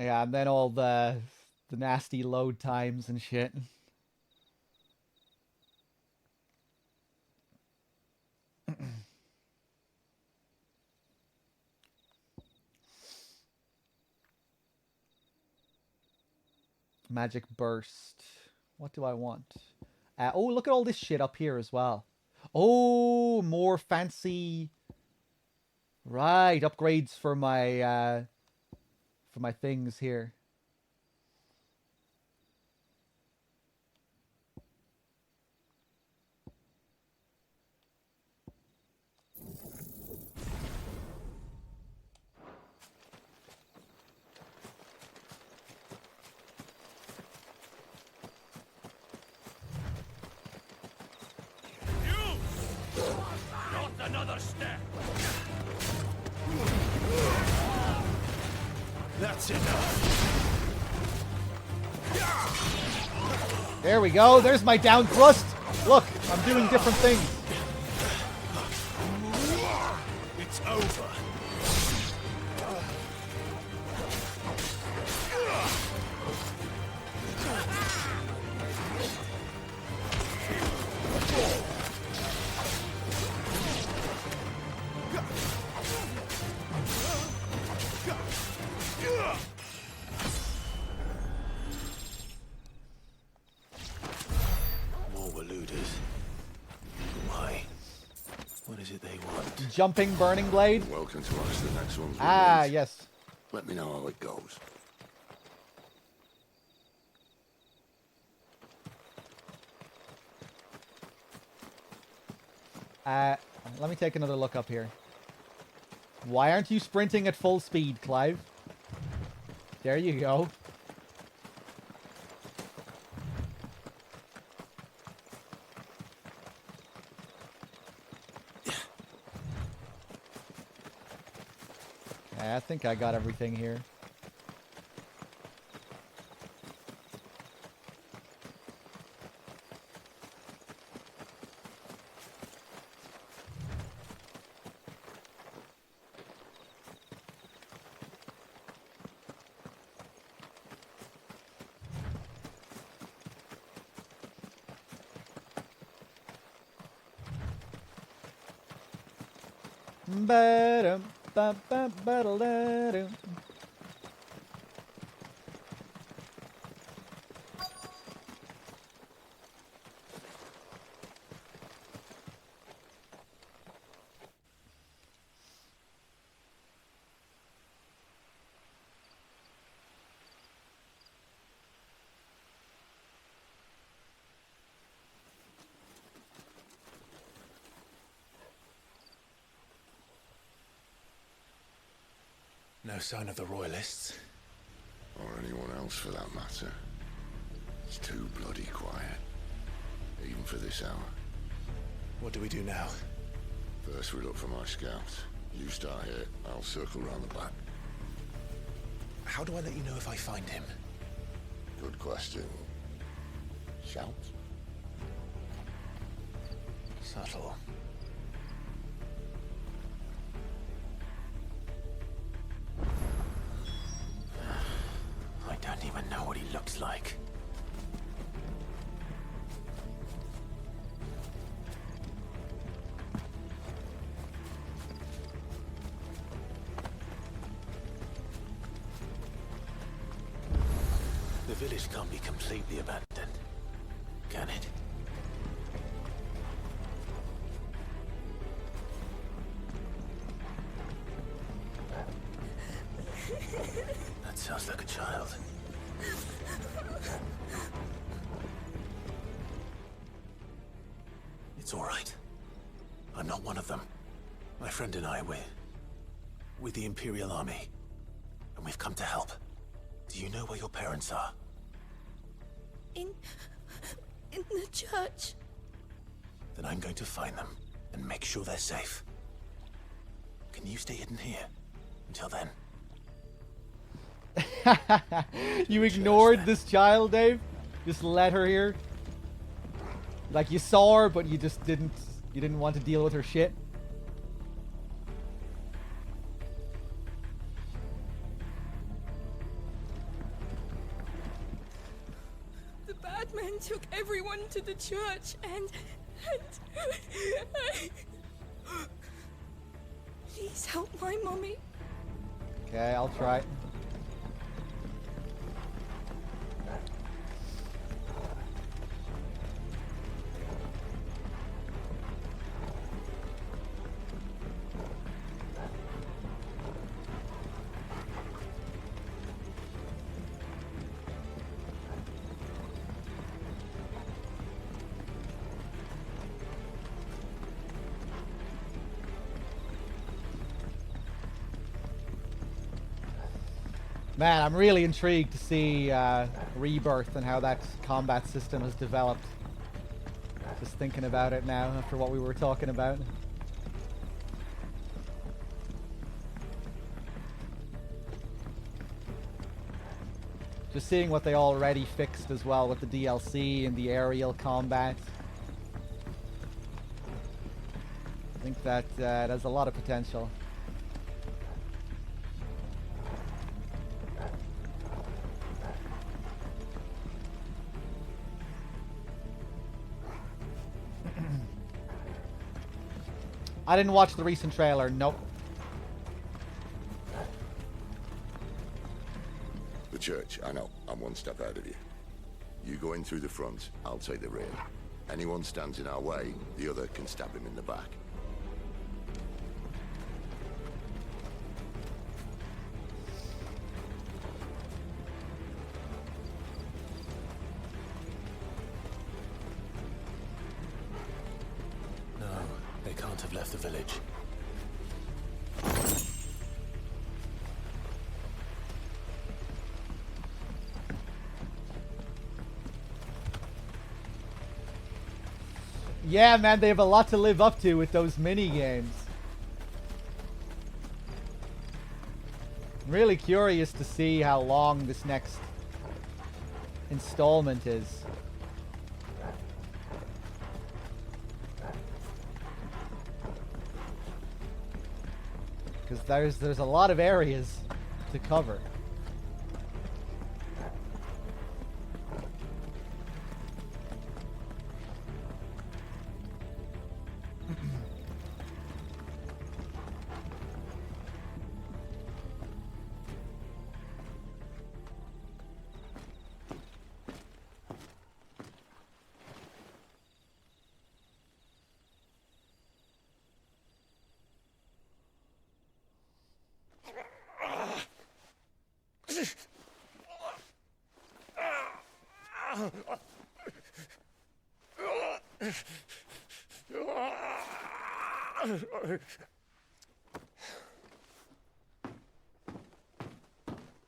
Yeah, and then all the nasty load times and shit. Magic burst. What do I want? Oh, look at all this shit up here as well. Oh, more fancy. Right, upgrades for my things here. Not another step. That's enough. There we go. There's my down thrust. Look, I'm doing different things. It's over. Jumping burning blade. Welcome to us. The next one's yes. Let me know how it goes. Let me take another look up here. Why aren't you sprinting at full speed, Clive? There you go. I think I got everything here. Ba-dum, ba-ba-ba-da-da-dum. No sign of the Royalists. Or anyone else for that matter. It's too bloody quiet. Even for this hour. What do we do now? First we look for my scouts. You start here, I'll circle round the back. How do I let you know if I find him? Good question. Shout? Subtle. I don't even know what he looks like. The village can't be completely abandoned, can it? That sounds like a child. It's all right. I'm not one of them. My friend and I, we're with the Imperial Army, and we've come to help. Do you know where your parents are? In the church. Then I'm going to find them and make sure they're safe. Can you stay hidden here until then? You ignored this child, Dave? Just let her here? Like you saw her, but you just didn't want to deal with her shit? The bad men took everyone to the church and please help my mommy. Okay, I'll try. Man, I'm really intrigued to see Rebirth and how that combat system has developed. Just thinking about it now after what we were talking about. Just seeing what they already fixed as well with the DLC and the aerial combat. I think that it has a lot of potential. I didn't watch the recent trailer, nope. The church, I know. I'm one step ahead of you. You go in through the front, I'll take the rear. Anyone stands in our way, the other can stab him in the back. No, they can't. can't have left the village. Yeah, man, they have a lot to live up to with those mini games. I'm really curious to see how long this next installment is. Because there's a lot of areas to cover.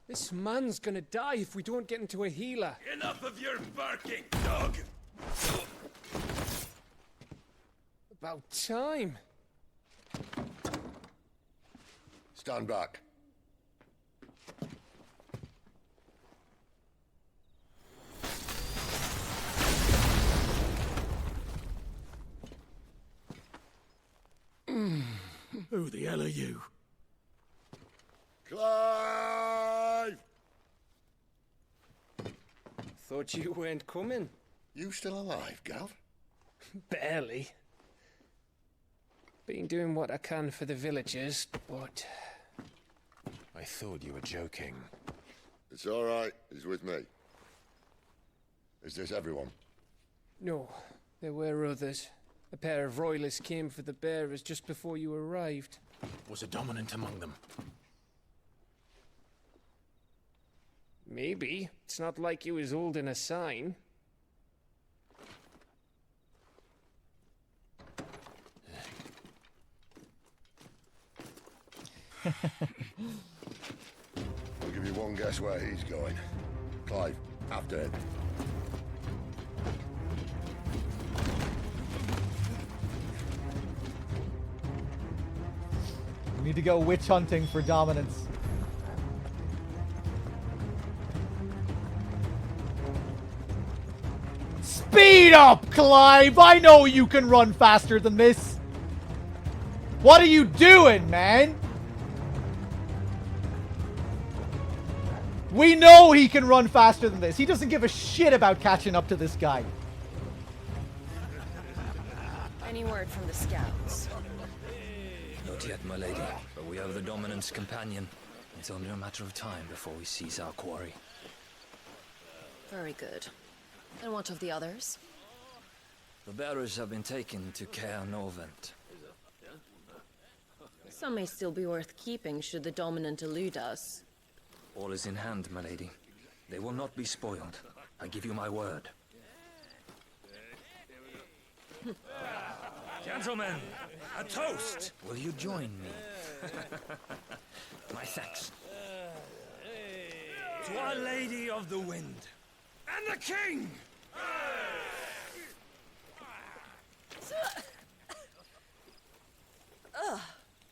This man's gonna die if we don't get into a healer. Enough of your barking, dog! About time. Stand back. Who the hell are you? Clive! Thought you weren't coming. You still alive, Gav? Barely. Been doing what I can for the villagers, but... I thought you were joking. It's all right. He's with me. Is this everyone? No, there were others. A pair of royalists came for the bearers just before you arrived. Was a dominant among them? Maybe. It's not like he was holding a sign. I'll give you one guess where he's going. Clive, after him. We need to go witch hunting for dominance. Speed up, Clive! I know you can run faster than this. What are you doing, man? We know he can run faster than this. He doesn't give a shit about catching up to this guy. Any word from the scouts? Not yet, my lady, but we have the Dominant's companion. It's only a matter of time before we seize our quarry. Very good. And what of the others? The bearers have been taken to Caer Novent. Some may still be worth keeping should the Dominant elude us. All is in hand, my lady. They will not be spoiled. I give you my word. Gentlemen, a toast! Will you join me? My thanks. To Our Lady of the Wind. And the King! Ugh.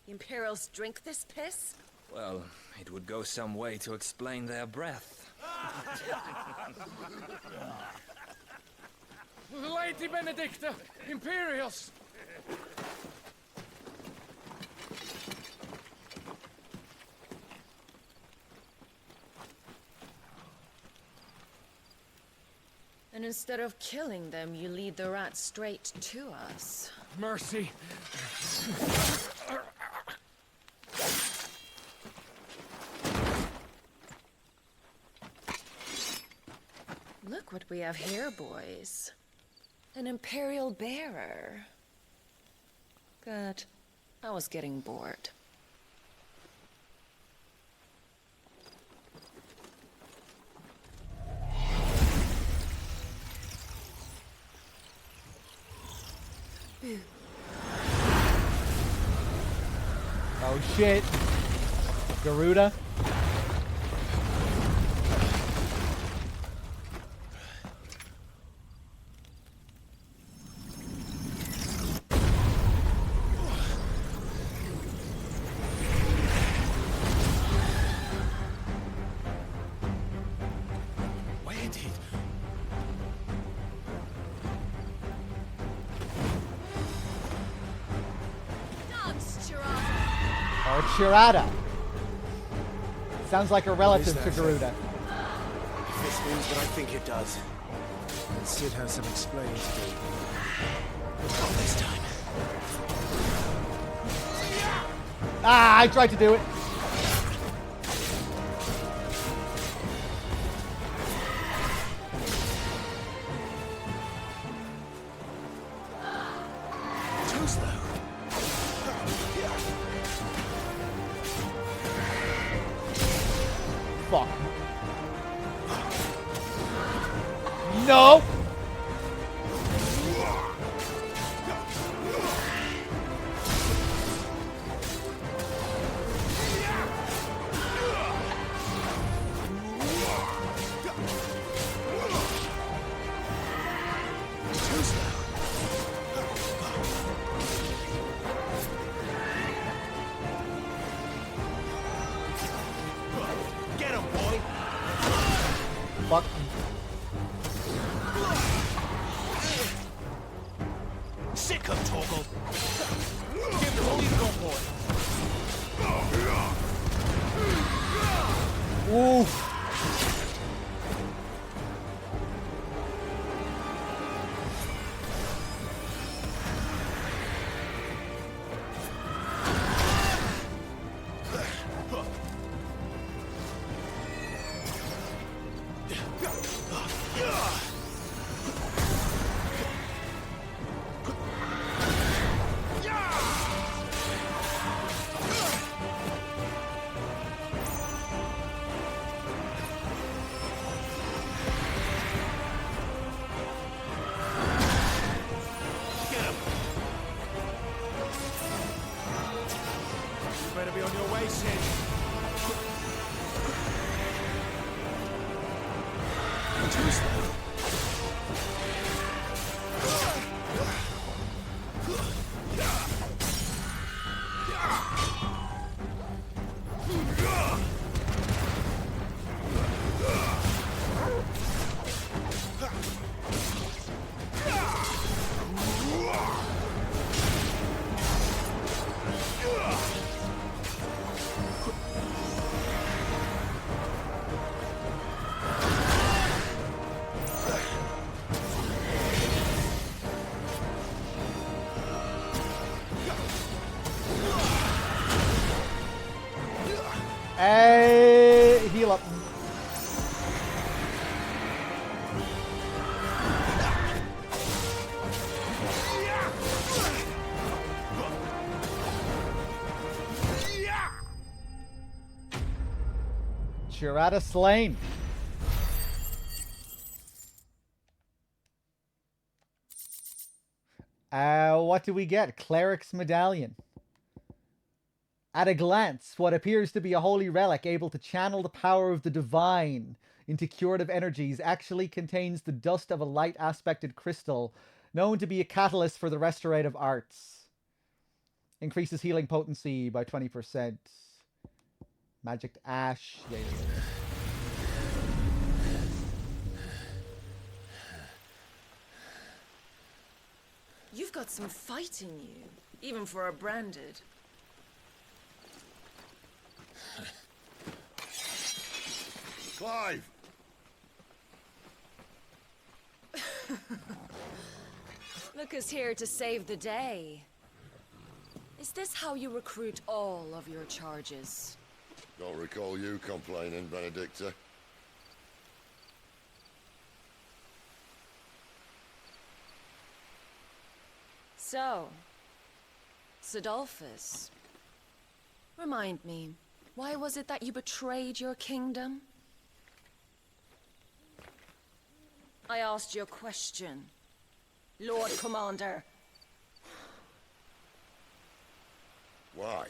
Imperials drink this piss? Well, it would go some way to explain their breath. Lady Benedicta! Imperials! And instead of killing them, you lead the rats straight to us. Mercy! Look what we have here, boys. An Imperial bearer. Good. I was getting bored. Oh shit. Garuda. Or Chirata. Sounds like a relative to Garuda. If this means what I think it does, then Sid has some explaining to do. Not this time. Ah, I tried to do it. Too slow. Fuck. No! Get him, boy! Fuck. Sick of Torgal! Give him all you've got, boy! Ooh. Better be on your way, Sid. Too slow. Hey, heal up. Chirata slain. What do we get? Cleric's Medallion. At a glance, what appears to be a holy relic able to channel the power of the divine into curative energies actually contains the dust of a light-aspected crystal known to be a catalyst for the restorative arts. Increases healing potency by 20%. Magic Ash. Yeah. You've got some fight in you, even for a branded. Clive! Look who's here to save the day. Is this how you recruit all of your charges? Don't recall you complaining, Benedicta. So, Sidolphus, remind me, why was it that you betrayed your kingdom? I asked you a question, Lord Commander. Why?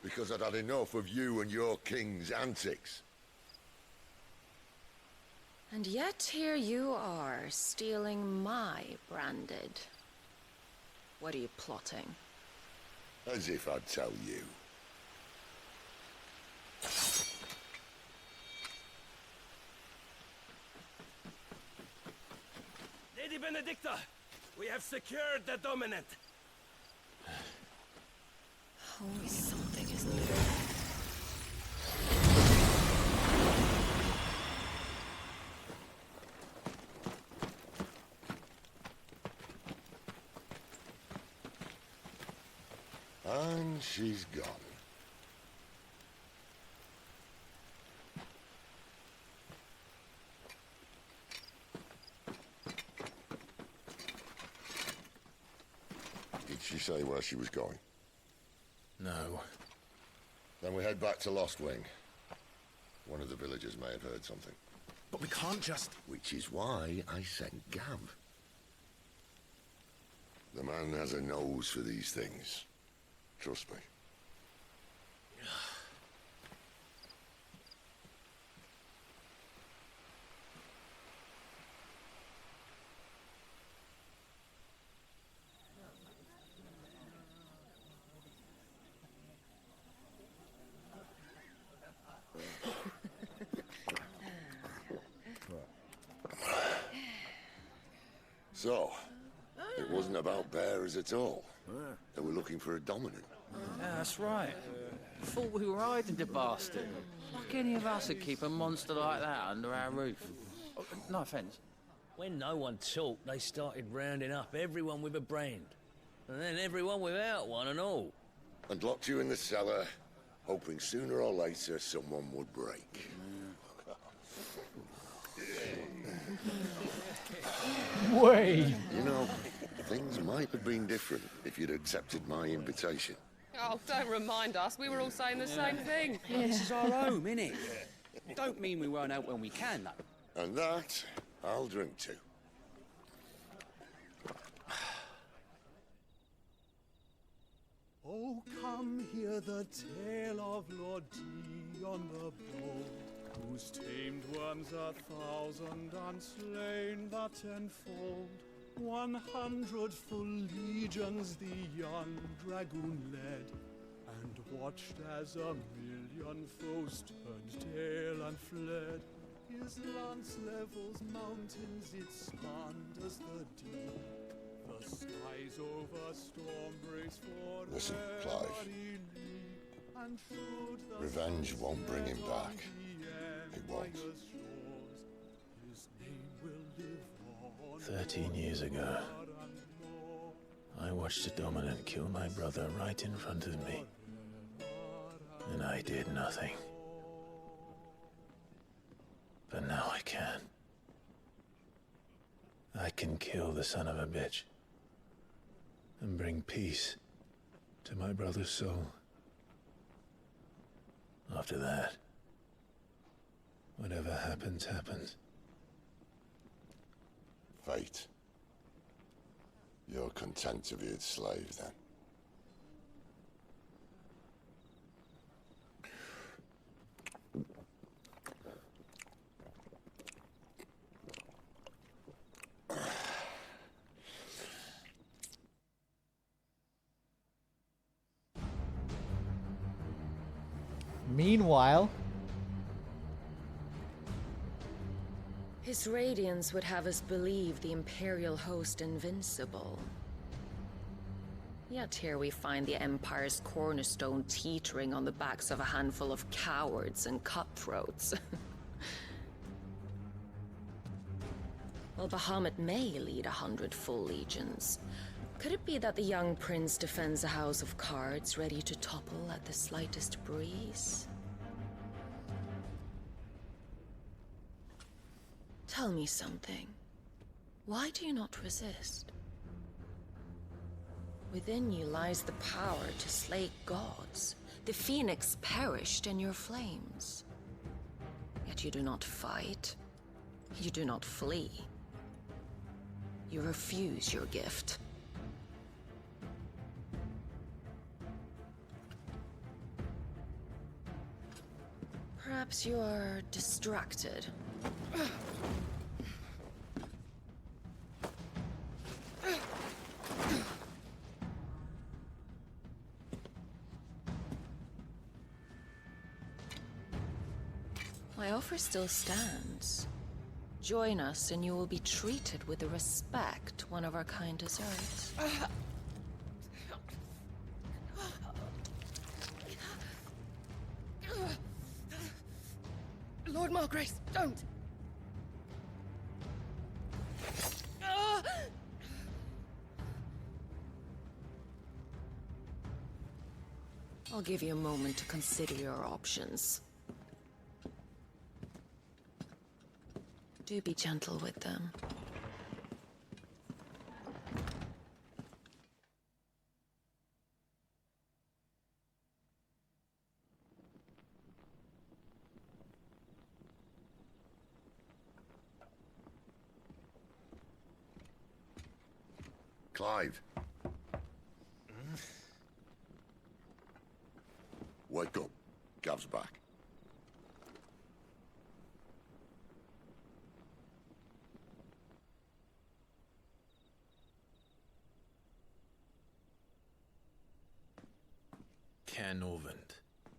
because I'd had enough of you and your king's antics. And yet here you are, stealing my branded. What are you plotting? As if I'd tell you. Lady Benedicta, we have secured the dominant. Always something, isn't there? And she's gone. Did she say where she was going? No. Then we head back to Lost Wing. One of the villagers may have heard something. But we can't just... Which is why I sent Gav. The man has a nose for these things. Trust me. So, it wasn't about bearers at all. They were looking for a dominant. Yeah, that's right. Thought we were hiding the bastard. Like any of us would keep a monster like that under our roof. Oh, no offence. When no one talked, they started rounding up everyone with a brand. And then everyone without one and all. And locked you in the cellar, hoping sooner or later someone would break. Wait. You know, things might have been different if you'd accepted my invitation. Oh, don't remind us. We were all saying the same thing. This is our home, innit? Don't mean we won't out when we can, though. And that, I'll drink to. Oh, come hear the tale of Lord Dion the Bold, whose tamed worms 1,000 and slain the tenfold. 100 full legions the young dragoon led, and watched as 1,000,000 foes turned tail and fled. His lance levels mountains, it spanned as the deep. The skies over storm breaks for Listen, Clive. and should the Revenge won't bring him back. It won't. His name will live on 13 years ago, I watched a dominant kill my brother right in front of me. And I did nothing. But now I can. I can kill the son of a bitch. And bring peace to my brother's soul. After that, whatever happens, happens. Fate. You're content to be its slave, then? Meanwhile, his radiance would have us believe the Imperial host invincible. Yet here we find the Empire's cornerstone teetering on the backs of a handful of cowards and cutthroats. Well, Bahamut may lead 100 full legions. Could it be that the young prince defends a house of cards ready to topple at the slightest breeze? Tell me something. Why do you not resist? Within you lies the power to slay gods. The phoenix perished in your flames. Yet you do not fight. You do not flee. You refuse your gift. Perhaps you are distracted. My offer still stands. Join us and you will be treated with the respect one of our kind deserves. Lord Margrace, don't! I'll give you a moment to consider your options. Do be gentle with them. Clive. Wake up. Gav's back. Caernarvon.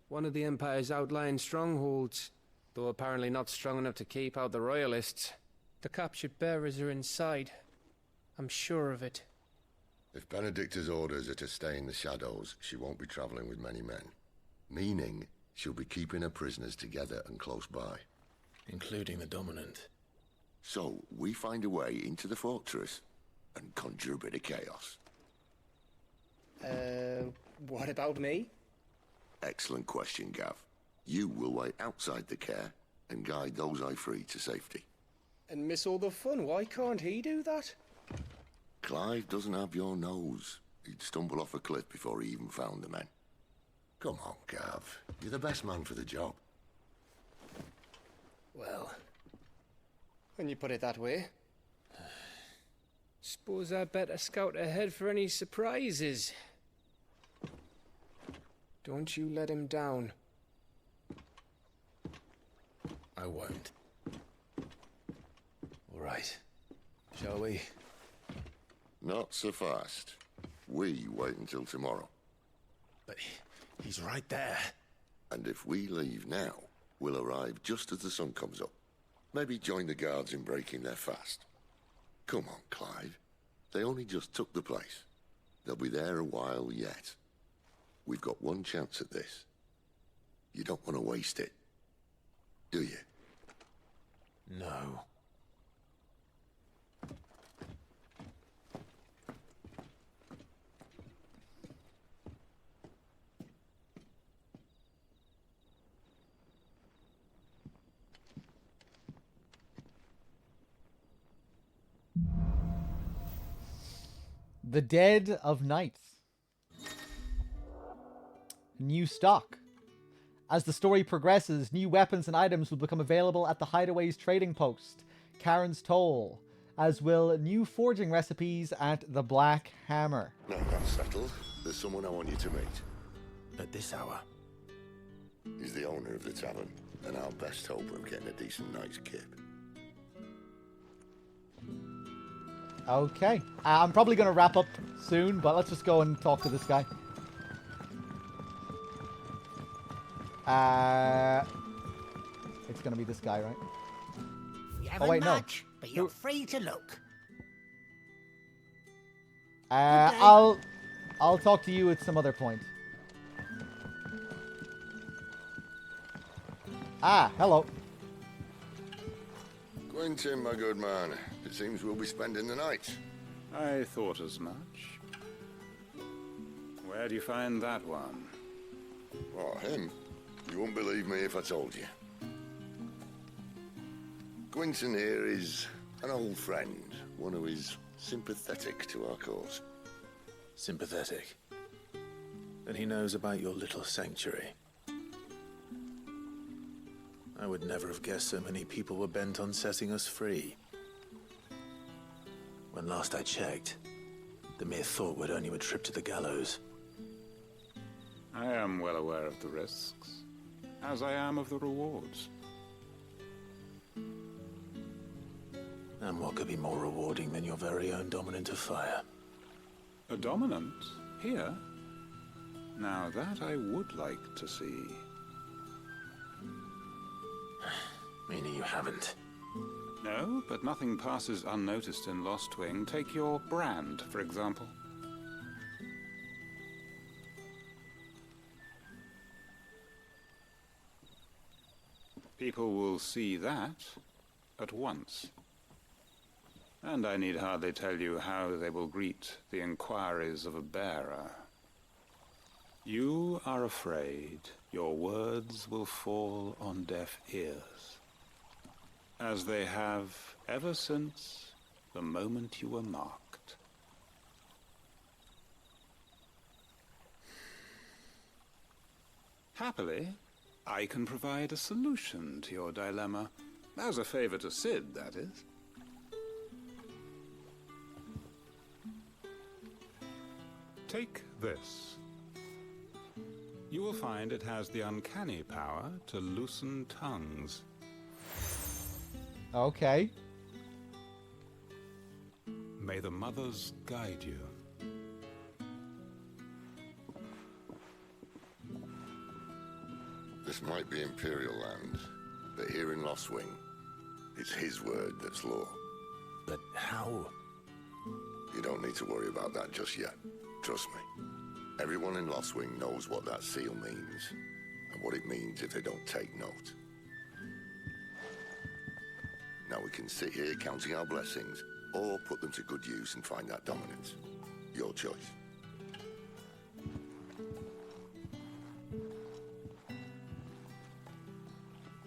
One of the Empire's outlying strongholds, though apparently not strong enough to keep out the Royalists. The captured bearers are inside. I'm sure of it. If Benedicta's orders are to stay in the shadows, she won't be traveling with many men. Meaning, she'll be keeping her prisoners together and close by. Including the Dominant. So, we find a way into the fortress and conjure a bit of chaos. What about me? Excellent question, Gav. You will wait outside the care and guide those I free to safety. And miss all the fun. Why can't he do that? Clive doesn't have your nose. He'd stumble off a cliff before he even found the men. Come on, Gav. You're the best man for the job. Well, when you put it that way. Suppose I better scout ahead for any surprises. Don't you let him down. I won't. All right. Shall we? Not so fast. We wait until tomorrow. But he's right there. And if we leave now, we'll arrive just as the sun comes up. Maybe join the guards in breaking their fast. Come on, Clive. They only just took the place. They'll be there a while yet. We've got one chance at this. You don't want to waste it, do you? No. The Dead of Night. New stock. As the story progresses, new weapons and items will become available at the Hideaway's trading post, Karen's Toll, as will new forging recipes at the Black Hammer. Now that's settled. There's someone I want you to meet. At this hour? He's the owner of the tavern, and our best hope of getting a decent night's kip. Okay. I'm probably going to wrap up soon, but let's just go and talk to this guy. It's going to be this guy, right? You haven't wait, no. much, but you're free to look. I'll talk to you at some other point. Ah, hello. Quentin, my good man. It seems we'll be spending the night. I thought as much. Where do you find that one? Oh, him? You won't believe me if I told you. Quentin here is an old friend, one who is sympathetic to our cause. Sympathetic? Then he knows about your little sanctuary. I would never have guessed so many people were bent on setting us free. When last I checked, the mere thought would earn you a trip to the gallows. I am well aware of the risks. as I am of the rewards. And what could be more rewarding than your very own dominant of fire? A dominant? Here? Now that I would like to see. Meaning you haven't? No, but nothing passes unnoticed in Lostwing. Take your brand, for example. People will see that at once. And I need hardly tell you how they will greet the inquiries of a bearer. You are afraid your words will fall on deaf ears, as they have ever since the moment you were marked. Happily, I can provide a solution to your dilemma, as a favor to Sid, that is. Take this. You will find it has the uncanny power to loosen tongues. Okay. May the mothers guide you. This might be Imperial land, but here in Lostwing, it's his word that's law. But how? You don't need to worry about that just yet. Trust me. Everyone in Lostwing knows what that seal means, and what it means if they don't take note. Now we can sit here counting our blessings, or put them to good use and find that dominance. Your choice.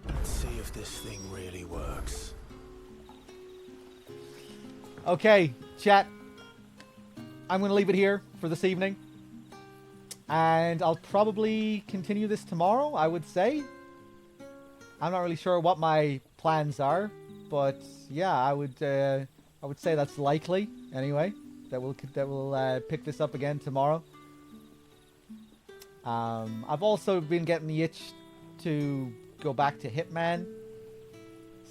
Let's see if this thing really works. Okay, chat. I'm going to leave it here for this evening. And I'll probably continue this tomorrow, I would say. I'm not really sure what my plans are, but yeah, I would say that's likely anyway. That we'll pick this up again tomorrow. I've also been getting the itch to go back to Hitman.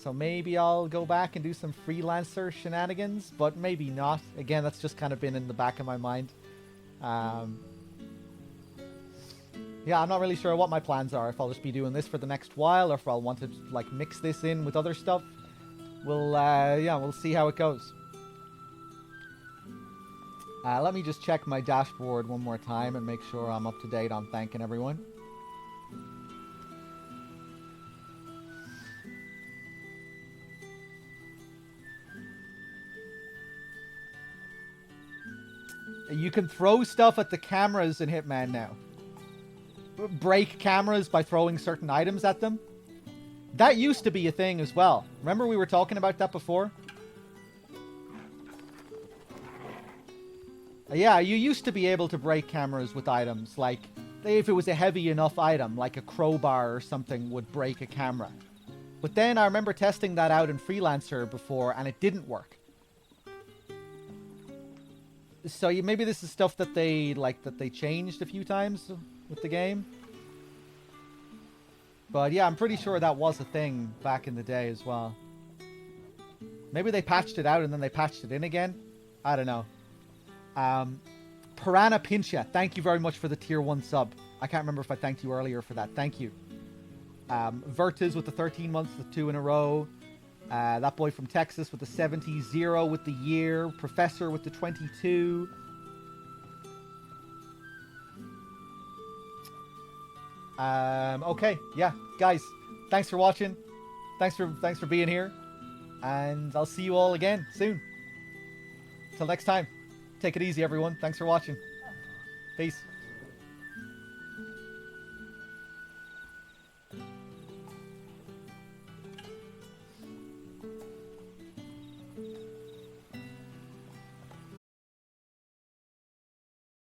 So maybe I'll go back and do some freelancer shenanigans, but maybe not. Again, that's just kind of been in the back of my mind. Yeah, I'm not really sure what my plans are. If I'll just be doing this for the next while, or if I'll want to like mix this in with other stuff. We'll see how it goes. Let me just check my dashboard one more time and make sure I'm up to date on thanking everyone. You can throw stuff at the cameras in Hitman now. Break cameras by throwing certain items at them. That used to be a thing as well. Remember we were talking about that before? Yeah, you used to be able to break cameras with items. Like, if it was a heavy enough item, like a crowbar or something would break a camera. But then I remember testing that out in Freelancer before, and it didn't work. So maybe this is stuff that they changed a few times with the game. But yeah, I'm pretty sure that was a thing back in the day as well. Maybe they patched it out and then they patched it in again. I don't know. Piranha Pincha, thank you very much for the tier 1 sub. I can't remember if I thanked you earlier for that. Thank you. Vertiz with the 13 months, the 2 in a row. That boy from Texas with the 70, Zero with the year, Professor with the 22. Okay, yeah, guys, thanks for watching. Thanks for being here, and I'll see you all again soon. Till next time, take it easy, everyone. Thanks for watching. Peace.